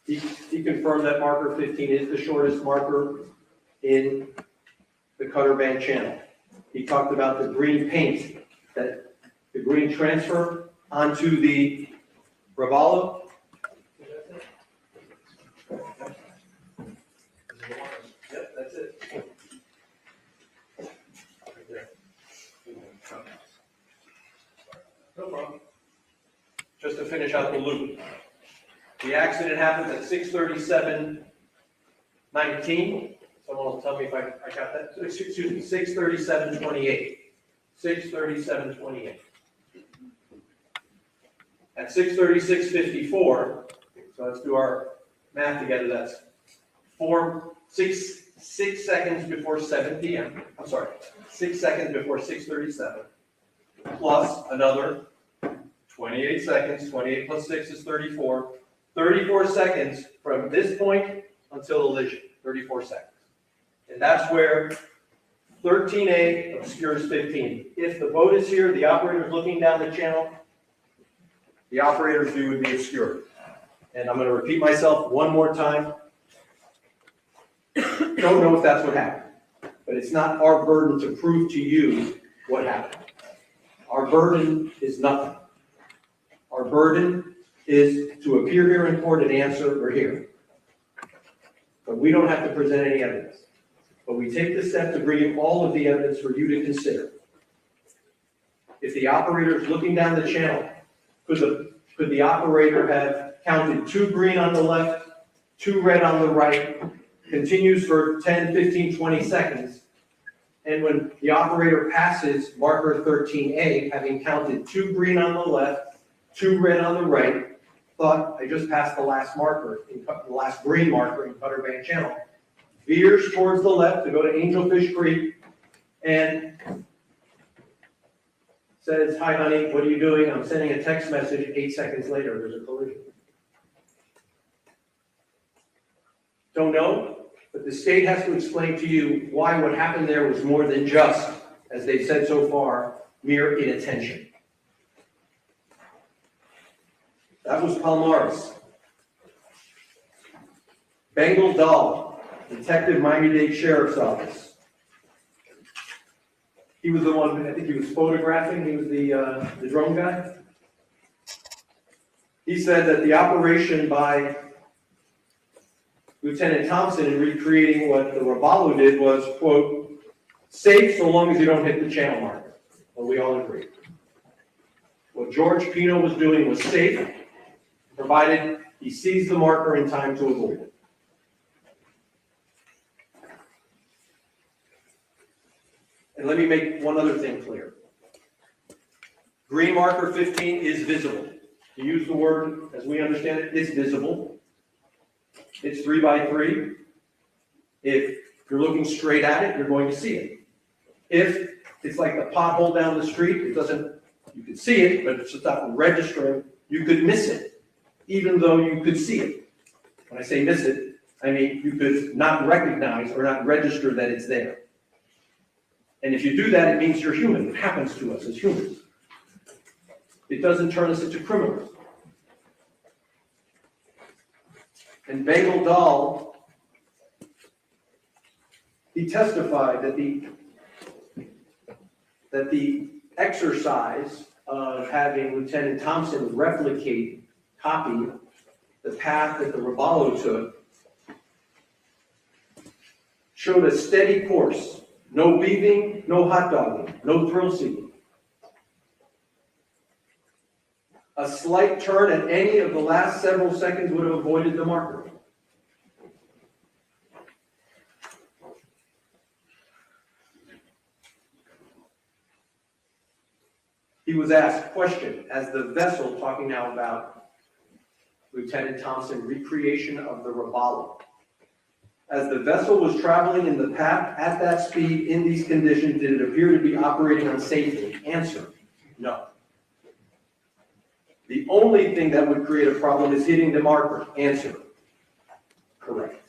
G: He confirmed that marker 15 is the shortest marker in the Cutter Band channel. He talked about the green paint, that the green transfer onto the Robalo. Yep, that's it. No problem. Just to finish out the loop. The accident happens at 6:37:19. Someone will tell me if I got that. Excuse me, 6:37:28. 6:37:28. At 6:36:54, so let's do our math together, that's 6 seconds before 7 p.m. I'm sorry, 6 seconds before 6:37, plus another 28 seconds. 28 plus 6 is 34. 34 seconds from this point until elision. 34 seconds. And that's where 13A obscures 15. If the boat is here, the operator is looking down the channel, the operator's view would be obscured. And I'm going to repeat myself one more time. Don't know if that's what happened, but it's not our burden to prove to you what happened. Our burden is nothing. Our burden is to appear here in court and answer, we're here. But we don't have to present any evidence. But we take the step to bring in all of the evidence for you to consider. If the operator is looking down the channel, could the operator have counted 2 green on the left, 2 red on the right, continues for 10, 15, 20 seconds, and when the operator passes marker 13A, having counted 2 green on the left, 2 red on the right, thought I just passed the last marker, the last green marker in Cutter Band Channel, veers towards the left to go to Angelfish Creek, and says, "Hi, honey, what are you doing?" I'm sending a text message. 8 seconds later, there's a collision. Don't know, but the state has to explain to you why what happened there was more than just, as they've said so far, mere inattention. That was Palmares. Bengal Dahl, Detective Miami-Dade Sheriff's Office. He was the one, I think he was photographing, he was the drone guy. He said that the operation by Lieutenant Thompson in recreating what the Robalo did was, quote, safe so long as you don't hit the channel marker. Well, we all agree. What George Pino was doing was safe, provided he sees the marker in time to avoid it. And let me make one other thing clear. Green marker 15 is visible. To use the word as we understand it, it's visible. It's 3 by 3. If you're looking straight at it, you're going to see it. If it's like the pothole down the street, it doesn't, you can see it, but it's just not registering, you could miss it, even though you could see it. When I say miss it, I mean you could not recognize or not register that it's there. And if you do that, it means you're human. It happens to us as humans. It doesn't turn us into criminals. And Bagel Dahl, he testified that the exercise of having Lieutenant Thompson copy the path that the Robalo took showed a steady course. No beeping, no hot dogging, no thrill seeking. A slight turn at any of the last several seconds would have avoided the marker. He was asked, question, as the vessel, talking now about Lieutenant Thompson, recreation of the Robalo. As the vessel was traveling in the path at that speed in these conditions, did it appear to be operating unsafely? Answer, no. The only thing that would create a problem is hitting the marker. Answer, correct.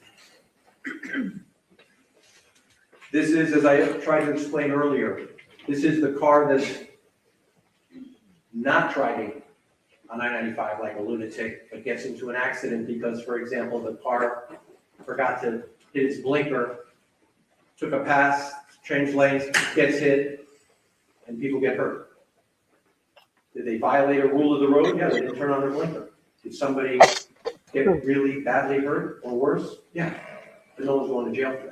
G: This is, as I tried to explain earlier, this is the car that's not driving on I-95 like a lunatic, but gets into an accident because, for example, the car forgot to hit its blinker, took a pass, changed lanes, gets hit, and people get hurt. Did they violate a rule of the road? Yeah, they didn't turn on their blinker. Did somebody get really badly hurt or worse? Yeah, but no one's going to jail for that.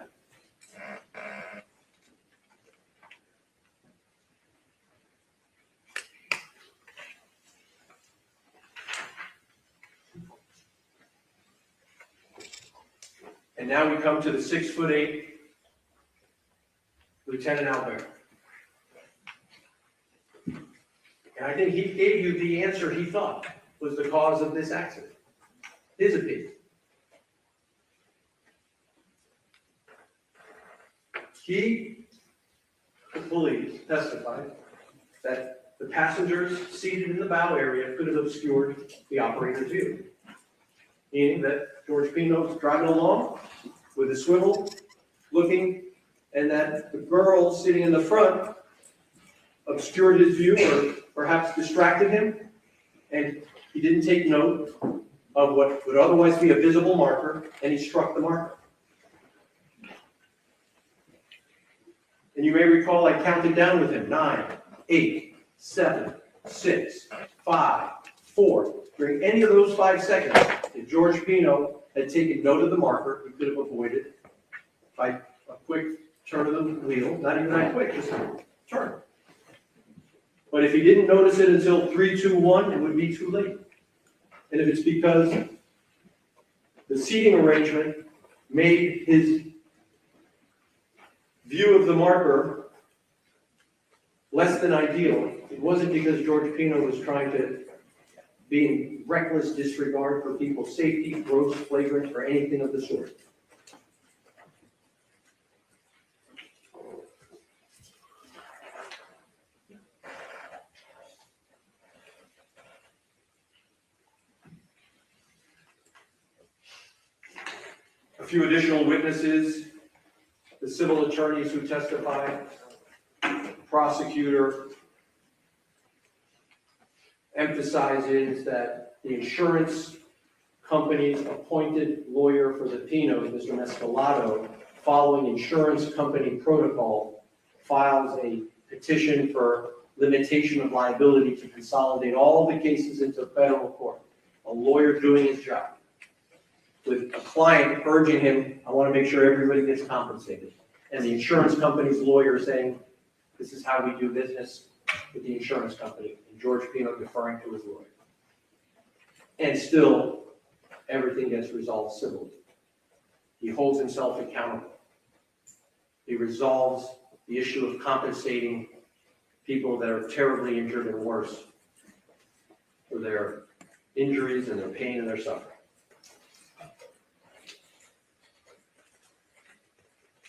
G: And now we come to the 6'8" Lieutenant Albert. And I think he gave you the answer he thought was the cause of this accident. His opinion. He, the police, testified that the passengers seated in the bow area could have obscured the operator's view. Meaning that George Pino was driving along with a swivel, looking, and that the girl sitting in the front obscured his view or perhaps distracted him, and he didn't take note of what would otherwise be a visible marker, and he struck the marker. And you may recall I counted down with him, 9, 8, 7, 6, 5, 4. During any of those 5 seconds, if George Pino had taken note of the marker, he could have avoided by a quick turn of the wheel, not even that quick, just a turn. But if he didn't notice it until 3, 2, 1, it would be too late. And if it's because the seating arrangement made his view of the marker less than ideal, it wasn't because George Pino was trying to be in reckless disregard for people's safety, gross, flagrant, or anything of the sort. A few additional witnesses, the civil attorneys who testified, the prosecutor emphasizes that the insurance company's appointed lawyer for the Pinos, Mr. Mescalado, following insurance company protocol, files a petition for limitation of liability to consolidate all the cases into federal court. A lawyer doing his job, with a client urging him, I want to make sure everybody gets compensated. And the insurance company's lawyer saying, this is how we do business with the insurance company. And George Pino deferring to his lawyer. And still, everything gets resolved civilly. He holds himself accountable. He resolves the issue of compensating people that are terribly injured and worse for their injuries and their pain and their suffering.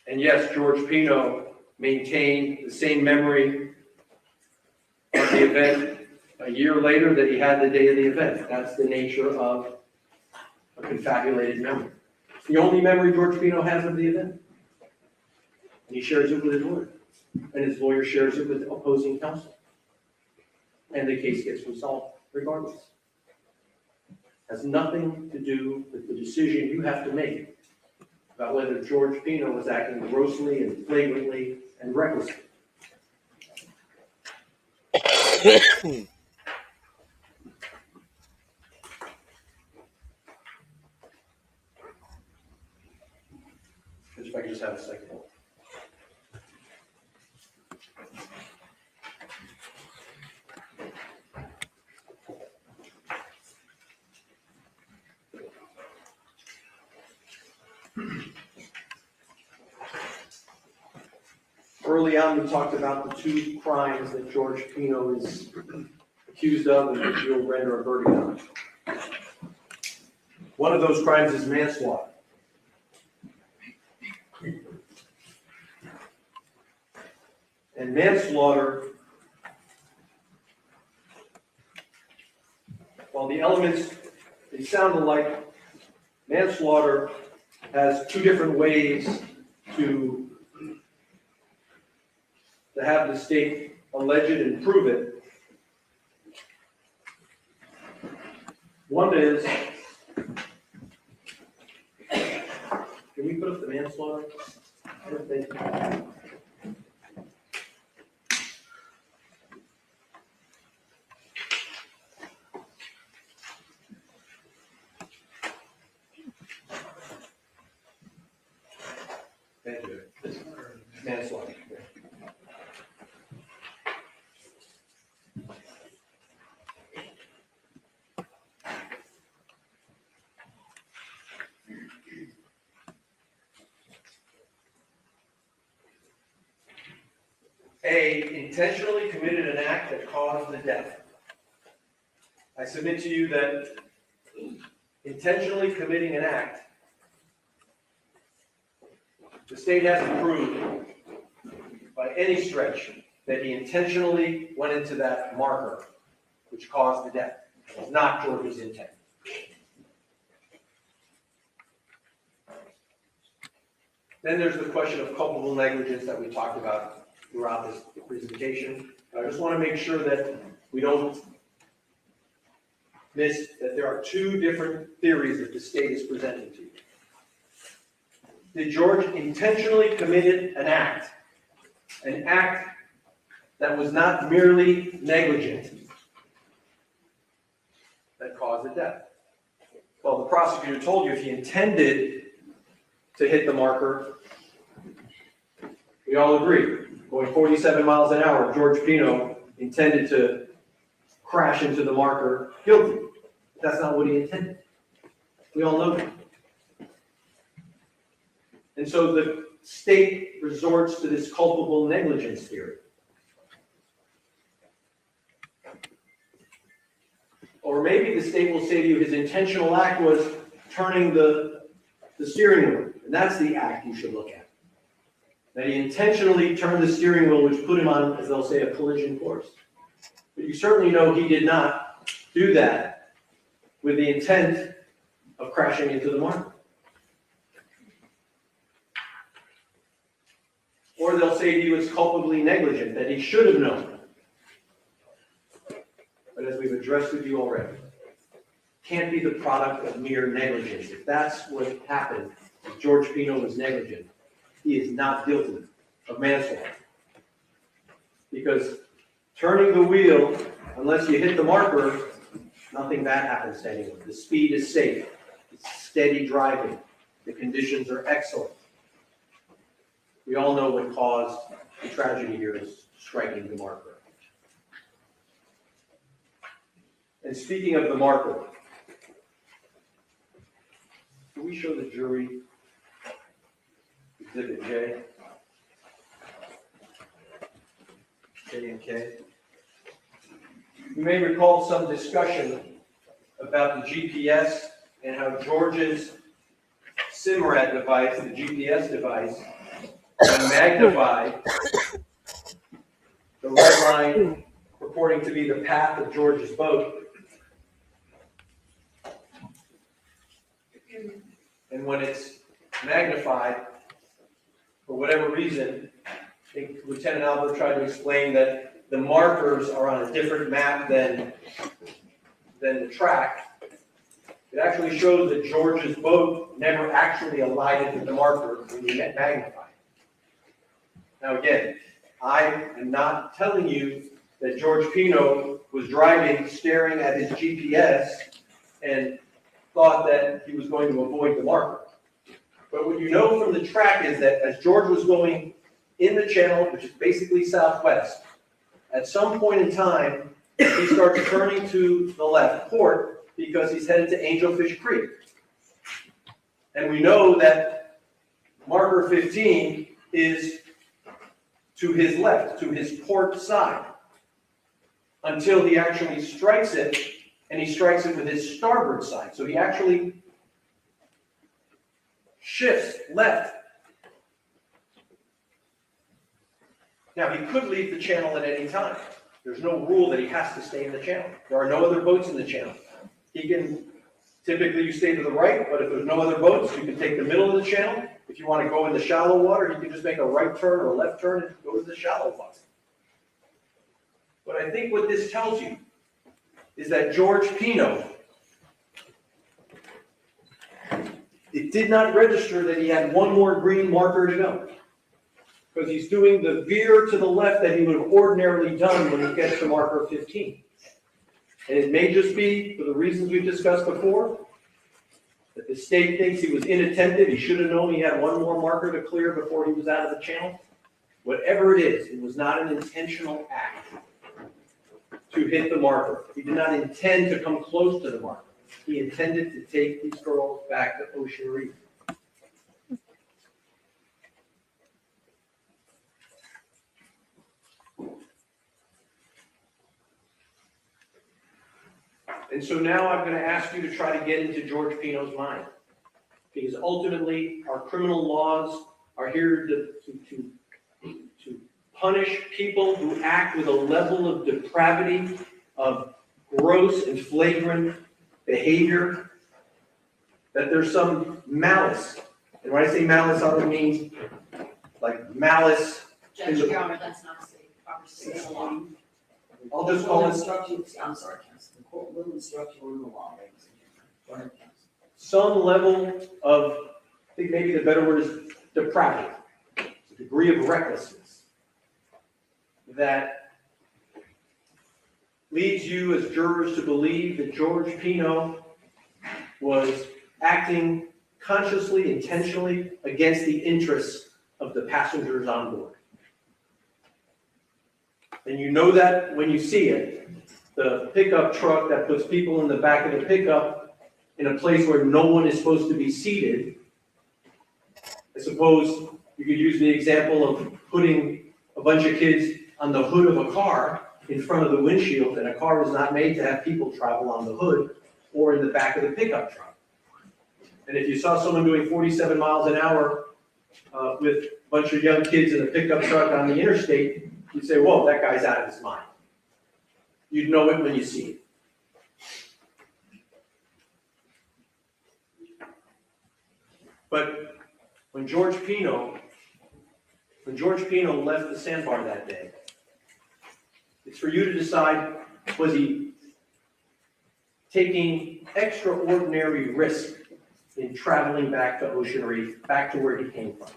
G: And yes, George Pino maintained the same memory of the event a year later that he had the day of the event. That's the nature of a confabulated memory. It's the only memory George Pino has of the event. And he shares it with his lawyer. And his lawyer shares it with opposing counsel. And the case gets resolved regardless. It has nothing to do with the decision you have to make about whether George Pino was acting grossly and flagrantly and recklessly. If I could just have a second. Early on, we talked about the two crimes that George Pino is accused of and that you'll render a verdict on. One of those crimes is manslaughter. And manslaughter, while the elements, they sound alike, manslaughter has two different ways to have the state allege it and prove it. One is, can we put up the manslaughter? Thank you. Thank you. Manslaughter. A, intentionally committed an act that caused the death. I submit to you that intentionally committing an act, the state hasn't proved by any stretch that he intentionally went into that marker which caused the death. It was not George's intent. Then there's the question of culpable negligence that we talked about throughout this presentation. I just want to make sure that we don't miss that there are two different theories that the state is presenting to you. Did George intentionally commit an act that was not merely negligent that caused the death? Well, the prosecutor told you if he intended to hit the marker, we all agree. Going 47 miles an hour, George Pino intended to crash into the marker, guilty. That's not what he intended. We all know that. And so the state resorts to this culpable negligence theory. Or maybe the state will say to you his intentional act was turning the steering wheel, and that's the act you should look at. That he intentionally turned the steering wheel, which put him on, as they'll say, a collision course. But you certainly know he did not do that with the intent of crashing into the marker. Or they'll say to you it's culpably negligent, that he should have known. But as we've addressed with you already, can't be the product of mere negligence. If that's what happened, if George Pino was negligent, he is not guilty of manslaughter. Because turning the wheel, unless you hit the marker, nothing bad happens to anyone. The speed is safe. It's steady driving. The conditions are excellent. We all know what caused the tragedy here is striking the marker. And speaking of the marker, can we show the jury Exhibit J? J&K. You may recall some discussion about the GPS and how George's SIMRAD device, the GPS device, magnified the red line purporting to be the path of George's boat. And when it's magnified, for whatever reason, I think Lieutenant Albert tried to explain that the markers are on a different map than the track. It actually shows that George's boat never actually alighted with the marker when you magnify. Now again, I am not telling you that George Pino was driving, staring at his GPS, and thought that he was going to avoid the marker. But what you know from the track is that as George was going in the channel, which is basically southwest, at some point in time, he starts turning to the left port because he's headed to Angelfish Creek. And we know that marker 15 is to his left, to his port side, until he actually strikes it, and he strikes it with his starboard side. So he actually shifts left. Now, he could leave the channel at any time. There's no rule that he has to stay in the channel. There are no other boats in the channel. He can, typically you stay to the right, but if there's no other boats, you can take the middle of the channel. If you want to go in the shallow water, you can just make a right turn or a left turn and go to the shallow water. But I think what this tells you is that George Pino, it did not register that he had one more green marker to go, because he's doing the veer to the left that he would have ordinarily done when he gets to marker 15. And it may just be, for the reasons we've discussed before, that the state thinks he was inattentive. He should have known he had one more marker to clear before he was out of the channel. Whatever it is, it was not an intentional act to hit the marker. He did not intend to come close to the marker. He intended to take these girls back to Ocean Reef. And so now I'm going to ask you to try to get into George Pino's mind, because ultimately our criminal laws are here to punish people who act with a level of depravity, of gross and flagrant behavior, that there's some malice. And when I say malice, I don't mean like malice.
F: Judge, Your Honor, that's not a proper state law.
G: I'll just call it
F: I'm sorry, counsel. The court will instruct you on the law, ladies and gentlemen. Go ahead, counsel.
G: some level of, I think maybe the better word is depravity, a degree of recklessness that leads you as jurors to believe that George Pino was acting consciously, intentionally against the interests of the passengers on board. And you know that when you see it, the pickup truck that puts people in the back of the pickup in a place where no one is supposed to be seated. I suppose you could use the example of putting a bunch of kids on the hood of a car in front of the windshield, and a car was not made to have people travel on the hood or in the back of the pickup truck. And if you saw someone doing 47 miles an hour with a bunch of young kids in a pickup truck on the interstate, you'd say, whoa, that guy's out of his mind. You'd know it when you see it. But when George Pino left the sandbar that day, it's for you to decide, was he taking extraordinary risk in traveling back to Ocean Reef, back to where he came from?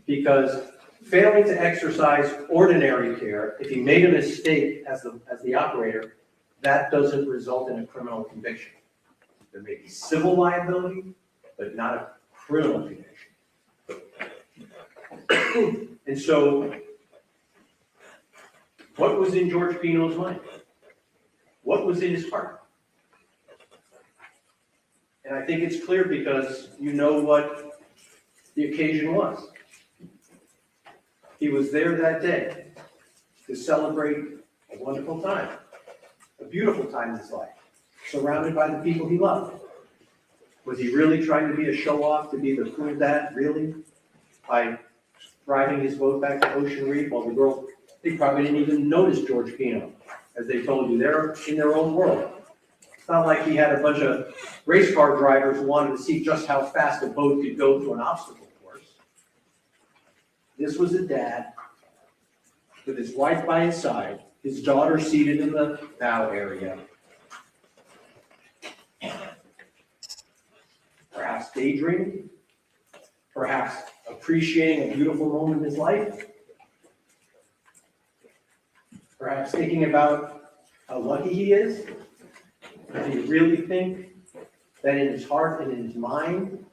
G: Because failing to exercise ordinary care, if he made a mistake as the operator, that doesn't result in a criminal conviction. There may be civil liability, but not a criminal conviction. And so, what was in George Pino's mind? What was in his heart? And I think it's clear because you know what the occasion was. He was there that day to celebrate a wonderful time, a beautiful time in his life, surrounded by the people he loved. Was he really trying to be a show-off, to be the cool dad, really? By driving his boat back to Ocean Reef while the girls, they probably didn't even notice George Pino. As they told you, they're in their own world. It's not like he had a bunch of race car drivers who wanted to see just how fast a boat could go through an obstacle course. This was a dad with his wife by his side, his daughter seated in the bow area. Perhaps daydreaming, perhaps appreciating a beautiful moment in his life, perhaps thinking about how lucky he is. Does he really think that in his heart and in his mind,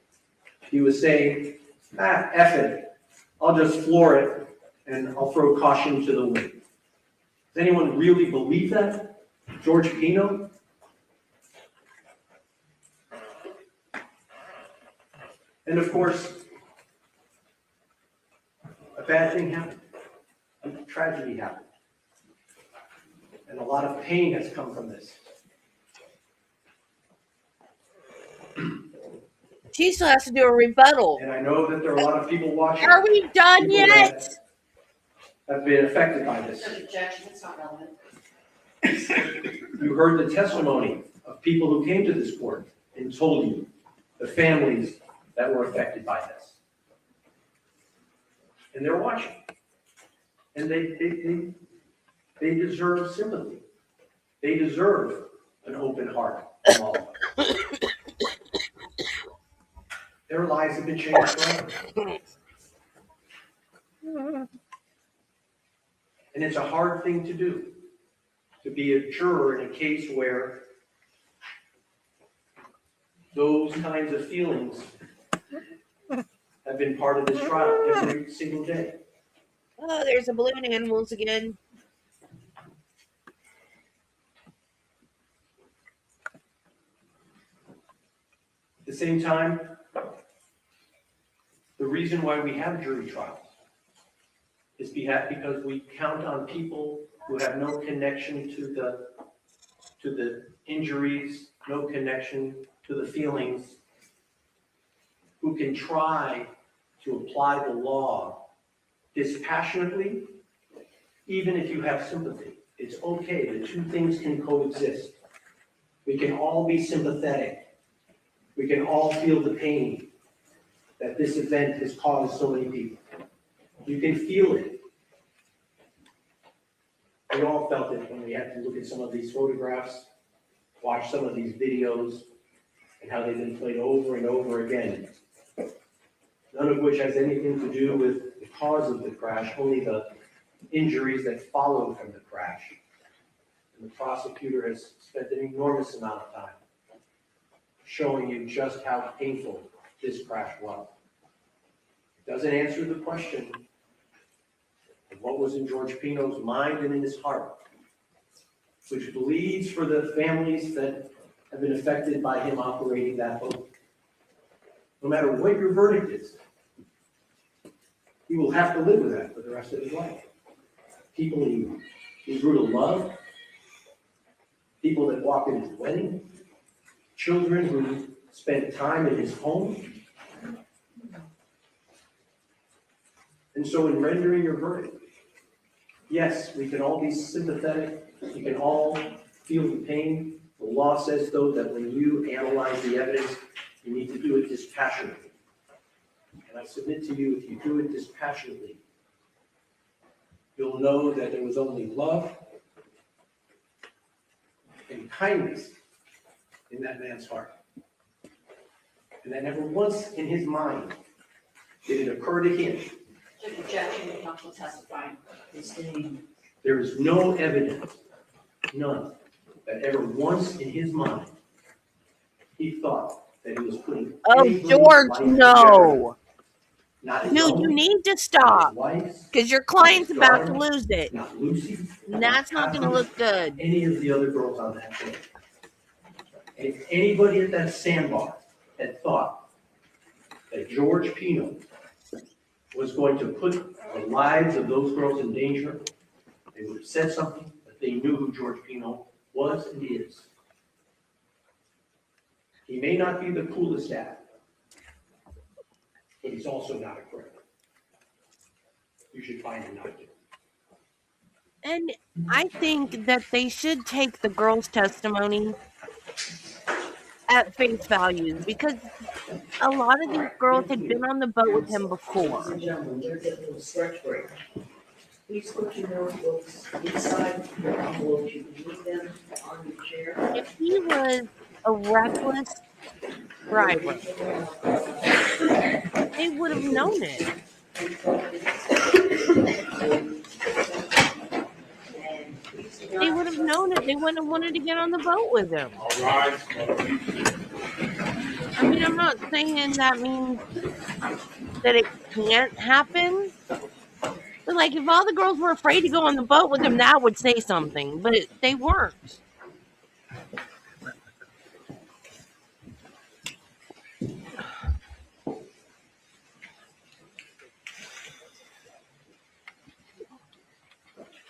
G: he was saying, F it, I'll just floor it and I'll throw caution to the wind? Does anyone really believe that? George Pino? And of course, a bad thing happened. A tragedy happened. And a lot of pain has come from this.
I: She still has to do a rebuttal.
G: And I know that there are a lot of people watching.
I: Are we done yet?
G: Have been affected by this.
H: Objection, it's not relevant.
G: You heard the testimony of people who came to this court and told you the families that were affected by this. And they're watching. And they deserve sympathy. They deserve an open heart from all of us. Their lives have been changed forever. And it's a hard thing to do, to be a juror in a case where those kinds of feelings have been part of this trial every single day.
I: Oh, there's the balloon animals again.
G: At the same time, the reason why we have jury trials is because we count on people who have no connection to the injuries, no connection to the feelings, who can try to apply the law dispassionately, even if you have sympathy. It's okay, the two things can coexist. We can all be sympathetic. We can all feel the pain that this event has caused so many people. You can feel it. We all felt it when we had to look at some of these photographs, watch some of these videos, and how they've been played over and over again. None of which has anything to do with the cause of the crash, only the injuries that followed from the crash. And the prosecutor has spent an enormous amount of time showing you just how painful this crash was. It doesn't answer the question of what was in George Pino's mind and in his heart, which bleeds for the families that have been affected by him operating that boat. No matter what your verdict is, he will have to live with that for the rest of his life. People he grew to love, people that walked in his wedding, children who spent time in his home. And so in rendering your verdict, yes, we can all be sympathetic, we can all feel the pain. The law says, though, that when you analyze the evidence, you need to do it dispassionately. And I submit to you, if you do it dispassionately, you'll know that there was only love and kindness in that man's heart. And that never once in his mind did it occur to him.
H: Objection, the counsel testifying.
G: There is no evidence, none, that ever once in his mind he thought that he was putting.
I: Oh, George, no.
G: Not his
I: Dude,
G: own,
I: you need to
G: not
I: stop
G: his wife's,
I: because your client's
G: his
I: about to
G: daughter,
I: lose it.
G: not Lucy.
I: And that's not going to look good.
G: Any of the other girls on that show. And if anybody at that sandbar had thought that George Pino was going to put the lives of those girls in danger, they They would have said something, but they knew who George Pino was and is. He may not be the coolest dad, but he's also not a criminal. You should find him not to.
I: And I think that they should take the girl's testimony at face value because a lot of these girls had been on the boat with him before.
F: Ladies and gentlemen, we're getting a little stretch break. Please put your notebooks inside your envelopes. You can leave them on your chair.
I: If he was a reckless driver, they would have known it. They would have known it. They wouldn't have wanted to get on the boat with him. I mean, I'm not saying that means that it can't happen. But, like, if all the girls were afraid to go on the boat with him, that would say something. But they weren't.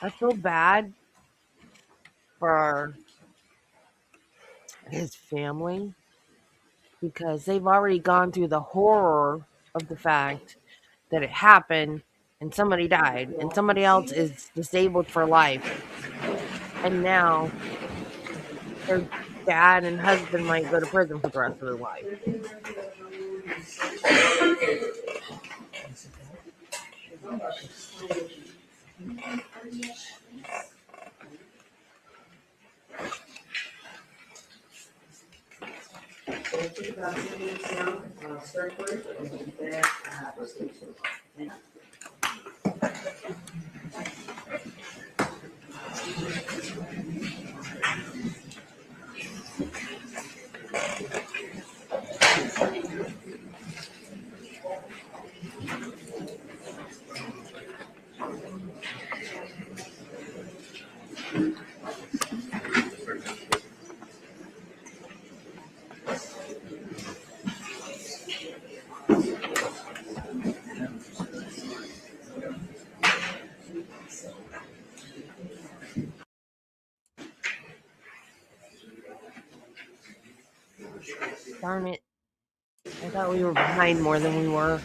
I: I feel bad for his family because they've already gone through the horror of the fact that it happened and somebody died and somebody else is disabled for life. And now their dad and husband might go to prison for the rest of their life.
F: Take about 10 minutes now, start break, and we'll be back. Thank you.
I: Darn it. I thought we were behind more than we were.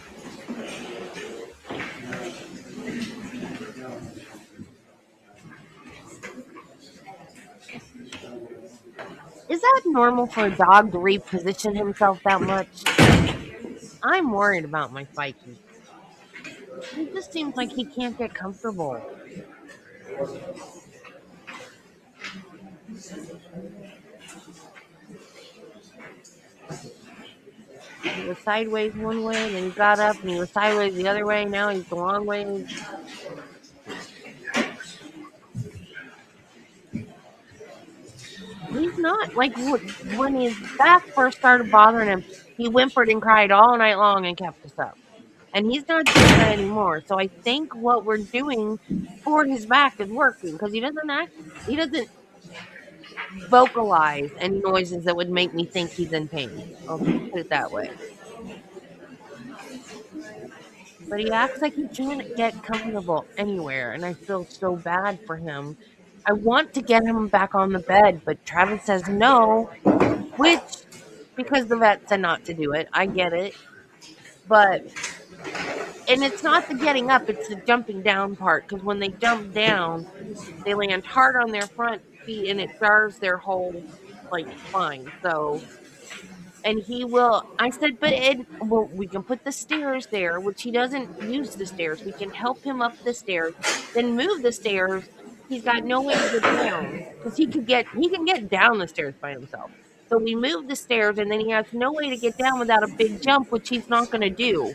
I: Is that normal for a dog to reposition himself that much? I'm worried about my Fikey. He just seems like he can't get comfortable. He was sideways one way, then he got up, and he was sideways the other way. Now he's the long way. He's not, like, when his back first started bothering him, he whimpered and cried all night long and kept us up. And he's not doing that anymore. So I think what we're doing for his back is working, because he doesn't vocalize any noises that would make me think he's in pain. I'll put it that way. But he acts like he can't get comfortable anywhere, and I feel so bad for him. I want to get him back on the bed, but Travis says no, which, because the vet said not to do it, I get it. But, and it's not the getting up, it's the jumping down part, because when they jump down, they land hard on their front feet, and it jars their whole, like, spine, so... And he will, I said, but well, we can put the stairs there, which he doesn't use the stairs. We can help him up the stairs, then move the stairs. He's got no way to get down because he can get down the stairs by himself. So we move the stairs, and then he has no way to get down without a big jump, which he's not going to do.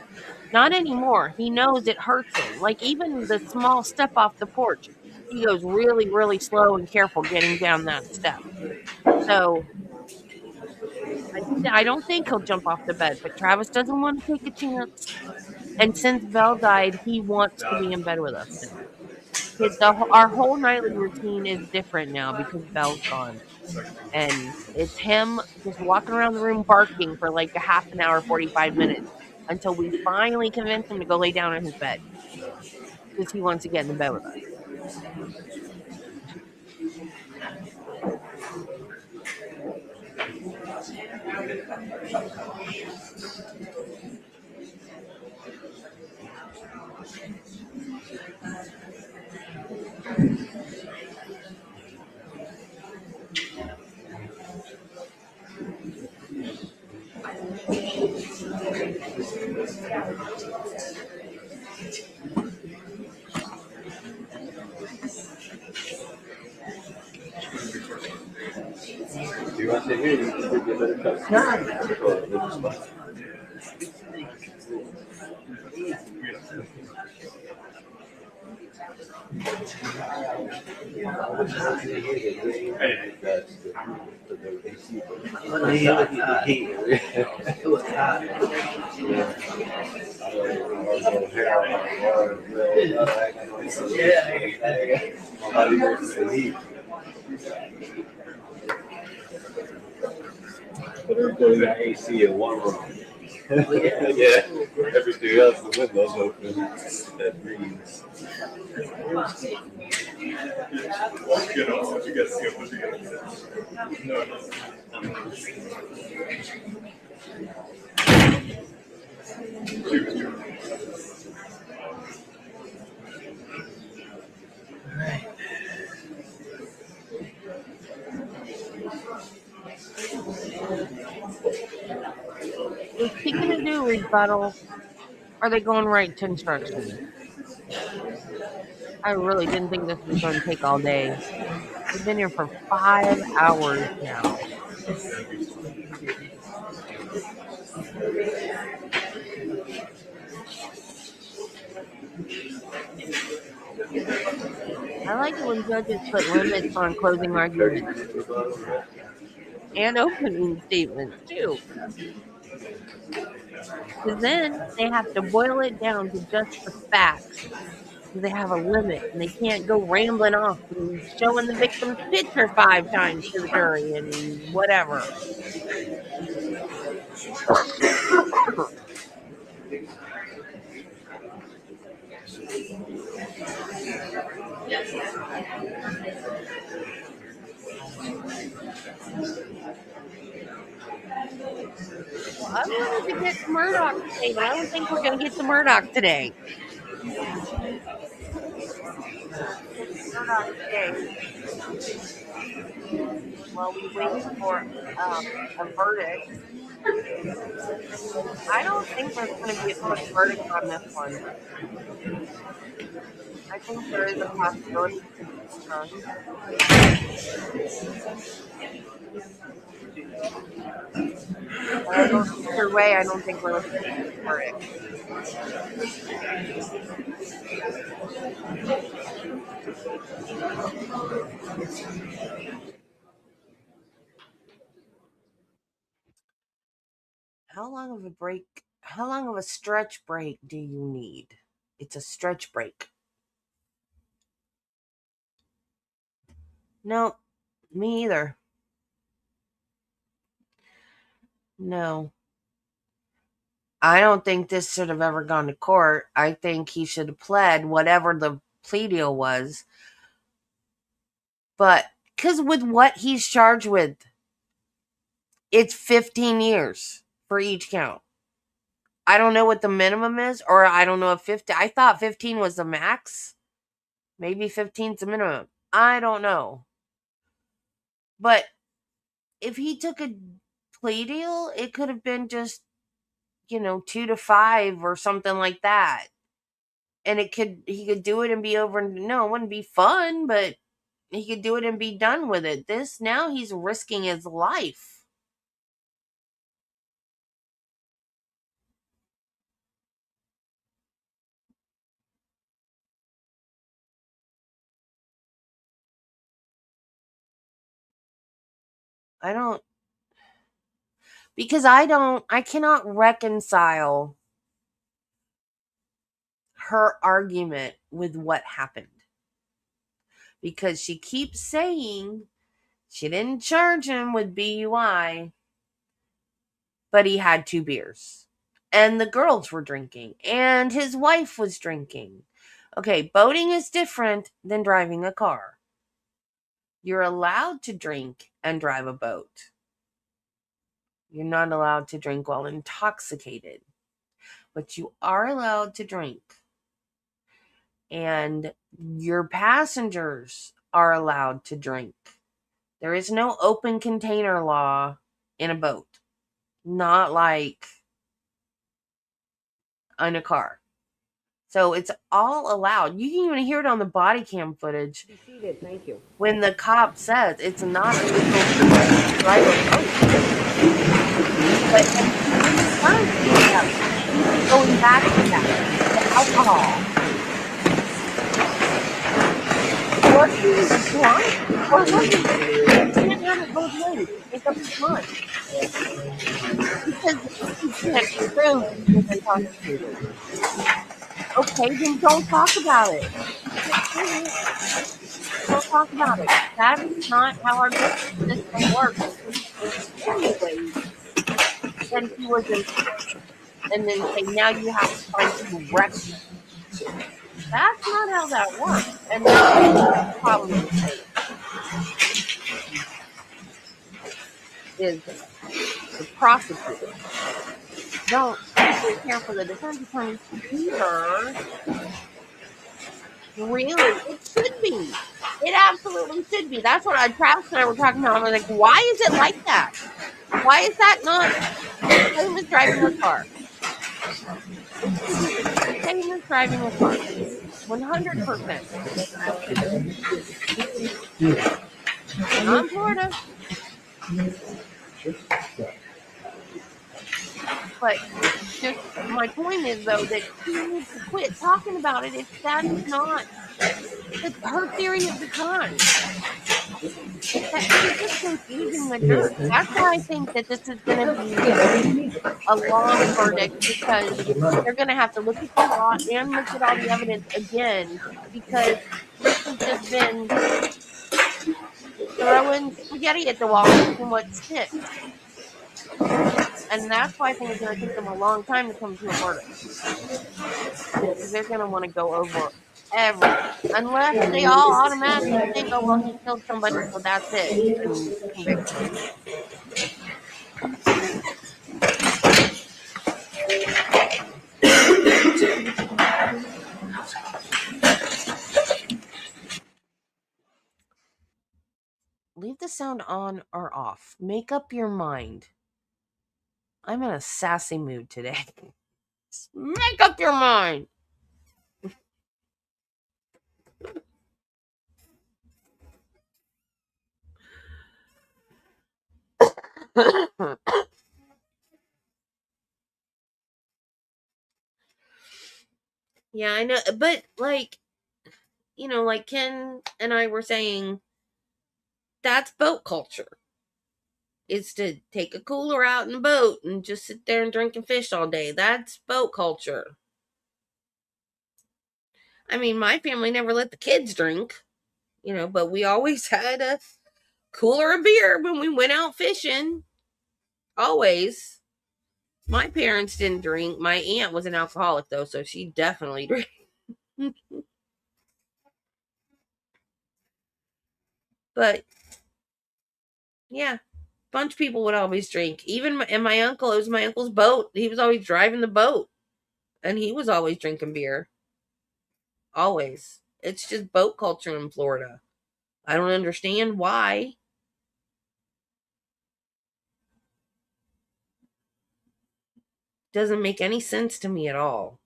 I: Not anymore. He knows it hurts him. Like even the small step off the porch, he goes really, really slow and careful getting down that step. So I don't think he'll jump off the bed, but Travis doesn't want to take a chance. And since Belle died, he wants to be in bed with us now. Our whole nightly routine is different now because Belle's gone. And it's him just walking around the room barking for like a half an hour, 45 minutes, until we finally convince him to go lay down in his bed. Because he wants to get in bed with us.
B: You want to say here, you can give you a better cut. But everybody got AC in one room. Yeah, everything else, the windows open. That breeze. You know, you got to see what you got to
I: Is she going to do rebuttal? Or are they going right to instructions? I really didn't think this was going to take all day. We've been here for 5 hours now. I like it when judges put limits on closing arguments and opening statements too. Because then they have to boil it down to just the facts. They have a limit and they can't go rambling off and showing the victim's picture 5 times to the jury and whatever. Well, I wanted to get to Murdoch today, but I don't think we're going to get to Murdoch today. Murdoch today. While we wait for a verdict. I don't think there's going to be a quick verdict on this one. I think there is a possibility it could be strong. Either way, I don't think we're looking at a verdict. How long of a stretch break do you need? It's a stretch break. No, me either. No. I don't think this should have ever gone to court. I think he should have pled whatever the plea deal was. But, because with what he's charged with, it's 15 years for each count. I don't know what the minimum is, or I don't know if 50. I thought 15 was the max. Maybe 15's the minimum. I don't know. But if he took a plea deal, it could have been just, 2 to 5 or something like that. And he could do it and be over. No, it wouldn't be fun, but he could do it and be done with it. Now he's risking his life. I cannot reconcile her argument with what happened. Because she keeps saying she didn't charge him with BUI, but he had 2 beers. And the girls were drinking. And his wife was drinking.
A: Okay, boating is different than driving a car. You're allowed to drink and drive a boat. You're not allowed to drink while intoxicated, but you are allowed to drink. And your passengers are allowed to drink. There is no open container law in a boat. Not like in a car. So it's all allowed. You can even hear it on the body cam footage.
K: Thank you.
A: When the cop says it's not illegal to drive a boat. But going back to that, the alcohol. What is wrong? Or you can't have it both ways. Make up your mind. Because you can't prove you've been intoxicated. Okay, then don't talk about it. Don't talk about it. That is not how our justice system works. Anyways, then he was in, and then say, now you have to find some record. That's not how that works. And that's the problem is the prosecutor. Don't care for the defense attorney either. Really, it should be. It absolutely should be. That's what Travis and I were talking about. I was like, why is it like that? Why is that not the same as driving a car? It's the same as driving a car. 100%. Not Florida. But just my point is, though, that she needs to quit talking about it if that is not her theory of the crime. She's just confusing the jury. That's why I think that this is going to be a long verdict, because they're going to have to look at the law and look at all the evidence again, because this has just been throwing spaghetti at the wall and what sticks. And that's why I think it's going to take them a long time to come to a verdict. Because they're going to want to go over everything. Unless they all automatically think, oh, well, he killed somebody, so that's it. And convicted. Leave the sound on or off. Make up your mind. I'm in a sassy mood today. Make up your mind. Yeah, I know. But, like, you know, like Ken and I were saying, that's boat culture. It's to take a cooler out in a boat and just sit there and drink and fish all day. That's boat culture. I mean, my family never let the kids drink, you know, but we always had a cooler of beer when we went out fishing. Always. My parents didn't drink. My aunt was an alcoholic, though, so she definitely drank. But, yeah, a bunch of people would always drink. Even my uncle, it was my uncle's boat. He was always driving the boat, and he was always drinking beer. Always. It's just boat culture in Florida. I don't understand why. Doesn't make any sense to me at all.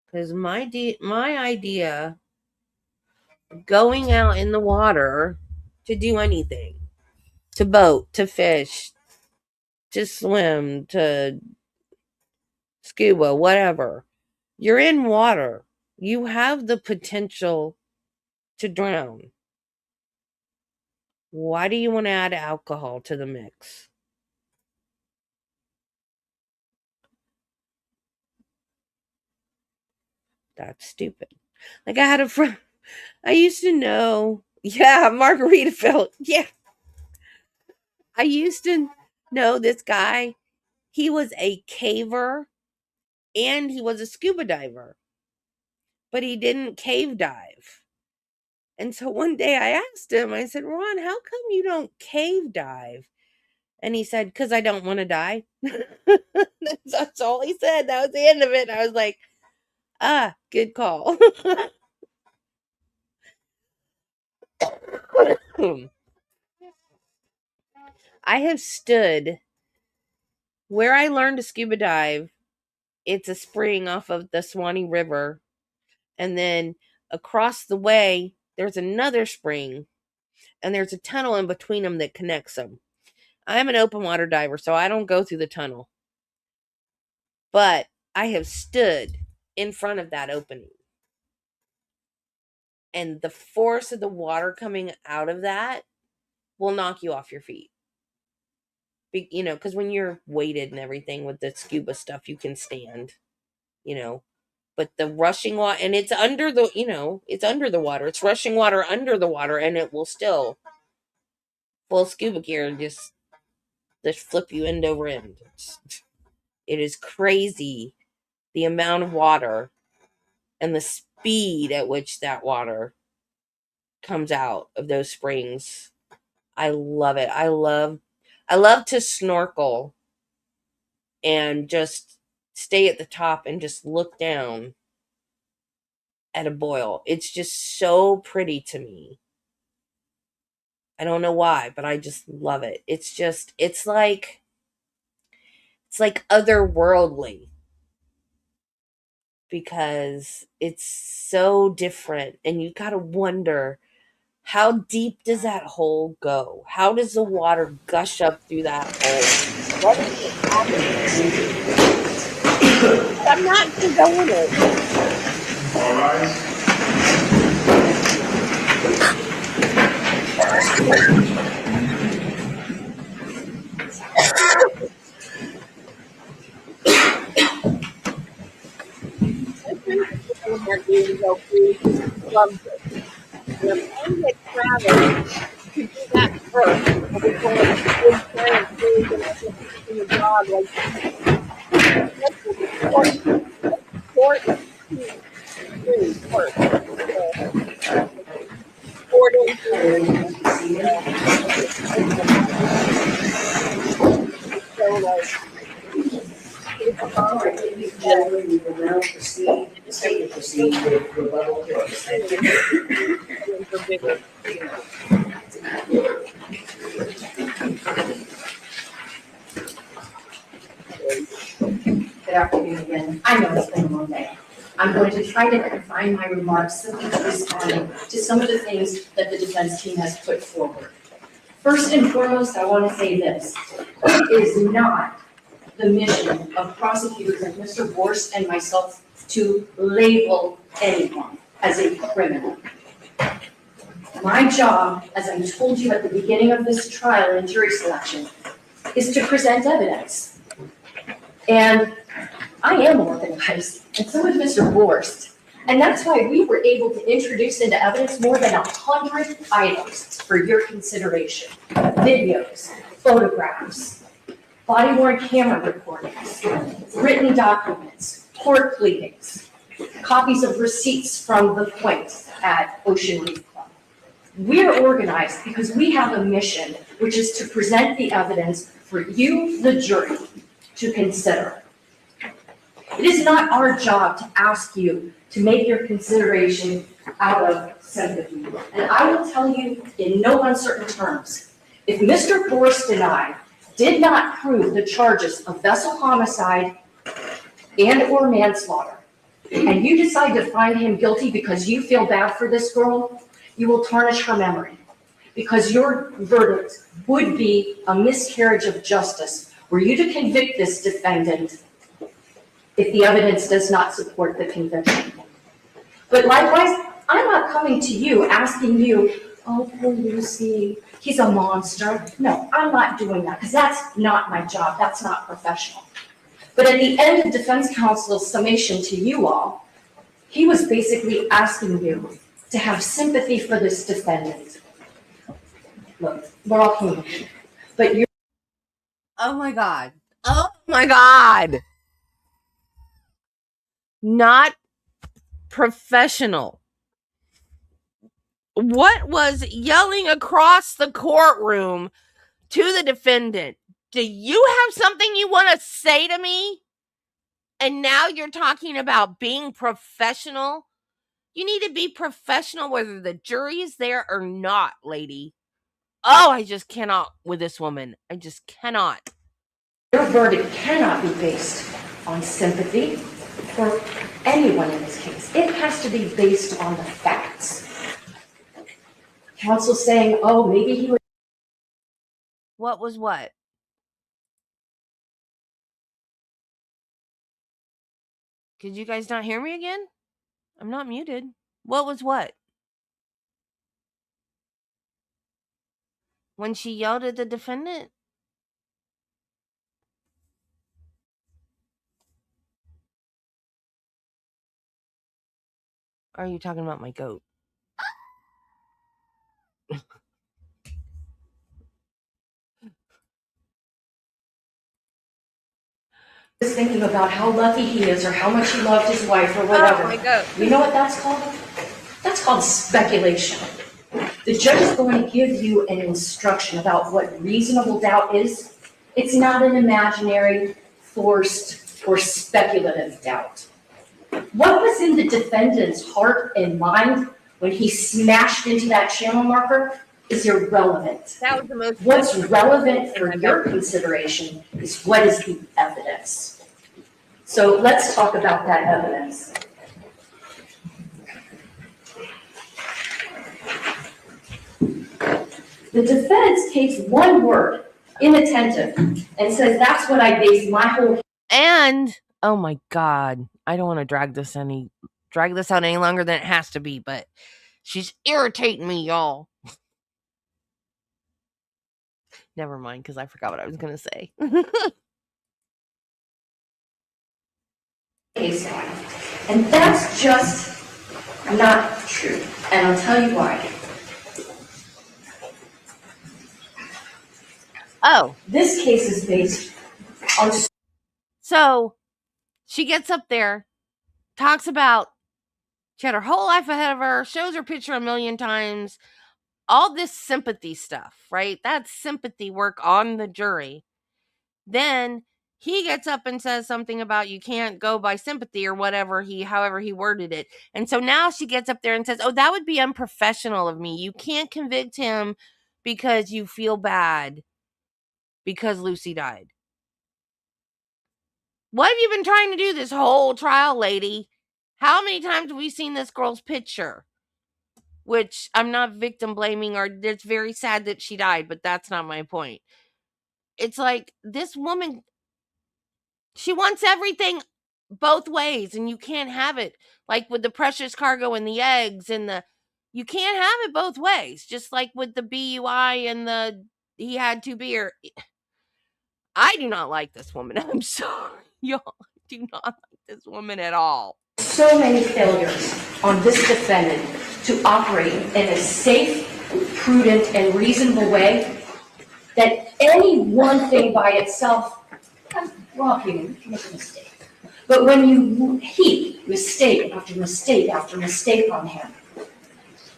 A: Because my idea, going out in the water to do anything, to boat, to fish, to swim, to scuba, whatever. You're in water. You have the potential to drown. Why do you want to add alcohol to the mix? That's stupid. Like, I had a friend I used to know. Yeah, Margaritaville. Yeah. I used to
I: No, this guy, he was a caver and he was a scuba diver, but he didn't cave dive. And so one day I asked him, I said, Ron, how come you don't cave dive? And he said, because I don't want to die. That's all he said. That was the end of it. I was like, good call. I have stood where I learned to scuba dive. It's a spring off of the Swanee River. And then across the way, there's another spring. And there's a tunnel in between them that connects them. I'm an open water diver, so I don't go through the tunnel. But I have stood in front of that opening. And the force of the water coming out of that will knock you off your feet. You know, because when you're weighted and everything with the scuba stuff, you can stand, you know. But the rushing water, and it's under the, you know, it's under the water. It's rushing water under the water, and it will still, full scuba gear, just flip you end over end. It is crazy the amount of water and the speed at which that water comes out of those springs. I love it. I love to snorkel and just stay at the top and just look down at a boil. It's just so pretty to me. I don't know why, but I just love it. It's like otherworldly because it's so different, and you got to wonder, how deep does that hole go? How does the water gush up through that hole? What is it happening? I'm not going it.
B: All right.
I: Loves it. And I'm trying to Travis to do that first. I was going to big giant food and I was teaching the dog like short first. So like
F: All right, ladies and gentlemen, we will now proceed with rebuttal. Good afternoon again. I know it's been a long day. I'm going to try to confine my remarks simply to responding to some of the things that the defense team has put forward. First and foremost, I want to say this. It is not the mission of prosecutors like Mr. Borst and myself to label anyone as a criminal. My job, as I told you at the beginning of this trial in jury selection, is to present evidence. And I am organized, and so is Mr. Borst. And that's why we were able to introduce into evidence more than 100 items for your consideration. Videos, photographs, body-worn camera recordings, written documents, court pleadings, copies of receipts from the point at Ocean Reef Club. We're organized because we have a mission, which is to present the evidence for you, the jury, to consider. It is not our job to ask you to make your consideration out of sympathy. And I will tell you in no uncertain terms, if Mr. Borst and I did not prove the charges of vessel homicide and or manslaughter, and you decide to find him guilty because you feel bad for this girl, you will tarnish her memory. Because your verdict would be a miscarriage of justice were you to convict this defendant if the evidence does not support the conviction. But likewise, I'm not coming to you asking you, oh, poor Lucy, he's a monster. No, I'm not doing that because that's not my job. That's not professional. But at the end of defense counsel's summation to you all, he was basically asking you to have sympathy for this defendant. Look, we're all human, but you're
A: Oh my God. Oh my God. Not professional. What was yelling across the courtroom to the defendant? Do you have something you want to say to me? And now you're talking about being professional? You need to be professional whether the jury is there or not, lady. Oh, I just cannot with this woman. I just cannot.
H: Your verdict cannot be based on sympathy for anyone in this case. It has to be based on the facts. Counsel saying, oh, maybe he was.
A: What was what? Could you guys not hear me again? I'm not muted. What was what? When she yelled at the defendant? Or are you talking about my goat?
H: Thinking about how lucky he is or how much he loved his wife or whatever.
A: Oh my God.
H: You know what that's called? That's called speculation. The judge is going to give you an instruction about what reasonable doubt is. It's not an imaginary, forced, or speculative doubt. What was in the defendant's heart and mind when he smashed into that channel marker is irrelevant.
A: That was the most.
H: What's relevant for your consideration is what is the evidence. So let's talk about that evidence. The defense takes one word, inattentive, and says that's what I base my whole.
A: And oh my God, I don't want to drag this out any longer than it has to be, but she's irritating me, y'all. Never mind, because I forgot what I was gonna say.
H: And that's just not true. And I'll tell you why.
A: Oh,
H: this case is based on.
A: So she gets up there, talks about she had her whole life ahead of her, shows her picture a million times, all this sympathy stuff, right? That's sympathy work on the jury. Then he gets up and says something about you can't go by sympathy or whatever however he worded it. And so now she gets up there and says, oh, that would be unprofessional of me. You can't convict him because you feel bad because Lucy died. What have you been trying to do this whole trial, lady? How many times have we seen this girl's picture? Which I'm not victim blaming, or it's very sad that she died, but that's not my point. It's like this woman, she wants everything both ways, and you can't have it. Like with the precious cargo and the eggs and you can't have it both ways. Just like with the BUI and he had 2 beer. I do not like this woman. I'm sorry. Y'all, I do not like this woman at all.
H: So many failures on this defendant to operate in a safe, prudent, and reasonable way that any one thing by itself, we're all human, we can make a mistake. But when you heap mistake after mistake after mistake on him,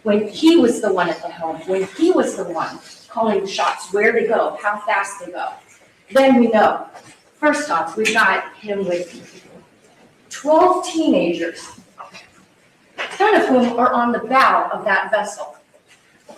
H: when he was the one at the helm, when he was the one calling the shots, where they go, how fast they go, then we know. First off, we got him with 12 teenagers, 10 of whom are on the bow of that vessel,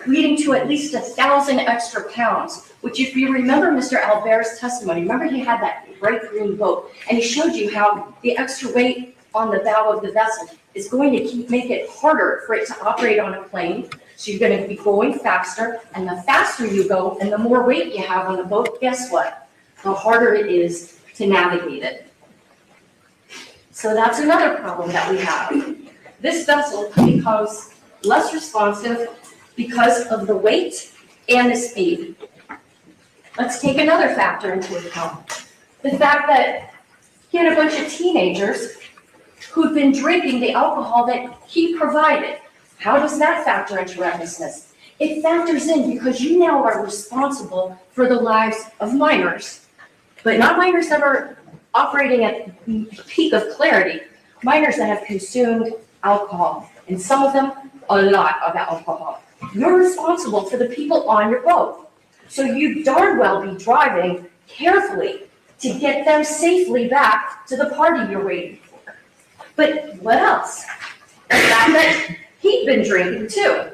H: leading to at least 1,000 extra pounds, which if you remember Mr. Albert's testimony, remember he had that bright green boat, and he showed you how the extra weight on the bow of the vessel is going to make it harder for it to operate on a plane. So you're going to be going faster, and the faster you go and the more weight you have on the boat, guess what? The harder it is to navigate it. So that's another problem that we have. This vessel becomes less responsive because of the weight and the speed. Let's take another factor into account. The fact that he had a bunch of teenagers who'd been drinking the alcohol that he provided. How does that factor into recklessness? It factors in because you now are responsible for the lives of minors. but not minors that are operating at the peak of clarity, minors that have consumed alcohol, and some of them, a lot of alcohol. You're responsible for the people on your boat. So you darn well be driving carefully to get them safely back to the party you're waiting for. But what else? The fact that he'd been drinking too.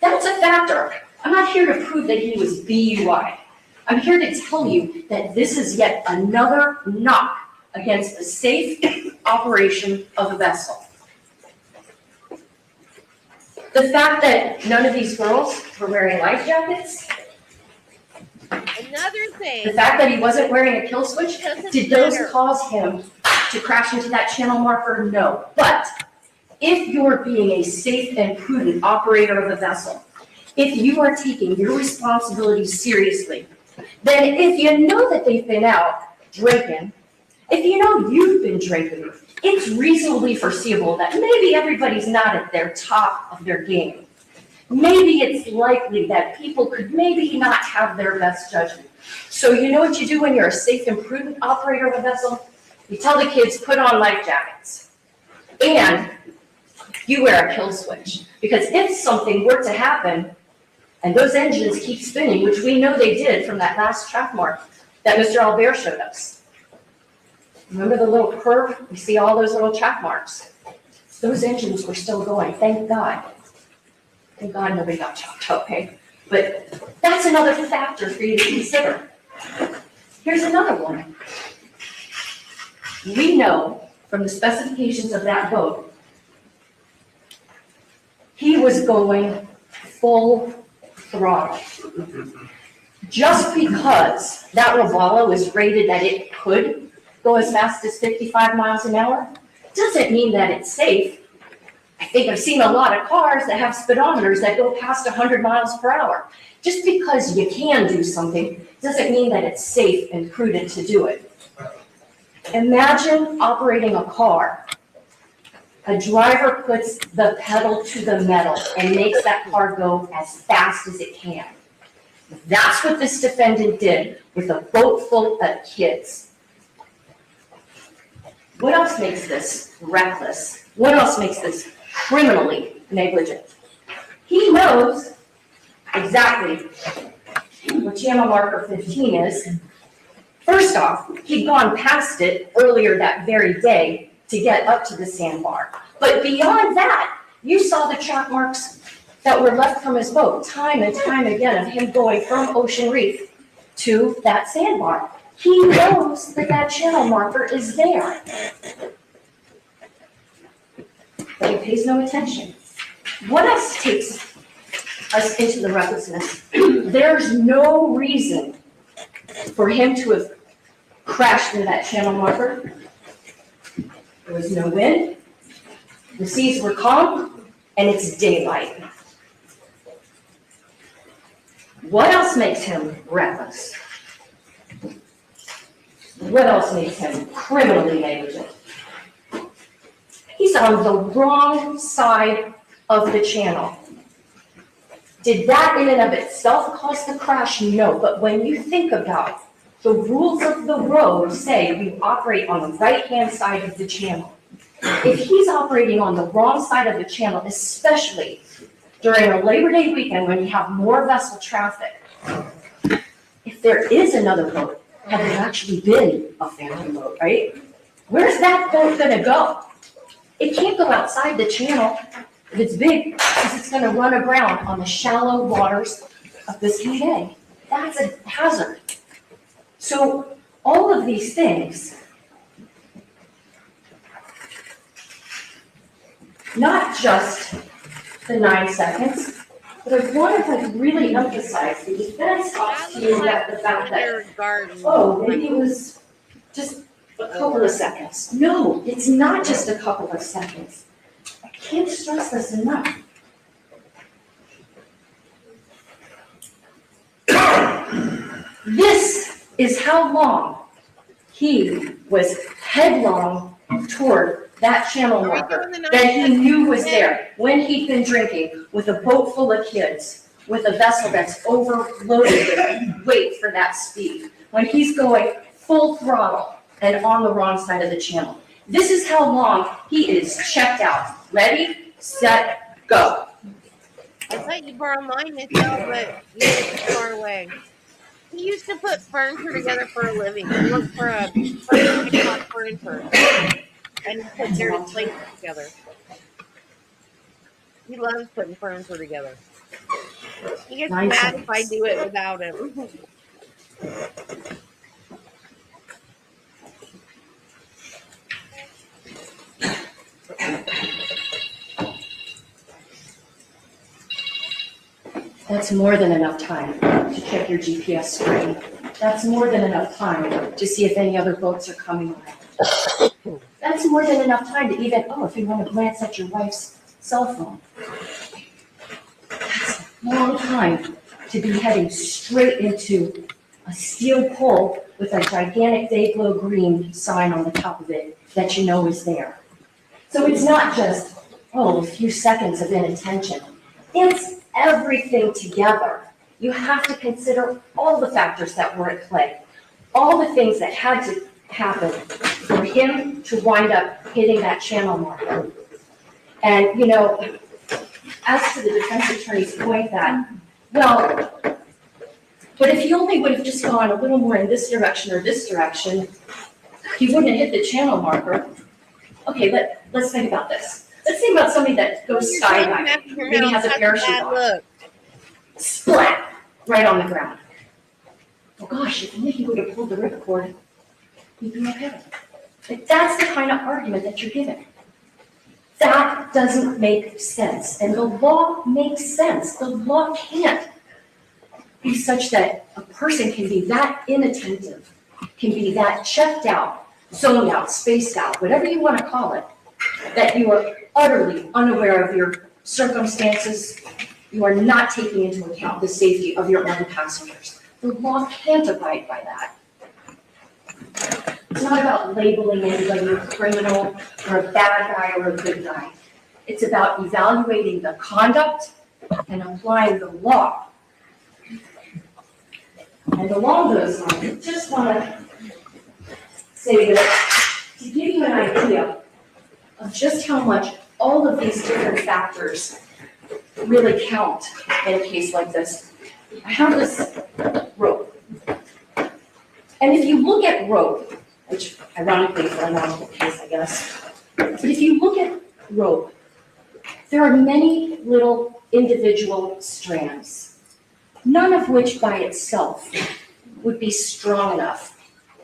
H: That's a factor. I'm not here to prove that he was BUI. I'm here to tell you that this is yet another knock against the safe operation of a vessel. The fact that none of these girls were wearing life jackets,
I: Another thing.
H: the fact that he wasn't wearing a kill switch, did those cause him to crash into that channel marker? No. But if you're being a safe and prudent operator of a vessel, if you are taking your responsibilities seriously, then if you know that they've been out drinking, if you know you've been drinking, it's reasonably foreseeable that maybe everybody's not at their top of their game. Maybe it's likely that people could maybe not have their best judgment. So you know what you do when you're a safe and prudent operator of a vessel? You tell the kids, put on life jackets. And you wear a kill switch. Because if something were to happen, and those engines keep spinning, which we know they did from that last track mark that Mr. Albert showed us. Remember the little curve? You see all those little track marks. Those engines were still going, thank God. Thank God nobody got chopped up, okay? But that's another factor for you to consider. Here's another one. We know from the specifications of that boat, he was going full throttle. Just because that Robalo is rated that it could go as fast as 55 miles an hour, doesn't mean that it's safe. I think I've seen a lot of cars that have speedometers that go past 100 miles per hour. Just because you can do something doesn't mean that it's safe and prudent to do it. Imagine operating a car. A driver puts the pedal to the metal and makes that car go as fast as it can. That's what this defendant did with a boat full of kids. What else makes this reckless? What else makes this criminally negligent? He knows exactly what channel marker 15 is. First off, he'd gone past it earlier that very day to get up to the sandbar. But beyond that, you saw the track marks that were left from his boat time and time again of him going from Ocean Reef to that sandbar. He knows that that channel marker is there. But he pays no attention. What else takes us into the recklessness? There's no reason for him to have crashed into that channel marker. There was no wind, the seas were calm, and it's daylight. What else makes him reckless? What else makes him criminally negligent? He's on the wrong side of the channel. Did that in and of itself cause the crash? No, but when you think about the rules of the road say we operate on the right-hand side of the channel. If he's operating on the wrong side of the channel, especially during a Labor Day weekend when you have more vessel traffic, if there is another boat, had there actually been a family boat, right? Where's that boat gonna go? It can't go outside the channel if it's big, because it's gonna run aground on the shallow waters of Biscayne Bay. That's a hazard. So all of these things, not just the 9 seconds, but I want to really emphasize the defense talks to you about the fact that, oh, maybe it was just a couple of seconds. No, it's not just a couple of seconds. I can't stress this enough. This is how long he was headlong toward that channel marker that he knew was there when he'd been drinking with a boat full of kids, with a vessel that's overloaded with weight for that speed, when he's going full throttle and on the wrong side of the channel. This is how long he is checked out. Ready, set, go.
I: I thought you borrowed mine, Michelle, but you live too far away. He used to put furniture together for a living. He worked for a furniture, and he put their places together. He loves putting furniture together. He gets mad if I do it without him.
H: That's more than enough time to check your GPS screen. That's more than enough time to see if any other boats are coming around. That's more than enough time to even, if you want to glance at your wife's cell phone. That's a long time to be heading straight into a steel pole with a gigantic Dayglow green sign on the top of it that you know is there. So it's not just, a few seconds of inattention. It's everything together. You have to consider all the factors that were at play, all the things that had to happen for him to wind up hitting that channel marker. And, as to the defense attorney's point that, but if he only would have just gone a little more in this direction or this direction, he wouldn't have hit the channel marker. Okay, let's think about this. Let's think about somebody that goes skydiving, maybe has a parachute on. Splat, right on the ground. Oh gosh, if only he would have pulled the ripcord, he'd be okay. But that's the kind of argument that you're giving. That doesn't make sense, and the law makes sense. The law can't be such that a person can be that inattentive, can be that checked out, zoned out, spaced out, whatever you want to call it, that you are utterly unaware of your circumstances. You are not taking into account the safety of your own passengers. The law can't abide by that. It's not about labeling anybody a criminal or a bad guy or a good guy. It's about evaluating the conduct and applying the law. And along those lines, I just want to say that to give you an idea of just how much all of these different factors really count in a case like this, I have this rope. And if you look at rope, which ironically for a non case, I guess, but if you look at rope, there are many little individual strands, none of which by itself would be strong enough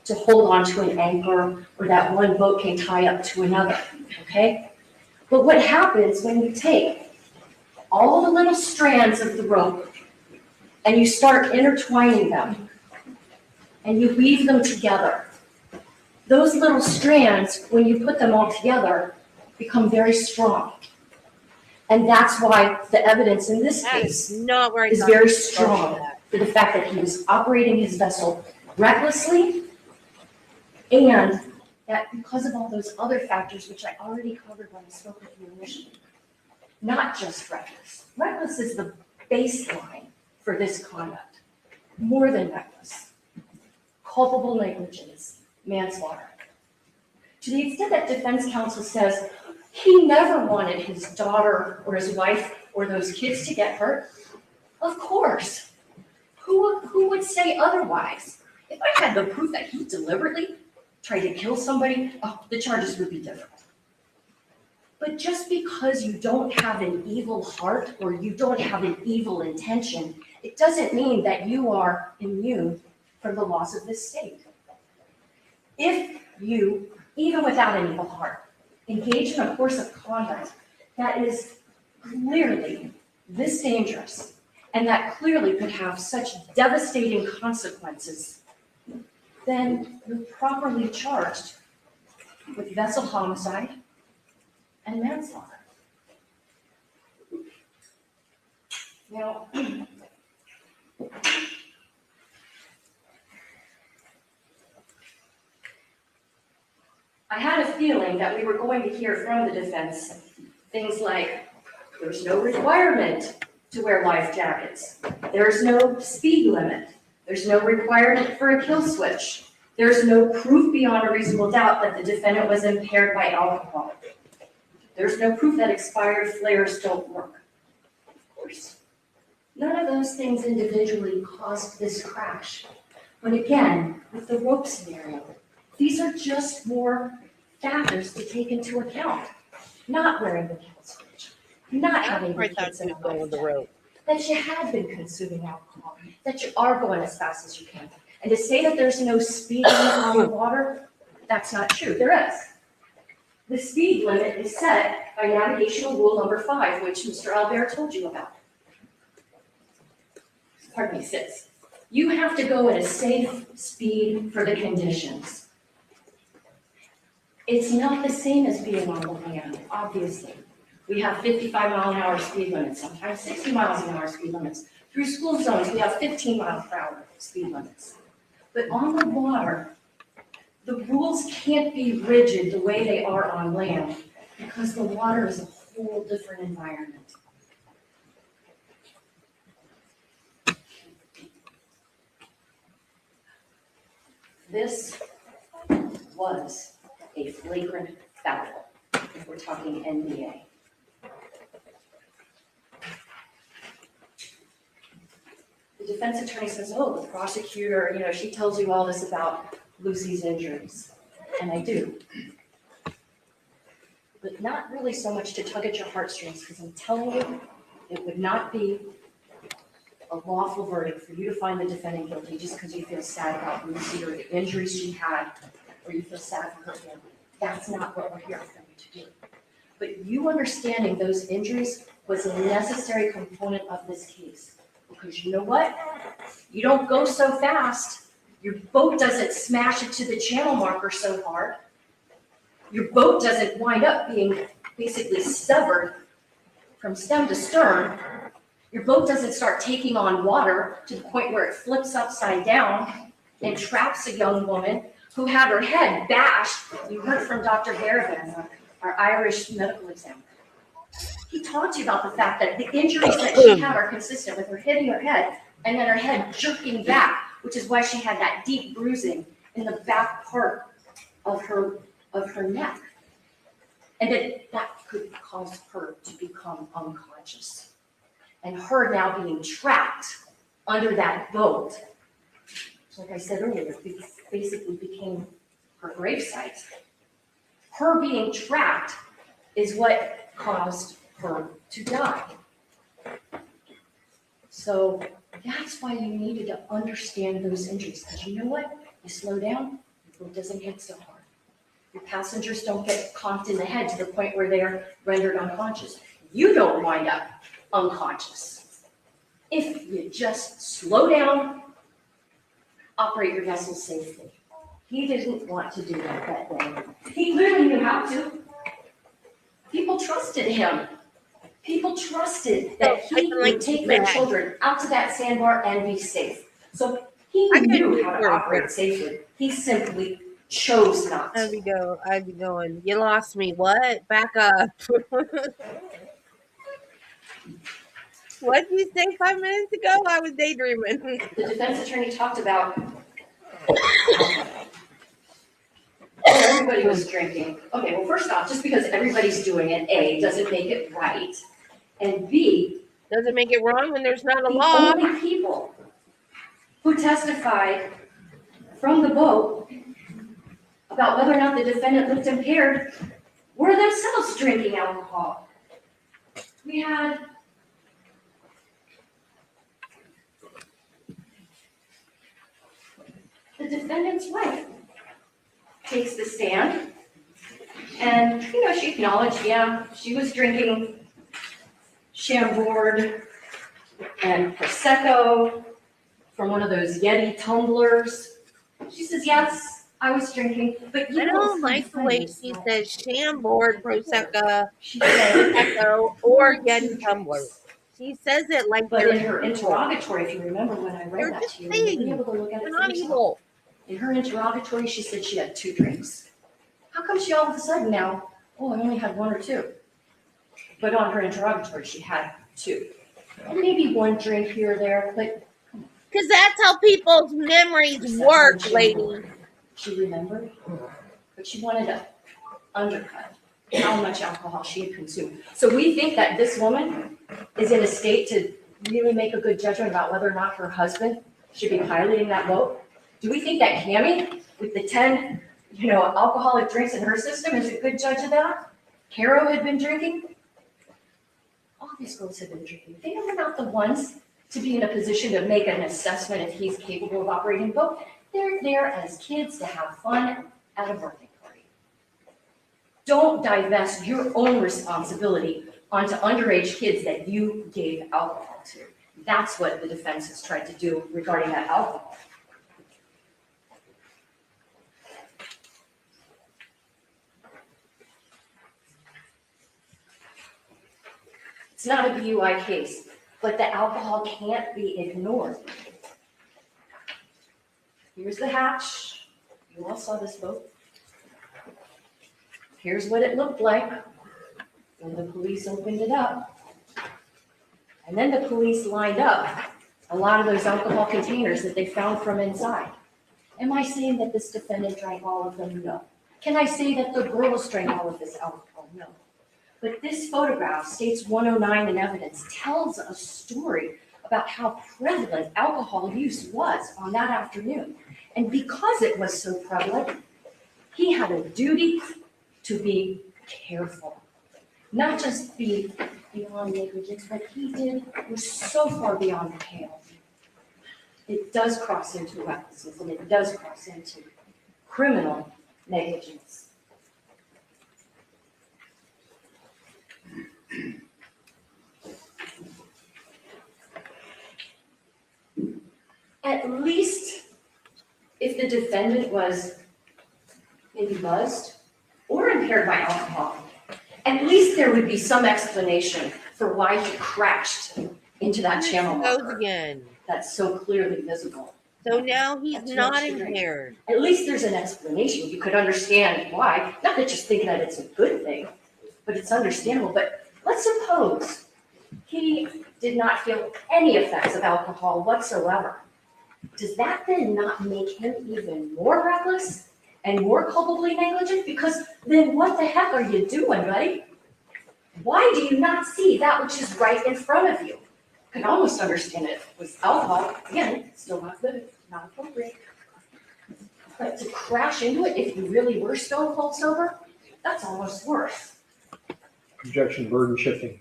H: to hold on to an anchor or that one boat can tie up to another, okay? But what happens when you take all the little strands of the rope and you start intertwining them and you weave them together, those little strands, when you put them all together, become very strong. And that's why the evidence in this case is very strong for the fact that he was operating his vessel recklessly, and that because of all those other factors, which I already covered when I spoke with you initially, not just reckless. Reckless is the baseline for this conduct, more than reckless. Culpable negligence, manslaughter. To the extent that defense counsel says he never wanted his daughter or his wife or those kids to get hurt, of course. Who would say otherwise? If I had the proof that he deliberately tried to kill somebody, the charges would be different. But just because you don't have an evil heart or you don't have an evil intention, it doesn't mean that you are immune from the laws of this state. If you, even without an evil heart, engage in a course of conduct that is clearly this dangerous and that clearly could have such devastating consequences, then you're properly charged with vessel homicide and manslaughter. Now, I had a feeling that we were going to hear from the defense things like, there's no requirement to wear life jackets. There's no speed limit. There's no requirement for a kill switch. There's no proof beyond a reasonable doubt that the defendant was impaired by alcohol. There's no proof that expired flares don't work. Of course, none of those things individually caused this crash. But again, with the rope scenario, these are just more factors to take into account. Not wearing the kill switch, not having the kids in a life jacket, that you had been consuming alcohol, that you are going as fast as you can. And to say that there's no speed limit on the water, that's not true. There is. The speed limit is set by navigational rule number 5, which Mr. Albert told you about. Pardon me, 6. You have to go at a safe speed for the conditions. It's not the same as being on the land, obviously. We have 55-mile-an-hour speed limits, sometimes 60 miles an hour speed limits. Through school zones, we have 15 miles per hour speed limits. But on the water, the rules can't be rigid the way they are on land because the water is a whole different environment. This was a flagrant foul, if we're talking NBA. The defense attorney says, oh, the prosecutor, she tells you all this about Lucy's injuries. And I do. But not really so much to tug at your heartstrings, because I'm telling you, it would not be a lawful verdict for you to find the defendant guilty just because you feel sad about Lucy or the injuries she had, or you feel sad for her family. That's not what we're here for you to do. But you understanding those injuries was a necessary component of this case. Because you know what? You don't go so fast. Your boat doesn't smash into the channel marker so hard. Your boat doesn't wind up being basically severed from stem to stern. Your boat doesn't start taking on water to the point where it flips upside down and traps a young woman who had her head bashed. You heard from Dr. Garrigan, our Irish medical examiner. He talked to you about the fact that the injuries that she had are consistent with her hitting her head and then her head jerking back, which is why she had that deep bruising in the back part of her neck. And that could cause her to become unconscious. And her now being trapped under that boat, like I said earlier, basically became her gravesite. Her being trapped is what caused her to die. So that's why you needed to understand those injuries, because you know what? You slow down, your boat doesn't hit so hard. Your passengers don't get conked in the head to the point where they are rendered unconscious. You don't wind up unconscious. If you just slow down, operate your vessel safely. He didn't want to do that day. He clearly knew how to. People trusted him. People trusted that he would take their children out to that sandbar and be safe. So he knew how to operate safely. He simply chose not to.
I: I'd be going, you lost me. What? Back up. What did you say 5 minutes ago? I was daydreaming.
H: The defense attorney talked about everybody was drinking. Okay, well, first off, just because everybody's doing it, A, doesn't make it right. And B,
I: doesn't make it wrong when there's not a
H: the
I: law.
H: only people who testified from the boat about whether or not the defendant looked impaired were themselves drinking alcohol. We had the defendant's wife takes the stand, and she acknowledged, yeah, she was drinking Chambord and Prosecco from one of those Yeti tumblers. She says, yes, I was drinking, but
I: I don't like the way she says Chambord, Prosecco, or Yeti tumbler. She says it like
H: but
I: they're
H: in her interrogatory, if you remember when I read that to you, you'll be able to look at it for yourself. In her interrogatory, she said she had 2 drinks. How come she all of a sudden now, oh, I only had 1 or 2? But on her interrogatory, she had 2. And maybe 1 drink here or there, but
I: Because that's how people's memories work, lady.
H: She remembered, but she wanted to undercut how much alcohol she had consumed. So we think that this woman is in a state to really make a good judgment about whether or not her husband should be piloting that boat. Do we think that Cammie, with the 10, alcoholic drinks in her system, is a good judge of that? Caro had been drinking. All these girls have been drinking. They are not the ones to be in a position to make an assessment if he's capable of operating a boat. They're there as kids to have fun at a birthday party. Don't divest your own responsibility onto underage kids that you gave alcohol to. That's what the defense has tried to do regarding that alcohol. It's not a DUI case, but the alcohol can't be ignored. Here's the hatch. You all saw this boat. Here's what it looked like when the police opened it up. And then the police lined up a lot of those alcohol containers that they found from inside. Am I saying that this defendant drank all of them? No. Can I say that the girls drank all of this alcohol? No. But this photograph, states 109 in evidence, tells a story about how prevalent alcohol use was on that afternoon. And because it was so prevalent, he had a duty to be careful. Not just be beyond negligence, but he was so far beyond the pale. It does cross into recklessness, and it does cross into criminal negligence. At least if the defendant was maybe buzzed or impaired by alcohol, at least there would be some explanation for why he crashed into that channel marker
I: Again.
H: that's so clearly visible.
I: So now he's not impaired.
H: At least there's an explanation. You could understand why. Not that just thinking that it's a good thing, but it's understandable. But let's suppose he did not feel any effects of alcohol whatsoever. Does that then not make him even more reckless and more culpably negligent? Because then what the heck are you doing, buddy? Why do you not see that which is right in front of you? I can almost understand it with alcohol. Again, still not good, not appropriate. But to crash into it if you really were stone cold sober, that's almost worse.
G: Objection, burden shifting.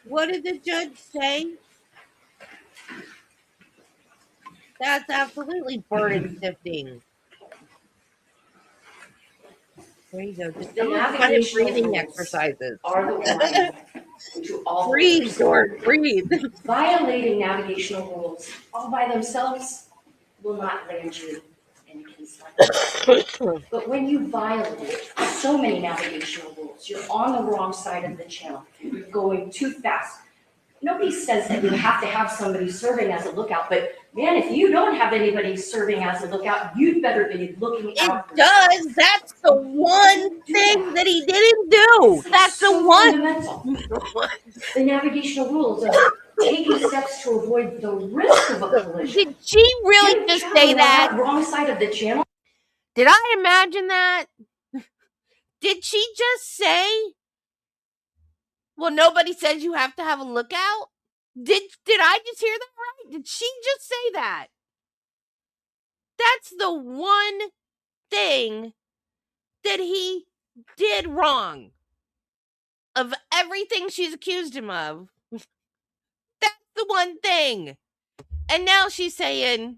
I: What did the judge say? That's absolutely burden shifting. There you go. Just don't kind of breathing exercises.
H: Are the one to all
I: breathe, George, breathe.
H: Violating navigational rules all by themselves will not land you in a case like this. But when you violate so many navigational rules, you're on the wrong side of the channel. You're going too fast. Nobody says that you have to have somebody serving as a lookout, but man, if you don't have anybody serving as a lookout, you'd better be looking out.
I: It does. That's the one thing that he didn't do. That's the one.
H: Fundamental. The navigational rules of taking steps to avoid the risk of a collision.
I: Did she really just say that?
H: Wrong side of the channel.
I: Did I imagine that? Did she just say? Well, nobody says you have to have a lookout. Did I just hear that right? Did she just say that? That's the one thing that he did wrong. Of everything she's accused him of, that's the one thing. And now she's saying,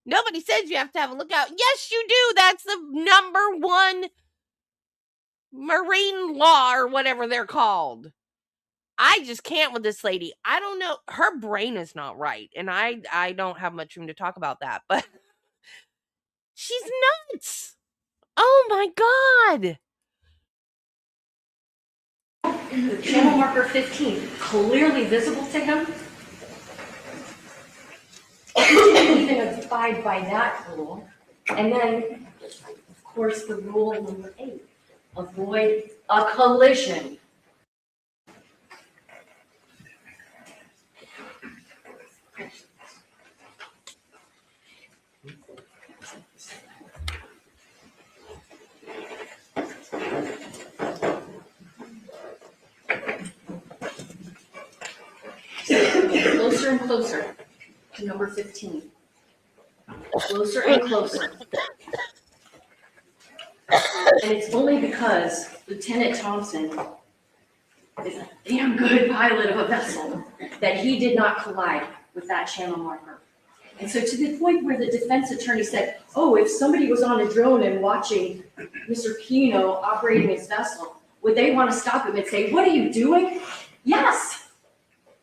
I: nobody says you have to have a lookout. Yes, you do. That's the number one marine law or whatever they're called. I just can't with this lady. I don't know. Her brain is not right. And I don't have much room to talk about that. But she's nuts. Oh, my God.
H: The channel marker 15, clearly visible to him. He didn't even abide by that rule. And then, of course, the rule number 8, avoid a collision. closer and closer to number 15. Closer and closer. And it's only because Lieutenant Thompson is a damn good pilot of a vessel that he did not collide with that channel marker. And so to the point where the defense attorney said, oh, if somebody was on a drone and watching Mr. Pino operating his vessel, would they want to stop him and say, what are you doing? Yes,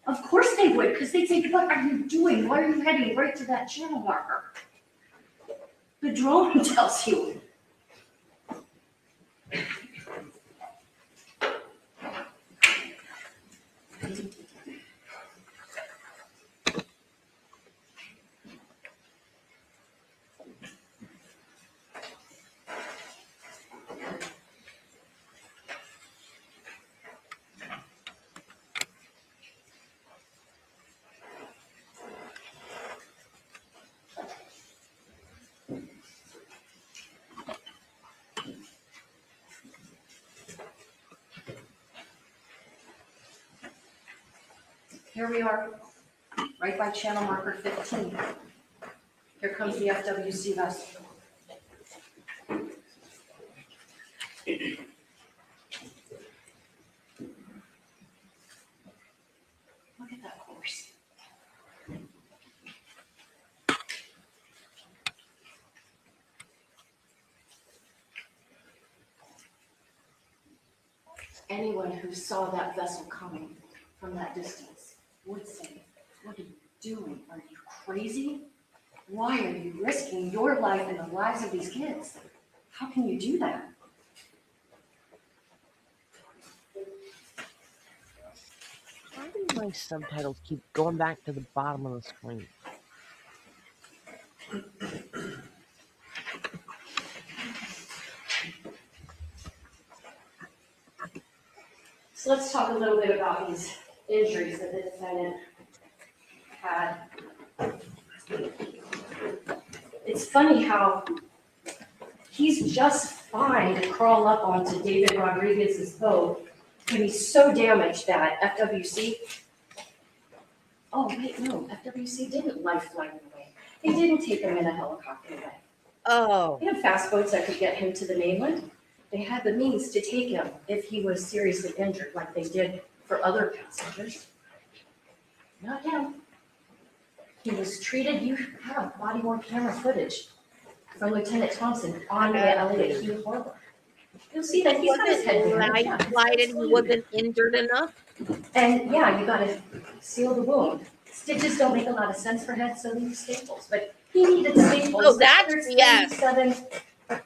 H: of course they would, because they'd say, what are you doing? Why are you heading right to that channel marker? The drone tells you. Here we are, right by channel marker 15. Here comes the FWC vessel. Look at that course. Anyone who saw that vessel coming from that distance would say, what are you doing? Are you crazy? Why are you risking your life and the lives of these kids? How can you do that?
I: Why do my subtitles keep going back to the bottom of the screen?
H: So let's talk a little bit about these injuries that the defendant had. It's funny how he's just fine to crawl up onto David Rodriguez's boat when he's so damaged that FWC, oh wait, no, FWC didn't life flight him away. They didn't take him in a helicopter away.
I: Oh.
H: They had fast boats that could get him to the mainland. They had the means to take him if he was seriously injured, like they did for other passengers. Not him. He was treated, you have body-worn camera footage from Lieutenant Thompson on the Elliott Key Harbor. You'll see that he's got his head down.
I: He wasn't injured enough.
H: And yeah, you gotta seal the wound. Stitches don't make a lot of sense for head, so use staples, but he needed staples.
I: Oh, that's, yes.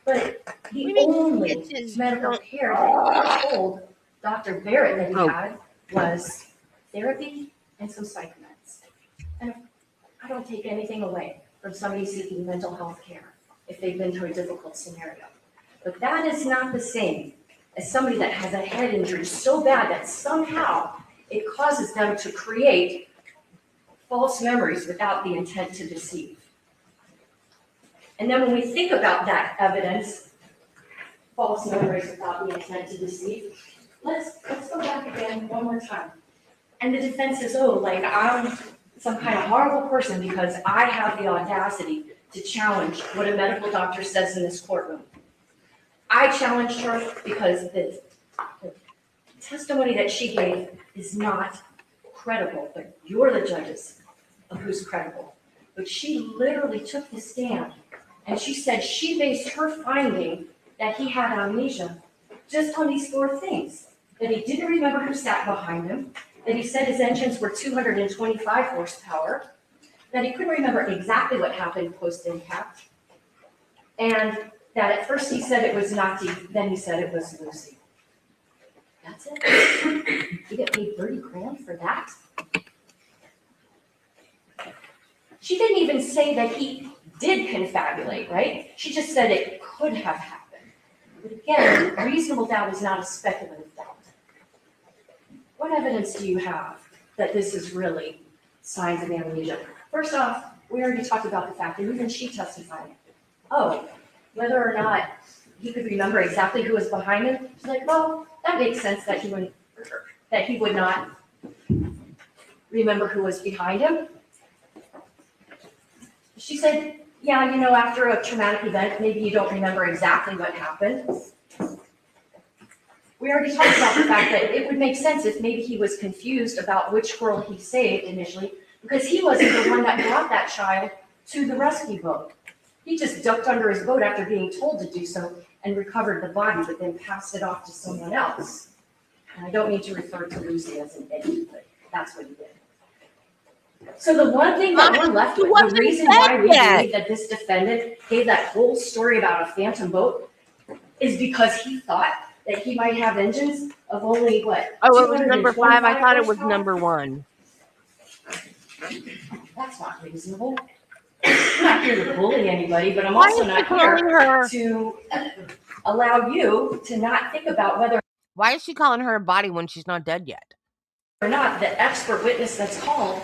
H: But the only medical care that he told Dr. Barrett that he had was therapy and some psych meds. And I don't take anything away from somebody seeking mental health care if they've been through a difficult scenario. But that is not the same as somebody that has a head injury so bad that somehow it causes them to create false memories without the intent to deceive. And then when we think about that evidence, false memories without the intent to deceive, let's go back again one more time. And the defense says, oh, like I'm some kind of horrible person because I have the audacity to challenge what a medical doctor says in this courtroom. I challenged her because the testimony that she gave is not credible, but you're the judges of who's credible. But she literally took the stand and she said she based her finding that he had amnesia just on these 4 things. That he didn't remember who sat behind him, that he said his engines were 225 horsepower, that he couldn't remember exactly what happened post-impact, and that at first he said it was Nazi, then he said it was Lucy. That's it? You get paid 30 grand for that? She didn't even say that he did confabulate, right? She just said it could have happened. But again, reasonable doubt is not a speculative doubt. What evidence do you have that this is really signs of amnesia? First off, we already talked about the fact that even she testified. Oh, whether or not he could remember exactly who was behind him, she's like, well, that makes sense that he would not remember who was behind him? She said, yeah, after a traumatic event, maybe you don't remember exactly what happened. We already talked about the fact that it would make sense if maybe he was confused about which girl he saved initially, because he wasn't the one that brought that child to the rescue boat. He just ducked under his boat after being told to do so and recovered the body, but then passed it off to someone else. And I don't mean to refer to Lucy as an idiot, but that's what he did. So the one thing that we're left with, the reason why we believe that this defendant gave that whole story about a phantom boat is because he thought that he might have engines of only what?
I: Oh, it was number 5. I thought it was number 1.
H: That's not reasonable. I'm not here to bully anybody, but I'm also not here to allow you to not think about whether.
I: Why is she calling her a body when she's not dead yet?
H: Or not, the expert witness that's called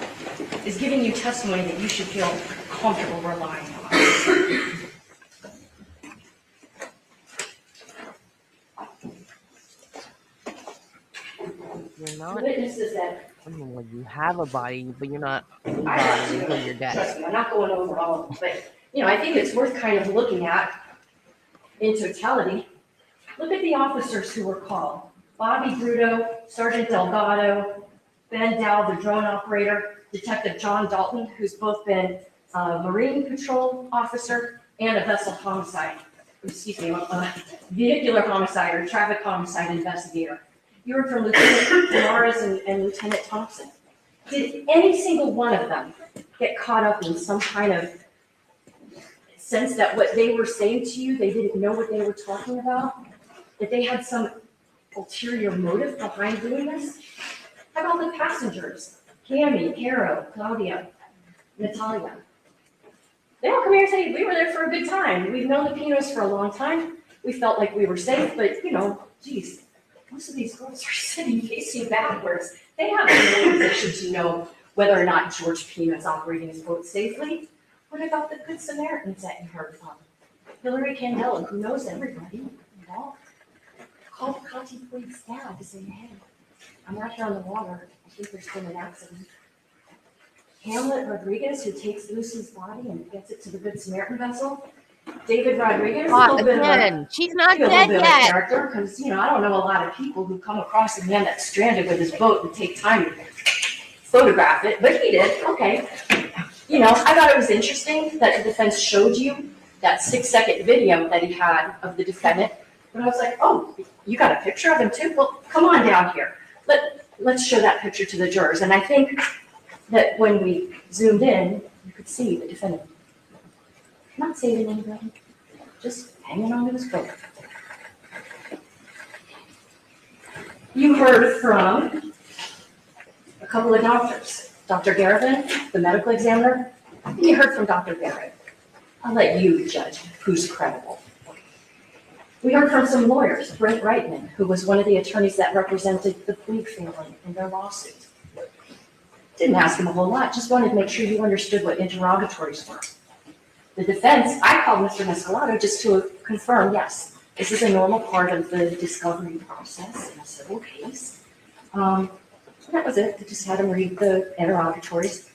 H: is giving you testimony that you should feel comfortable relying on.
I: You're not.
H: The witnesses that.
I: Well, you have a body, but you're not a body
H: I have to.
I: until you're dead.
H: Trust me, I'm not going over all of them, but I think it's worth kind of looking at in totality. Look at the officers who were called. Bobby Bruto, Sergeant Delgado, Ben Dow, the drone operator, Detective John Dalton, who's both been a Marine Patrol officer and a vehicular homicide or traffic homicide investigator. You heard from Lieutenant Morris and Lieutenant Thompson. Did any single one of them get caught up in some kind of sense that what they were saying to you, they didn't know what they were talking about? That they had some ulterior motive behind doing this? How about the passengers? Cammy, Caro, Claudia, Natalia. They all come here and say, we were there for a good time. We've known the Pinos for a long time. We felt like we were safe, but geez, most of these girls are sitting facing backwards. They have no position to know whether or not George Pino is operating his boat safely. What about the Good Samaritans that you heard from? Hillary Candela, who knows everybody involved, called Conti Floyd's dad to say, hey, I'm out here on the water. I think there's been an accident. Hamlet Rodriguez, who takes Lucy's body and gets it to the Good Samaritan vessel. David Rodriguez,
I: she's not dead
H: yet.
I: Character,
H: because I don't know a lot of people who come across a man that's stranded with his boat and take time to photograph it, but he did. Okay. I thought it was interesting that the defense showed you that 6-second video that he had of the defendant. And I was like, oh, you got a picture of him too? Well, come on down here. Let's show that picture to the jurors. And I think that when we zoomed in, you could see the defendant not saving anybody, just hanging onto his boat. You heard from a couple of doctors. Dr. Garivin, the medical examiner, and you heard from Dr. Garrett. I'll let you judge who's credible. We heard from some lawyers, Brent Reitman, who was one of the attorneys that represented the Puig family in their lawsuit. Didn't ask him a whole lot, just wanted to make sure you understood what interrogatories were. The defense, I called Mr. Mescalado just to confirm, yes, this is a normal part of the discovery process in a civil case. That was it. I just had him read the interrogatories.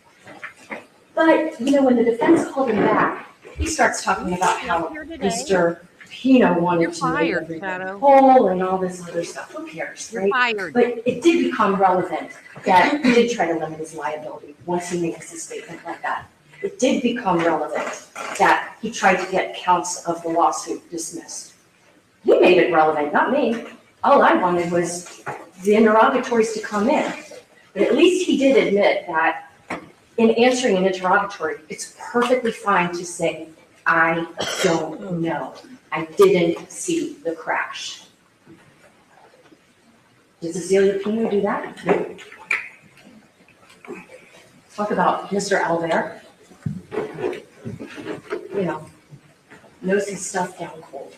H: But, when the defense called him back, he starts talking about how Mr. Pino wanted to make everybody whole and all this other stuff. Who cares, right? But it did become relevant that he did try to limit his liability once he makes a statement like that. It did become relevant that he tried to get counts of the lawsuit dismissed. He made it relevant, not me. All I wanted was the interrogatories to come in. But at least he did admit that in answering an interrogatory, it's perfectly fine to say, I don't know. I didn't see the crash. Did Cecilia Pino do that? Nope. Talk about Mr. Albert. Knows his stuff down cold.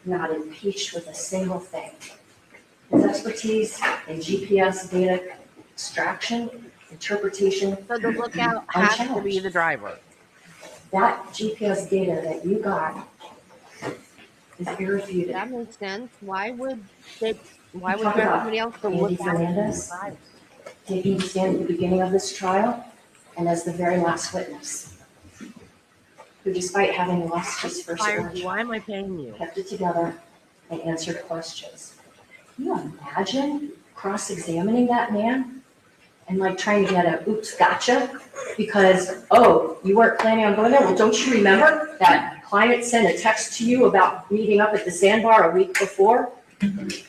H: Not impeached with a single thing. His expertise in GPS data extraction, interpretation.
I: So the lookout has to be the driver.
H: That GPS data that you got is irrefuted.
I: That makes sense. Why would somebody else
H: Lucy Fernandez, taking the stand at the beginning of this trial and as the very last witness, who despite having lost his firstborn
I: Why
H: child,
I: am I paying you?
H: kept it together and answered questions. Can you imagine cross-examining that man and like trying to get a oops, gotcha? Because, oh, you weren't planning on going there? Well, don't you remember that client sent a text to you about meeting up at the sandbar a week before?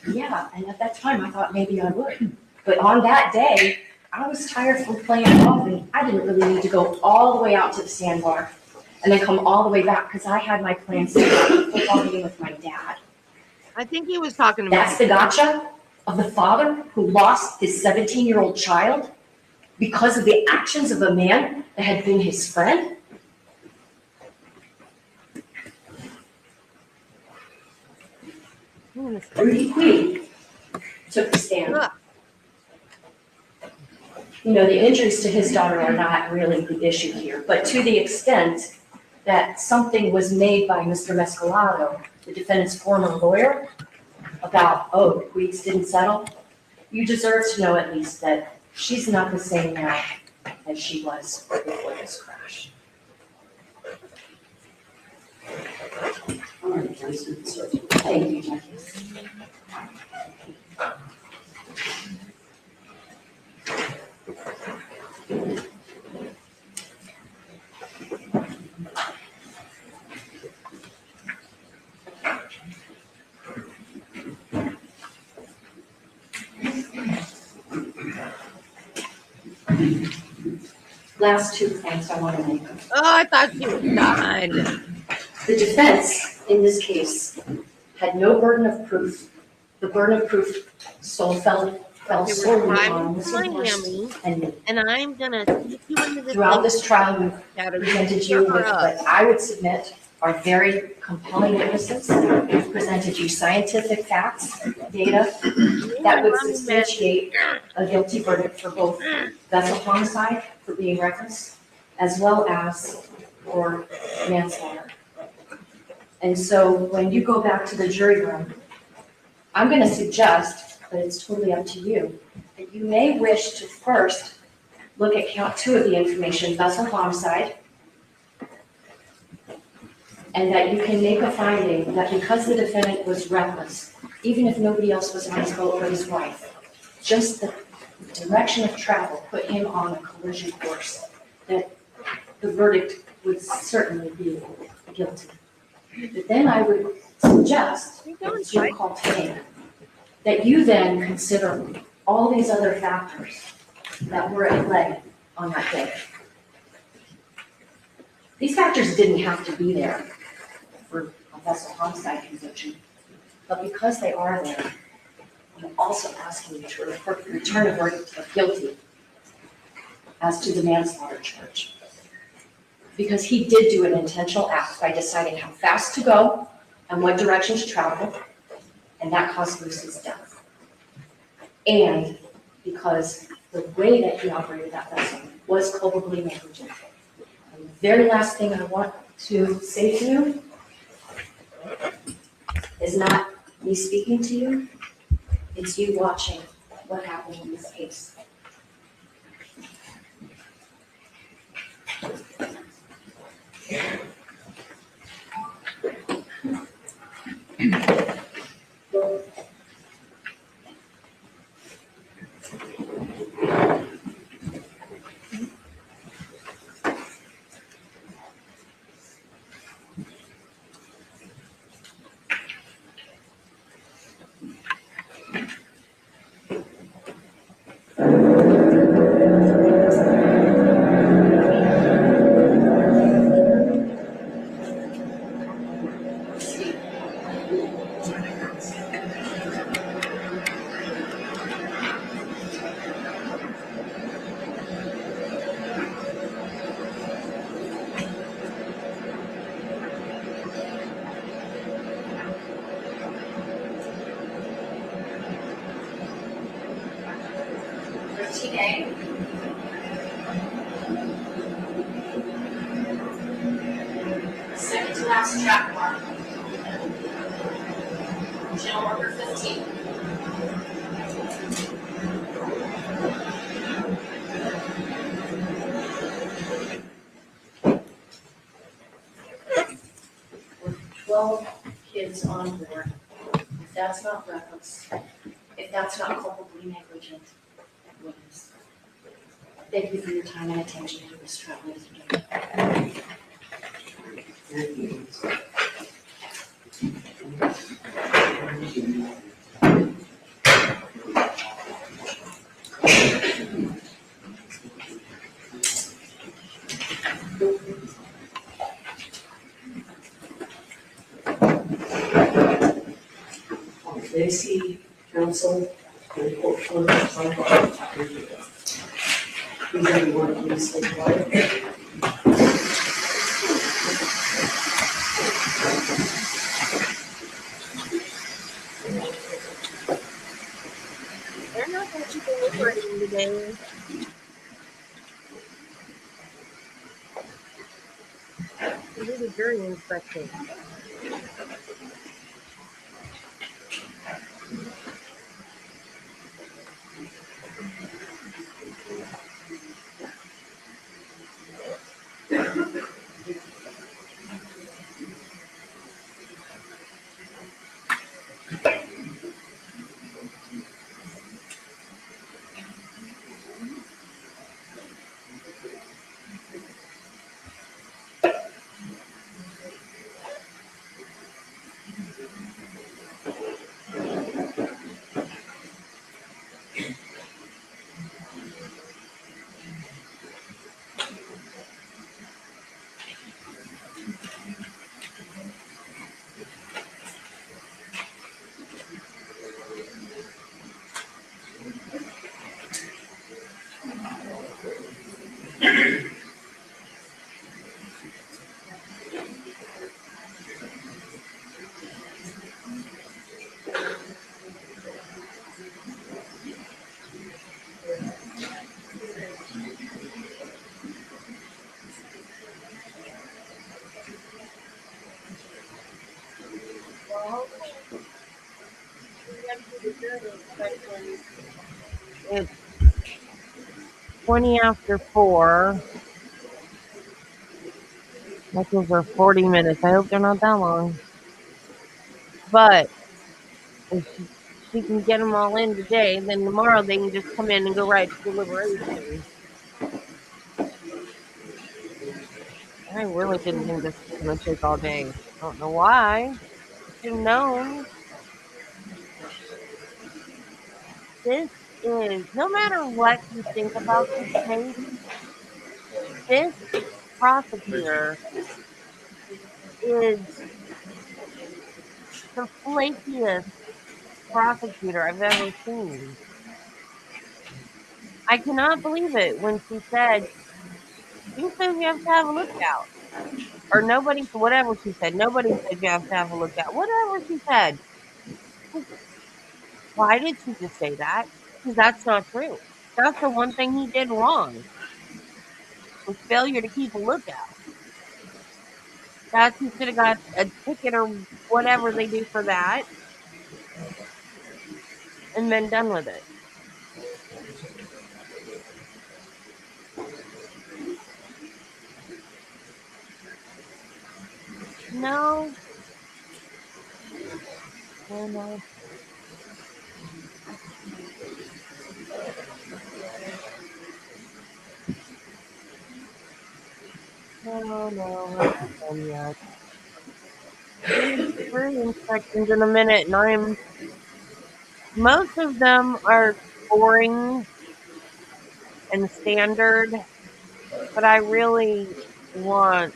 H: Yeah, and at that time I thought maybe I would. But on that day, I was tired from playing golf and I didn't really need to go all the way out to the sandbar and then come all the way back because I had my plans to go to the football game with my dad.
I: I think he was talking about.
H: That's the gotcha of the father who lost his 17-year-old child because of the actions of a man that had been his friend? Rudy Queen took the stand. You know, the injuries to his daughter are not really the issue here, but to the extent that something was made by Mr. Mescalado, the defendant's former lawyer, about, oh, the Queens didn't settle, you deserve to know at least that she's not the same now as she was before this crash. All right, thank you, Jackie. Last 2 points I want to make.
I: Oh, I thought you were done.
H: The defense in this case had no burden of proof. The burden of proof fell solely on Mr. Horst and me.
I: And I'm gonna take you into the
H: Throughout this trial, we've presented you with what I would submit are very compelling witnesses. We've presented you scientific facts, data that would substantiate a guilty verdict for both vessel homicide for being reckless, as well as for manslaughter. And so when you go back to the jury room, I'm going to suggest, but it's totally up to you, that you may wish to first look at count 2 of the information, vessel homicide, and that you can make a finding that because the defendant was reckless, even if nobody else was on his boat but his wife, just the direction of travel put him on a collision course, that the verdict would certainly be guilty. But then I would suggest, it's your call to make, that you then consider all these other factors that were at play on that day. These factors didn't have to be there for a vessel homicide conviction, but because they are there, I'm also asking you to return a verdict of guilty as to the manslaughter charge. Because he did do an intentional act by deciding how fast to go and what direction to travel, and that caused Lucy's death. And because the way that he operated that vessel was culpably negligent. And the very last thing I want to say to you is not me speaking to you, it's you watching what happened in this case. Second to last track mark. Channel marker 15. 12 kids on board. If that's not reckless, if that's not culpably negligent, what is? Thank you for your time and attention to this trial, ladies and gentlemen. Lacy, counsel, and court clerk, please everyone, please stay quiet.
I: They're not going to be deliberating today. They did a jury inspection. Well, it's 20 after 4. That gives her 40 minutes. I hope they're not that long. But if she can get them all in today, then tomorrow they can just come in and go right to deliberation. I really didn't think this was going to take all day. I don't know why. Should have known. This is, no matter what you think about this case, this prosecutor is the flakiest prosecutor I've ever seen. I cannot believe it when she said, you said you have to have a lookout. Or nobody, whatever she said, nobody said you have to have a lookout. Whatever she said. Why did she just say that? Because that's not true. That's the one thing he did wrong. Was failure to keep a lookout. That he should have got a ticket or whatever they do for that. And been done with it. No. No. No, not done yet. Jury inspections in a minute, and most of them are boring and standard, but I really want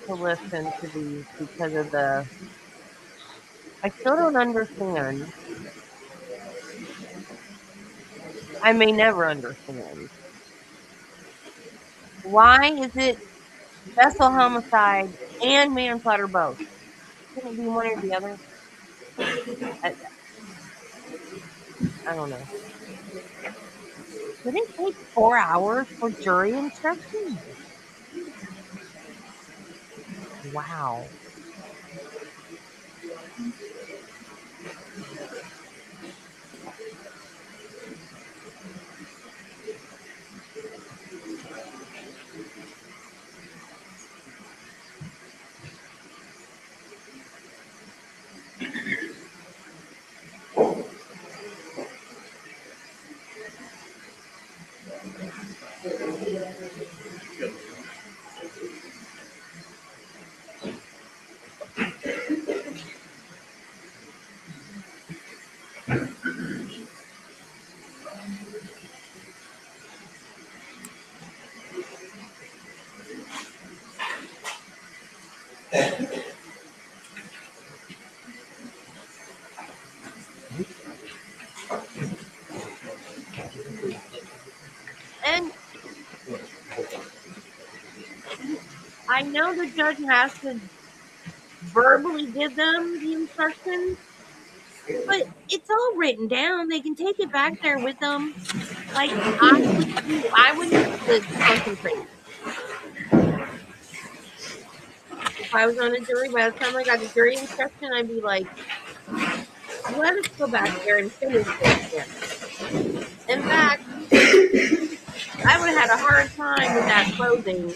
I: to listen to these because of I still don't understand. I may never understand. Why is it vessel homicide and manslaughter both? Couldn't it be one or the other? I don't know. Did it take 4 hours for jury instructions? Wow. And I know the judge has to verbally give them the instructions, but it's all written down. They can take it back there with them. Like I would need to concentrate. If I was on a jury, by the time I got a jury instruction, I'd be like, let us go back there and finish this again. In fact, I would have had a hard time with that closing,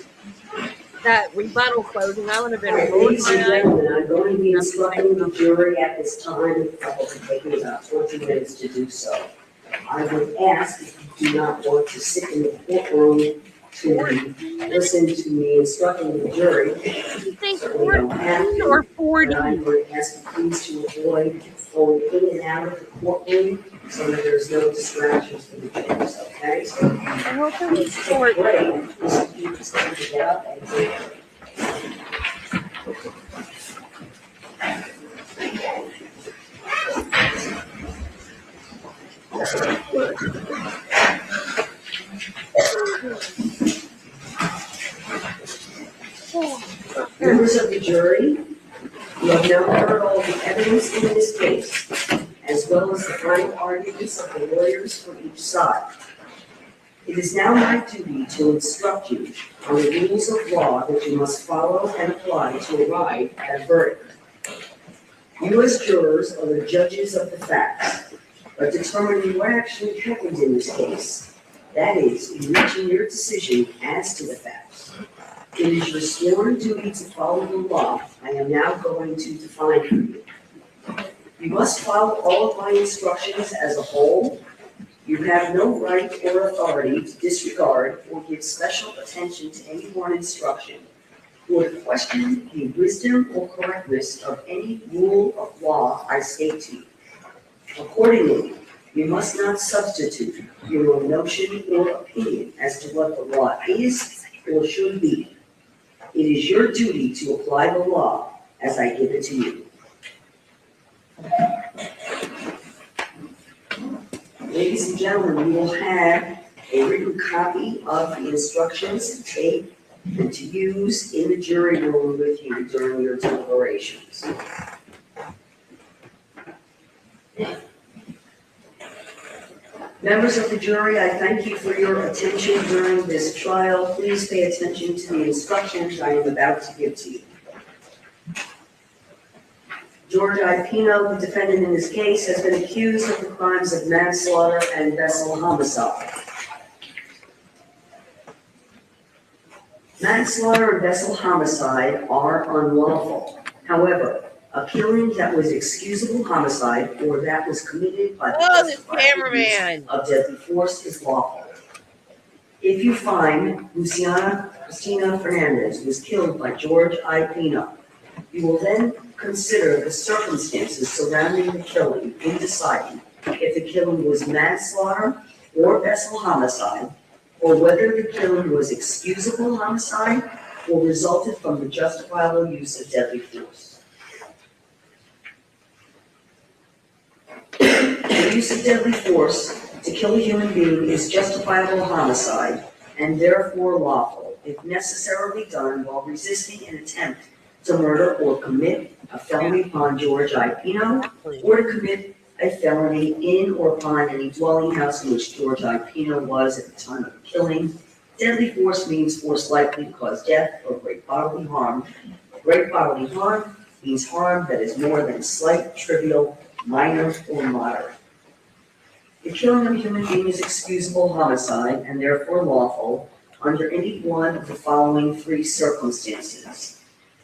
I: that rebuttal closing. I would have been rolling
F: Ladies and
I: my eyes.
F: gentlemen, I'm going to be instructing the jury at this time. It will take me about 20 minutes to do so. I would ask if you do not want to sit in the courtroom to listen to me instructing the jury.
I: You think
F: Certainly don't have
I: 14
F: to,
I: or 40?
F: but I'm going to ask you please to avoid going in and out of the courtroom so that there's no distractions for the jurors, okay? So
I: I hope it was
F: please take a
I: short.
F: break. Please keep standing up and take a break. Members of the jury, you have now heard all the evidence in this case, as well as the final arguments of the lawyers for each side. It is now my duty to instruct you on the rules of law that you must follow and apply to arrive at a verdict. You as jurors are the judges of the facts, but determining what actually happened in this case, that is, in reaching your decision as to the facts. It is your sworn duty to follow the law I am now going to define for you. You must follow all of my instructions as a whole. You have no right or authority to disregard or give special attention to any one instruction, or to question the wisdom or correctness of any rule of law I state to you. Accordingly, you must not substitute your own notion or opinion as to what the law is or should be. It is your duty to apply the law as I give it to you. Ladies and gentlemen, you will have a written copy of the instructions to take and to use in the jury room with you during your deliberations. Members of the jury, I thank you for your attention during this trial. Please pay attention to the instructions I am about to give to you. George Pino, the defendant in this case, has been accused of the crimes of manslaughter and vessel homicide. Manslaughter and vessel homicide are unlawful. However, a killing that was excusable homicide or that was committed by the justifiable use of deadly force is lawful. If you find Lucy Fernandez was killed by George Pino, you will then consider the circumstances surrounding the killing in deciding if the killing was manslaughter or vessel homicide, or whether the killing was excusable homicide or resulted from the justifiable use of deadly force. The use of deadly force to kill a human being is justifiable homicide and therefore lawful if necessarily done while resisting an attempt to murder or commit a felony upon George Pino, or to commit a felony in or upon any dwelling house in which George Pino was at the time of the killing. Deadly force means force likely to cause death or great bodily harm. Great bodily harm means harm that is more than slight, trivial, minor, or moderate. The killing of a human being is excusable homicide and therefore lawful under any one of the following three circumstances.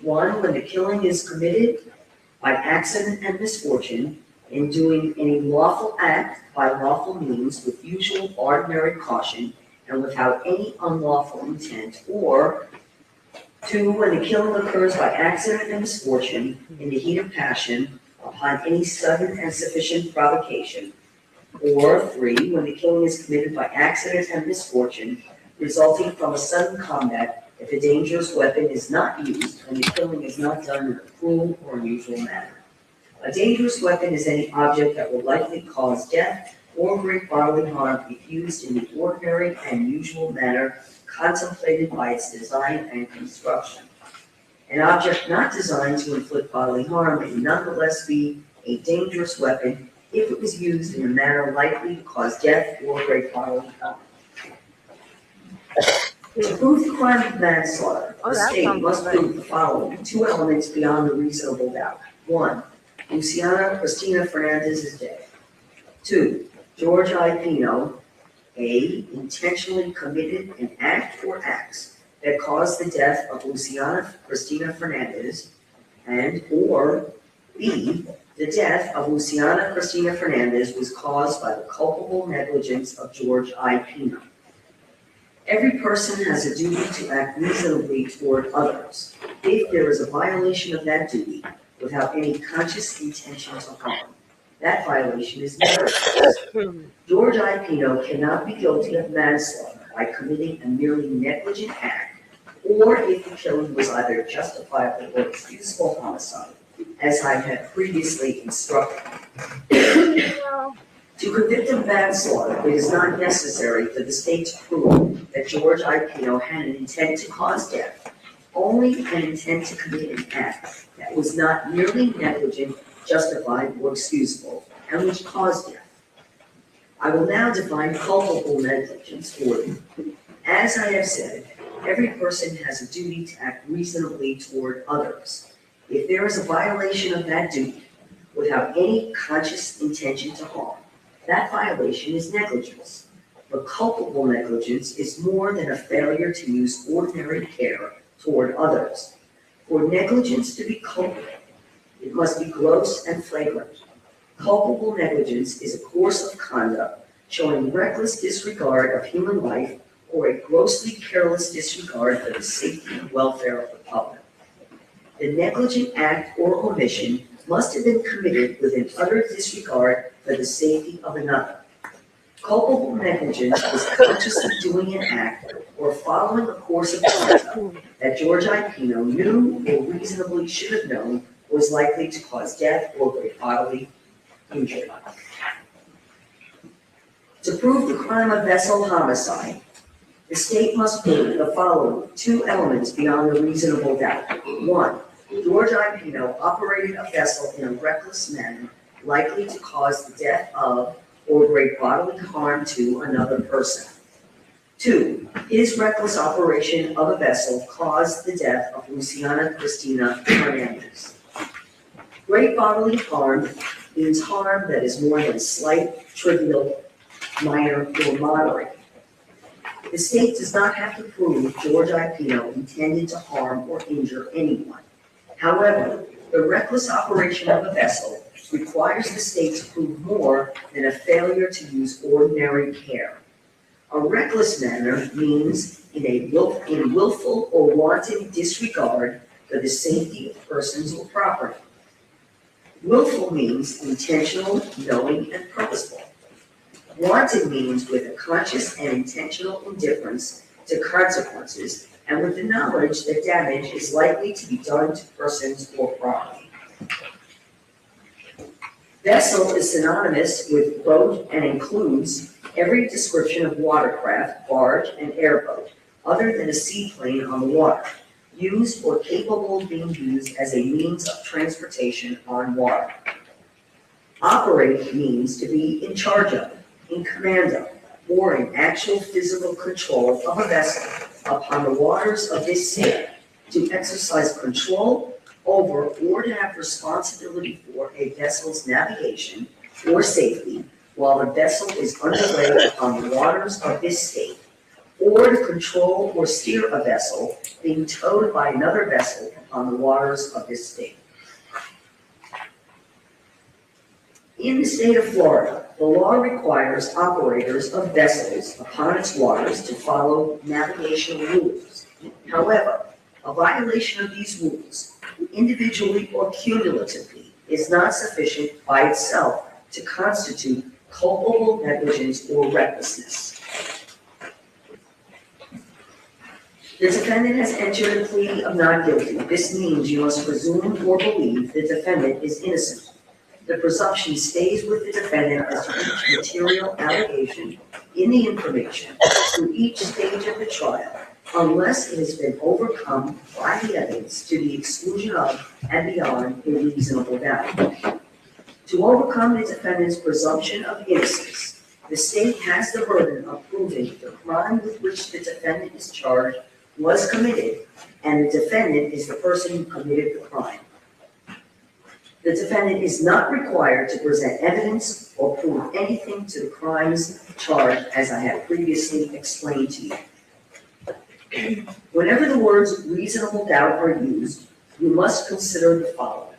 F: One, when the killing is committed by accident and misfortune, in doing any lawful act by lawful means with usual ordinary caution and without any unlawful intent. Or two, when the killing occurs by accident and misfortune in the heat of passion upon any sudden and sufficient provocation. Or three, when the killing is committed by accident and misfortune resulting from a sudden combat if a dangerous weapon is not used and the killing is not done in a cruel or unusual manner. A dangerous weapon is any object that will likely cause death or great bodily harm if used in the ordinary and usual manner contemplated by its design and construction. An object not designed to inflict bodily harm may nonetheless be a dangerous weapon if it was used in a manner likely to cause death or great bodily harm. To prove the crime of manslaughter, the state must prove the following two elements beyond a reasonable doubt. 1. Luciana Cristina Fernandez is dead. 2. George I. Pino, A, intentionally committed an act or acts that caused the death of Luciana Cristina Fernandez, and or B, the death of Luciana Cristina Fernandez was caused by the culpable negligence of George I. Pino. Every person has a duty to act reasonably toward others if there is a violation of that duty without any conscious intention to harm. That violation is negligence. George I. Pino cannot be guilty of manslaughter by committing a merely negligent act, or if the killing was either justifiable or excusable homicide, as I had previously instructed. To convict of manslaughter, it is not necessary for the state to prove that George I. Pino had an intent to cause death, only an intent to commit an act that was not merely negligent, justified, or excusable, and which caused death. I will now define culpable negligence for you. As I have said, every person has a duty to act reasonably toward others. If there is a violation of that duty without any conscious intention to harm, that violation is negligence. But culpable negligence is more than a failure to use ordinary care toward others. For negligence to be culpable, it must be gross and flagrant. Culpable negligence is a course of conduct showing reckless disregard of human life or a grossly careless disregard for the safety and welfare of the public. The negligent act or omission must have been committed with an utter disregard for the safety of another. Culpable negligence is consciously doing an act or following a course of conduct that George I. Pino knew or reasonably should have known was likely to cause death or great bodily injury. To prove the crime of vessel homicide, the state must prove the following two elements beyond a reasonable doubt. 1. George I. Pino operated a vessel in a reckless manner likely to cause the death of or great bodily harm to another person. 2. His reckless operation of a vessel caused the death of Luciana Cristina Fernandez. Great bodily harm means harm that is more than slight, trivial, minor, or moderate. The state does not have to prove George I. Pino intended to harm or injure anyone. However, the reckless operation of a vessel requires the state to prove more than a failure to use ordinary care. A reckless manner means in willful or wanton disregard for the safety of persons or property. Willful means intentional, knowing, and purposeful. Wanton means with a conscious and intentional indifference to consequences and with the knowledge that damage is likely to be done to persons or property. Vessel is synonymous with boat and includes every description of watercraft, barge, and airboat, other than a seaplane on the water, used or capable of being used as a means of transportation on water. Operate means to be in charge of, in command of, or in actual physical control of a vessel upon the waters of this state, to exercise control over or to have responsibility for a vessel's navigation or safety while the vessel is underway upon the waters of this state, or to control or steer a vessel being towed by another vessel upon the waters of this state. In the state of Florida, the law requires operators of vessels upon its waters to follow navigational rules. However, a violation of these rules, individually or cumulatively, is not sufficient by itself to constitute culpable negligence or recklessness. The defendant has entered a plea of not guilty. This means you must presume or believe the defendant is innocent. The presumption stays with the defendant as to each material allegation in the information through each stage of the trial, unless it has been overcome by the evidence to the exclusion of and beyond a reasonable doubt. To overcome the defendant's presumption of innocence, the state has the burden of proving the crime with which the defendant is charged was committed, and the defendant is the person who committed the crime. The defendant is not required to present evidence or prove anything to the crimes charged, as I have previously explained to you. Whenever the words reasonable doubt are used, you must consider the following.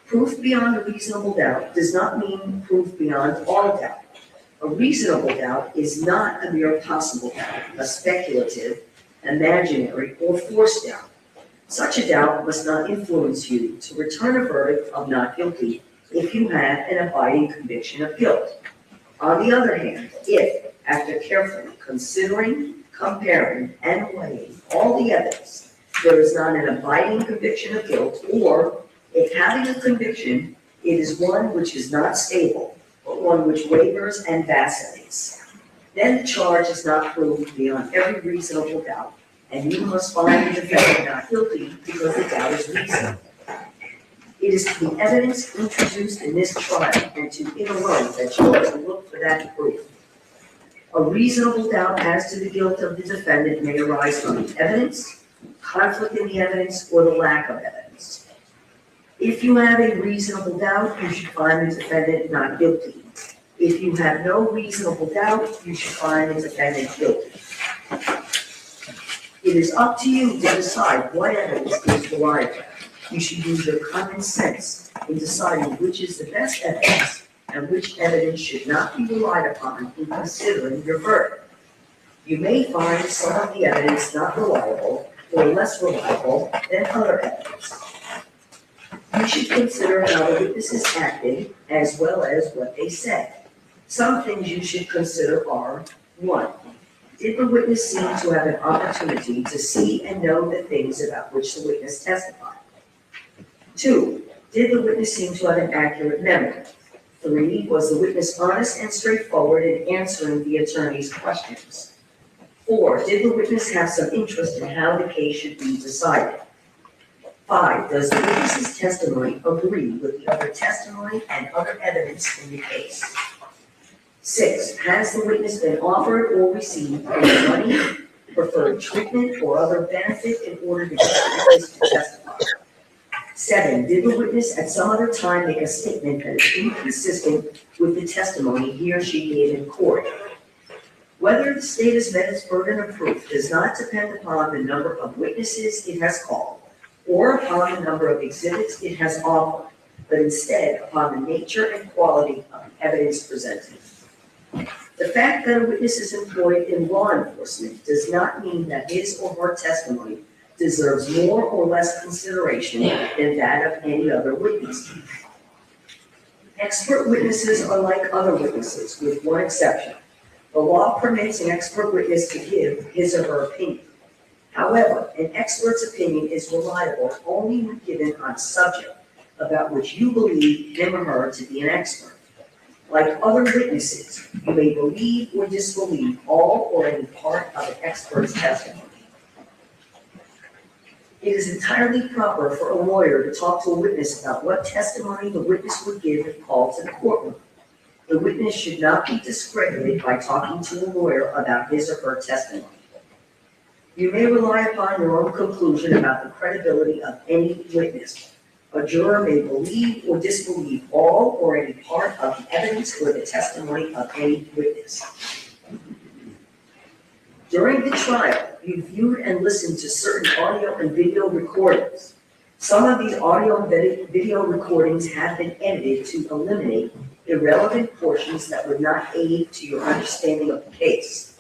F: Proof beyond a reasonable doubt does not mean proof beyond all doubt. A reasonable doubt is not a mere possible doubt, a speculative, imaginary, or forced doubt. Such a doubt must not influence you to return a verdict of not guilty if you have an abiding conviction of guilt. On the other hand, if, after carefully considering, comparing, and weighing all the evidence, there is not an abiding conviction of guilt, or if having a conviction, it is one which is not stable, but one which wavers and vacillates, then the charge is not proved beyond every reasonable doubt, and you must find the defendant not guilty because the doubt is reasonable. It is to the evidence introduced in this trial and to it alone that you are to look for that proof. A reasonable doubt as to the guilt of the defendant may arise from the evidence, conflict in the evidence, or the lack of evidence. If you have a reasonable doubt, you should find the defendant not guilty. If you have no reasonable doubt, you should find the defendant guilty. It is up to you to decide what evidence is reliable. You should use your common sense in deciding which is the best evidence and which evidence should not be relied upon in considering your verdict. You may find some of the evidence not reliable or less reliable than other evidence. You should consider how the witnesses acted as well as what they said. Some things you should consider are: 1. Did the witness seem to have an opportunity to see and know the things about which the witness testified? 2. Did the witness seem to have an accurate memory? 3. Was the witness honest and straightforward in answering the attorney's questions? 4. Did the witness have some interest in how the case should be decided? 5. Does the witness's testimony agree with the other testimony and other evidence in the case? 6. Has the witness been offered or received any money, preferred treatment, or other benefit in order to get the witness to testify? 7. Did the witness at some other time make a statement that is inconsistent with the testimony he or she gave in court? Whether the state has met its burden of proof does not depend upon the number of witnesses it has called or upon the number of exhibits it has offered, but instead upon the nature and quality of the evidence presented. The fact that a witness is employed in law enforcement does not mean that his or her testimony deserves more or less consideration than that of any other witness. Expert witnesses are like other witnesses, with one exception. The law permits an expert witness to give his or her opinion. However, an expert's opinion is reliable only when given on a subject about which you believe him or her to be an expert. Like other witnesses, you may believe or disbelieve all or any part of an expert's testimony. It is entirely proper for a lawyer to talk to a witness about what testimony the witness would give if called to the courtroom. The witness should not be discredited by talking to a lawyer about his or her testimony. You may rely upon your own conclusion about the credibility of any witness. A juror may believe or disbelieve all or any part of the evidence or the testimony of any witness. During the trial, you viewed and listened to certain audio and video recordings. Some of these audio and video recordings have been edited to eliminate irrelevant portions that would not aid to your understanding of the case.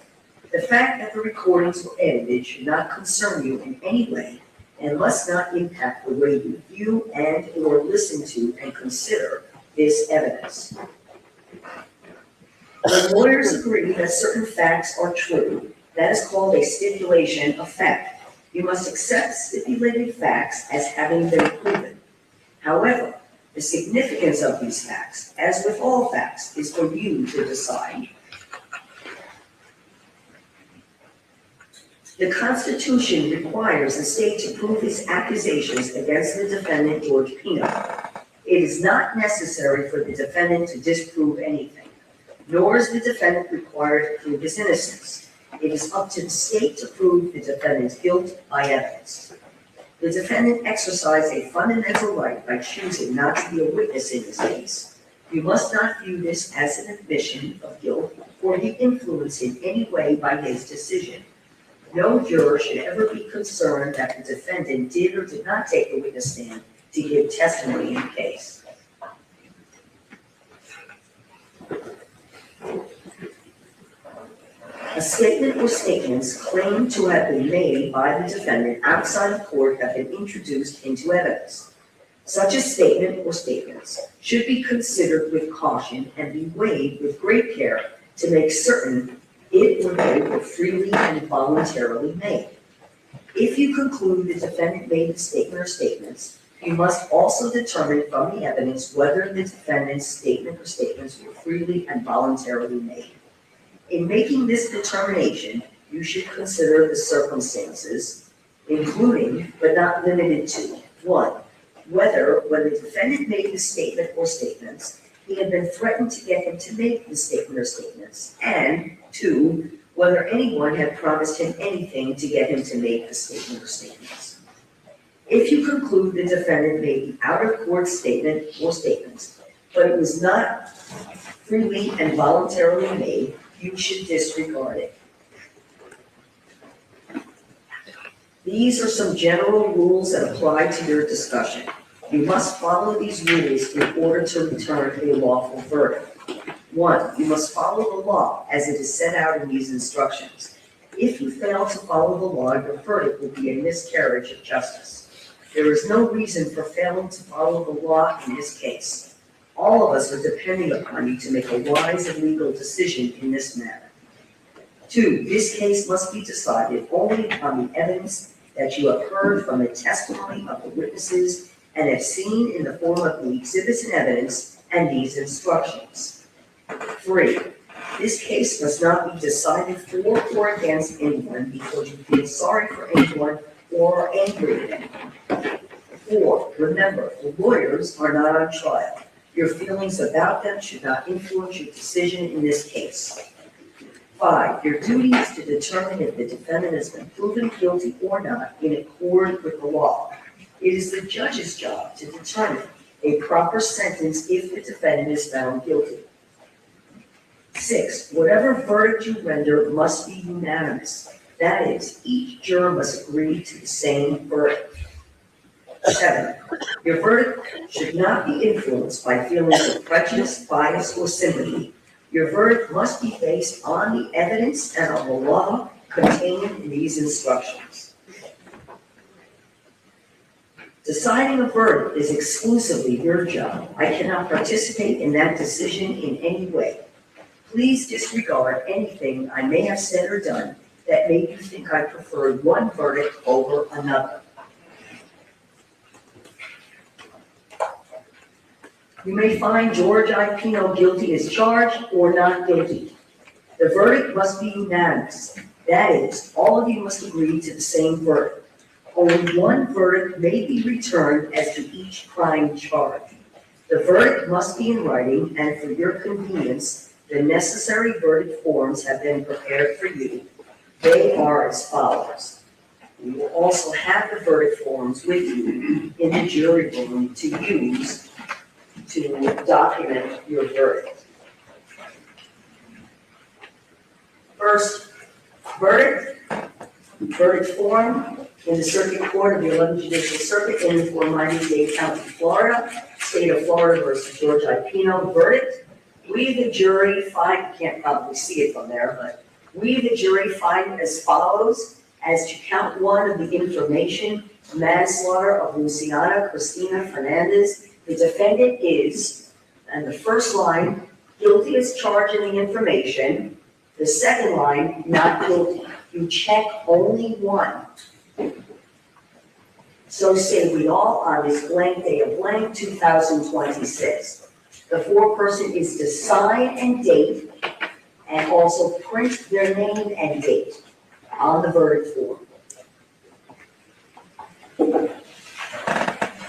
F: The fact that the recordings were edited should not concern you in any way and must not impact the way you view and or listen to and consider this evidence. When lawyers agree that certain facts are true, that is called a stipulation of fact. You must accept stipulated facts as having been proven. However, the significance of these facts, as with all facts, is for you to decide. The Constitution requires the state to prove its accusations against the defendant, George Pino. It is not necessary for the defendant to disprove anything, nor is the defendant required to prove his innocence. It is up to the state to prove the defendant's guilt by evidence. The defendant exercised a fundamental right by choosing not to be a witness in this case. You must not view this as an admission of guilt or be influenced in any way by his decision. No juror should ever be concerned that the defendant did or did not take the witness stand to give testimony in the case. A statement or statements claimed to have been made by the defendant outside of court have been introduced into evidence. Such a statement or statements should be considered with caution and be weighed with great care to make certain it or they were freely and voluntarily made. If you conclude the defendant made the statement or statements, you must also determine from the evidence whether the defendant's statement or statements were freely and voluntarily made. In making this determination, you should consider the circumstances, including but not limited to: 1, whether when the defendant made the statement or statements, he had been threatened to get him to make the statement or statements, and 2, whether anyone had promised him anything to get him to make the statement or statements. If you conclude the defendant made the out-of-court statement or statements, but it was not freely and voluntarily made, you should disregard it. These are some general rules that apply to your discussion. You must follow these rules in order to return a lawful verdict. 1, you must follow the law as it is set out in these instructions. If you fail to follow the law, your verdict will be a miscarriage of justice. There is no reason for failing to follow the law in this case. All of us are depending upon you to make a wise and legal decision in this matter. 2, this case must be decided only upon the evidence that you have heard from the testimony of the witnesses and have seen in the form of the exhibits and evidence and these instructions. 3, this case must not be decided for or against anyone because you feel sorry for anyone or are angry at anyone. 4, remember, the lawyers are not on trial. Your feelings about them should not influence your decision in this case. 5, your duty is to determine if the defendant has been proven guilty or not in accord with the law. It is the judge's job to determine a proper sentence if the defendant is found guilty. 6, whatever verdict you render must be unanimous. That is, each juror must agree to the same verdict. 7, your verdict should not be influenced by feelings of prejudice, bias, or sympathy. Your verdict must be based on the evidence and on the law contained in these instructions. Deciding a verdict is exclusively your job. I cannot participate in that decision in any way. Please disregard anything I may have said or done that made you think I preferred one verdict over another. You may find George Pino guilty as charged or not guilty. The verdict must be unanimous. That is, all of you must agree to the same verdict. Only one verdict may be returned as to each crime charged. The verdict must be in writing, and for your convenience, the necessary verdict forms have been prepared for you. They are as follows. You will also have the verdict forms with you in the jury room to use to document your verdict. First, verdict form in the Circuit Court of the 11th Judicial Circuit in for Miami-Dade County, Florida, State of Florida versus George Pino. Verdict: we, the jury, find, you can't probably see it from there, but we, the jury, find as follows: as to count 1 of the information, manslaughter of Lucy Fernandez, the defendant is, and the first line, guilty as charged in the information. The second line, not guilty. You check only one. So say we all on this blank day of blank 2026. The foreperson is to sign and date and also print their name and date on the verdict form.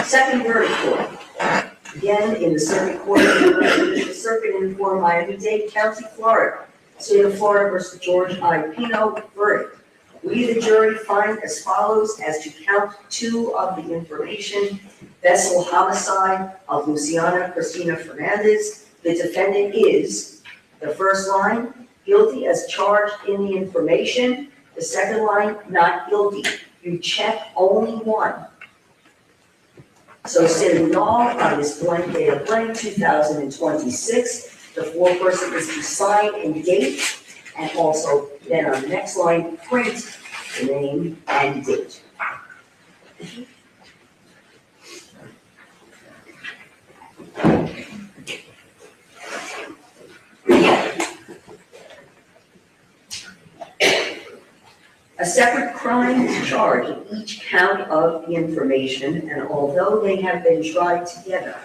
F: Second verdict form. Again, in the Circuit Court of the Circuit in Fort Miami-Dade County, Florida. State of Florida versus George Pino verdict. We, the jury, find as follows as to count 2 of the information. Vessel homicide of Luciana Cristina Fernandez. The defendant is, the first line, guilty as charged in the information. The second line, not guilty. You check only one. So sitting all on this blank day of blank 2026, the foreperson is to sign and date, and also then on the next line, print the name and date. A separate crime is charged in each count of the information, and although they have been tried together,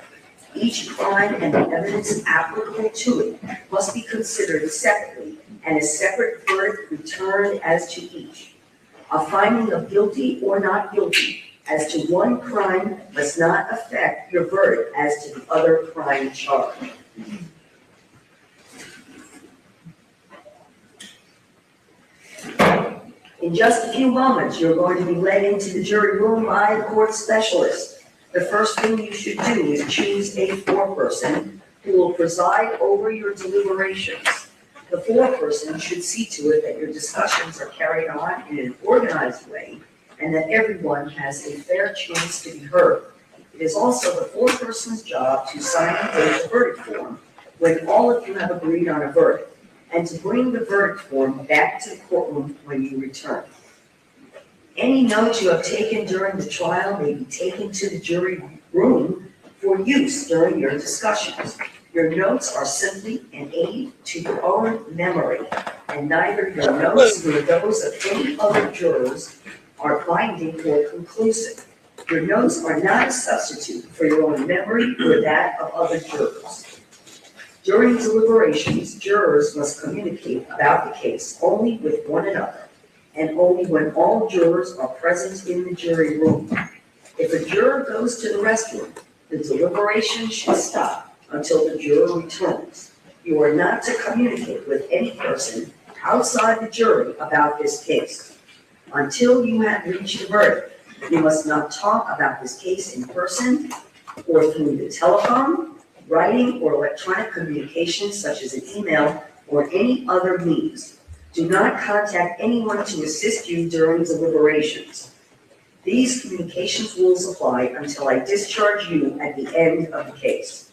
F: each crime and the evidence applicable to it must be considered separately, and a separate verdict returned as to each. A finding of guilty or not guilty as to one crime must not affect your verdict as to the other crime charged. In just a few moments, you're going to be led into the jury room by the court specialist. The first thing you should do is choose a foreperson who will preside over your deliberations. The foreperson should see to it that your discussions are carried on in an organized way and that everyone has a fair chance to be heard. It is also the foreperson's job to sign and date the verdict form when all of you have agreed on a verdict, and to bring the verdict form back to the courtroom when you return. Any notes you have taken during the trial may be taken to the jury room for use during your discussions. Your notes are simply an aid to your own memory, and neither your notes nor those of any other jurors are binding or conclusive. Your notes are not a substitute for your own memory or that of other jurors. During deliberations, jurors must communicate about the case only with one another, and only when all jurors are present in the jury room. If a juror goes to the restroom, the deliberation should stop until the juror returns. You are not to communicate with any person outside the jury about this case. Until you have reached a verdict, you must not talk about this case in person or through the telephone, writing, or electronic communication such as an email or any other means. Do not contact anyone to assist you during deliberations. These communications rules apply until I discharge you at the end of the case.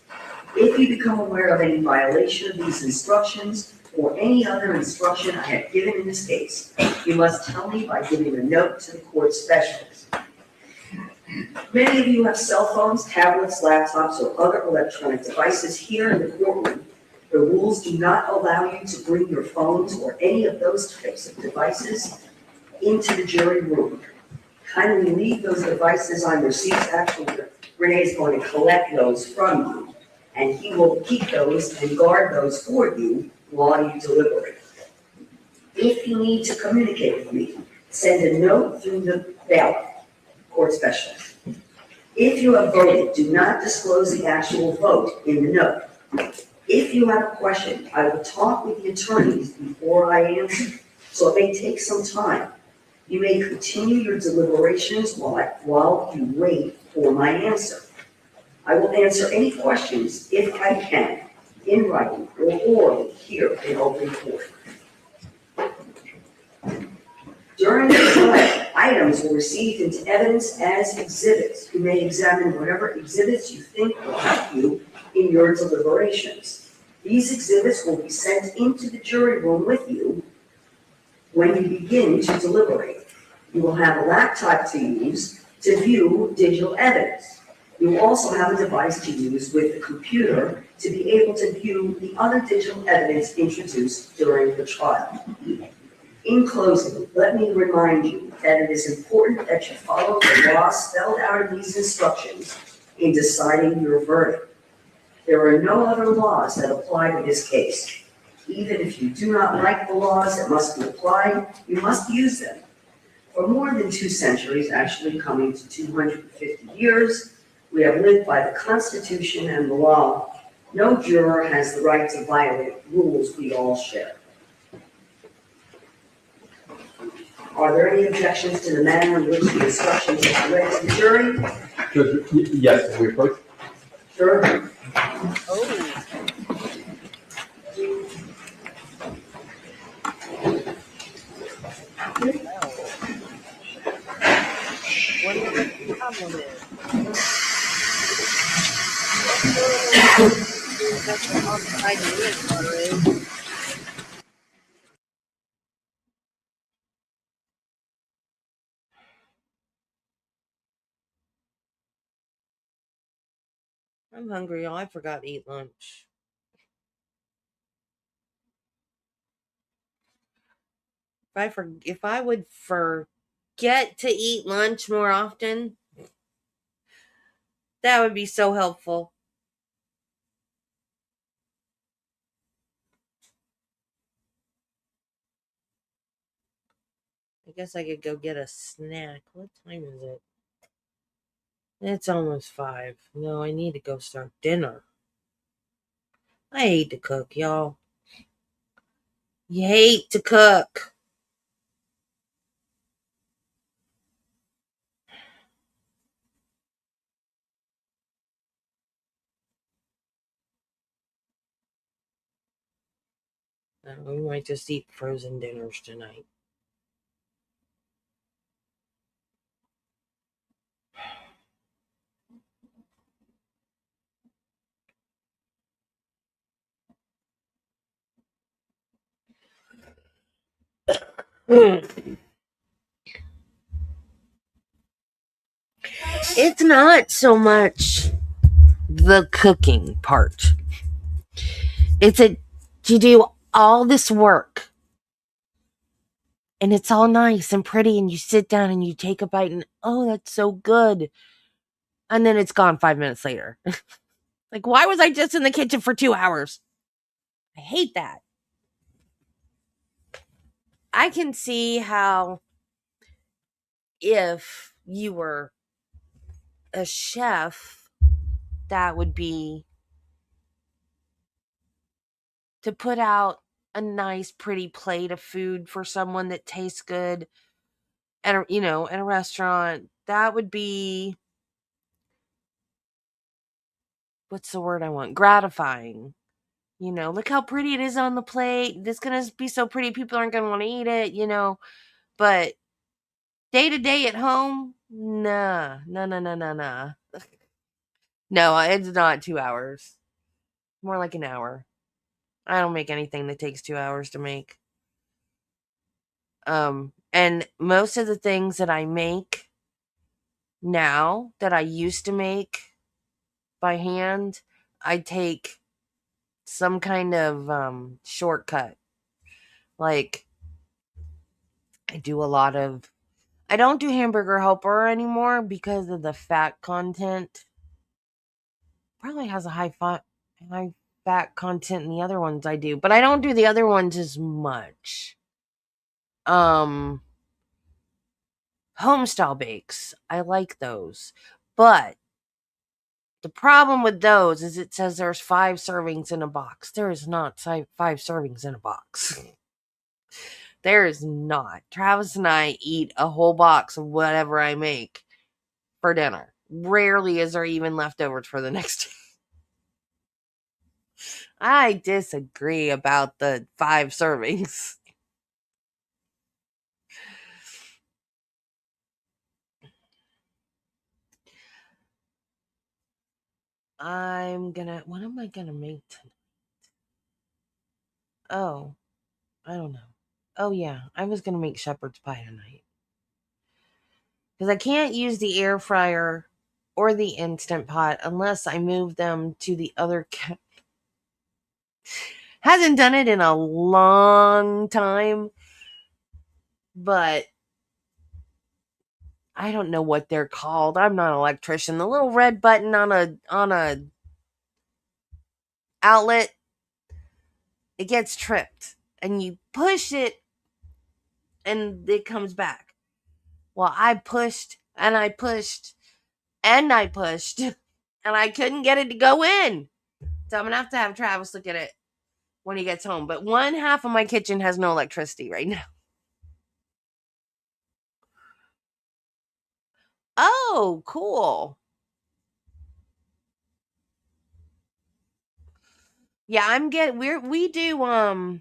F: If you become aware of any violation of these instructions or any other instruction I have given in this case, you must tell me by giving a note to the court specialist. Many of you have cell phones, tablets, laptops, or other electronic devices here in the courtroom. The rules do not allow you to bring your phones or any of those types of devices into the jury room. Kindly leave those devices on your seats. Actually, Renee is going to collect those from you, and he will keep those and guard those for you while you deliberate. If you need to communicate with me, send a note through the ballot. Court specialist. If you have voted, do not disclose the actual vote in the note. If you have a question, I will talk with the attorneys before I answer, so it may take some time. You may continue your deliberations while you wait for my answer. I will answer any questions, if I can, in writing or orally here in open court. During the trial, items were received into evidence as exhibits. You may examine whatever exhibits you think will help you in your deliberations. These exhibits will be sent into the jury room with you when you begin to deliberate. You will have a laptop to use to view digital evidence. You will also have a device to use with the computer to be able to view the other digital evidence introduced during the trial. In closing, let me remind you that it is important that you follow the law spelled out in these instructions in deciding your verdict. There are no other laws that apply to this case. Even if you do not like the laws that must be applied, you must use them. For more than 2 centuries, actually coming to 250 years, we have lived by the Constitution and the law. No juror has the right to violate rules we all share. Are there any objections to the manner in which the instructions are read to the jury?
G: Yes, we approach.
F: Sure.
I: Wonder what the problem is. That's what outside the water is. I'm hungry, y'all. I forgot to eat lunch. If I would forget to eat lunch more often, that would be so helpful. I guess I could go get a snack. What time is it? It's almost 5. No, I need to go start dinner. I hate to cook, y'all. You hate to cook. We might just eat frozen dinners tonight. It's not so much the cooking part. It's you do all this work and it's all nice and pretty and you sit down and you take a bite and oh, that's so good. And then it's gone 5 minutes later. Like, why was I just in the kitchen for 2 hours? I hate that. I can see how if you were a chef, that would be to put out a nice, pretty plate of food for someone that tastes good at a restaurant. That would be, what's the word I want? Gratifying. Look how pretty it is on the plate. It's going to be so pretty. People aren't going to want to eat it, But day to day at home, nah. No, it's not 2 hours. More like an hour. I don't make anything that takes 2 hours to make. And most of the things that I make now that I used to make by hand, I take some kind of shortcut. Like, I don't do hamburger helper anymore because of the fat content. Probably has a high fat content in the other ones I do, but I don't do the other ones as much. Homestyle bakes, I like those, but the problem with those is it says there's 5 servings in a box. There is not 5 servings in a box. There is not. Travis and I eat a whole box of whatever I make for dinner. Rarely is there even leftovers for the next day. I disagree about the 5 servings. What am I gonna make tonight? Oh, I don't know. Oh yeah, I was gonna make shepherd's pie tonight. Because I can't use the air fryer or the Instant Pot unless I move them to the other Hasn't done it in a long time.
A: but I don't know what they're called. I'm not an electrician. The little red button on a outlet, it gets tripped and you push it and it comes back. Well, I pushed and I pushed and I pushed and I couldn't get it to go in. So I'm going to have Travis look at it when he gets home. But one half of my kitchen has no electricity right now. Oh, cool. Yeah, we do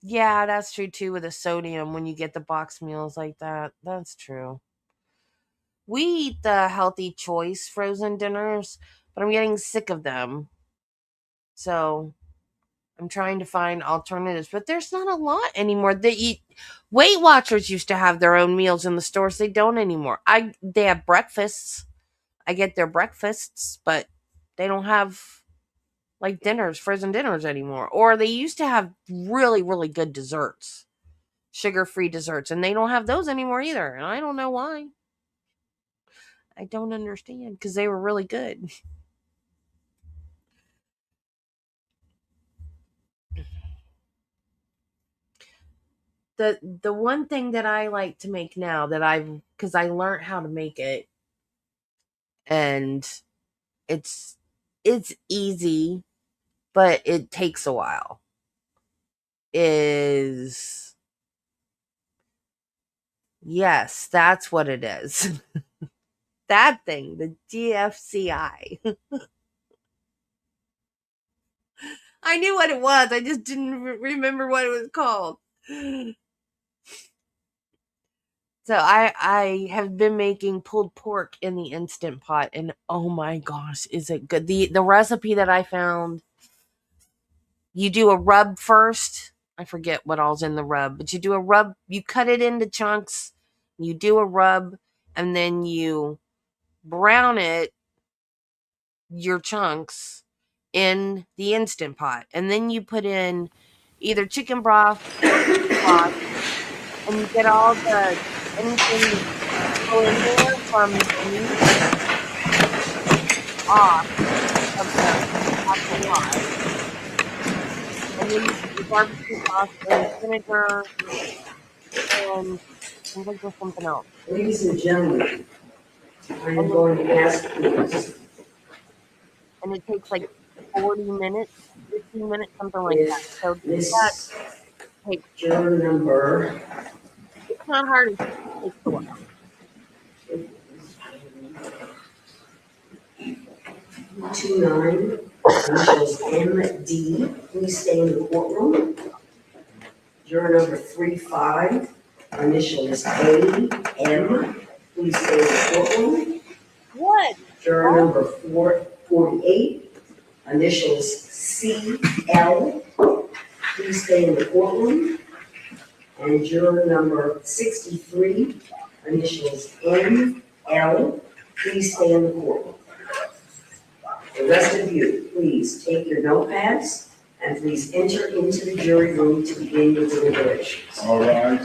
A: yeah, that's true too with the sodium when you get the box meals like that. That's true. We eat the healthy choice frozen dinners, but I'm getting sick of them. So I'm trying to find alternatives, but there's not a lot anymore. Weight Watchers used to have their own meals in the stores. They don't anymore. They have breakfasts. I get their breakfasts, but they don't have like dinners, frozen dinners anymore. Or they used to have really, really good desserts, sugar-free desserts, and they don't have those anymore either. And I don't know why. I don't understand because they were really good. The one thing that I like to make now that because I learned how to make it, and it's easy, but it takes a while. Is yes, that's what it is. That thing, the GFCI. I knew what it was. I just didn't remember what it was called. So I have been making pulled pork in the Instant Pot, and oh my gosh, is it good? The recipe that I found, you do a rub first. I forget what all's in the rub, but you do a rub. You cut it into chunks. You do a rub, and then you brown it, your chunks, in the Instant Pot, and then you put in either chicken broth or beef broth, and you get all the anything go in there from the meat off of the actual pot. And then you put your barbecue sauce and vinegar and I think there's something else.
F: Ladies and gentlemen, I am going to ask you.
A: And it takes like 40 minutes, 15 minutes, something like that. So that takes
F: juror number.
A: It's not hard. It takes a while.
F: 29, initials M.D. Please stay in the courtroom. Juror number 35, initial is A.M. Please stay in the courtroom.
A: What?
F: Juror number 48, initial is C.L. Please stay in the courtroom. And juror number 63, initials N.L. Please stay in the courtroom. The rest of you, please take your notepads and please enter into the jury room to begin your deliberations.
B: All right.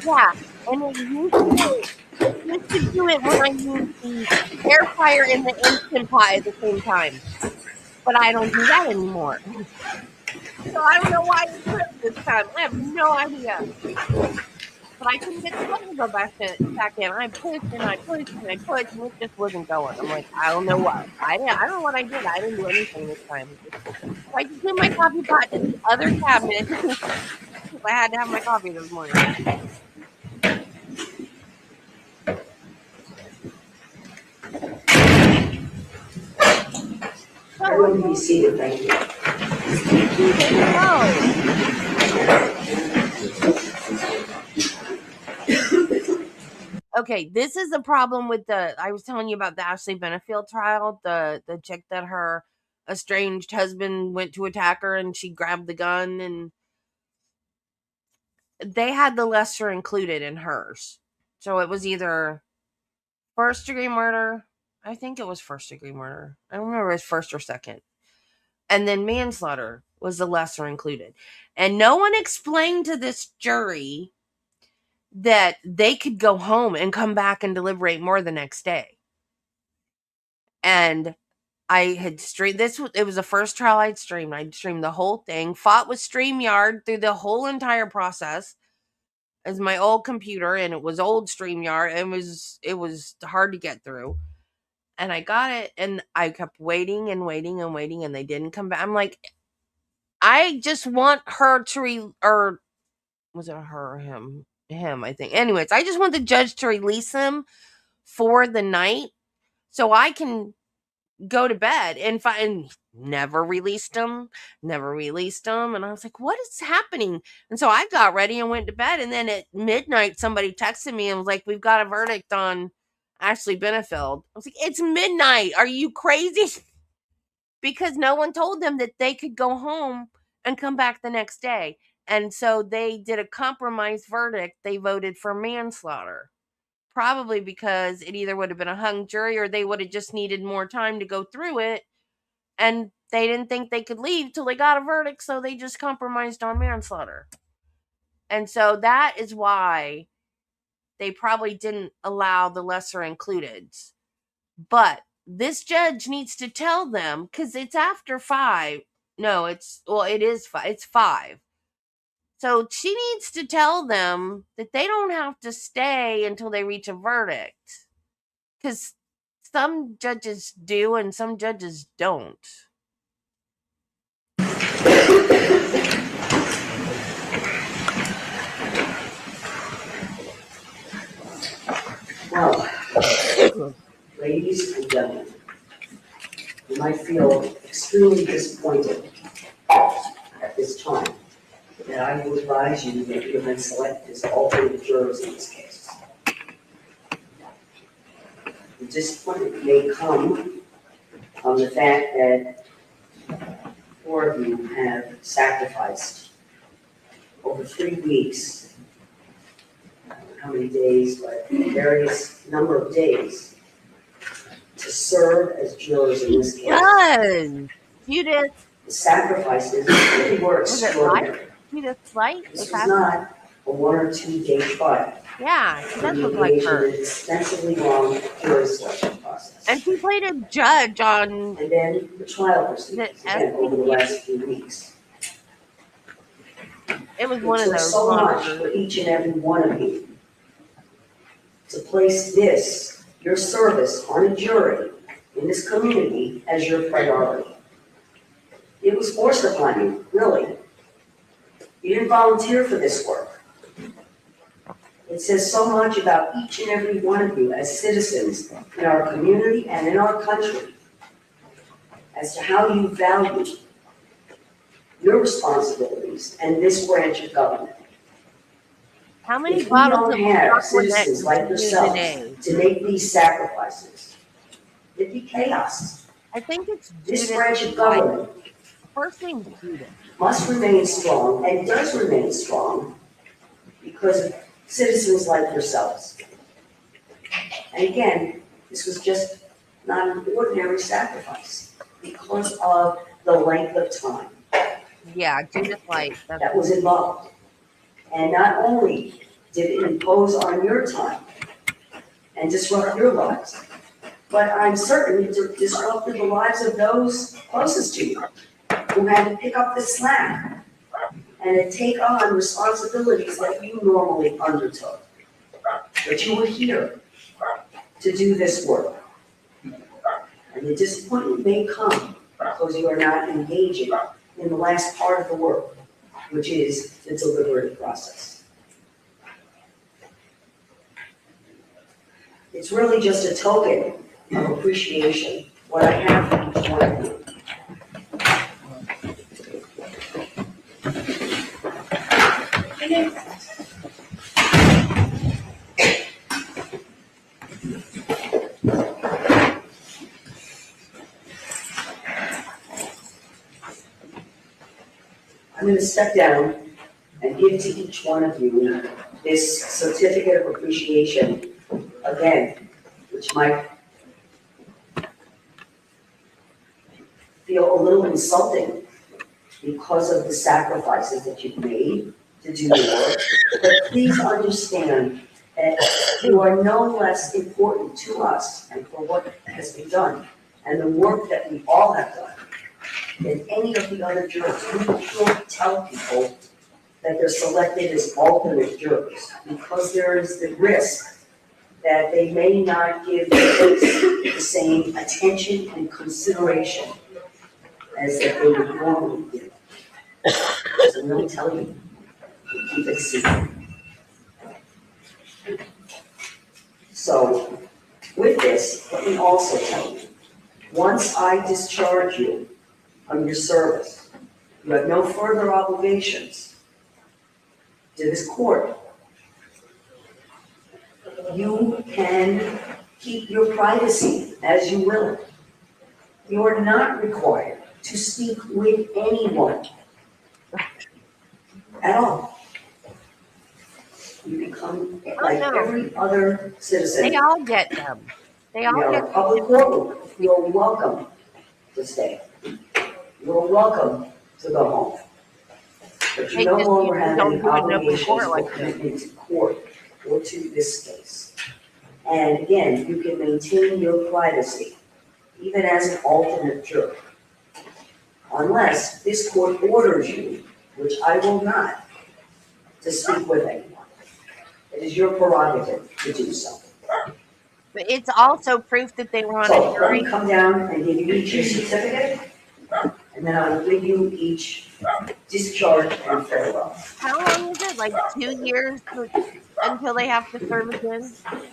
A: Yeah, and it used to do it when I used the air fryer and the Instant Pot at the same time. But I don't do that anymore. So I don't know why it tripped this time. I have no idea. But I couldn't get the button to go back in. I pushed and I pushed and I pushed and it just wasn't going. I'm like, I don't know what. I don't know what I did. I didn't do anything this time. So I just put my coffee pot in the other cabinet. I had to have my coffee this morning.
F: Everyone be seated, thank you.
A: Okay, this is the problem with I was telling you about the Ashley Benefield trial, the chick that her estranged husband went to attack her and she grabbed the gun, and they had the lesser included in hers. So it was either first degree murder
I: I think it was first-degree murder. I don't remember if it was first or second. And then manslaughter was the lesser included. And no one explained to this jury that they could go home and come back and deliberate more the next day. And I had streamed this. It was the first trial I'd streamed. I'd streamed the whole thing. Fought with StreamYard through the whole entire process. As my old computer, and it was old StreamYard. It was hard to get through. And I got it, and I kept waiting and waiting and waiting, and they didn't come back. I'm like, I just want her to or was it her or him? Him, I think. Anyways, I just want the judge to release him for the night so I can go to bed and never released him. And I was like, what is happening? And so I got ready and went to bed. And then at midnight, somebody texted me and was like, we've got a verdict on Ashley Benefield. I was like, it's midnight. Are you crazy? Because no one told them that they could go home and come back the next day. And so they did a compromise verdict. They voted for manslaughter. Probably because it either would have been a hung jury or they would have just needed more time to go through it. And they didn't think they could leave till they got a verdict, so they just compromised on manslaughter. And so that is why they probably didn't allow the lesser included. But this judge needs to tell them, because it's after 5. No, it is 5. It's 5. So she needs to tell them that they don't have to stay until they reach a verdict. Because some judges do and some judges don't.
F: Well, ladies and gentlemen, you might feel extremely disappointed at this time that I will advise you that you have been selected as alternate jurors in this case. The disappointment may come from the fact that 4 of you have sacrificed over 3 weeks, I don't know how many days, but various number of days, to serve as jurors in this case.
I: Yes, Judith.
F: The sacrifices really were extraordinary.
I: Judith's light.
F: This was not a 1 or 2 day trial.
I: Yeah, she does look like her.
F: An extensively long jury selection process.
I: And she played a judge on.
F: And then the trial proceedings again over the last few weeks.
I: It was one of those.
F: So much for each and every one of you to place this, your service on a jury in this community, as your priority. It was forced upon you, really. You didn't volunteer for this work. It says so much about each and every one of you as citizens in our community and in our country as to how you value your responsibilities and this branch of government.
I: How many
F: if
I: bottles
F: we don't have citizens like yourselves to make these sacrifices, it'd be chaos.
I: I think it's
F: this branch of government
I: first name Judith
F: must remain strong and does remain strong because of citizens like yourselves. And again, this was just not an ordinary sacrifice because of the length of time.
I: Yeah, Judith Light.
F: That was involved. And not only did it impose on your time and disrupt your lives, but I'm certain it disrupted the lives of those closest to you who had to pick up the slack and to take on responsibilities that you normally undertook. But you were here to do this work. And the disappointment may come because you are not engaging in the last part of the work, which is the deliberative process. It's really just a token of appreciation, what I have for each one of you. I'm going to step down and give to each one of you this certificate of appreciation, again, which might feel a little insulting because of the sacrifices that you've made to do the work. But please understand that you are no less important to us and for what has been done and the work that we all have done than any of the other jurors. We can't tell people that they're selected as alternate jurors because there is the risk that they may not give the case the same attention and consideration as that they would normally give. So I'm going to tell you, keep it secret. So with this, let me also tell you, once I discharge you from your service, you have no further obligations to this court. You can keep your privacy as you will. You are not required to speak with anyone at all. You become like every other citizen.
I: They all get them. They all
F: We are
I: get
F: a public courtroom. You're welcome to stay. You're welcome to go home. But you no longer have any obligations or commitment to court or to this case. And again, you can maintain your privacy, even as an alternate juror, unless this court orders you, which I will not, to speak with anyone. It is your prerogative to do so.
I: But it's also proof that they were on
F: So
I: a jury.
F: let me come down and give you each a certificate, and then I will give you each discharge and farewell.
I: How long is it? Like 2 years until they have to serve again?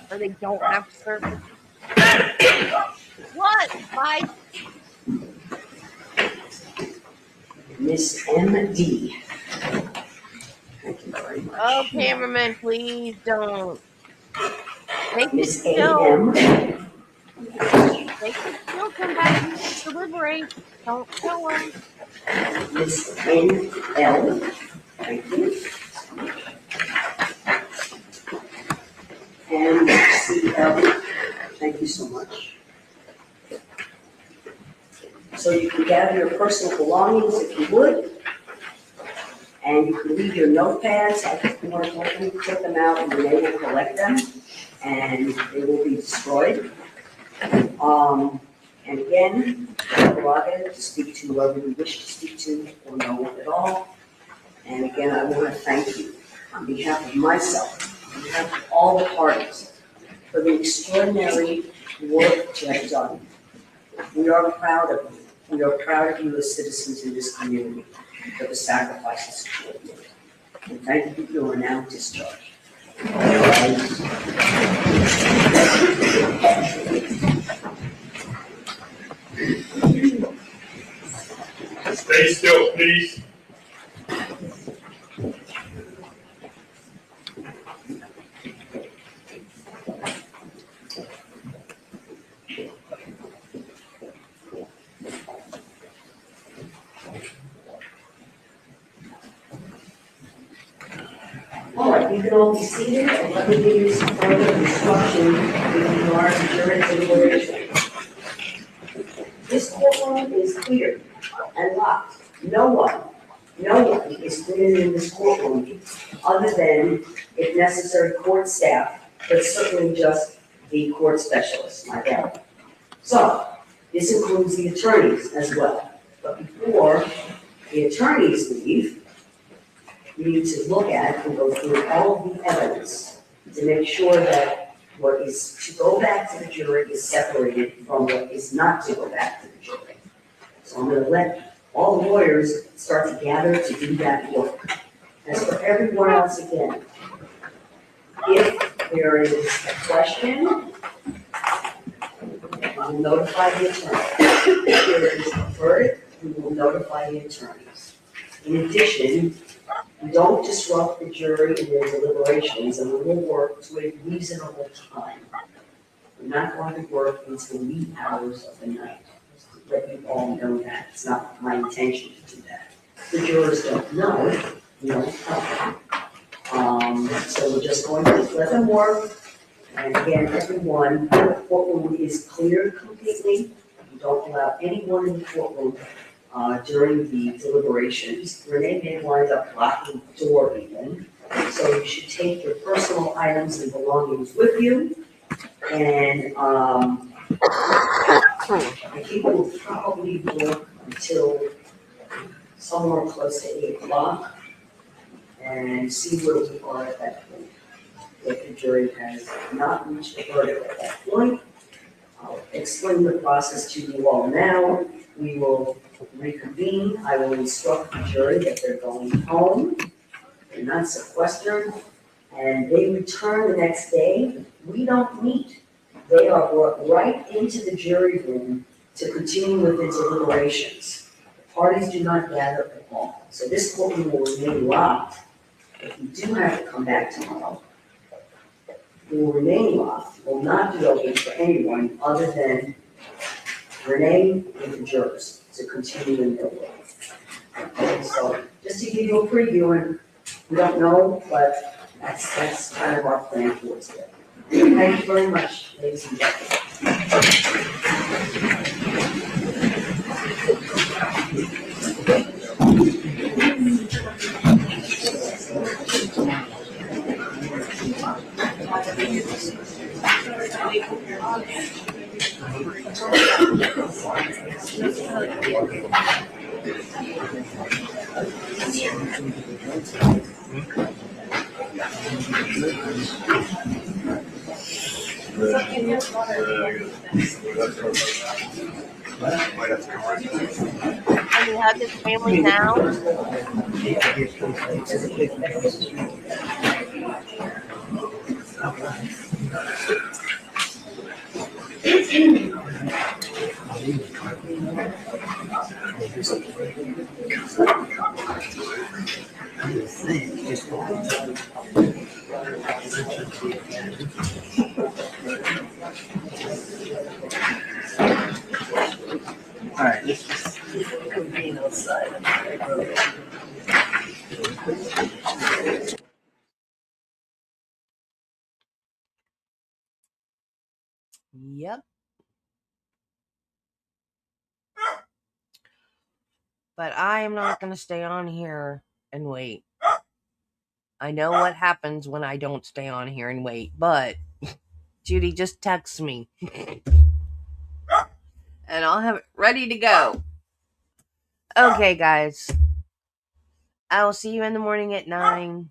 I: Or they don't have to serve again? What? Why?
F: Miss M.D. Thank you very much.
I: Oh, cameraman, please don't. They could
F: Miss
I: still,
F: A.M.
I: they could still come back and deliberate. Don't kill them.
F: Miss N.L. Thank you. And C.L. Thank you so much. So you can gather your personal belongings if you would. And you can leave your notepads. I think more importantly, put them out and they will collect them. And they will be destroyed. And again, prerogative to speak to whoever you wish to speak to or no one at all. And again, I want to thank you on behalf of myself, on behalf of all the parties, for the extraordinary work that you have done. We are proud of you. We are proud of you as citizens in this community for the sacrifices you have made. And thank you, you are now discharged.
D: Stay still, please.
F: All right, you can all be seated, and let me give you some further instruction with regard to jury deliberation. This courtroom is clear and locked. No one is permitted in this courtroom other than, if necessary, court staff, but certainly just the court specialists, my God. So, this includes the attorneys as well. But before the attorneys leave, you need to look at and go through all of the evidence to make sure that what is to go back to the jury is separated from what is not to go back to the jury. So I'm going to let all the lawyers start to gather to do that work. As for everyone else again, if there is a question, we will notify the attorney. If there is a verdict, we will notify the attorneys. In addition, we don't disrupt the jury in their deliberations, and we will work to a reasonable time. We're not going to work until wee hours of the night. Just to let you all know that. It's not my intention to do that. The jurors don't know, we don't tell them. So we're just going to let them work. And again, everyone, the courtroom is cleared completely. We don't allow anyone in the courtroom during the deliberations. Renee may wind up locking the door even, so you should take your personal items and belongings with you. And I think we'll probably work until somewhere close to 8 o'clock and see where we are at that point. If the jury has not reached a verdict at that point, I'll explain the process to you all now. We will reconvene. I will instruct the jury that they're going home, they're not sequestered, and they return the next day. We don't meet. They are brought right into the jury room to continue with the deliberations. The parties do not gather at all. So this courtroom will remain locked. If you do have to come back tomorrow, it will remain locked, will not be open for anyone other than Renee and the jurors to continue in their work. Okay, so just to give you a preview, and we don't know, but that's kind of our plan for today. Thank you very much, ladies and gentlemen.
I: Can you hug his family now?
D: All right, let's just convene outside.
I: Yep. But I am not going to stay on here and wait. I know what happens when I don't stay on here and wait, but Judy just texts me. And I'll have it ready to go. Okay, guys. I will see you in the morning at 9.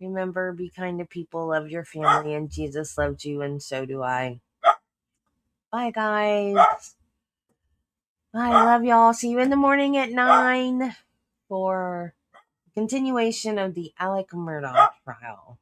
I: Remember, be kind to people, love your family, and Jesus loved you, and so do I. Bye, guys. I love y'all. See you in the morning at 9 for continuation of the Alec Murdaugh trial.